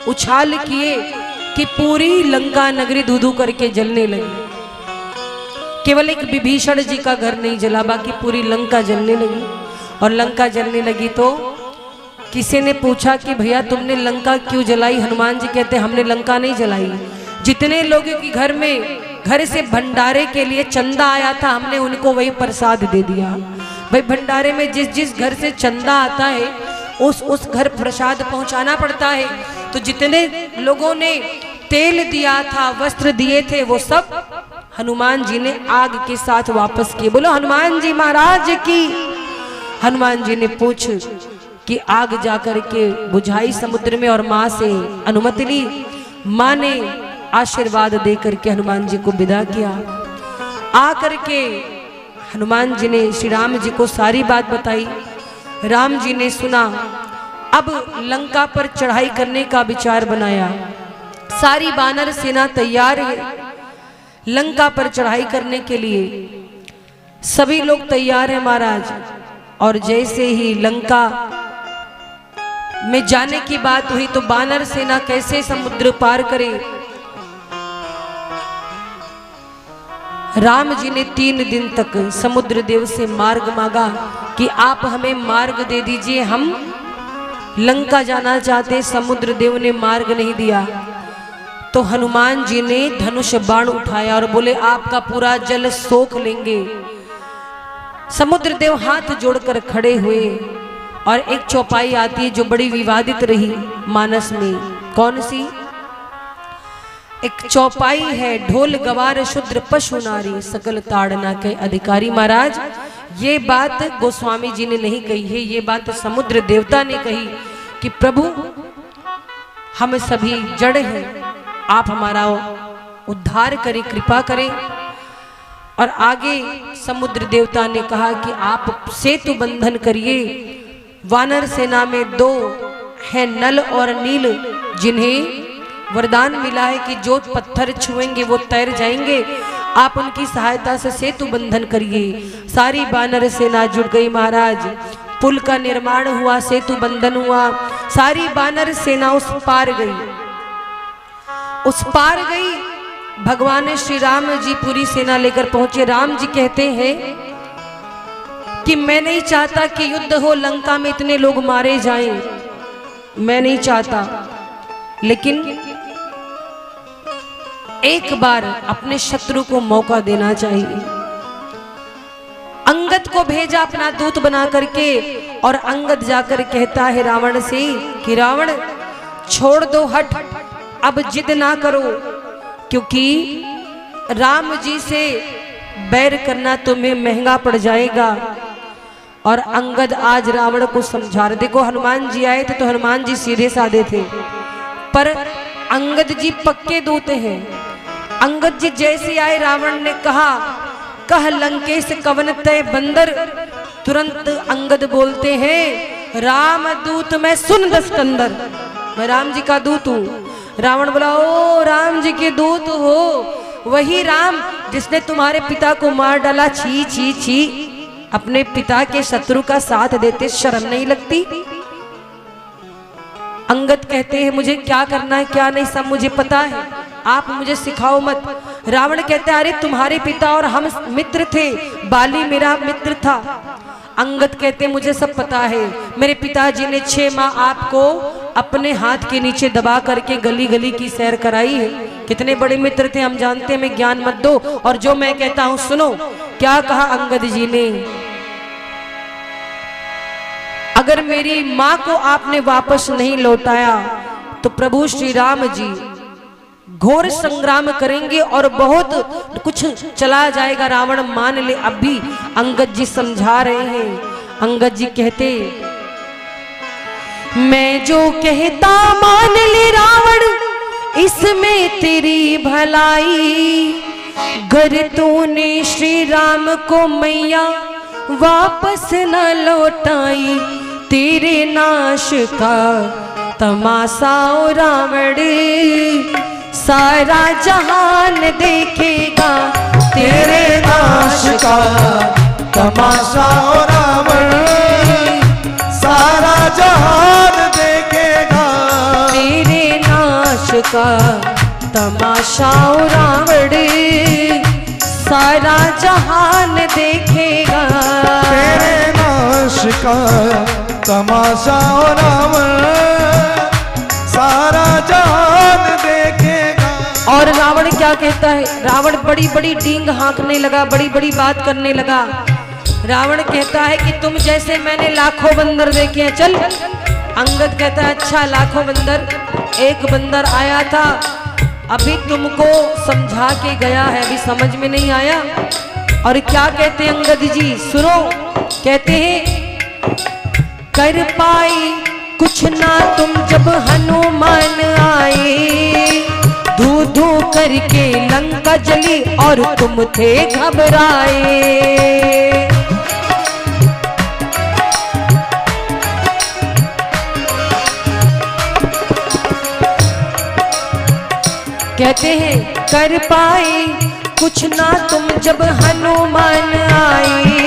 उछाल किए कि पूरी लंका नगरी धू-धू करके जलने लगी। केवल एक विभीषण जी का घर नहीं जला, बाकी पूरी लंका जलने लगी। और लंका जलने लगी तो किसी ने पूछा कि भैया तुमने लंका क्यों जलाई। हनुमान जी कहते हमने लंका नहीं जलाई, जितने लोगों के घर में घर से भंडारे के लिए चंदा आया था हमने उनको वही प्रसाद दे दिया। भाई भंडारे में जिस जिस घर से चंदा आता है उस घर प्रसाद पहुंचाना पड़ता है। तो जितने लोगों ने तेल दिया था, वस्त्र दिए थे, वो सब हनुमान जी ने आग के साथ वापस किए। बोलो हनुमान जी महाराज की। हनुमान जी ने पूछ कि आग जाकर के बुझाई समुद्र में और माँ से अनुमति ली। माँ ने आशीर्वाद दे करके हनुमान जी को विदा किया। आ करके हनुमान जी ने श्री राम जी को सारी बात बताई। राम जी ने सुना। अब लंका पर चढ़ाई करने का विचार बनाया। सारी वानर सेना तैयार है लंका पर चढ़ाई करने के लिए, सभी लोग तैयार हैं महाराज। और जैसे ही लंका में जाने की बात हुई तो वानर सेना कैसे समुद्र पार करे। राम जी ने 3 दिन तक समुद्र देव से मार्ग मांगा कि आप हमें मार्ग दे दीजिए, हम लंका जाना चाहते। समुद्र देव ने मार्ग नहीं दिया। तो हनुमान जी ने धनुष बाण उठाया और बोले आपका पूरा जल सोख लेंगे। समुद्र देव हाथ जोड़कर खड़े हुए और एक चौपाई आती है जो बड़ी विवादित रही मानस में। कौन सी? एक चौपाई है, ढोल गवार शूद्र पशु नारी सकल ताड़ना के अधिकारी। महाराज ये बात गोस्वामी जी ने नहीं कही है, ये बात समुद्र देवता ने कही कि प्रभु हम सभी जड़ हैं, आप हमारा उद्धार करें, कृपा करें। और आगे समुद्र देवता ने कहा कि आप सेतु बंधन करिए। वानर सेना में 2 है नल और नील, जिन्हें वरदान मिला है कि जो पत्थर छुएंगे वो तैर जाएंगे। आप उनकी सहायता से सेतु बंधन करिए। सारी वानर सेना जुट गई महाराज, पुल का निर्माण हुआ, सेतु बंधन हुआ, सारी वानर सेना उस पार गई। उस पार गई, भगवान श्री राम जी पूरी सेना लेकर पहुंचे। राम जी कहते हैं कि मैं नहीं चाहता कि युद्ध हो, लंका में इतने लोग मारे जाएं, मैं नहीं चाहता, लेकिन एक बार अपने शत्रु को मौका देना चाहिए। अंगद को भेजा अपना दूत बना करके, और अंगद जाकर कहता है रावण से कि रावण छोड़ दो हट, अब जिद ना करो, क्योंकि राम जी से बैर करना तुम्हें महंगा पड़ जाएगा। और अंगद आज रावण को समझा रहे। देखो हनुमान जी आए थे तो हनुमान जी सीधे साधे थे, पर अंगद जी पक्के दूत हैं। अंगद जी जैसे आए, रावण ने कहा कह लंकेश कवन तय बंदर। तुरंत अंगद बोलते हैं राम दूत मैं सुन दस्तंदर, मैं राम जी का दूत हूँ। रावण बोला ओ राम जी के दूत हो, वही राम जिसने तुम्हारे पिता को मार डाला। छी छी छी, अपने पिता के शत्रु का साथ देते शर्म नहीं लगती? अंगद कहते हैं मुझे क्या करना है क्या नहीं सब मुझे पता है, आप मुझे सिखाओ मत। रावण कहते हैं अरे तुम्हारे पिता और हम मित्र थे, बाली मेरा मित्र था। अंगद कहते हैं मुझे सब पता है, मेरे पिताजी ने 6 माह आपको अपने हाथ के नीचे दबा करके गली गली की सैर कराई है। कितने बड़े मित्र थे हम जानते हैं, मैं ज्ञान मत दो और जो मैं कहता हूं सुनो। क्या कहा अंगद जी ने, अगर मेरी मां को आपने वापस नहीं लौटाया तो प्रभु श्री राम जी घोर संग्राम करेंगे और बहुत कुछ चला जाएगा, रावण मान ले। अब भी अंगद जी समझा रहे हैं। अंगद जी कहते मैं जो कहता मान ले रावण, इसमें तेरी भलाई। घर तूने श्री राम को मैया वापस न लौटाई, तेरे नाश का तमाशा ओ रावण सारा जहान देखेगा। तेरे नाश का तमाशा ओ रावण सारा जहान देखेगा। तेरे नाश का तमाशा ओ रावण सारा जहान देखेगा। तेरे नाश का तमाशा ओ रावण सारा जहान देखेगा। और रावण क्या कहता है, रावण बड़ी बड़ी डींग हाँकने लगा, बड़ी बड़ी बात करने लगा। रावण कहता है कि तुम जैसे मैंने लाखों बंदर देखे हैं, चल। अंगद कहता है अच्छा लाखों बंदर, एक बंदर आया था अभी तुमको समझा के गया है, अभी समझ में नहीं आया। और क्या कहते हैं अंगद जी सुनो, कहते हैं कर पाई कुछ ना तुम जब हनुमान आए, धू धू करके लंका जली और तुम थे घबराए। कहते हैं कर पाए कुछ ना तुम जब हनुमान आए,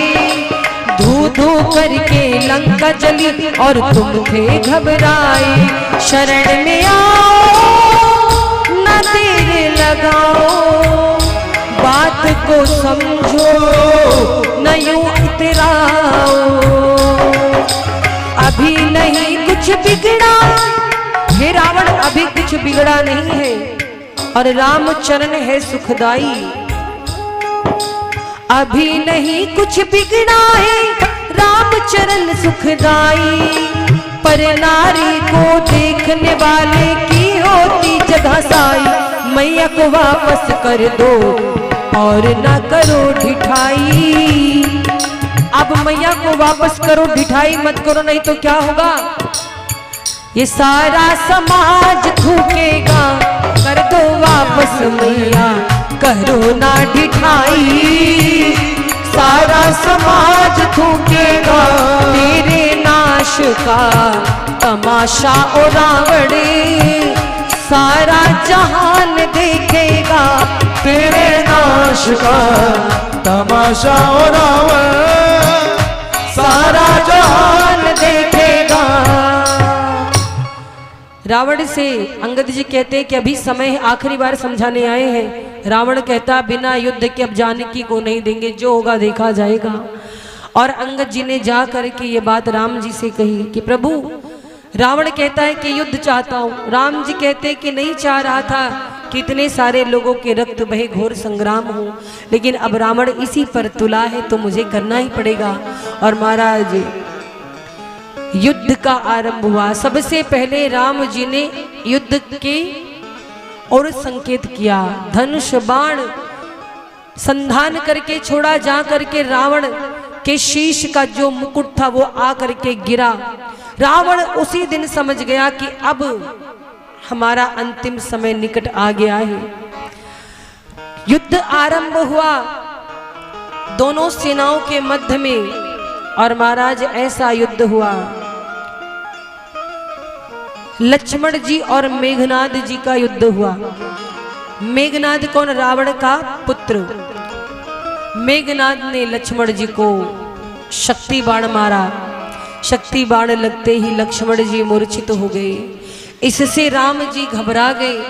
धू धू करके लंका जली और तुम थे घबराए। शरण में आओ न देर लगाओ, बात को समझो न यूं इतराओ। अभी नहीं कुछ बिगड़ा, हे रावण अभी कुछ बिगड़ा नहीं है और राम चरण है सुखदाई। अभी नहीं कुछ बिगड़ा है, राम चरण सुखदाई, पर नारी को देखने वाले की होती जगह साई। मैया को वापस कर दो और ना करो ढिठाई। अब मैया को वापस करो, ढिठाई मत करो, नहीं तो क्या होगा? ये सारा समाज थूकेगा, कर दो वापस मैया, करो ना ढिठाई। सारा समाज थूकेगा तेरे नाश का तमाशा ओ रावणे, सारा जहान देखेगा तेरे नाश का तमाशा ओ रावण, सारा जहान देखेगा। रावण से अंगद जी कहते हैं कि अभी समय है, आखिरी बार समझाने आए हैं। रावण कहता बिना युद्ध के अब जानकी को नहीं देंगे, जो होगा देखा जाएगा। और अंगद जी ने जा करके ये बात राम जी से कही कि प्रभु, रावण कहता है कि युद्ध चाहता हूँ। राम जी कहते हैं कि नहीं चाह रहा था, कितने सारे लोगों के रक्त बहे, घोर संग्राम हो, लेकिन अब रावण इसी पर तुला है तो मुझे करना ही पड़ेगा। और महाराज युद्ध का आरंभ हुआ। सबसे पहले राम जी ने युद्ध के और संकेत किया, धनुष बाण संधान करके छोड़ा, जा करके रावण के शीश का जो मुकुट था वो आ करके गिरा। रावण उसी दिन समझ गया कि अब हमारा अंतिम समय निकट आ गया है। युद्ध आरंभ हुआ दोनों सेनाओं के मध्य में, और महाराज ऐसा युद्ध हुआ, लक्ष्मण जी और मेघनाद जी का युद्ध हुआ। मेघनाद कौन? रावण का पुत्र। मेघनाद ने लक्ष्मण जी को शक्ति बाण मारा, शक्ति बाण लगते ही लक्ष्मण जी मूर्छित हो गए। इससे राम जी घबरा गए,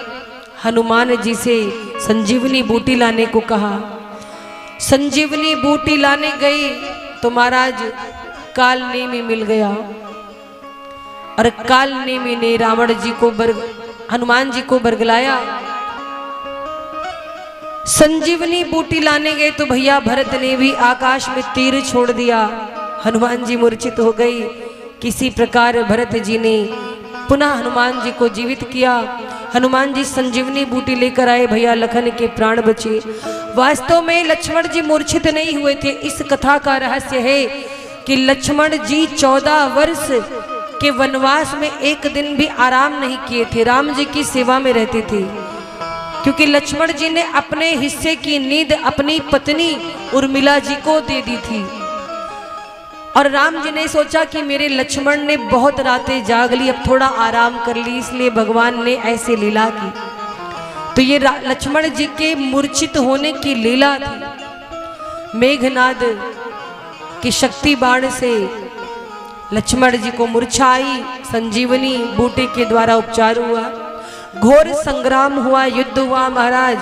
हनुमान जी से संजीवनी बूटी लाने को कहा। संजीवनी बूटी लाने गई तो महाराज कालनेमी मिल गया, और कालनेमी ने रावण जी को हनुमान जी को बरगलाया। संजीवनी बूटी लाने गए तो भैया भरत ने भी आकाश में तीर छोड़ दिया। हनुमान जी मूर्छित हो गई। किसी प्रकार भरत जी ने पुनः हनुमान जी को जीवित किया। हनुमान जी संजीवनी बूटी लेकर आए, भैया लखन के प्राण बचे। वास्तव में लक्ष्मण जी मूर्छित नहीं हुए थे। इस कथा का रहस्य है कि लक्ष्मण जी 14 वर्ष के वनवास में एक दिन भी आराम नहीं किए थे, राम जी की सेवा में रहते थे, क्योंकि लक्ष्मण जी ने अपने हिस्से की नींद अपनी पत्नी उर्मिला जी को दे दी थी। और राम जी ने सोचा कि मेरे लक्ष्मण ने बहुत रातें जाग ली, अब थोड़ा आराम कर ली, इसलिए भगवान ने ऐसे लीला की। तो ये लक्ष्मण जी के मूर्छित होने की लीला थी। मेघनाद की शक्ति बाण से लक्ष्मण जी को मूर्छा आई, संजीवनी बूटी के द्वारा उपचार हुआ, घोर संग्राम हुआ, युद्ध हुआ। महाराज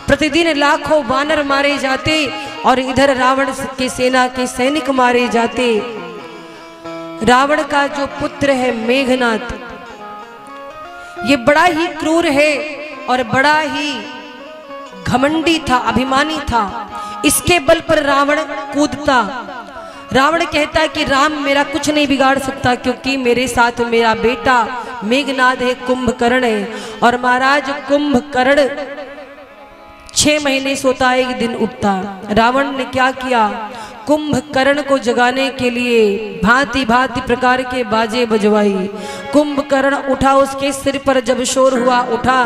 प्रतिदिन लाखों वानर मारे जाते और इधर रावण के सेना के सैनिक मारे जाते। रावण का जो पुत्र है मेघनाद, ये बड़ा ही क्रूर है और बड़ा ही घमंडी था, अभिमानी था। इसके बल पर रावण कूदता। रावण कहता कि राम मेरा कुछ नहीं बिगाड़ सकता, क्योंकि मेरे साथ मेरा बेटा मेघनाद है, कुंभकर्ण है। और महाराज कुंभकर्ण 6 महीने सोता, एक दिन उठता। रावण ने क्या किया, कुंभकर्ण को जगाने के लिए भांति भांति प्रकार के बाजे बजवाई। कुंभकर्ण उठा, उसके सिर पर जब शोर हुआ उठा,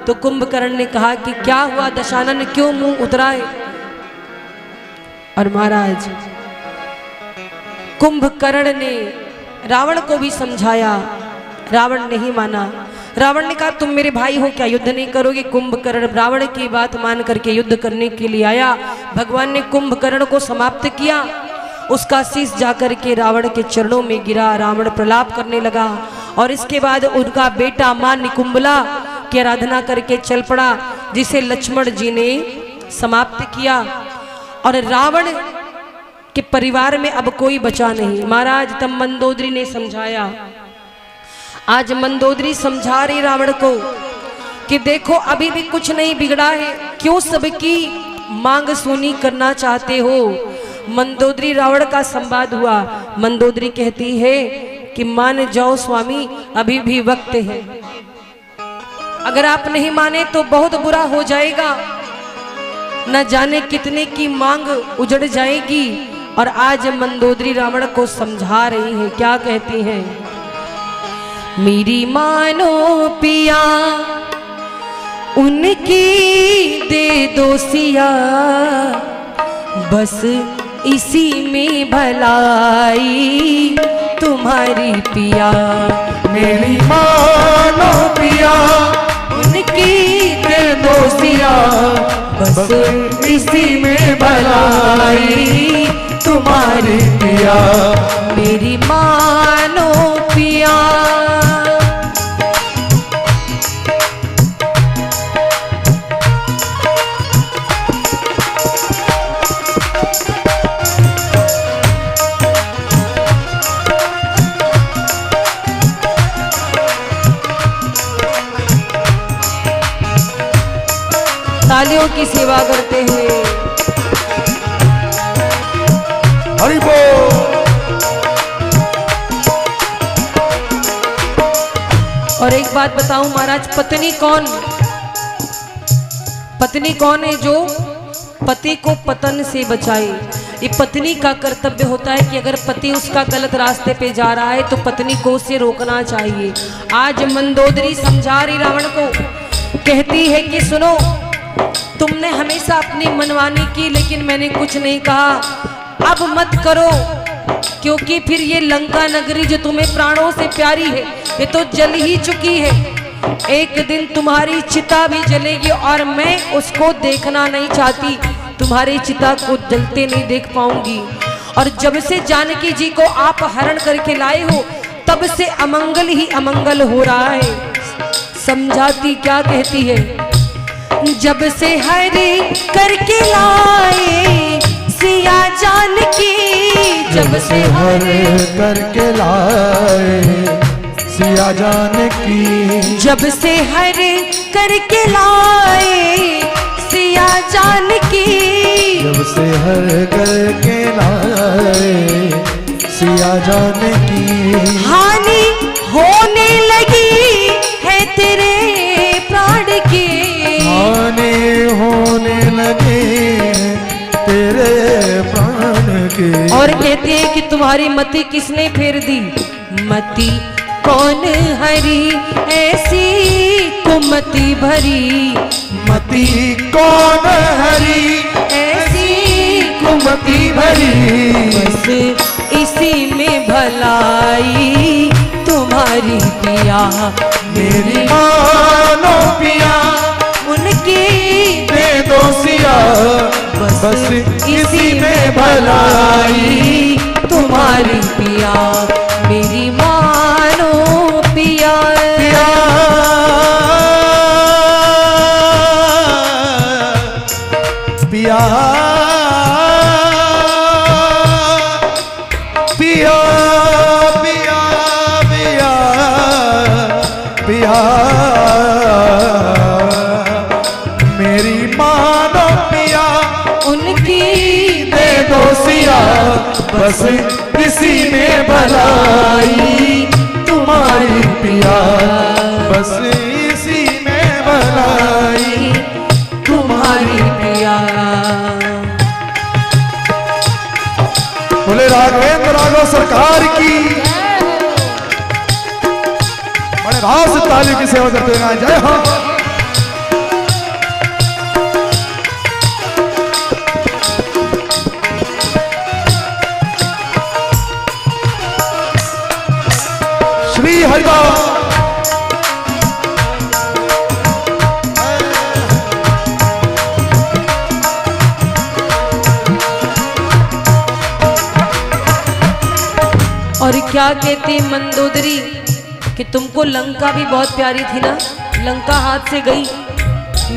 तो कुंभकर्ण ने कहा कि क्या हुआ दशानन, क्यों मुंह उतराए? और महाराज कुंभकर्ण ने रावण को भी समझाया, रावण नहीं माना। रावण ने कहा तुम मेरे भाई हो, क्या युद्ध नहीं करोगे? कुंभकर्ण रावण की बात मान करके युद्ध करने के लिए आया। भगवान ने कुंभकर्ण को समाप्त किया। उसका शीश जाकर के रावण के चरणों में गिरा। रावण प्रलाप करने लगा और इसके बाद उनका बेटा मां निकुंभला की आराधना करके चल पड़ा, जिसे लक्ष्मण जी ने समाप्त किया। और रावण के परिवार में अब कोई बचा नहीं। महाराज तब मंदोदरी ने समझाया। आज मंदोदरी समझा रही रावण को कि देखो अभी भी कुछ नहीं बिगड़ा है, क्यों सबकी मांग सुनी करना चाहते हो? मंदोदरी रावण का संवाद हुआ। मंदोदरी कहती है कि मान जाओ स्वामी, अभी भी वक्त है, अगर आप नहीं माने तो बहुत बुरा हो जाएगा, न जाने कितने की मांग उजड़ जाएगी। और आज मंदोदरी रावण को समझा रही है, क्या कहती है? मेरी मानो पिया उनकी दे दो सिया, बस इसी में भलाई तुम्हारी पिया। मेरी मानो पिया उनकी दे दो सिया, बस इसी में भलाई तुम्हारी पिया। मेरी मानो पिया। तालियों की सेवा करते हैं। हरि बोल। और एक बात बताऊं महाराज, पत्नी कौन है जो पति को पतन से बचाए? ये पत्नी का कर्तव्य होता है कि अगर पति उसका गलत रास्ते पे जा रहा है तो पत्नी को उसे रोकना चाहिए। आज मंदोदरी समझा रही रावण को, कहती है कि सुनो, तुमने हमेशा अपनी मनमानी की, लेकिन मैंने कुछ नहीं कहा, अब मत करो, क्योंकि फिर ये लंका नगरी जो तुम्हें प्राणों से प्यारी है, ये तो जल ही चुकी है। एक दिन तुम्हारी चिता भी जलेगी और मैं उसको देखना नहीं चाहती, तुम्हारी चिता को जलते नहीं देख पाऊंगी। और जब से जानकी जी को आप हरण करके लाए हो, तब से अमंगल ही अमंगल हो रहा है। समझाती क्या कहती है? जब से हरे करके लाए सिया जानकी, जब से हरे करके लाए सिया जानकी, जब से हरे करके लाए सिया जानकी, जब से हरे करके लाए सिया जानकी, हानि होने लगी है तेरे प्राण की, हानि होने लगे तेरे प्राण के। और कहते हैं कि तुम्हारी मति किसने फेर दी? मति कौन हरी ऐसी कुमति भरी, मति कौन हरी ऐसी कुमति भरी, बस इसी में भलाई तुम्हारी पिया। मेरी मानो पिया उनकी दे दो सिया, बस इसी में भलाई तुम्हारी पिया। मेरी मानो पिया। पिया पिया पिया पिया पिया पिया, मेरी मानो पिया उनकी दे दो सिया, बस इसी में भलाई तुम्हारी पिया, बस इसी में भलाई तुम्हारी पिया। बोले राघवेंद्र राघव सरकार की। बड़े भाव से ताली की सेवा करते हैं। जय हो। श्री हरिदास। और क्या कहती मंदोदरी कि तुमको लंका भी बहुत प्यारी थी ना, लंका हाथ से गई,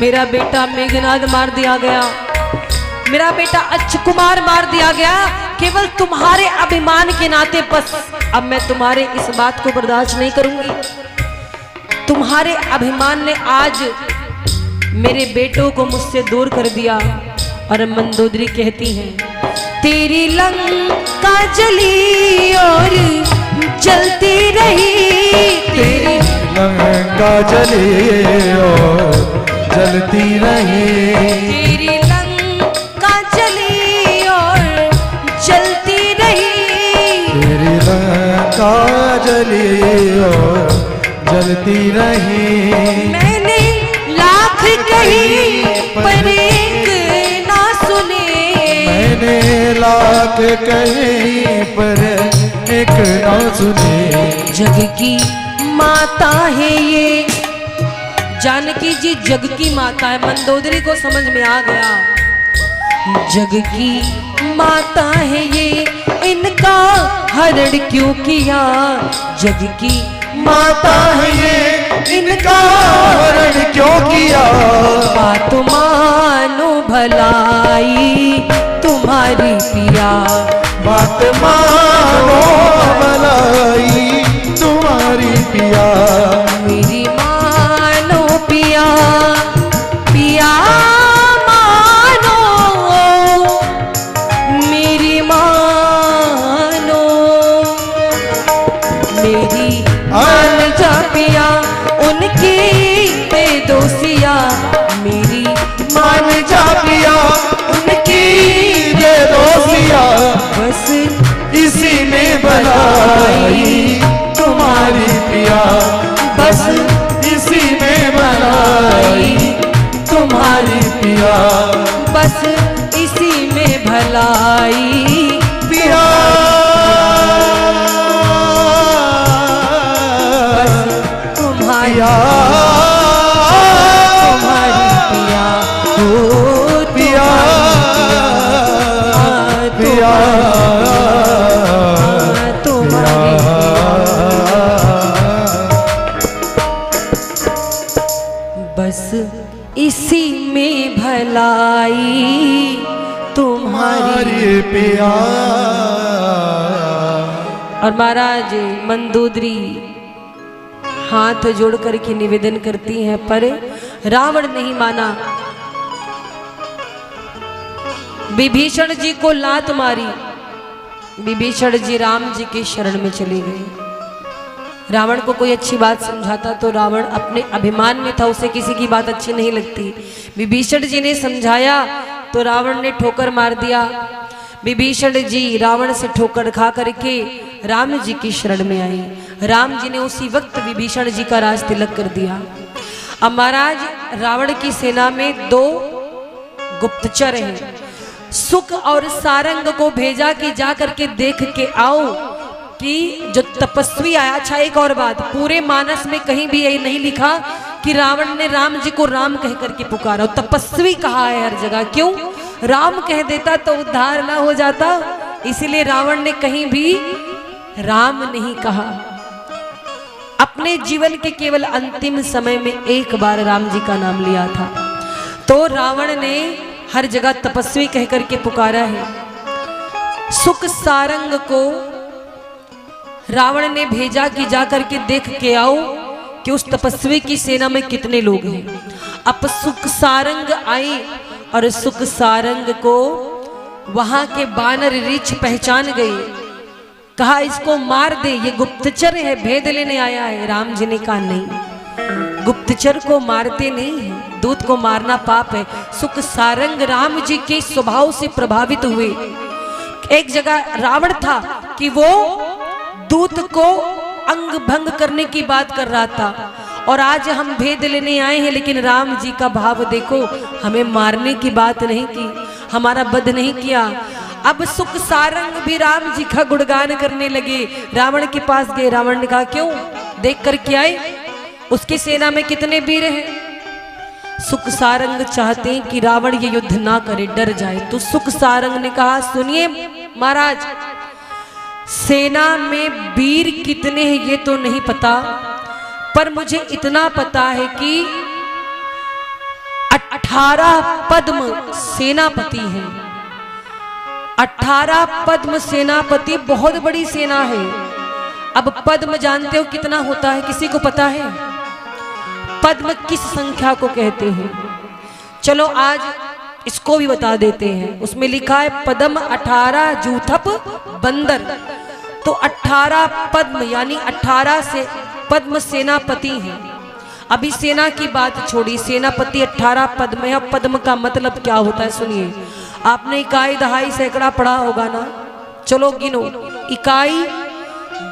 मेरा बेटा मेघनाद मार दिया गया, मेरा बेटा अक्षकुमार मार दिया गया, केवल तुम्हारे अभिमान के नाते। बस अब मैं तुम्हारे इस बात को बर्दाश्त नहीं करूंगी। तुम्हारे अभिमान ने आज मेरे बेटों को मुझसे दूर कर दिया। और मंदोदरी कहती हैं तेरी लंका जली और जलती रही, तेरी लंका जली और जलती रही, तेरी लंका जली और जलती रही, तेरी लंका जली और जलती रही। मैंने लाख कही पर एक ना सुने, मैंने लाख कहीं पर एक ना सुने। जग की माता है ये, जानकी जी जग की माता है, मंदोदरी को समझ में आ गया। जग की माता है ये, इनका हरण क्यों किया, जग की माता है ये, इनका हरण क्यों किया। बात मानो भलाई तुम्हारी पिया, बात मानो भलाई तुम्हारी पिया, मेरी मानो पिया, पिया मानो, मेरी मानो, मेरी मान जा पिया, उनकी बेदोसिया, मेरी मान जा पिया उनकी बेदोसिया, बस इसी में भलाई तुम्हारी पिया, बस इसी में भलाई तुम्हारी पिया, बस इसी में भलाई पिया। तुम्हारी पिया तुम्हारी पिया, ओ पिया पिया तुम्हारी बस इसी में भलाई तुम्हारी। हमारी पिया। और महाराज मंदोदरी हाथ जोड़ करके निवेदन करती हैं, पर रावण नहीं माना। विभीषण जी को लात मारी, विभीषण जी राम जी के शरण में चले गए। रावण को कोई अच्छी बात समझाता तो रावण अपने अभिमान में था, उसे किसी की बात अच्छी नहीं लगती। विभीषण जी ने समझाया तो रावण ने ठोकर मार दिया। विभीषण जी रावण से ठोकर खा करके राम जी की शरण में आए। राम जी ने उसी वक्त विभीषण जी का राज तिलक कर दिया। अब महाराज रावण की सेना में दो गुप्तचर हैं। सुक और सारंग को भेजा कि जा करके देख के आओ कि जो तपस्वी आया। अच्छा एक और बात, पूरे मानस में कहीं भी यही नहीं लिखा कि रावण ने राम जी को राम कह करके पुकारा। तपस्वी कहा है हर जगह, क्यों? राम कह देता तो उद्धार ना हो जाता, इसीलिए रावण ने कहीं भी राम नहीं कहा। अपने जीवन के केवल अंतिम समय में एक बार राम जी का नाम लिया था, तो रावण ने हर जगह तपस्वी कह करके पुकारा है। सुक सारंग को रावण ने भेजा कि जाकर के देख के आओ कि उस तपस्वी की सेना में कितने लोग हैं। अब सुक सारंग आई और सुक सारंग को वहां के बानर रीछ पहचान गए। कहा इसको मार दे, ये गुप्तचर है, भेद लेने आया है। राम जी ने कहा नहीं, गुप्तचर को मारते नहीं है, दूत को मारना पाप है। सुक सारंग राम जी के स्वभाव से प्रभावित हुए। एक जगह रावण था कि वो दूत को अंग भंग करने की बात कर रहा था, और आज हम भेद लेने आए हैं, लेकिन राम जी का भाव देखो, हमें मारने की बात नहीं की, हमारा वध नहीं किया। अब सुक सारंग भी राम जी का गुणगान करने लगे। रावण के पास गए, रावण ने कहा क्यों, देख कर के आए उसकी सेना में कितने वीर हैं। सुक सारंग चाहते हैं कि रावण ये युद्ध ना करे, डर जाए। तो सुक सारंग ने कहा सुनिए महाराज, सेना में वीर कितने हैं ये तो नहीं पता, पर मुझे इतना पता है कि 18 पद्म सेनापति हैं। 18 पद्म सेनापति बहुत बड़ी सेना है। अब पद्म जानते हो कितना होता है, किसी को पता है? पद्म किस संख्या को कहते हैं? चलो आज इसको भी बता देते हैं। उसमें लिखा है पद्म 18 जूथप बंदर। तो 18 पद्म यानी 18 से पद्म सेनापति हैं। अभी सेना की बात छोड़ी, सेनापति 18 पद्म है। अब पद्म का मतलब क्या होता है सुनिए। आपने इकाई दहाई सैकड़ा पढ़ा होगा ना, चलो गिनो। इकाई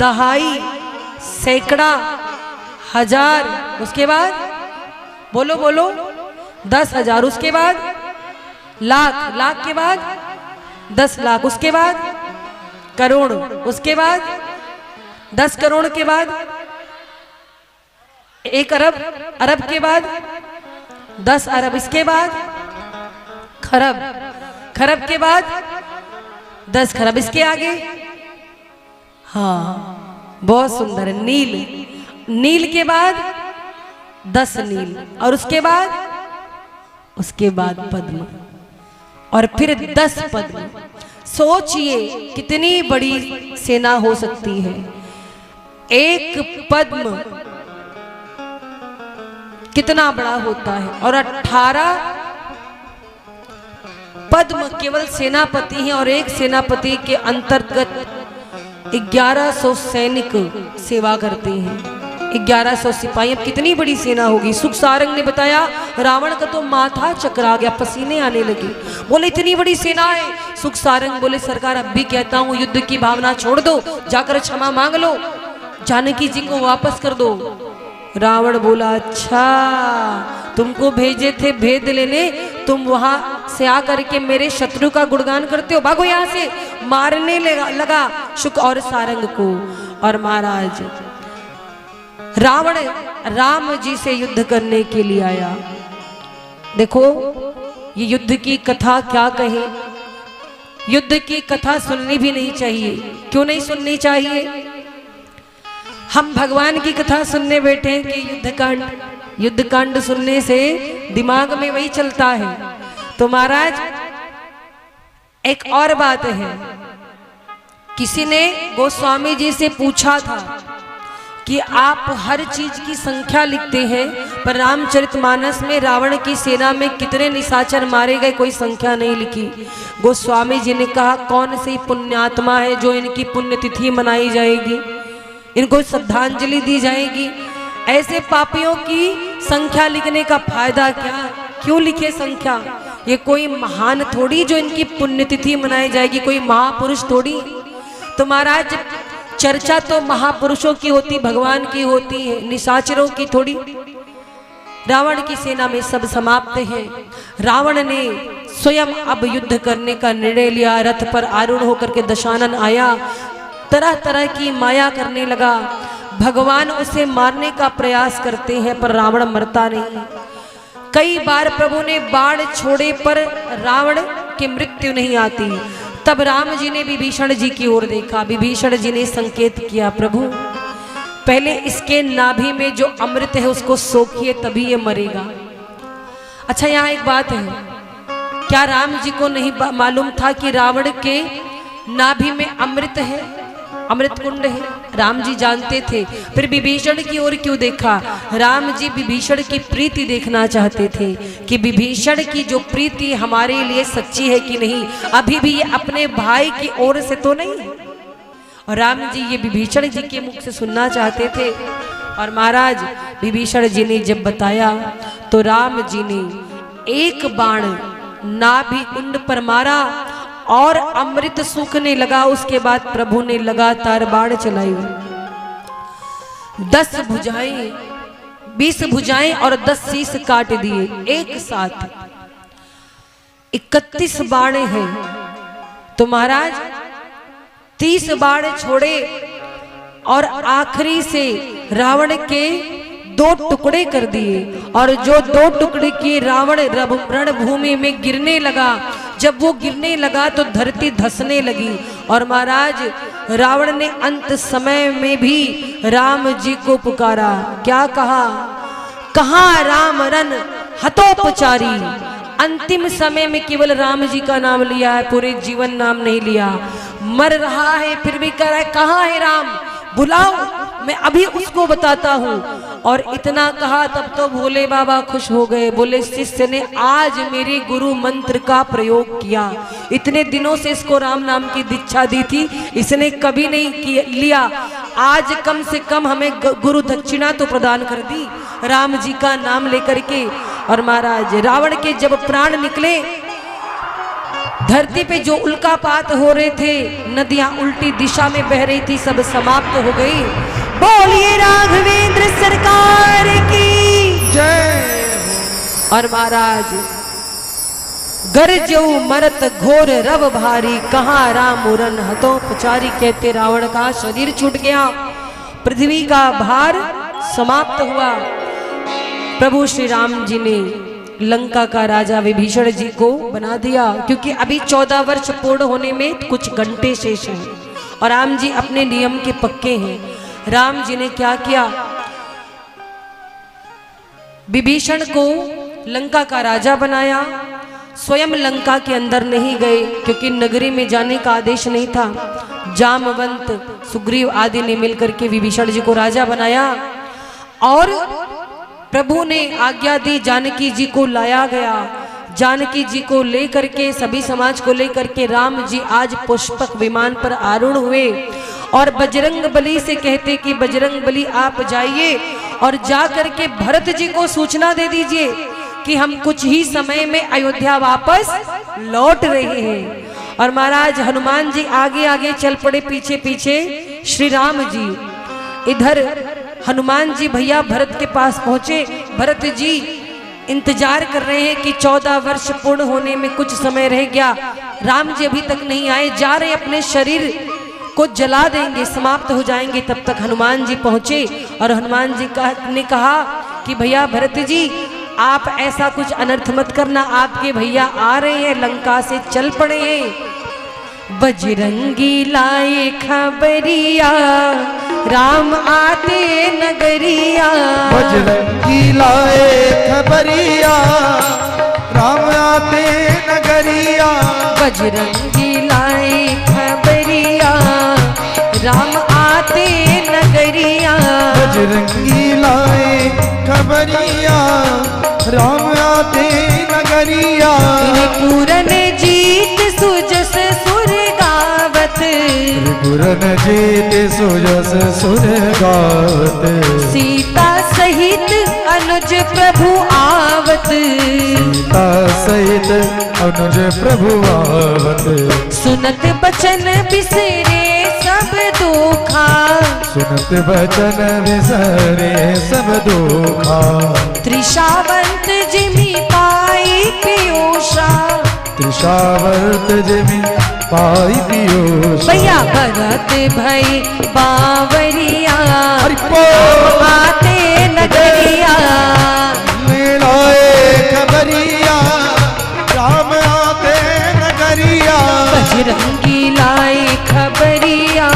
दहाई सैकड़ा हजार, उसके बाद बोलो बोलो 10,000, उसके बाद लाख, लाख के बाद 10 लाख, उसके बाद करोड़, उसके बाद 10 करोड़ के बाद 1 अरब, अरब के बाद 10 अरब, इसके बाद खरब, खरब के बाद 10 खरब, इसके आगे हाँ बहुत सुंदर है नील, नील के बाद 10 नील, और उसके बाद पद्म, और फिर 10 पद्म। सोचिए कितनी बड़ी सेना हो सकती है। एक पद्म कितना बड़ा होता है, और 18 पद्म केवल सेनापति हैं, और एक सेनापति के अंतर्गत 1100 सैनिक सेवा करते हैं, 1100 सिपाही। अब कितनी बड़ी सेना होगी। सुख सारंग ने बताया रावण का तो माथा चकरा गया, पसीने आने लगे। बोले इतनी बड़ी सेना है। सुख सारंग बोले सरकार अब भी कहता हूं युद्ध की भावना छोड़ दो, जाकर क्षमा मांग लो, जानकी जी को वापस कर दो। रावण बोला अच्छा तुमको भेजे थे भेद लेने, तुम वहां से आकर के मेरे शत्रु का गुणगान करते हो, भागो यहां से। मारने लगा शुक और सारंग को। और महाराज रावण राम जी से युद्ध करने के लिए आया। देखो ये युद्ध की कथा क्या कहे, युद्ध की कथा सुननी भी नहीं चाहिए। क्यों नहीं सुननी चाहिए? हम भगवान की कथा सुनने बैठे हैं कि युद्धकांड, युद्धकांड सुनने से दिमाग में वही चलता है। तो महाराज एक और बात है, किसी ने गोस्वामी जी से पूछा था कि आप हर चीज की संख्या लिखते हैं पर रामचरितमानस में रावण की सेना में कितने निशाचर मारे गए कोई संख्या नहीं लिखी। गोस्वामी जी ने कहा कौन सी पुण्यात्मा है जो इनकी पुण्यतिथि मनाई जाएगी, इनको श्रद्धांजलि दी जाएगी। ऐसे पापियों की संख्या लिखने का फायदा क्या, क्यों लिखे संख्या? ये कोई महान थोड़ी जो इनकी पुण्यतिथि मनाई जाएगी, कोई महापुरुष थोड़ी। तो महाराज चर्चा तो महापुरुषों की होती, भगवान की होती है, निशाचरों की थोड़ी। रावण की सेना में सब समाप्त है। रावण ने स्वयं अब युद्ध करने का निर्णय लिया। रथ पर आरूढ़ होकर के दशानन आया, तरह तरह की माया करने लगा। भगवान उसे मारने का प्रयास करते हैं पर रावण मरता नहीं। कई बार प्रभु ने बाण छोड़े पर रावण की मृत्यु नहीं आती। तब राम जी ने विभीषण जी की ओर देखा। विभीषण जी ने संकेत किया प्रभु पहले इसके नाभि में जो अमृत है उसको सोखिए तभी ये मरेगा। अच्छा यहाँ एक बात है, क्या राम जी को नहीं मालूम था कि रावण के नाभि में अमृत है, अमृत कुंड है? राम जी जानते थे, फिर विभीषण की ओर क्यों देखा? राम जी विभीषण की प्रीति देखना चाहते थे कि विभीषण की जो प्रीति हमारे लिए सच्ची है कि नहीं, अभी भी ये अपने भाई की ओर से तो नहीं है। और राम जी ये विभीषण जी के मुख से सुनना चाहते थे। और महाराज विभीषण जी ने जब बताया तो राम जी ने एक बाण नाभि कुंड पर मारा और अमृत सूखने लगा। उसके बाद प्रभु ने लगातार बाण चलाई। 10 भुजाएं, 20 भुजाएं और 10 शीश काट दिए एक साथ। 31 बाण हैं। तो महाराज 30 बाण छोड़े और आखिरी से रावण के 2 टुकड़े कर दिए। और जो 2 टुकड़े किए रावण रणभूमि में गिरने लगा। जब वो गिरने लगा तो धरती धंसने लगी। और महाराज रावण ने अंत समय में भी राम जी को पुकारा। क्या कहा? कहाँ राम रन हतोपचारी। अंतिम समय में केवल राम जी का नाम लिया है, पूरे जीवन नाम नहीं लिया। मर रहा है फिर भी कह रहा है कहाँ है राम, बुलाओ मैं अभी उसको बताता हूँ। और इतना कहा तब तो भोले बाबा खुश हो गए। बोले शिष्य ने आज मेरे गुरु मंत्र का प्रयोग किया, इतने दिनों से इसको राम नाम की दीक्षा दी थी, इसने कभी नहीं लिया, आज कम से कम हमें गुरु दक्षिणा तो प्रदान कर दी राम जी का नाम लेकर के। और महाराज रावण के जब प्राण निकले, धरती पे जो उल्कापात हो रहे थे, नदियां उल्टी दिशा में बह रही थी, सब समाप्त हो गई। बोलिए राघवेंद्र सरकार की जय। और महाराज गरजऊ मरत घोर रव भारी, कहाँ राम मुरन हतो पुचारी, कहते रावण का शरीर छूट गया, पृथ्वी का भार समाप्त हुआ। प्रभु श्री राम जी ने लंका का राजा विभीषण जी को बना दिया, क्योंकि अभी 14 वर्ष पूर्ण होने में कुछ घंटे शेष हैं और राम जी अपने नियम के पक्के हैं। राम जी ने क्या किया, विभीषण को लंका का राजा बनाया, स्वयं लंका के अंदर नहीं गए क्योंकि नगरी में जाने का आदेश नहीं था। जामवंत सुग्रीव आदि ने मिलकर के विभीषण जी को राजा बनाया और प्रभु ने आज्ञा दी, जानकी जी को लाया गया। जानकी जी को लेकर के, सभी समाज को लेकर के राम जी आज पुष्पक विमान पर आरूढ़ हुए और बजरंग बली से कहते कि बजरंग बली आप जाइए और जा करके भरत जी को सूचना दे दीजिए कि हम कुछ ही समय में अयोध्या वापस लौट रहे हैं। और महाराज हनुमान जी आगे आगे चल पड़े, पीछे पीछे श्री राम जी। इधर हनुमान जी भैया भरत के पास पहुंचे, भरत जी इंतजार कर रहे हैं कि 14 वर्ष पूर्ण होने में कुछ समय रह गया, राम जी अभी तक नहीं आए, जा रहे अपने शरीर को जला देंगे, समाप्त हो जाएंगे। तब तक हनुमान जी पहुंचे और हनुमान जी ने कहा कि भैया भरत जी आप ऐसा कुछ अनर्थ मत करना, आपके भैया आ रहे हैं, लंका से चल पड़े हैं। बजरंगी लाए खबरिया, राम आते नगरिया, बजरंगी लाए खबरिया, राम आते नगरिया, बजरंगी लाए खबरिया, राम आते नगरिया, बजरंगी लाए खबरिया, राम आते नगरिया। पूरन जीत सुजस सुर गावत, पूरन जीत सुजस सुर गावत, सीता सहित अनुज प्रभु आवत, सीता सहित अनुज प्रभु आवत, सुनत बचन बिसरे सब दुखा, सुनत बचन बिसरे सब दुखा, त्रिशावंत जिमि पाई पीयूषा, त्रिशावर्त जिमि पाई पीयूष। भैया भरत भई बावरिया, आते नगरिया, लाए खबरिया, राम आते नगरिया, बजरंगी लाए खबरिया,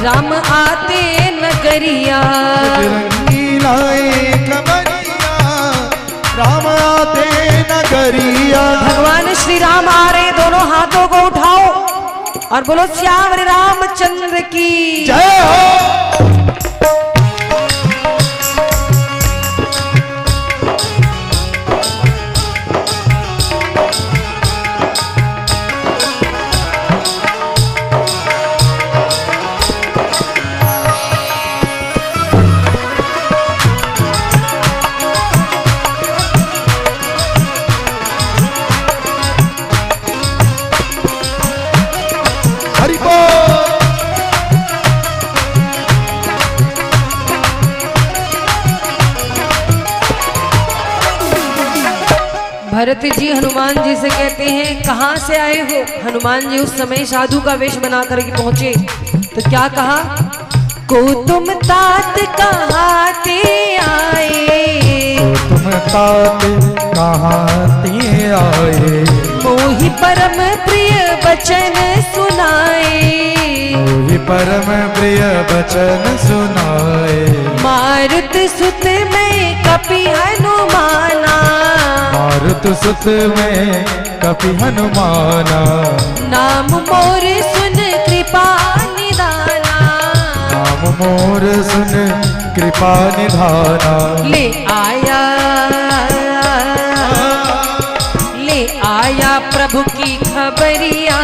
राम आते नगरिया, बजरंगी लाए खबरिया, राम आते नगरिया। भगवान श्री राम आ रहे, दोनों हाथों को उठाओ और बोलो श्याम रामचंद्र की जय हो। हरि बोल। भरत जी हनुमान जी से कहते हैं कहाँ से आए हो। हनुमान जी उस समय साधु का वेश बना करके पहुंचे तो क्या कहा, को तुम तात कहाते आए, को तुम तात कहाते आए, मोहि परम प्रिय बचन सुनाए, मोहि परम प्रिय बचन सुनाए, मारुत सुत में कपि हनुमाना, मारुत सुत में कपि हनुमाना, नाम मोर सुन कृपा निदाना, नाम मोर सुन कृपा निधाना। ले आया प्रभु की खबरिया,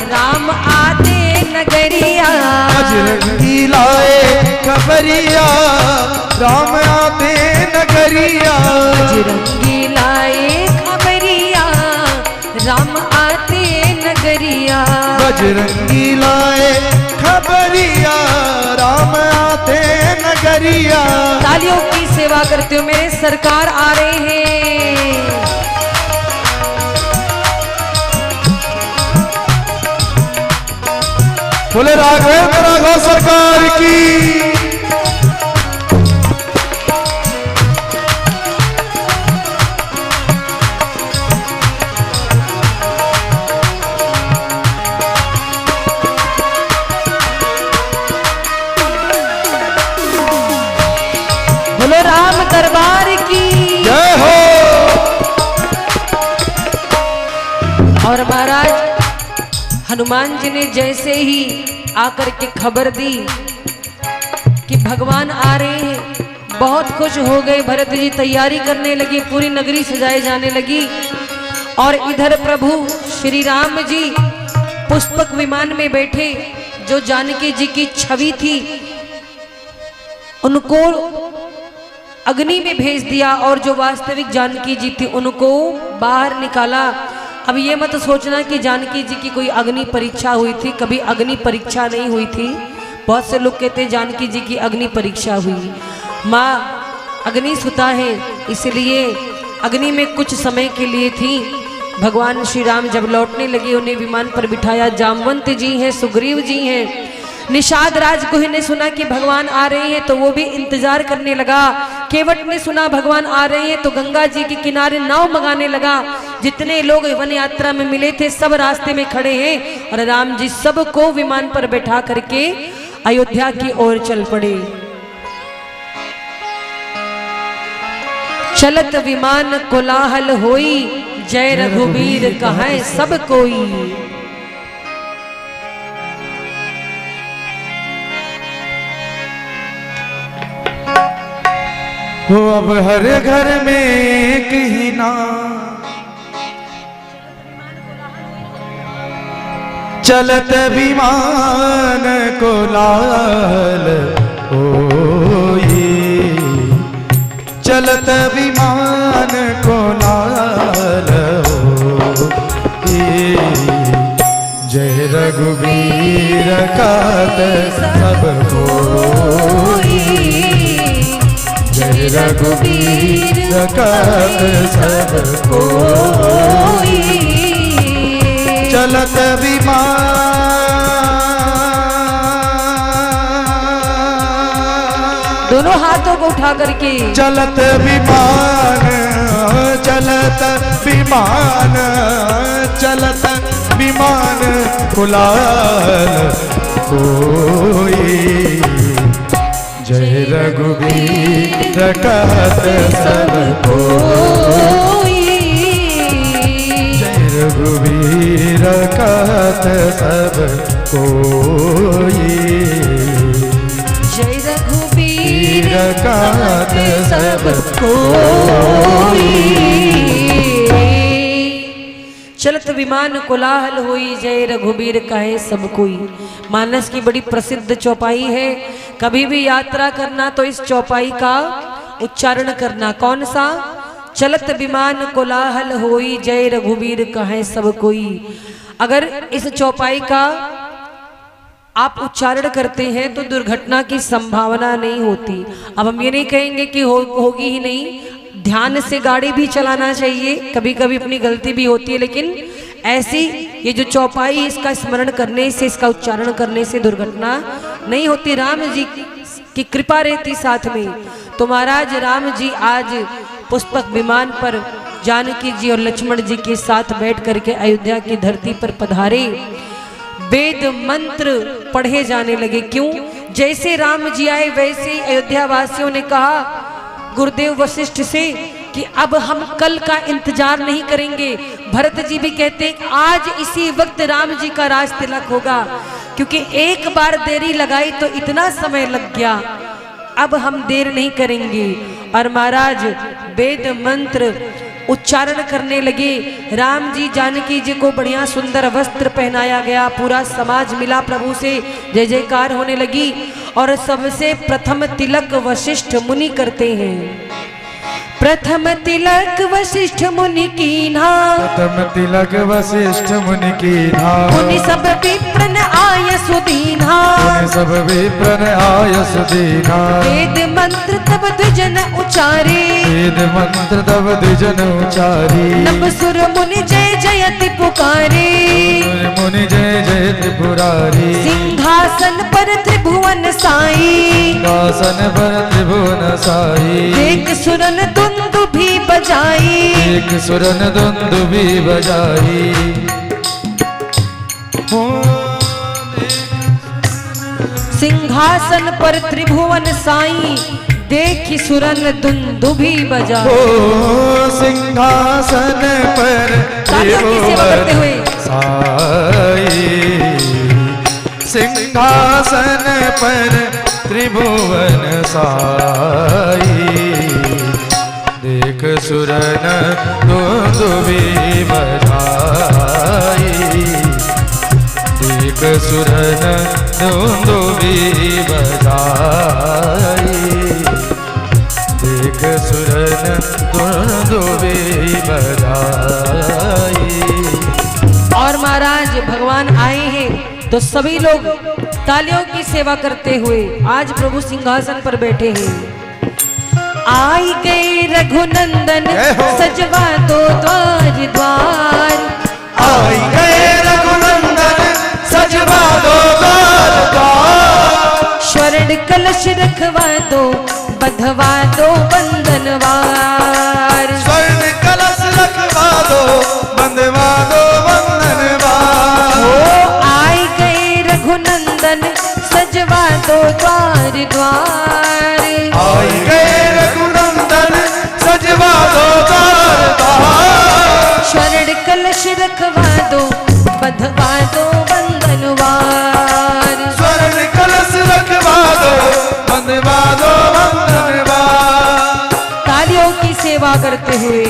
राम आते नगरिया। बजरंगी लाए खबरिया, राम आते नगरिया। बजरंगी लाए खबरिया, राम आते नगरिया। बजरंगी लाए खबरिया, राम आते नगरिया। तालियों की सेवा करते हो, मेरे सरकार आ रहे हैं। बोले राघवेंद्र राघव सरकार की। बोलो राम दरबार की जय हो। और महाराज हनुमान जी ने जैसे ही आकर के खबर दी कि भगवान आ रहे हैं, बहुत खुश हो गए। भरत जी तैयारी करने लगे, पूरी नगरी सजाए जाने लगी। और इधर प्रभु श्री राम जी पुष्पक विमान में बैठे, जो जानकी जी की छवि थी उनको अग्नि में भेज दिया, और जो वास्तविक जानकी जी थी उनको बाहर निकाला। अब ये मत सोचना कि जानकी जी की कोई अग्नि परीक्षा हुई थी, कभी अग्नि परीक्षा नहीं हुई थी। बहुत से लोग कहते हैं जानकी जी की अग्नि परीक्षा हुई। माँ अग्नि सुता है, इसलिए अग्नि में कुछ समय के लिए थी। भगवान श्री राम जब लौटने लगे, उन्हें विमान पर बिठाया। जामवंत जी हैं, सुग्रीव जी हैं। निषाद राजगुह ने सुना कि भगवान आ रहे हैं, तो वो भी इंतजार करने लगा। केवट ने सुना भगवान आ रहे हैं, तो गंगा जी के किनारे नाव मंगाने लगा। जितने लोग वन यात्रा में मिले थे, सब रास्ते में खड़े हैं, और राम जी सबको विमान पर बैठा करके अयोध्या की ओर चल पड़े। चलत विमान कोलाहल होई, जय रघुबीर कहाए सब कोई। हो अब हर घर में एक ही नाम, चलत विमान कोलाहल होई। चलत विमान कोलाहल होई। जय रघुबीर कहत सब कोई। जय रघुबीर कहत सब कोई। चलत विमान, दोनों हाथों को उठा करके चलत विमान, चलत विमान, चलत विमान कोलाहल होई। जय रघुबीर कहत सब कोई। जय रघुबीर कहत सब कोई। जय रघुबीर कहत सब कोई। चलत विमान कोलाहल हुई, जय रघुबीर कहे सब कोई। मानस की बड़ी प्रसिद्ध चौपाई है। कभी भी यात्रा करना तो इस चौपाई का उच्चारण करना। कौन सा? चलत विमान कोलाहल होई, जय रघुबीर कहे सब कोई। अगर इस चौपाई का आप उच्चारण करते हैं तो दुर्घटना की संभावना नहीं होती। अब हम ये नहीं कहेंगे कि होगी ही नहीं, ध्यान से गाड़ी भी चलाना चाहिए। कभी कभी अपनी गलती भी होती है, लेकिन ऐसी ये जो चौपाई, इसका स्मरण करने से, इसका उच्चारण करने से दुर्घटना नहीं होती। राम जी की कृपा रहती साथ में। तो महाराज राम जी आज पुष्पक विमान पर जानकी जी और लक्ष्मण जी के साथ बैठ करके अयोध्या की धरती पर पधारे। वेद मंत्र पढ़े जाने लगे। क्यों? जैसे राम जी आए वैसे ही अयोध्या वासियों ने कहा गुरुदेव वशिष्ठ से कि अब हम कल का इंतजार नहीं करेंगे। भरत जी भी कहते हैं आज इसी वक्त राम जी का राज तिलक होगा, क्योंकि एक बार देरी लगाई तो इतना समय लग गया। अब हम देर नहीं करेंगे। और महाराज वेद मंत्र उच्चारण करने लगे। राम जी जानकी जी को बढ़िया सुंदर वस्त्र पहनाया गया, पूरा समाज मिला प्रभु से, जय जयकार होने लगी। और सबसे प्रथम तिलक वशिष्ठ मुनि करते हैं। प्रथम तिलक वशिष्ठ मुनि कीन्हा, प्रथम तिलक वशिष्ठ मुनि कीन्हा, मुनि सब विप्रन आय सुदीन्हा, मुनि सब विप्रन आय सुदीन्हा। वेद मंत्र तब द्विजन उचारे, वेद मंत्र तब द्विजन उचारी। नभ सुर मुनि जय जयति पुकारे, मुनि जय जय त्रिपुरारी। सिंहासन पर त्रिभुवन साई, सिंहासन पर त्रिभुवन साई। एक सुरन दुंदुभि बजाई, एक सुरन दुंदुभि बजाई। सिंहासन पर त्रिभुवन साई, देखी सुरन दुंदुभि बजाई। ओ सिंहासन पर तालियों की सेवा करते हुए साई, सिंहासन पर त्रिभुवन साई। देख सुरन दुंदुभि बजाई, देख सुरन दुंदुभि बजाई, देख सुरन दुंदुभि बजाई। और महाराज भगवान आए हैं तो सभी लोग तालियों की सेवा करते हुए आज प्रभु सिंहासन पर बैठे हैं। आई गए रघुनंदन सजवा दो द्वार द्वार, आई गए रघुनंदन सजवा दो द्वार द्वार। स्वर्ण कलश रखवा दो बंधवा दो बंधनवार, स्वर्ण कलश रखवा दो बंधवा दो बंधनवार। ओ आई गए रघुनंदन सजवा दो द्वार द्वार, आई गए रघुनंदन सजवा दो द्वार द्वार। स्वर्ण कलश रखवा दो बंधवा दो बंधनवार, स्वर्ण कलश रखवा दो बंधवा दो बंधनवार। तालियों की सेवा करते हुए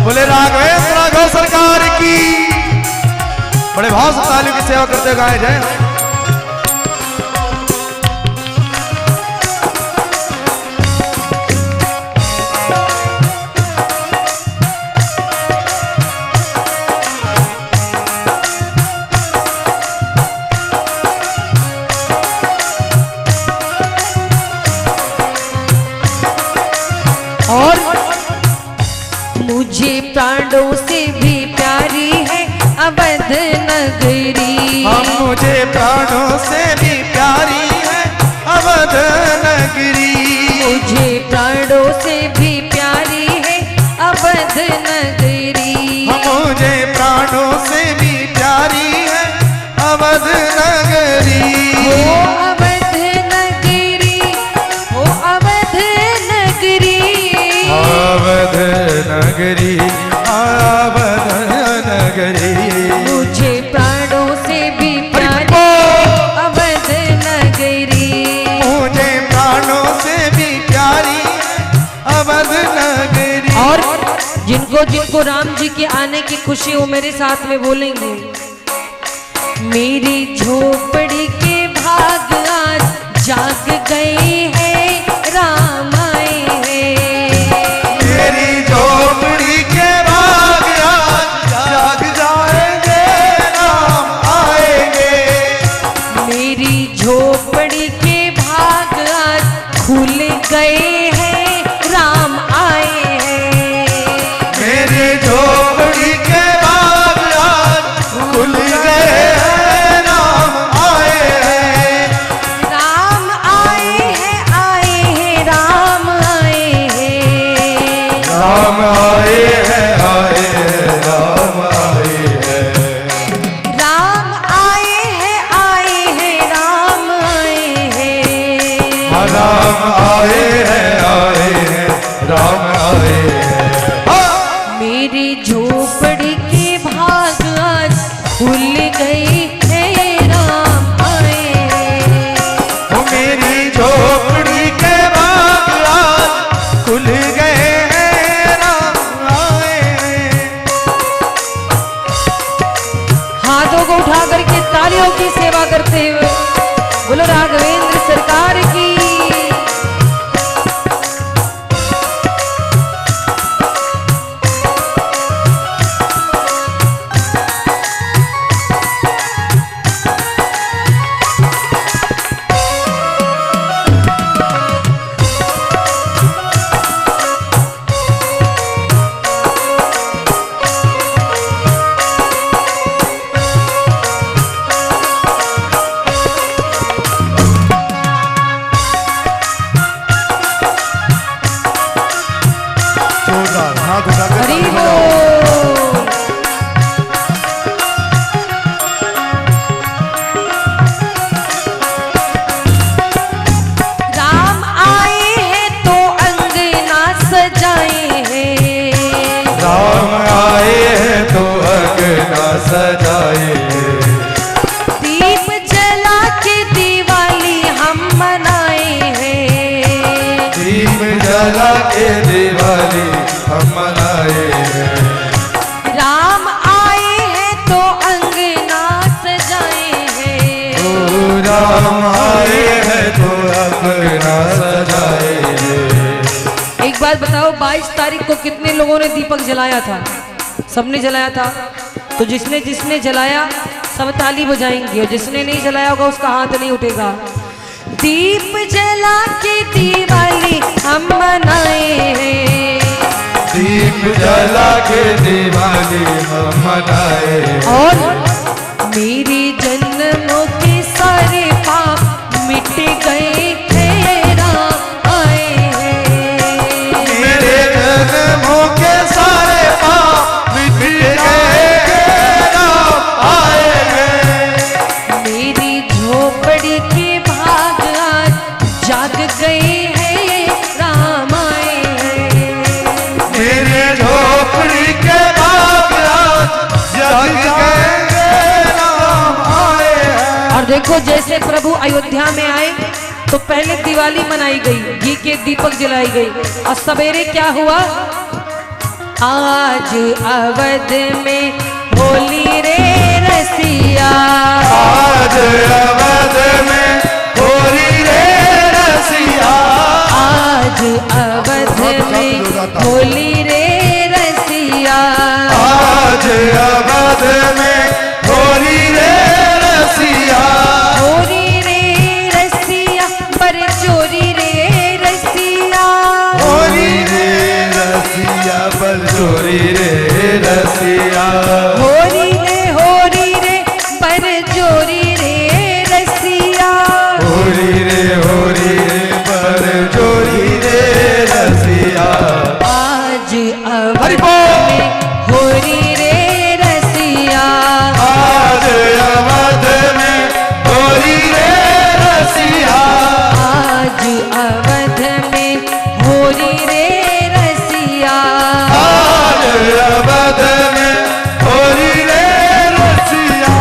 बोले राघवेंद्र राघव सरकार की। बड़े भाव से तालियों की सेवा करते गाए जाए। और मुझे प्राणों से भी प्यारी है अवध नगरी, हम मुझे प्राणों से भी प्यारी है अवध नगरी। मुझे प्राणों से भी प्यारी है अवध नगरी, मुझे प्राणों से भी प्यारी है अवध नगरी। हो अवध नगरी, हो अवध नगरी, अवध नगरी, अवध नगरी। मुझे प्राणों से भी प्यारी अवध नगरी, मुझे प्राणों से भी प्यारी अवध नगरी। और जिनको जिनको राम जी के आने की खुशी हो मेरे साथ में बोलेंगे। मेरी झोपड़ी के भाग आज जाग गए हैं, राम आए हैं। मेरी झोपड़ी के भाग आज जाग जाएंगे, राम आएंगे। मेरी झोपड़ी के भाग आज खुल गए हैं, राम आए हैं। मेरी झोपड़ी के भाग आज खुल गए हैं, राम आए हैं। राम आए हैं, खुल गई है राम आए ओ मेरी झोपड़ी के बाग आज खुल गए हैं राम आए। हाथों को उठा करके तालियों की सेवा करते हुए बोलो राघवेंद्र सरकार की। जोरदार हाथ उठाकर हरि ताली बोल। बजाओ। राम आए हैं तो अंगना सजाए हैं राम आए हैं तो अंगना सजाए दीप जला के दिवाली हम मनाए हैं दीप जला के दिवाली हम मनाए हैं। राम आए हैं तो अंगना सजाए हैं ओ राम आए हैं तो अंगना सजाए हैं। एक बात बताओ 22 तारीख को कितने लोगों ने दीपक जलाया था? सबने जलाया था। तो जिसने जिसने जलाया सब ताली बजाएंगे और जिसने नहीं जलाया होगा उसका हाथ नहीं उठेगा। दीप जला के दिवाली हम मनाए हैं दीप जला के दिवाली हम मनाए हैं। और मेरे जन्मों के सारे पाप मिट गए हैं राम आए हैं मेरे जन्मों के सारे पाप मिट गए राम आए हैं। मेरी झोपड़ी के भाग आज जाग गए हैं राम आए हैं मेरे झोपड़ी के बाग आज जग गए राम आए हैं। और देखो जैसे प्रभु अयोध्या में आए तो पहले दिवाली मनाई गई, घी के दीपक जलाई गई और सवेरे क्या हुआ? आज अवध में होली रे रसिया आज अवध में होली रे रसिया आज अवध में होली रे रसिया आज अवध में होली रे रसिया होली रे रसिया पर चोरी रे रसिया होली रे रसिया बल चोरी रे रसिया होली रे पर चोरी रे रसिया होली रे पर चोरी रे रसिया। आज अवध हरि बोल। में होली रे रसिया आज अवध में होली रे रसिया आज अवध में होली रे रसिया आज अवध में होली रे रसिया।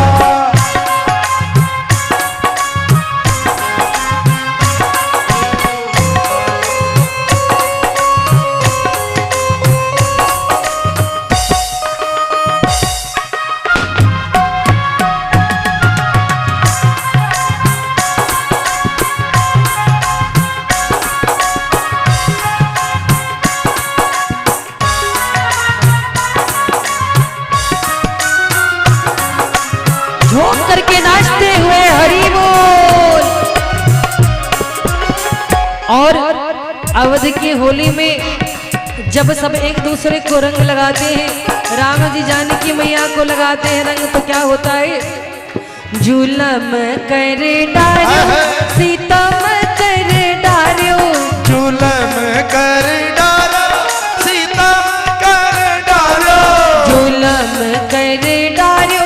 झोंक करके नाचते हुए हरि बोल। और अवध की होली में जब सब एक दूसरे को रंग लगाते हैं, राम जी जानकी मैया को लगाते हैं रंग, तो क्या होता है? जुलम कर डालो सीतम कर डालो जुलम कर डालो सीता कर डालो जुलम कर डालो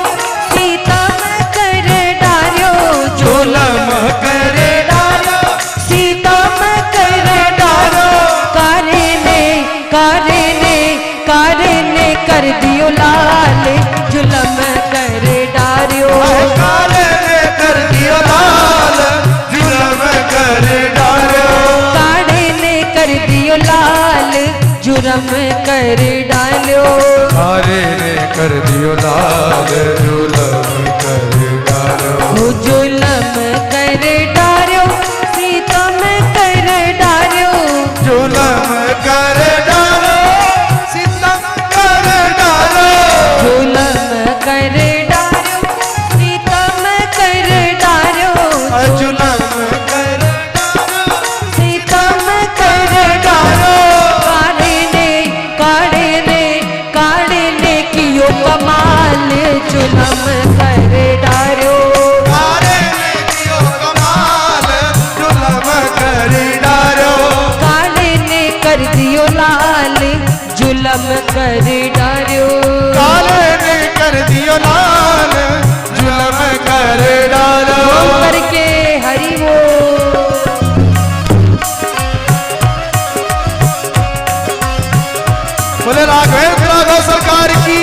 सीतम कर डालो जुलम कर डालो सीतम कर डालो कारने कर दियो लाल जुलम कर डालो जुलम कर डालो, काले ने कर दियो लाल, जुलम कर डालो। करके हरि वो बोले राघवेंद्र राघव सरकार की।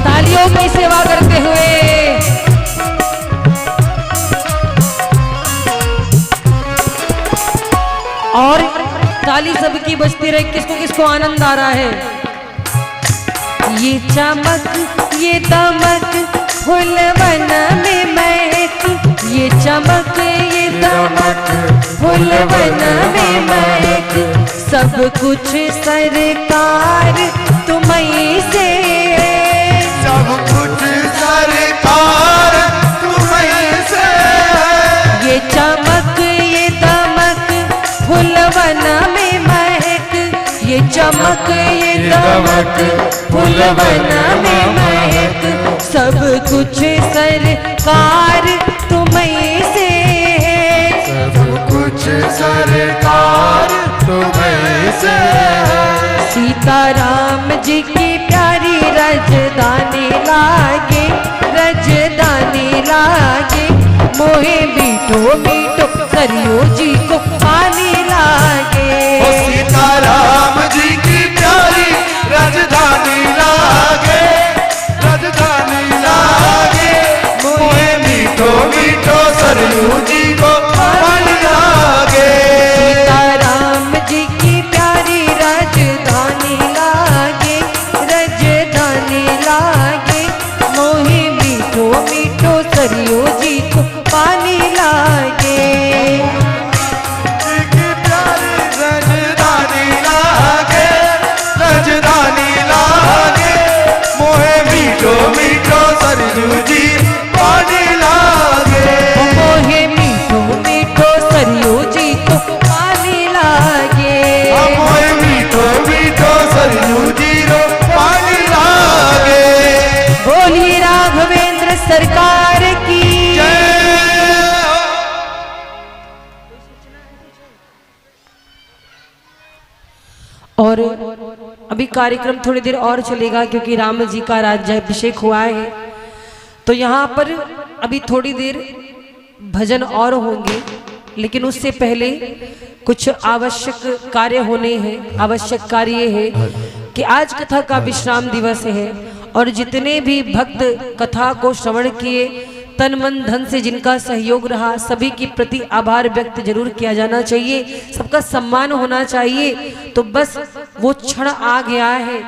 तालियों की सेवा करते हुए और ताली सबकी बजती रहे, किसको किसको आनंद आ रहा है। ये चमक ये दमक फूलवन में महक, ये चमक ये दमक फूलवन में महक, सब कुछ सरकार तुम्हीं से, सब कुछ सरकार तुम्हीं से। ये चमक ये दमक फूलवन में महक, ये चमक ये दमक फूलवन में महक, सब कुछ सरकार तुम्हीं से, सब कुछ सरकार तुम्हीं से। सीताराम जी की प्यारी रजदानी लागे, रजदानी लागे, मोहे मीठो मीठो करियो जी को पानी लागे। ओ सीताराम जी की प्यारी राजधानी लागे, राजधानी लागे, मोहे मीठो मीठो सरयू जी को पानी लागे। सीताराम जी की प्यारी राजधानी लागे, राजधानी लागे, मोहे मीठो मीठो सरियो जी को पानी लागे। जी की प्यारी राजधानी लागे, राजधानी लागे, मोहे मीठो मीठो सरयू जी पानी लागे। मोहे मीठो मीठो सरियो जी को पानी लागे। मोहे मीठो मीठो सरयू जी रो पानी लागे। बोलिए राघवेंद्र सरकार की। और अभी कार्यक्रम थोड़ी देर और चलेगा क्योंकि राम जी का राज्याभिषेक हुआ है, तो यहाँ पर अभी थोड़ी देर भजन और होंगे, लेकिन उससे पहले कुछ आवश्यक कार्य होने हैं। आवश्यक कार्य है कि आज कथा का विश्राम दिवस है और जितने भी भक्त कथा को श्रवण किए, तन मन धन से जिनका सहयोग रहा, सभी के प्रति आभार व्यक्त जरूर किया जाना चाहिए, सबका सम्मान होना चाहिए। तो बस वो क्षण आ गया है।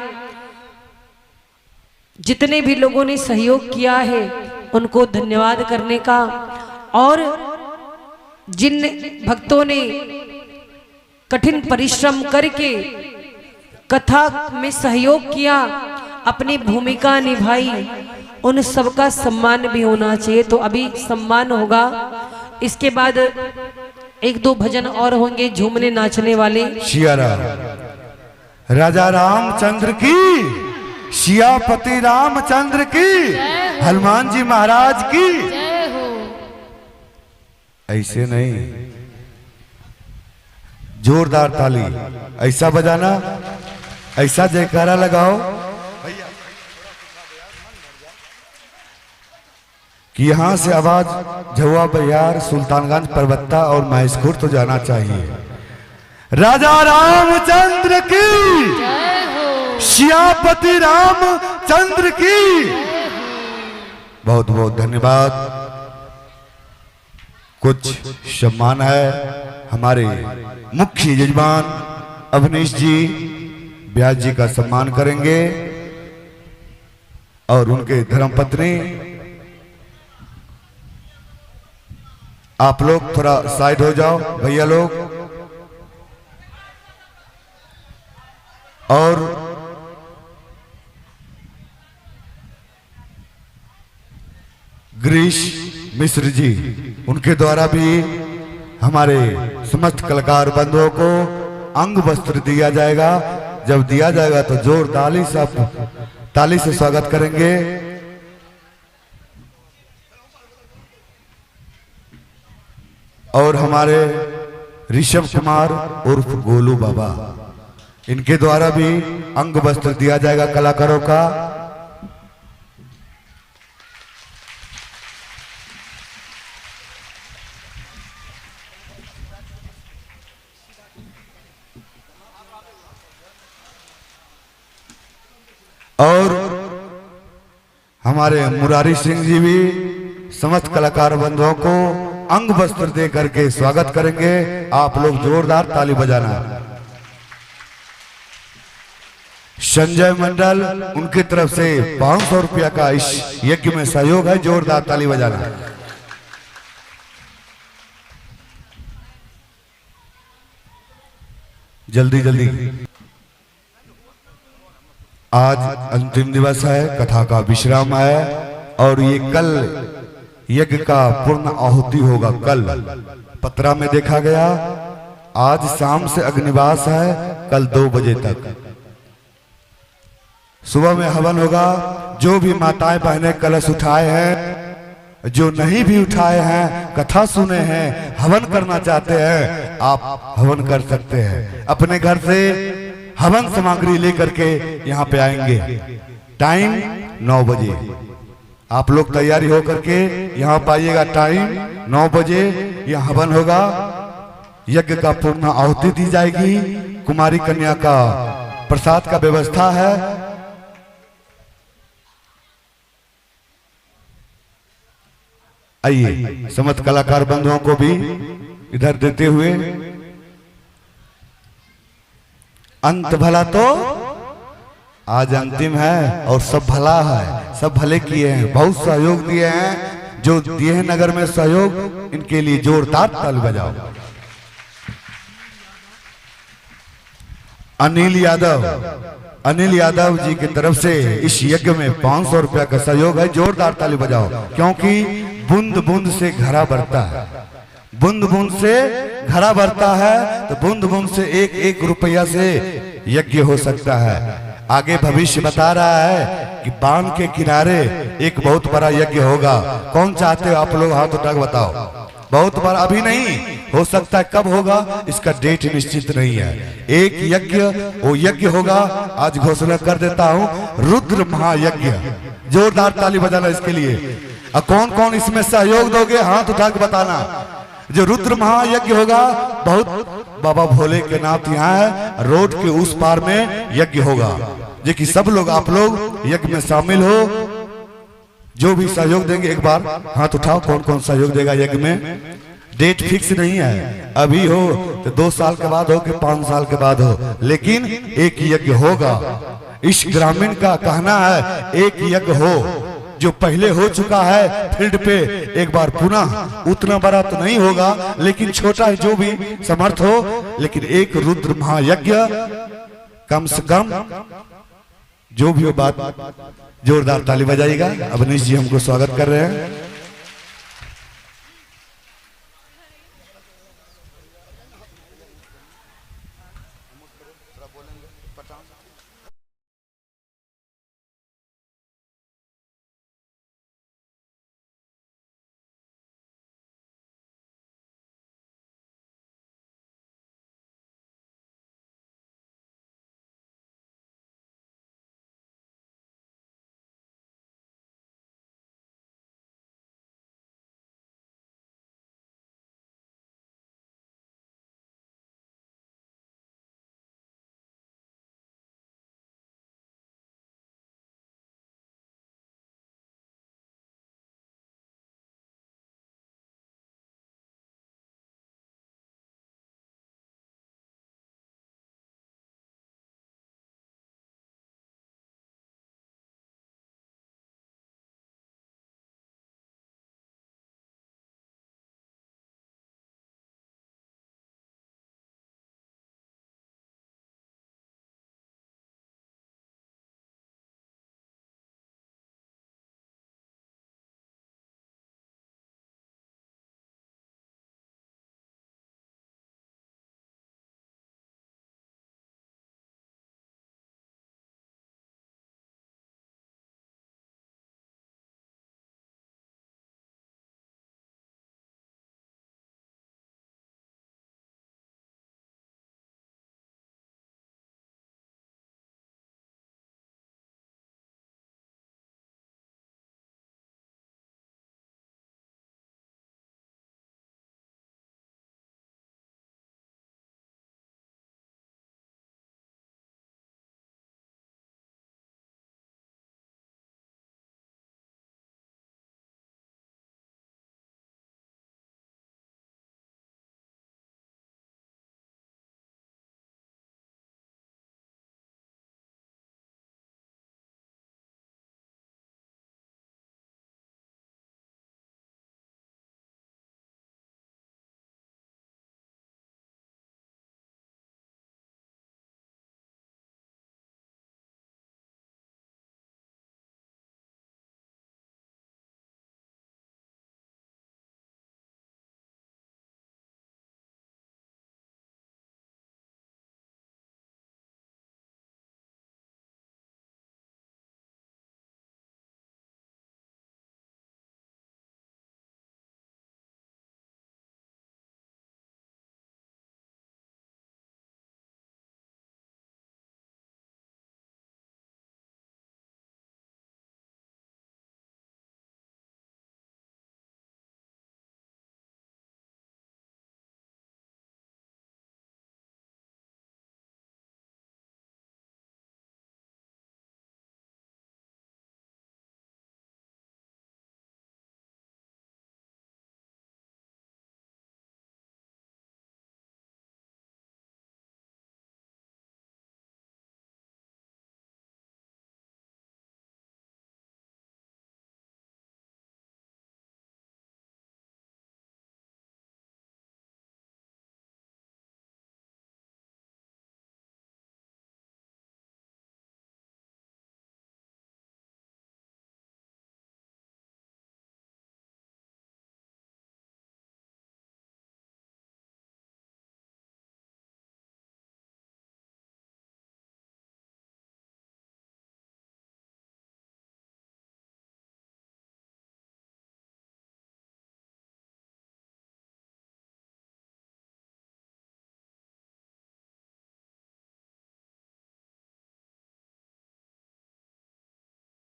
जितने भी लोगों ने सहयोग किया है उनको धन्यवाद करने का, और जिन भक्तों ने कठिन परिश्रम करके कथा में सहयोग किया, अपनी भूमिका निभाई, उन सबका सम्मान भी होना चाहिए। तो अभी सम्मान होगा, इसके बाद एक दो भजन और होंगे झूमने नाचने वाले। सियाराम राजा रामचंद्र की, सियापति रामचंद्र की, हनुमान जी महाराज की। ऐसे नहीं, जोरदार ताली ऐसा बजाना, ऐसा जयकारा लगाओ कि यहां से आवाज झुआ बहियार, सुल्तानगंज, परबत्ता और महेशखुर तो जाना चाहिए। राजा रामचंद्र की, सियापति रामचंद्र की। बहुत बहुत धन्यवाद। कुछ सम्मान है, हमारे मुख्य यजमान अवनीश जी ब्यास जी का सम्मान करेंगे और उनके धर्मपत्नी आप लोग थोड़ा साइड हो जाओ भैया लोग। और गिरीश मिश्र जी, उनके द्वारा भी हमारे समस्त कलाकार बंधुओं को अंग वस्त्र दिया जाएगा। जब दिया जाएगा तो जोरदार सब ताली से स्वागत करेंगे। और हमारे ऋषभ कुमार उर्फ गोलू बाबा, इनके द्वारा भी अंग वस्त्र दिया जाएगा कलाकारों का। और हमारे मुरारी सिंह जी भी समस्त कलाकार बंधुओं को अंग वस्त्र दे करके स्वागत करेंगे। आप लोग जोरदार ताली बजाना। संजय मंडल, उनकी तरफ से 500 रुपया का इस यज्ञ में सहयोग है। जोरदार ताली बजाना। जल्दी जल्दी। आज अंतिम दिवस है, कथा का विश्राम है और ये कल यज्ञ का पूर्ण आहुति होगा। कल पत्रा में देखा गया, आज शाम से अग्निवास है, कल 2 बजे तक। सुबह में हवन होगा। जो भी माताएं बहनें कलश उठाए हैं, जो नहीं भी उठाए हैं, कथा सुने हैं, हवन करना चाहते हैं, आप हवन कर सकते हैं। अपने घर से हवन सामग्री लेकर के यहाँ पे आएंगे। टाइम 9 बजे। आप लोग तैयारी हो करके यहाँ पाइएगा। टाइम 9 बजे यह हवन होगा। यज्ञ का पूर्ण आहुति दी जाएगी। कुमारी कन्या का प्रसाद का व्यवस्था है। आइए समस्त कलाकार बंधुओं को भी इधर देते हुए। अंत भला तो आज अंतिम है और सब भला है, सब भले किए हैं, बहुत सहयोग दिए हैं। जो दिए हैं नगर में सहयोग, इनके लिए जोरदार ताली बजाओ। अनिल यादव जी की तरफ से इस यज्ञ में 500 रुपया का सहयोग है। जोरदार ताली बजाओ, क्योंकि बूंद बूंद से घड़ा भरता है। बूंद बूंद से घड़ा भरता है, तो बूंद बूंद से 1-1 रुपया से यज्ञ हो सकता है। आगे भविष्य बता रहा है कि बांध के किनारे एक बहुत बड़ा यज्ञ होगा। कौन चाहते हो आप लोग, हाथ उठा के बताओ। बहुत बड़ा अभी नहीं हो सकता है, कब होगा इसका डेट निश्चित नहीं है। एक यज्ञ, वो यज्ञ होगा, आज घोषणा कर देता हूँ, रुद्र महायज्ञ। जोरदार ताली बजाना इसके लिए। और कौन कौन इसमें सहयोग दोगे, हाथ उठा के बताना। जो रुद्र महायज्ञ होगा, बहुत बाबा भोले के नाथ यहाँ है, रोड के उस पार में यज्ञ होगा। जो कि सब लोग, आप लोग यज्ञ में शामिल हो। जो भी सहयोग देंगे, एक बार हाथ उठाओ, कौन कौन सहयोग देगा यज्ञ में। डेट फिक्स नहीं है, अभी हो तो 2 साल के बाद हो कि 5 साल के बाद हो, लेकिन एक यज्ञ होगा। इस ग्रामीण का कहना है एक यज्ञ हो। जो पहले हो चुका है फील्ड पे, एक बार पुनः, उतना बड़ा तो नहीं होगा लेकिन छोटा है, जो भी समर्थ हो, लेकिन एक रुद्र महायज्ञ कम से कम। जो भी हो बात, जोरदार ताली बजाइएगा। अवनीश जी हमको स्वागत कर रहे हैं।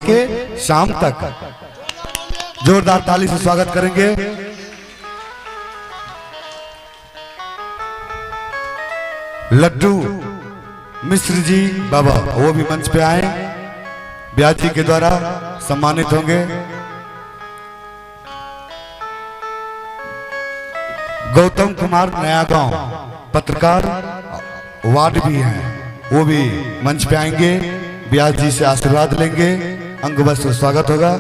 के शाम तक। जोरदार ताली से स्वागत करेंगे। लड्डू मिश्र जी बाबा वो भी मंच पे आए, ब्याज जी के द्वारा सम्मानित होंगे। गौतम कुमार नया गांव पत्रकार वार्ड भी हैं, वो भी मंच पे आएंगे, ब्याज जी से आशीर्वाद लेंगे, अंग वस्त्र स्वागत होगा।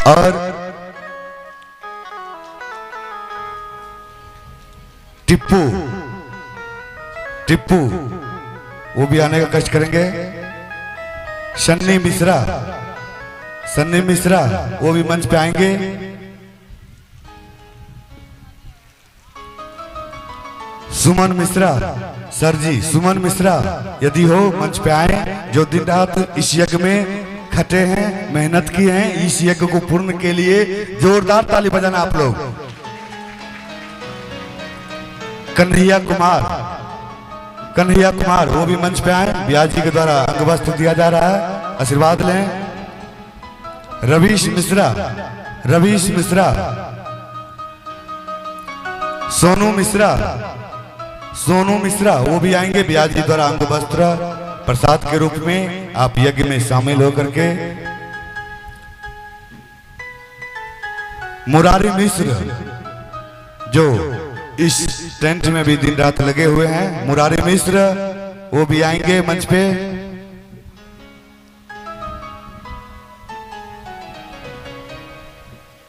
और टिप्पू टिप्पू वो भी आने का कष्ट करेंगे। सन्नी मिश्रा वो भी मंच पे आएंगे। सुमन मिश्रा सर जी, सुमन मिश्रा यदि हो मंच पे आए, जो दिन रात इस यज्ञ में खटे हैं, मेहनत की हैं, इस यज्ञ को पूर्ण के लिए जोरदार ताली बजाना आप लोग। कन्हैया कुमार वो भी मंच पे आए, ब्याज जी के द्वारा अंग वस्त्र दिया जा रहा है, आशीर्वाद लें। रवीश मिश्रा सोनू मिश्रा वो भी आएंगे, ब्याज जी द्वारा अंग वस्त्र प्रसाद के रूप में आप यज्ञ में शामिल होकर के। मुरारी मिश्र जो इस टेंट में भी दिन रात लगे हुए हैं, मुरारी मिश्र वो भी आएंगे मंच पे।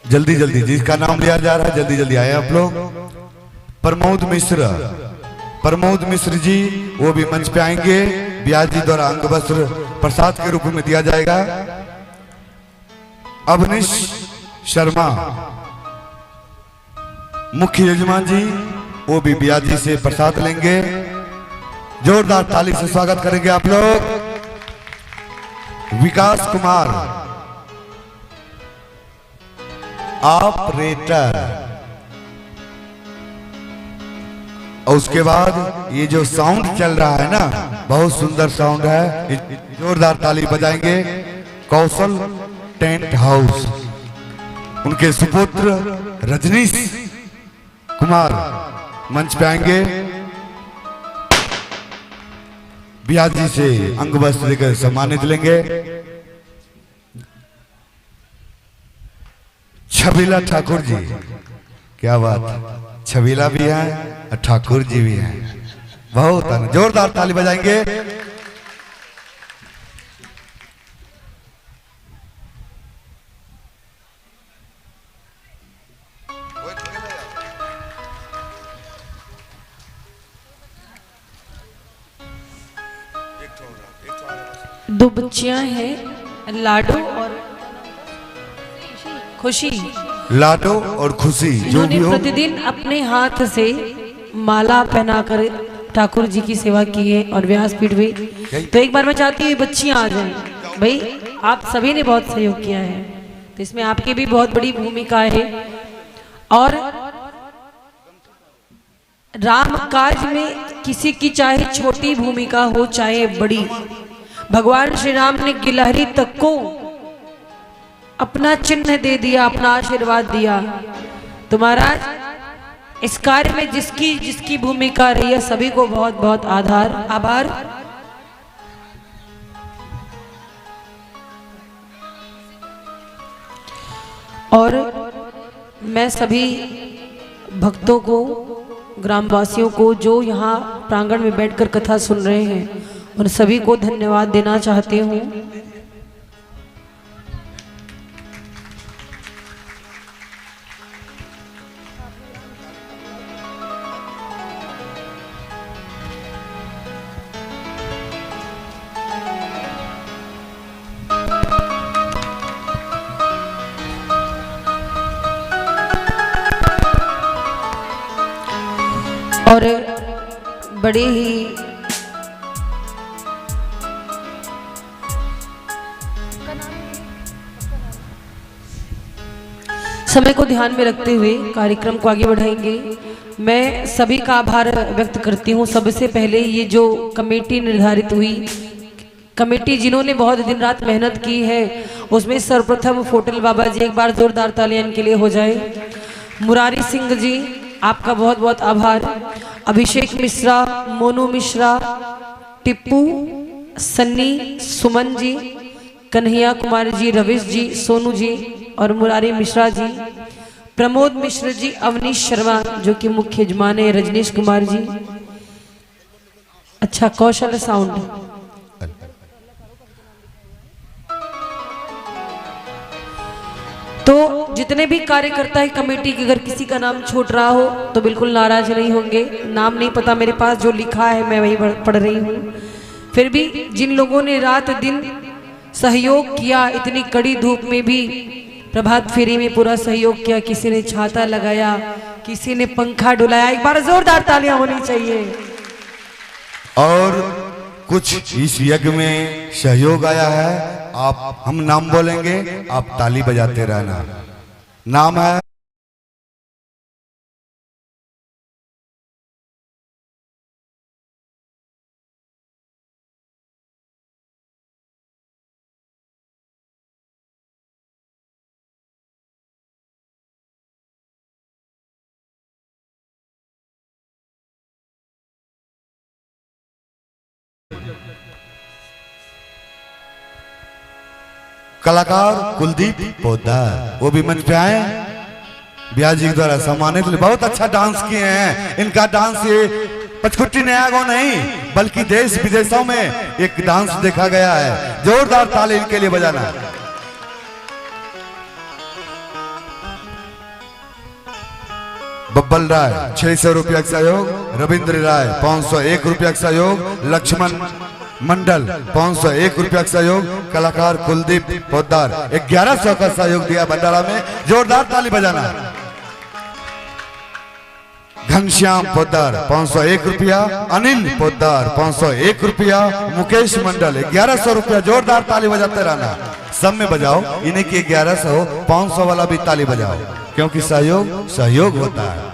जल्दी जल्दी जिसका नाम लिया जा रहा है जल्दी जल्दी आए आप लोग। प्रमोद मिश्र जी वो भी मंच पे आएंगे, ब्याज जी द्वारा अंग वस्त्र प्रसाद के रूप में दिया जाएगा। अवनीश शर्मा मुख्य यजमान जी वो भी ब्याज जी से प्रसाद लेंगे, जोरदार ताली से स्वागत करेंगे आप लोग। विकास कुमार ऑपरेटर, और उसके बाद ये जो साउंड चल रहा है ना, बहुत सुंदर साउंड है, जोरदार ताली बजाएंगे। कौशल टेंट हाउस, उनके सुपुत्र रजनीश कुमार मंच पे आएंगे, ब्याज जी से अंग वस्त्र देकर सम्मानित लेंगे। छबीला ठाकुर जी, क्या बात, छबीला भी हैं, ठाकुर जी भी हैं, बहुत जोरदार ताली बजाएंगे। दो बच्चियां हैं, लाडो और खुशी। लाडो और खुशी जो भी हो, प्रतिदिन अपने हाथ से माला पहनाकर ठाकुर जी की सेवा की है और व्यासपीठ भी। तो एक बार मैं चाहती हूँ बच्चियां आ जाएं, भाई आप सभी ने बहुत सहयोग किया है, तो इसमें आपकी भी बहुत बड़ी भूमिका है। और राम काज में किसी की चाहे छोटी भूमिका हो चाहे बड़ी, भगवान श्री राम ने गिलहरी तक को अपना चिन्ह दे दिया, अपना आशीर्वाद दिया। तो महाराज इस कार्य में जिसकी जिसकी भूमिका रही है, सभी को बहुत बहुत आभार। और मैं सभी भक्तों को, ग्रामवासियों को जो यहाँ प्रांगण में बैठकर कथा सुन रहे हैं, उन सभी को धन्यवाद देना चाहती हूँ। और बड़े ही समय को ध्यान में रखते हुए कार्यक्रम को आगे बढ़ाएंगे। मैं सभी का आभार व्यक्त करती हूँ। सबसे पहले ये जो कमेटी निर्धारित हुई, कमेटी जिन्होंने बहुत दिन रात मेहनत की है, उसमें सर्वप्रथम फोटल बाबा जी, एक बार जोरदार तालियां इनके लिए हो जाए। मुरारी सिंह जी, आपका बहुत बहुत आभार। अभिषेक मिश्रा, मोनू मिश्रा, टिप्पू, सन्नी, सुमन जी, कन्हैया कुमार जी, रविश जी, सोनू जी और मुरारी मिश्रा जी, प्रमोद मिश्र जी, अवनीश शर्मा जो कि मुख्य यजमान है, रजनीश कुमार जी, अच्छा कौशल साउंड, तो जितने भी कार्यकर्ता है कमेटी के, अगर किसी का नाम छूट रहा हो तो बिल्कुल नाराज नहीं होंगे। नाम नहीं पता मेरे पास, जो लिखा है मैं वही पढ़ रही हूँ। फिर भी जिन लोगों ने रात दिन सहयोग किया, इतनी कड़ी धूप में भी प्रभात फेरी में पूरा सहयोग किया, किसी ने छाता लगाया, किसी ने पंखा डुलाया, एक बार जोरदार तालियां होनी चाहिए। और कुछ इस यज्ञ में सहयोग आया है, आप हम नाम बोलेंगे, आप ताली बजाते रहना। नाम है कलाकार कुलदीप पोद्दार, वो भी मंच पे आए। ब्याह जी के द्वारा सम्मानित, बहुत अच्छा डांस किए हैं। इनका डांस ये पचकुट्टी नया गो नहीं, बल्कि देश विदेशों में एक डांस देखा गया है। जोरदार ताली इनके लिए बजाना। बब्बल राय 600 रुपया का सहयोग, रविंद्र राय 501 रुपया का सहयोग, लक्ष्मण मंडल 501 रुपया का सहयोग, कलाकार कुलदीप पोद्दार 1100 का सहयोग दिया भंडारा में। जोरदार ताली बजाना। घनश्याम पोद्दार 501 रुपया, अनिल पोद्दार 501 रुपया, मुकेश मंडल 1100 रुपया। जोरदार ताली बजाते रहना, सब में बजाओ, इन्हें की 1100 500 वाला भी ताली बजाओ, क्योंकि सहयोग सहयोग होता है।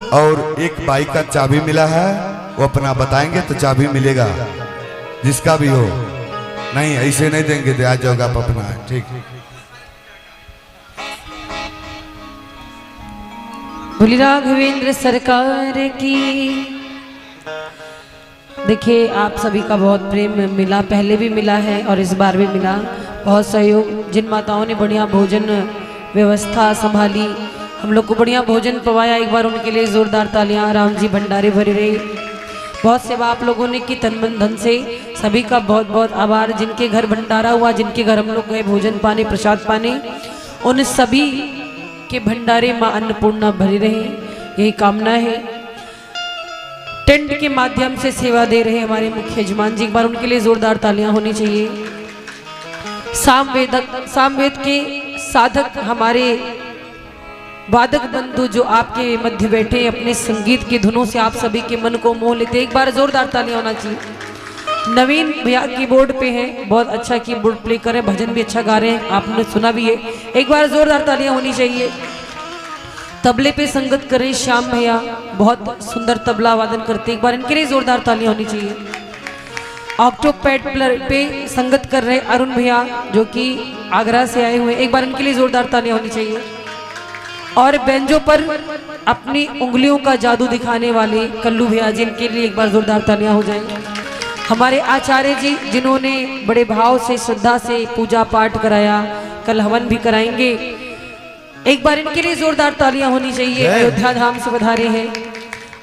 और एक बाइक का चाबी मिला है, वो अपना बताएंगे तो चाबी मिलेगा जिसका भी हो। नहीं ऐसे नहीं देंगे, दे आ जाओगे आप अपना। ठीक, बोली राघवेंद्र सरकार की। देखिए आप सभी का बहुत प्रेम मिला, पहले भी मिला है और इस बार भी मिला, बहुत सहयोग। जिन माताओं ने बढ़िया भोजन व्यवस्था संभाली, हम लोग को बढ़िया भोजन पवाया, एक बार उनके लिए जोरदार तालियां। राम जी भंडारे भरे रहे, बहुत सेवा आप लोगों ने की तन मन धन से, सभी का बहुत बहुत आभार। जिनके घर भंडारा हुआ, जिनके घर हम लोग गए भोजन पाने प्रसाद पाने, उन सभी के भंडारे माँ अन्नपूर्णा भरे रहे, यही कामना है। टेंट के माध्यम से सेवा दे रहे हमारे मुख्य यजमान जी, एक बार उनके लिए जोरदार तालियां होनी चाहिए। सामवेद के साधक हमारे वादक बंधु जो आपके मध्य बैठे अपने संगीत की धुनों से आप सभी के मन को मोह लेते, एक बार जोरदार तालियां होना चाहिए। नवीन भैया कीबोर्ड पे हैं, बहुत अच्छा कीबोर्ड प्ले कर रहे हैं, भजन भी अच्छा गा रहे हैं, आपने सुना भी है, एक बार जोरदार तालियां होनी चाहिए। तबले पे संगत कर रहे श्याम भैया, बहुत सुंदर तबला वादन करते, एक बार इनके लिए जोरदार तालियां होनी चाहिए। ऑक्टोपैड पे संगत कर रहे अरुण भैया जो कि आगरा से आए हुए, एक बार इनके लिए जोरदार तालियां होनी चाहिए। और बेंजो पर अपनी उंगलियों का जादू दिखाने वाले कल्लू भैया जी, इनके लिए एक बार जोरदार तालियां हो जाएंगे। हमारे आचार्य जी जिन्होंने बड़े भाव से श्रद्धा से पूजा पाठ कराया, कल हवन भी कराएंगे, एक बार इनके लिए जोरदार तालियां होनी चाहिए। अयोध्या धाम से पधारे हैं।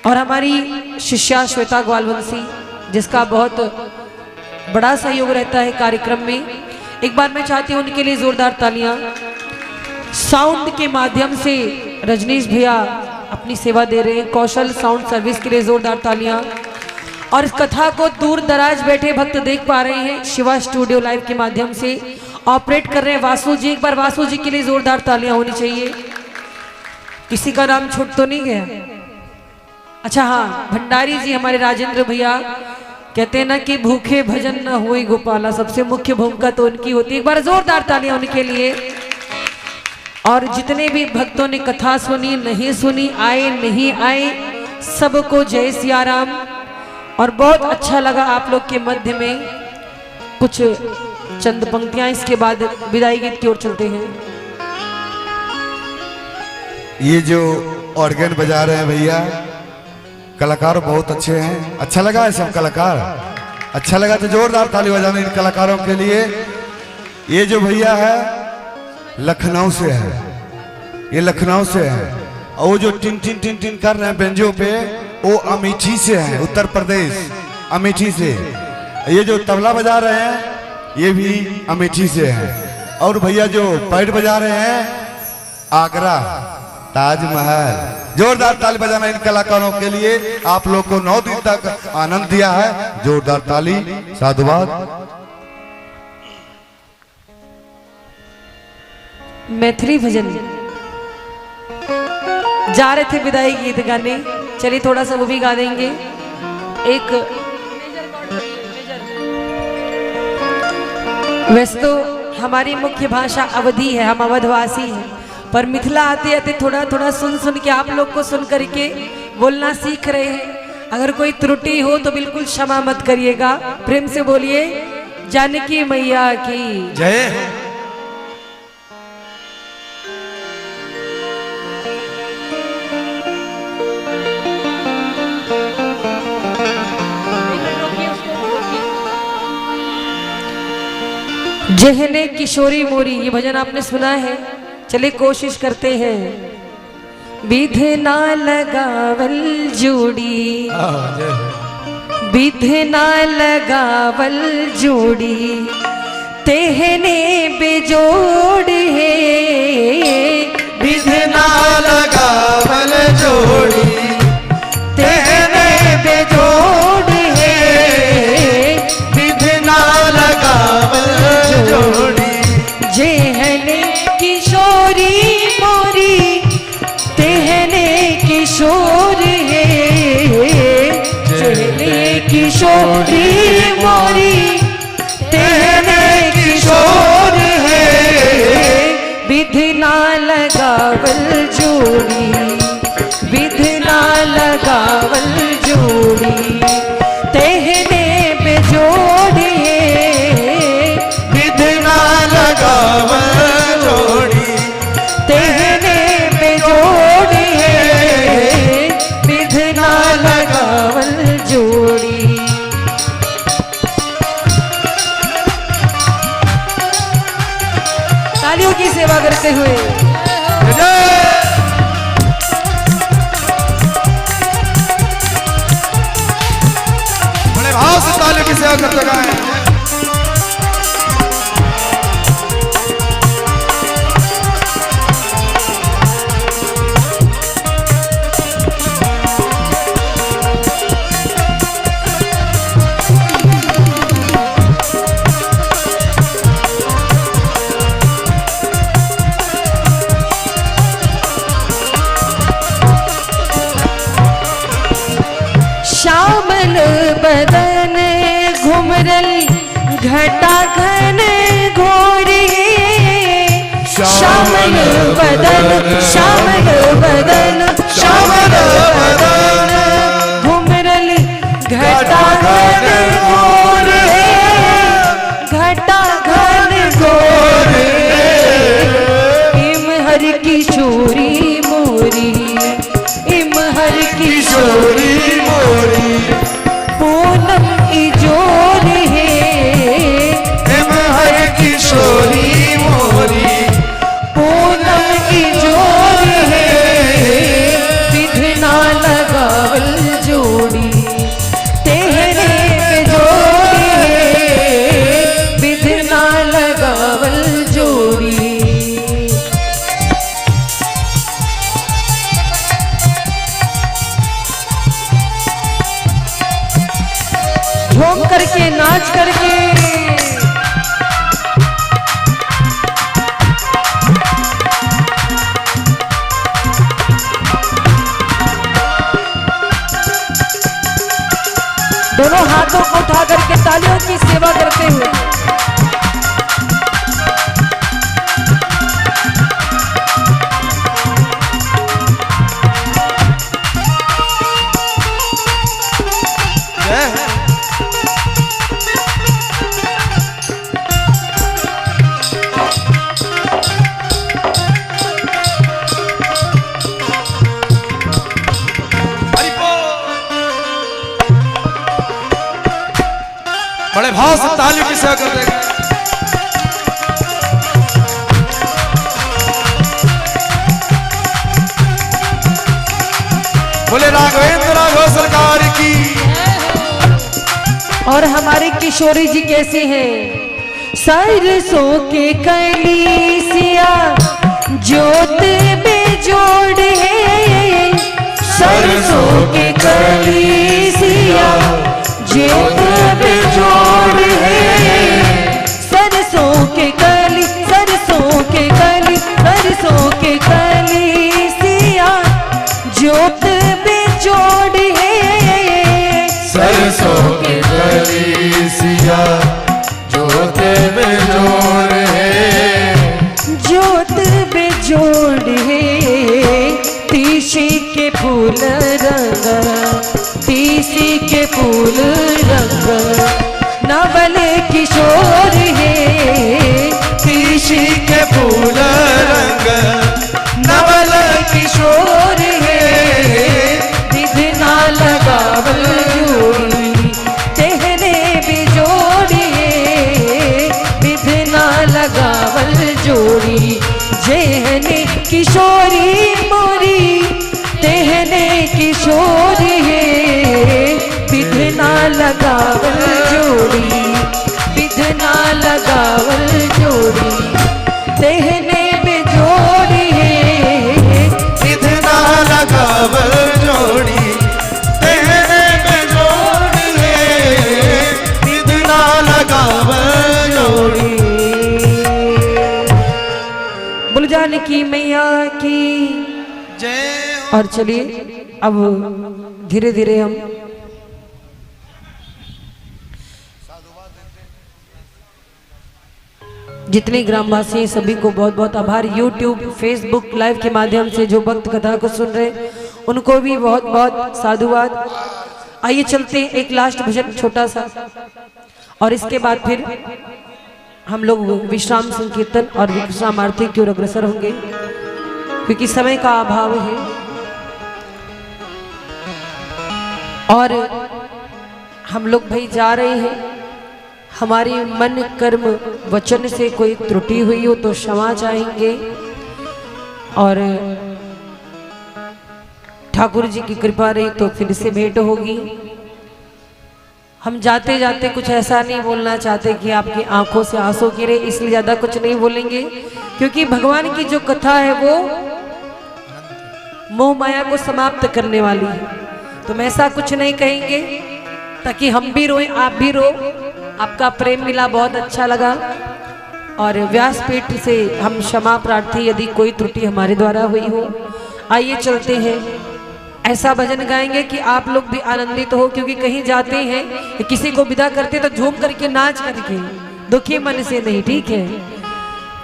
और हमारी शिष्या श्वेता ग्वालवंशी जिसका बहुत बड़ा सहयोग रहता है कार्यक्रम में, एक बार मैं चाहती हूँ उनके लिए जोरदार तालियां। साउंड के माध्यम से रजनीश भैया अपनी सेवा दे रहे हैं, कौशल साउंड सर्विस के लिए जोरदार तालियां। और इस कथा को दूर दराज बैठे भक्त देख पा रहे हैं शिवा स्टूडियो लाइव के माध्यम से, ऑपरेट कर रहे हैं वासु जी, एक बार वासु जी के लिए जोरदार तालियां होनी चाहिए। किसी का नाम छूट तो नहीं गया? अच्छा हाँ, भंडारी जी हमारे राजेंद्र भैया कहते हैं ना कि भूखे भजन न होई गोपाला, सबसे मुख्य भूमिका तो उनकी होती है, एक बार जोरदार तालियां उनके लिए। और जितने भी भक्तों ने कथा सुनी, नहीं सुनी, आए नहीं आए, सबको जय सिया राम। और बहुत अच्छा लगा आप लोग के मध्य में कुछ चंद पंक्तियां, इसके बाद विदाई गीत की ओर चलते हैं। ये जो ऑर्गन बजा रहे हैं भैया, कलाकार बहुत अच्छे हैं। अच्छा लगा है सब कलाकार? अच्छा लगा तो जोरदार ताली बजाना इन कलाकारों के लिए। ये जो भैया है लखनऊ से है, ये लखनऊ से है। और वो जो टिन टिन टिन टिन कर रहे हैं बेंजो पे, वो अमेठी से है, उत्तर प्रदेश अमेठी से। ये जो तबला बजा रहे हैं ये भी अमेठी से है। और भैया जो पैड बजा रहे हैं आगरा ताजमहल। जोरदार ताली बजाना इन कलाकारों के लिए। आप लोग को 9 दिन तक आनंद दिया है, जोरदार ताली, साधुवाद। मैथिली भजन जा रहे थे विदाई गीत गाने, चलिए थोड़ा सा वो भी गा देंगे। एक वैसे तो हमारी मुख्य भाषा अवधी है, हम अवधवासी हैं, पर मिथिला आते आते थोड़ा थोड़ा सुन सुन के आप लोग को सुन करके बोलना सीख रहे हैं। अगर कोई त्रुटि हो तो बिल्कुल क्षमा मत करिएगा। प्रेम से बोलिए जानकी मैया की जय। जहने किशोरी मोरी, ये भजन आपने सुना है, चलिए कोशिश करते हैं। विधना लगावल जोड़ी, विधना लगावल जोड़ी, तेहने बेजोड़ है। विधना लगावल जोड़ी, तेहने बेजोड़ है। विधना लगावल जोड़ी, जेहने किशोरी मोरी, तेहने किशोर है। जेहने किशोरी मोरी, तेहने किशोर है। विधना लगावल जोड़ी, विधना जोड़ी तेहने बेजोड़िए विधना लगावल जोड़ी तेहने बेजोड़िए विधना लगावल जोड़ी। तालियों की सेवा करते हुए बड़े भाव से तालियों की सेवा करते गाएं। श्यामल बदन घुमरल घटा घन घोरी श्यामल बदन श्यामल बदन श्यामल बदन घुमरल घटा घन घोरी घटा घन घोरी इमहर किशोरी मोरी इमहर किशोरी पूनम इजोर है हर किशोरी मोरी पूनम इजोर है विधना लगावल जोड़ी तेहरे बेजोड़ी है विधना लगावल जोड़ी। झूम करके नाच करके दोनों हाथों को उठा करके तालियों की सेवा करते हुए बड़े भाव से तालियों की सेवा करते गाएं। बोले राघवेंद्र राघव सरकार की। और हमारे किशोरी जी कैसे हैं? सरसों के कलीसिया जोत बेजोड़ है सरसों के कलीसिया जोत बेजोड़ है सरसों के कली सरसों के कली सरसों के कलीसिया जोत बेजोड़ है सरसों के कलीसिया जोत बेजोड़ है जोत बेजोड़ है तीसी के फूल रंग तीसी के फूल रंग नवल किशोर है तीसी के फूल रंग नवल किशोर है विधना लगावल जोड़ी तेहरे बिजोड़ी है विधना लगावल जोड़ी जेहने किशोरी मोरी तेहने किशोरी है विधना लगावल जोड़ी विधना लगावल जोड़ी तेहने बेजोड़ी है विधना लगावल जोड़ी तेरे बेजोड़ है विधना लगावल जोड़ी। बोल जाने की मैया की जय और चलिए अब धीरे धीरे हम जितने ग्रामवासी हैं सभी को बहुत बहुत आभार। यूट्यूब फेसबुक लाइव के माध्यम से जो भक्त कथा को सुन रहे हैं उनको भी बहुत बहुत साधुवाद। आइए चलते हैं एक लास्ट भजन छोटा सा, और इसके बाद फिर हम लोग विश्राम संकीर्तन और विश्राम आरती की ओर अग्रसर होंगे, क्योंकि समय का अभाव है। और हम लोग भाई जा रहे हैं, हमारी मन कर्म वचन से कोई त्रुटि हुई हो तो क्षमा चाहेंगे, और ठाकुर जी की कृपा रही तो फिर से भेंट होगी। हम जाते जाते कुछ ऐसा नहीं बोलना चाहते कि आपकी आंखों से आंसू गिरे, इसलिए ज्यादा कुछ नहीं बोलेंगे, क्योंकि भगवान की जो कथा है वो मोह माया को समाप्त करने वाली है। तो हम ऐसा कुछ नहीं कहेंगे ताकि हम भी रोएं, आप भी रो। आपका प्रेम मिला, बहुत अच्छा लगा, और व्यासपीठ से हम क्षमा प्रार्थी यदि कोई त्रुटि हमारे द्वारा हुई हो। आइए चलते हैं, ऐसा भजन गाएंगे कि आप लोग भी आनंदित हो, क्योंकि कहीं जाते हैं किसी को विदा करते तो झूम करके नाच करके, दुखी मन से नहीं, ठीक है।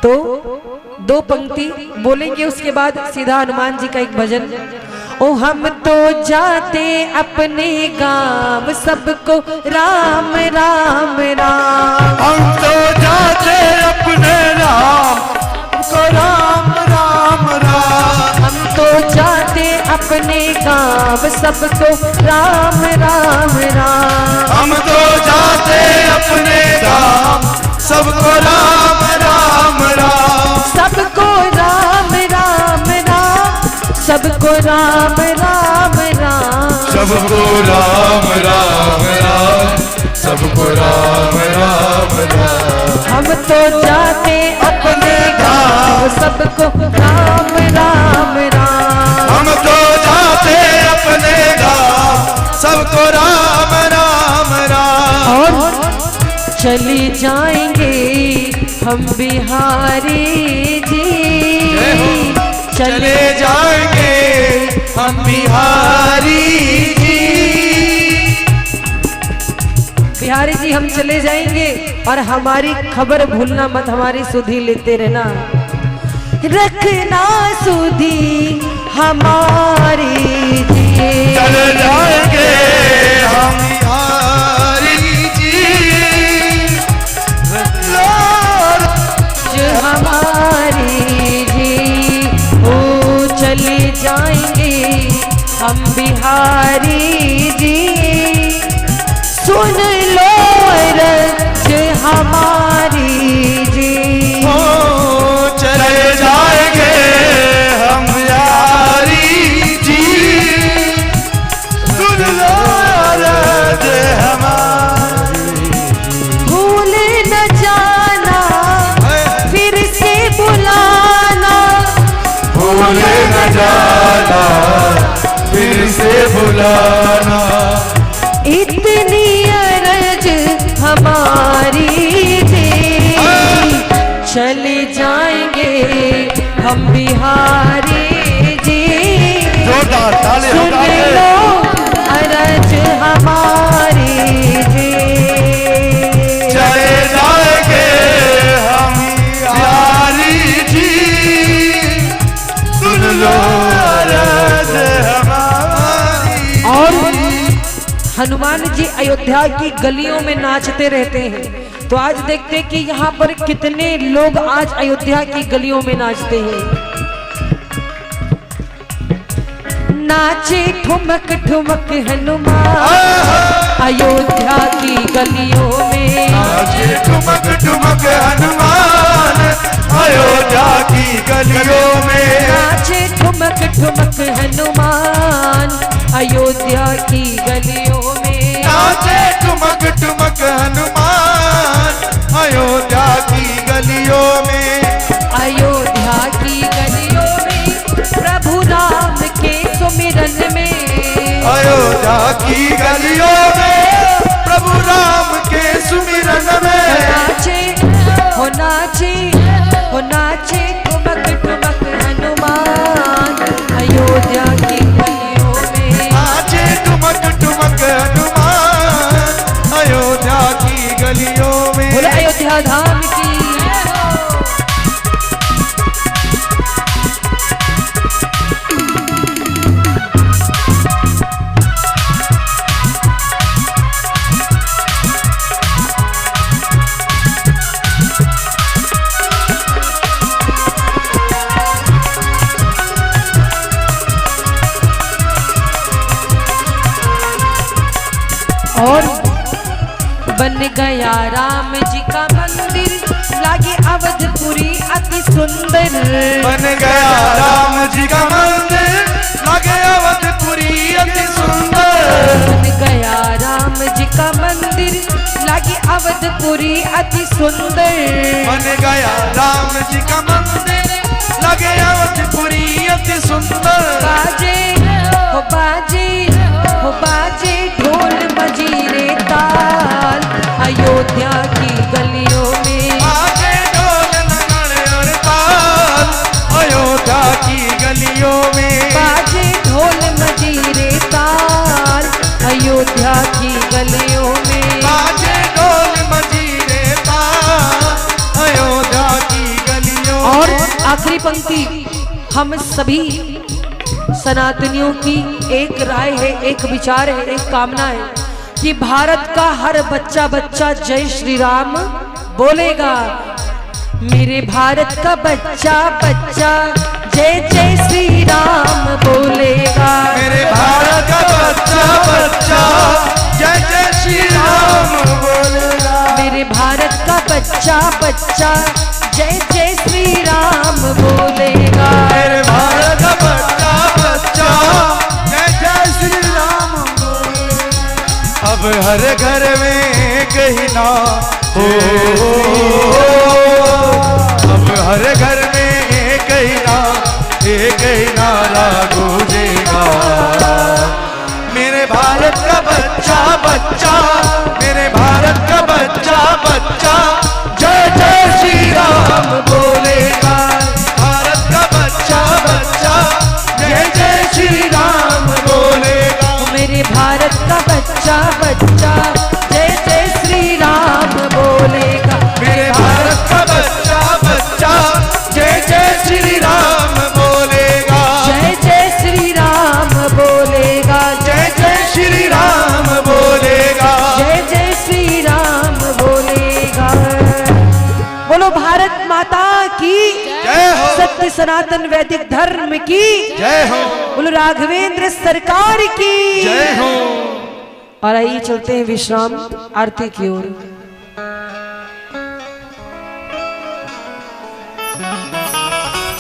तो 2 पंक्ति बोलेंगे, उसके बाद सीधा हनुमान जी का एक भजन। ओ हम तो जाते अपने गांव, सबको राम राम राम। हम तो जाते अपने राम को राम राम राम। हम तो जाते अपने गांव, सबको राम राम राम। हम तो जाते अपने गांव, सबको राम राम राम। सबको राम राम राम, सबको राम राम राम। सबको राम राम राम, सबको राम राम राम। हम तो जाते अपने गांव, सबको राम राम राम। हम तो जाते अपने गांव, सबको राम राम राम। और चली जाएंगे हम बिहारी जी, चले जाएंगे हम बिहारी जी। बिहारी जी हम चले जाएंगे, और हमारी खबर भूलना मत, हमारी सुधि लेते रहना, रखना सुधि हमारी जी। चले जाएंगे हम बिहारी जी, जो हमारी जी। ओ चले जाएंगे हम बिहारी जी, सुन लो रज हमारी जी। ओ चले जाएंगे हम बिहारी जी, सुन लो रज हमारी। भूल न जाना फिर से बुलाना, भूल न जाना फिर से बुलाना। इतनी अरज हमारी थी, चले जाएंगे हम बिहारी जी। जोरदार ताली सुन लो अरज हमारी जी। चले जाएंगे हम बिहारी जी, सुन लो रज हमारी। और हनुमान जी अयोध्या की गलियों में नाचते रहते हैं, तो आज देखते हैं कि यहाँ पर कितने लोग आज अयोध्या की गलियों में नाचते हैं। नाचे ठुमक ठुमक हनुमान अयोध्या की गलियों में। नाचे ठुमक ठुमक हनुमान अयोध्या की गलियों में। नाचे ठुमक ठुमक हनुमान अयोध्या की गलियों में। नाचे ठुमक ठुमक हनुमान अयोध्या की गलियों में। अयोध्या की गलियों में प्रभु राम के सुमिरन में। अयोध्या की गलियों में प्रभु राम के सुमिरन में। नाचे हो नाचे हो नाचे ठुमक ठुमक हनुमान अयोध्या की गलियों में। नाचे ठुमक ठुमक हनुमान अयोध्या की गलियों में। बोले अयोध्या धाम की। गया राम जी का मंदिर, लागे अवधपुरी अति सुंदर। बन गया राम जी का मंदिर, लगे अवधपुरी अति सुंदर। बन गया राम जी का मंदिर, लागे अवधपुरी अति सुंदर। बन गया राम जी का मंदिर, लगे अवधपुरी अति सुंदर। बाजे हो बाजे हो बाजे ढोल मजीरे ताल, अयोध्या की गलियों में बाजे ढोल नगाड़े और ताल, अयोध्या की गलियों में। बाजे ढोल मजीरे ताल, अयोध्या की गलियों में। बाजे ढोल मजीरे ताल, अयोध्या की गलियों में। और आखिरी पंक्ति, हम सभी सनातनियों की एक राय है, एक विचार है, एक कामना है कि भारत का हर बच्चा बच्चा जय श्री राम बोलेगा। मेरे भारत का बच्चा बच्चा जय जय श्री राम बोलेगा। मेरे भारत का बच्चा बच्चा जय जय श्री राम बोलेगा। मेरे भारत का बच्चा बच्चा जय जय श्री राम बोलेगा। मेरे भारत का बच्चा बच्चा जय जय श्री राम बोलेगा। अब हर घर में कहीं ना हो, अब हर घर में कहीं ना एक ही नारा गूंजेगा। मेरे भारत का बच्चा बच्चा, मेरे भारत का बच्चा बच्चा जय जय श्री राम बोलेगा। भारत का बच्चा बच्चा जय जय श्री राम बोलेगा। मेरे भारत का बच्चा बच्चा जय जय श्री राम बोलेगा। मेरे भारत का बच्चा बच्चा जय जय श्री राम बोलेगा। जय जय श्री राम बोलेगा। जय जय श्री राम बोलेगा। जय जय श्री राम बोलेगा। बोलो भारत माता की जय हो। सत्य सनातन वैदिक धर्म की जय हो। बोलो राघवेंद्र सरकार की जय हो। और आइए चलते हैं विश्राम आरती की ओर।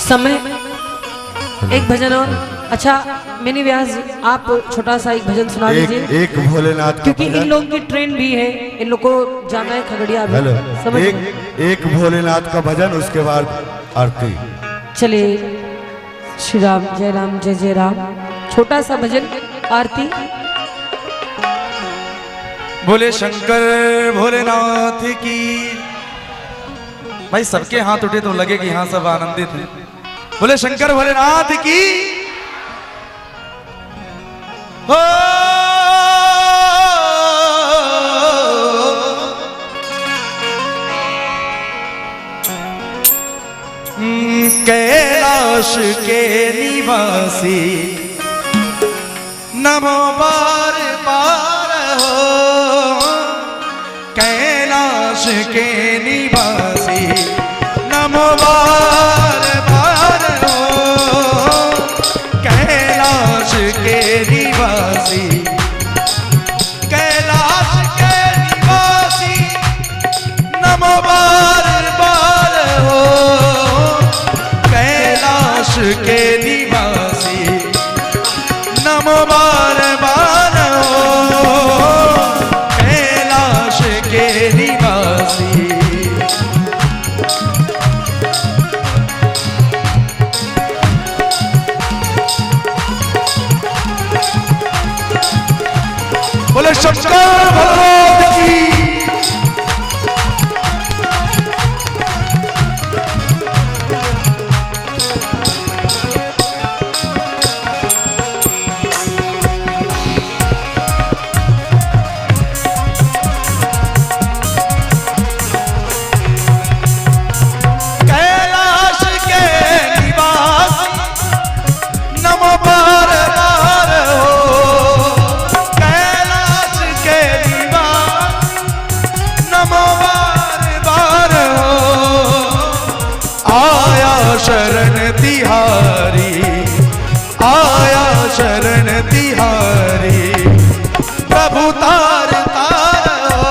समय एक भजन और। अच्छा मिनी व्यास आप छोटा सा एक भजन सुना दीजिए, एक भोलेनाथ का क्योंकि इन भजन। लोगों की ट्रेन भी है, इन लोग को जाना है खगड़िया भी। हेलो, समझ एक भोलेनाथ का भजन, उसके बाद आरती। चलिए श्री राम जय जय राम, छोटा सा भजन आरती। बोले शंकर भोलेनाथ की। भाई सबके हाथ उठे तो लगे कि हाँ सब आनंदित हैं। बोले शंकर भोलेनाथ की। हो कैलाश के निवासी नमो बार बार हो। कैलाश के निवासी नमो बार बार हो। कैलाश के निवासी, कैलाश के निवासी नमो बार बार हो। कैलाश के निवासी नमो बार बार हो। कैलाश के निवासी। बोले शंकर भगवान की। कैलाश के निवासी नमो बार बार हो। कैलाश के निवासी नमो बार बार हो। आया शरण तिहारी, आया शरण तिहारी, प्रभु तार तार हो।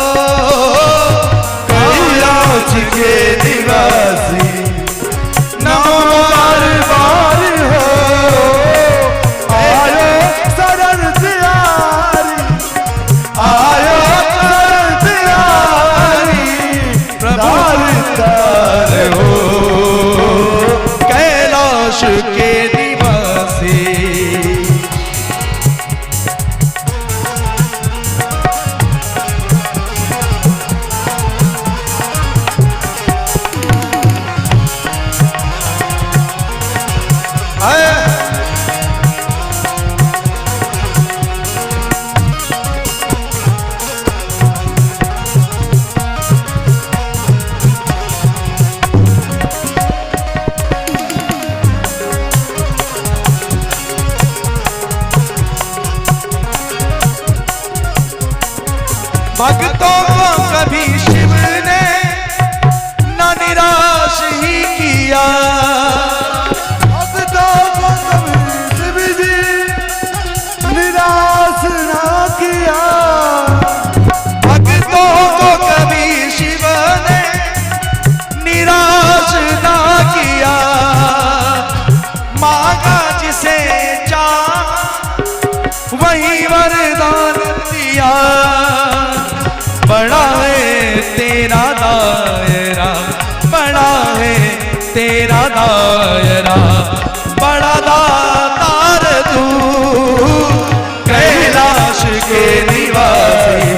कैलाश के निवासी। भक्तों को कभी शिव ने न निराश ही किया, भक्तों को कभी शिव जी निराश ना किया, भक्तों को कभी शिव ने निराश ना किया। मांगा जिसे चाहा वही वरदान दिया। बड़ा है तेरा दायरा, बड़ा है तेरा दायरा, बड़ा दातार तू कैलाश के निवासी।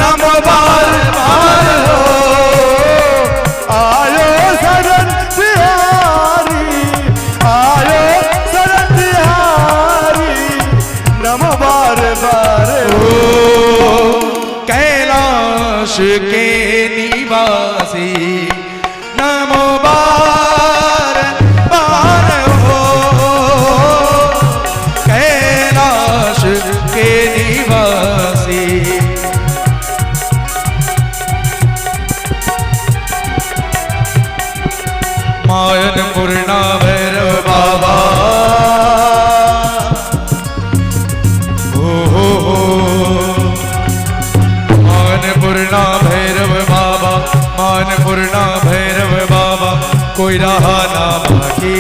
नमो बार बार हो आयो शरण तिहारी, आयो शरण तिहारी, नमो बार बार हो कैलाश के निवासी। नमो बार बार हो कैलाश के निवासी। मायन पूर्णा भैरव बाबा, पूर्णा भैरव बाबा, मान पूर्णा भैरव बाबा, कोई रहा ना बाकी।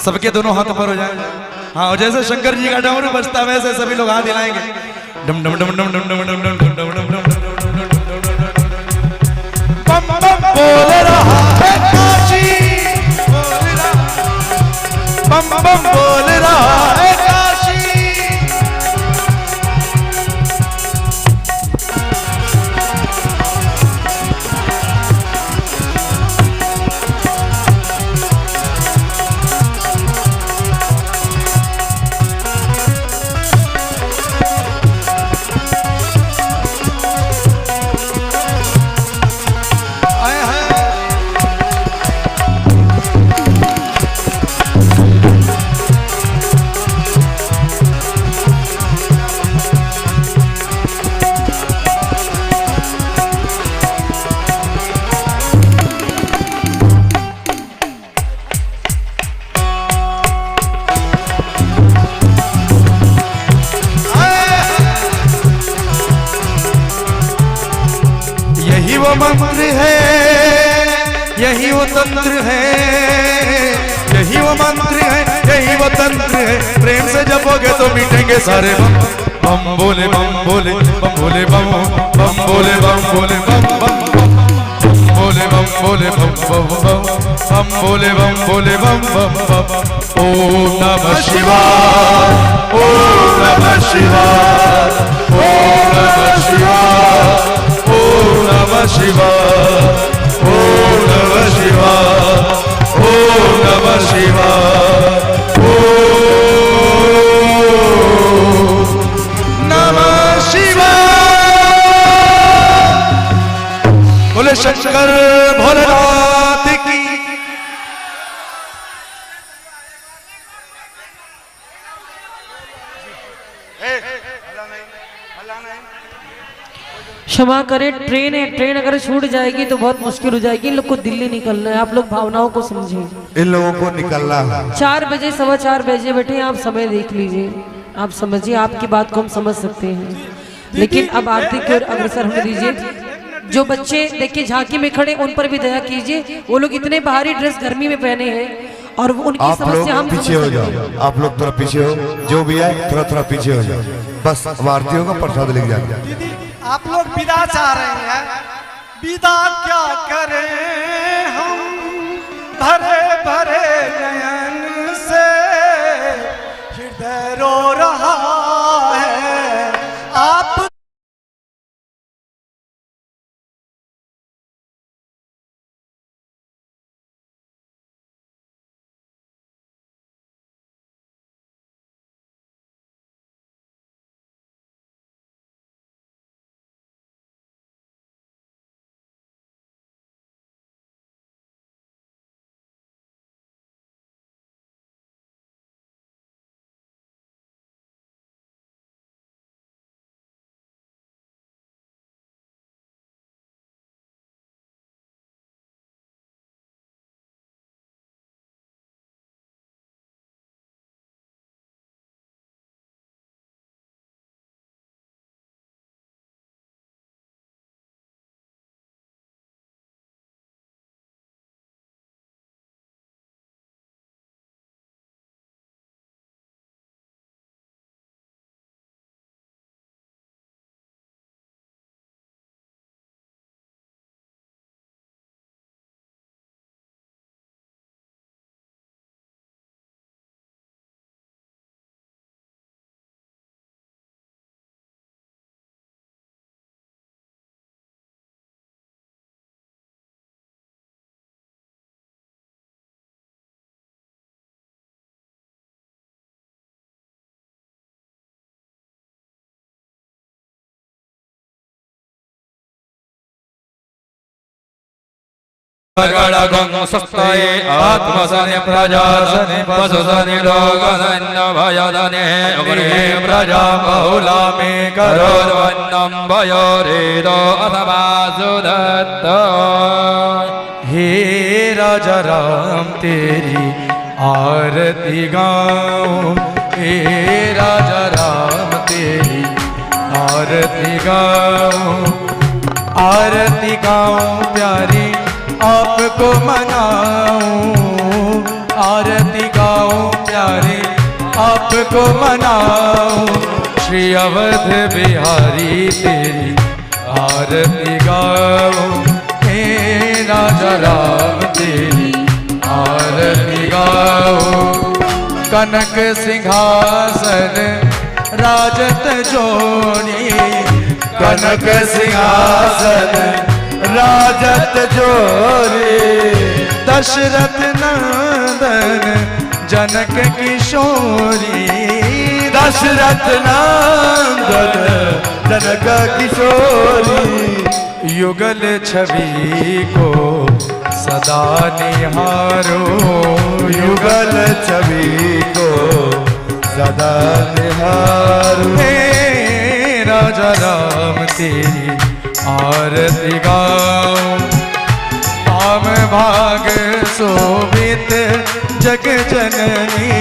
सबके दोनों हाथ ऊपर हो जाए। हाँ, जैसे शंकर जी का डमरू बजता है वैसे सभी लोग हाथ हिलाएंगे। डम डम डम डम डम डम डम डम डम डम डम डम। बम बम बोल रहा है काशी, बम बम बोल रहा है काशी। यही वो मंत्र है, यही वो तंत्र है, यही वो मंत्र है, यही वो तंत्र है। प्रेम से जपोगे तो मिटेंगे सारे बम। बम बोले बम बोले बम बोले बम, बम बोले बम बोले बम बम बोले बम बोले बम बम बम, बम बोले बम बोले बम बम बम। ओम नमः शिवाय, ओम नमः शिवाय, ओम नमः शिवाय, ओम नमः शिवाय, ओम नमः शिवाय, ओम नमः शिवाय, ओम नमः शिवाय। बोले शंकर भोलेनाथ की। क्षमा करें, ट्रेन है, ट्रेन अगर छूट जाएगी तो बहुत मुश्किल हो जाएगी। इन लोग को दिल्ली निकलना है, आप लोग भावनाओं को समझें। इन लोगों को निकलना है। 4 बजे 4:15 बजे बैठे हैं, आप समय देख लीजिए, आप समझिए, आपकी बात को हम समझ सकते हैं। लेकिन अब आरती की ओर अग्रसर होने दीजिए। जो बच्चे देखिए झांकी में खड़े, उन पर भी दया कीजिए। वो लोग इतने भारी ड्रेस गर्मी में पहने हैं और उनकी आप समस्या हम लोग पीछे हो जाओ, आप लोग थोड़ा पीछे हो, जो भी है थोड़ा थोड़ा पीछे हो जाओ। बस अब आरती होगा, प्रसाद लेके जाएंगे। आप लोग विदा चाह रहे हैं, विदा क्या करें हम। गणगं स्वस्तये आत्मसने प्रजासने पशुसने लोकसने भयदने अग्ने प्रजा बहुला मे करोर्वन्नं भयोरेदो अथवा सुदत्त। हे राजा राम तेरी आरती गाऊं, हे राजा राम तेरी आरती गाऊं, आरती गाऊं प्यारी आपको मनाऊं, आरती गाऊं प्यारे आपको मनाऊं, श्री अवध बिहारी तेरी आरती गाऊं, हे राजा राम तेरी आरती गाऊं। कनक सिंहासन राजत जोड़ी, कनक सिंहासन राजत जोरी, दशरथ नंदन जनक किशोरी, दशरथ नंदन जनक किशोरी, युगल छवि को सदा निहारो, युगल छवि को सदा निहारो। हे राजा राम तेरी आरती गाऊं, आम भाग शोभित जग जननी,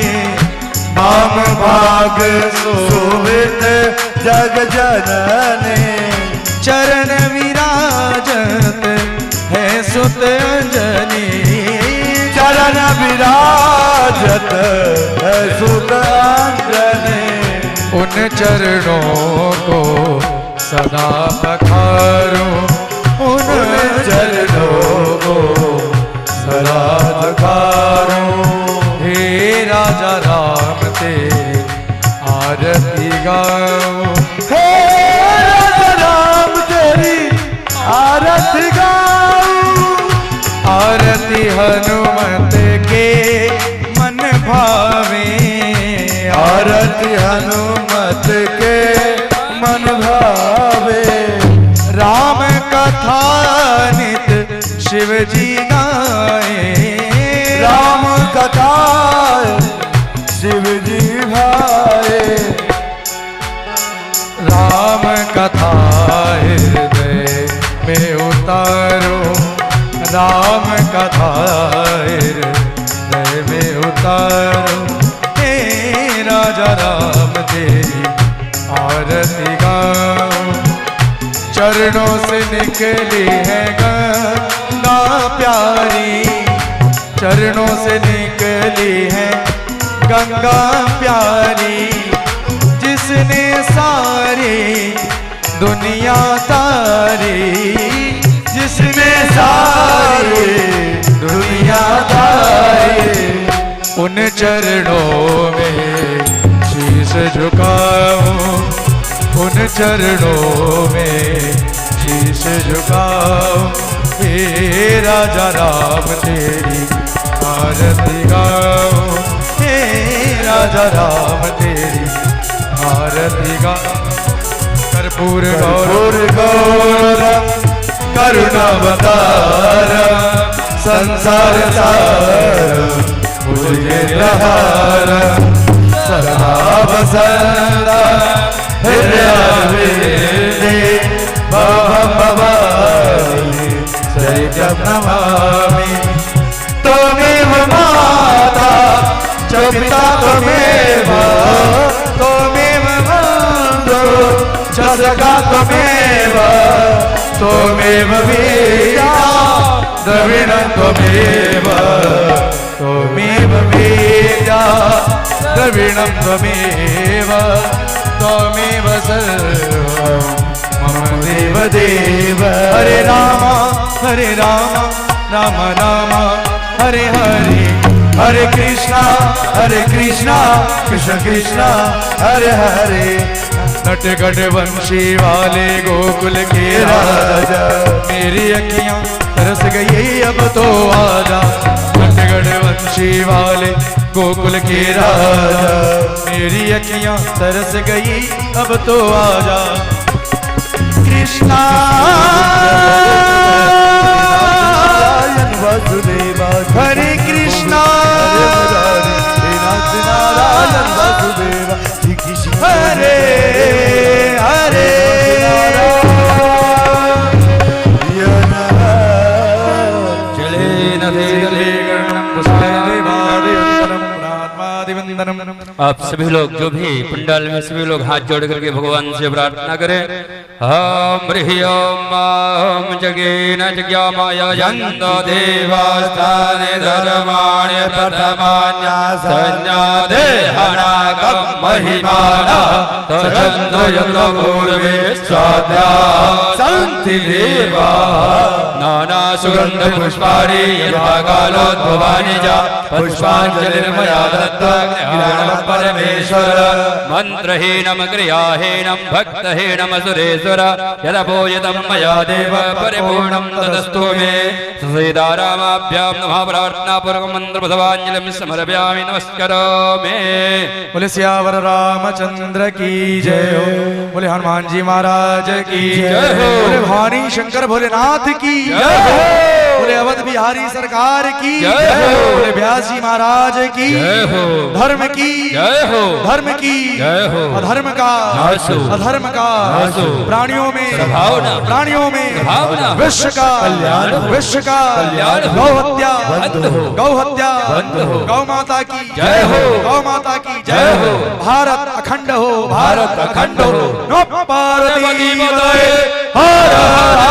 आम भाग शोभित जग जननी, चरण विराजत है सुत अंजनी, चरण विराजत है सुत अंजनी, उन चरणों को सदा पखारूं, उन चरणों को सदा पखारूं। हे राजा राम तेरी आरती गाऊं, हे राजा राम तेरी आरती गाऊं, आरती हनुमत के मन भावे, आरती हनुमत के मन भावे, राम कथा नित शिव जी गाए, राम कथा शिव जी भाए, राम कथा हृदय में उतारो, राम कथा हृदय में उतारो, हे राजा राम तेरी आरती गाऊं, चरणों से निकली है गंगा प्यारी, चरणों से निकली है गंगा प्यारी, जिसने सारी दुनिया तारी, जिसने सारी दुनिया तारी, उन चरणों में शीश झुकाऊं, उन चरणों में शीश झुकाऊं, हे राजा राम तेरी आरती गाऊं, हे राजा राम तेरी आरती गाऊं। कर्पूर गौरम करुणावतारम संसार सारम भुजगेन्द्रहारम सदा वसंतम हृदयारविंदे भवं भवानि सहितं नमामि। त्वमेव माता च पिता त्वमेव, त्वमेव बन्धुः च सखा त्वमेव, त्वमेव वीर्या द्रविणं त्वमेव, त्वमेव वीर्या द्रविणं त्वमेव, त्वमेव सर्वं मम देव देव। हरे राम राम राम हरे हरे, हरे कृष्णा कृष्ण कृष्ण हरे हरे। नटखट वंशी वाले गोकुल के राजा, मेरी अखियां तरस गई अब तो आजा। नटखट वंशी वाले गोकुल के राजा, मेरी अखियां तरस गई अब तो आजा। कृष्णा वासुदेवा हरे कृष्णा हे नाथ नारायण वासुदेवा श्री कृष्ण हरे हरे चले न थे दले आप सभी लोग जो भी पंडाल में सभी लोग हाथ जोड़ करके भगवान से प्रार्थना करें। हम ह्रीम जगे न जग्या माया यन्द देवास्ताने धर्माण्य प्रथमान्या संज्ञाते हनागम महिमाना तछन्द यज्ञ पूर्वे स्वाध्या सन्ति देवा नाना सुगंध पुष्पाणि यथा कालोद्भवानि च पुष्पाञ्जलिर्मया दत्ता परमेश्वर मंत्रहीनम क्रियाहीनम भक्तहीनम सुरेश्वर यदपोयतम मया देव परिपूर्णं तदस्तु मे सीतारामाभ्यां नमः प्रार्थना पूर्वक मंत्र पुष्पांजलिं समर्पयामि नमस्करोमि। बोले सियावर रामचंद्र की जय हो, बोले हनुमान जी महाराज की जय हो, बोले भवानी शंकर भोलेनाथ की जय हो, बोले अवध बिहारी सरकार की जय हो, बोले व्यास जी महाराज की जय हो, धर्म की जय हो, धर्म की जय हो, अधर्म का नाश हो, अधर्म का नाश हो, प्राणियों में सद्भावना, प्राणियों में सद्भावना, विश्व का कल्याण हो, विश्व का कल्याण हो, गौ हत्या बंद हो, गौ हत्या बंद हो, गौ माता की जय हो, गौ माता की जय हो, भारत अखंड हो भारत अखंड हो, नो पार्वती पार्वती पतये हर हर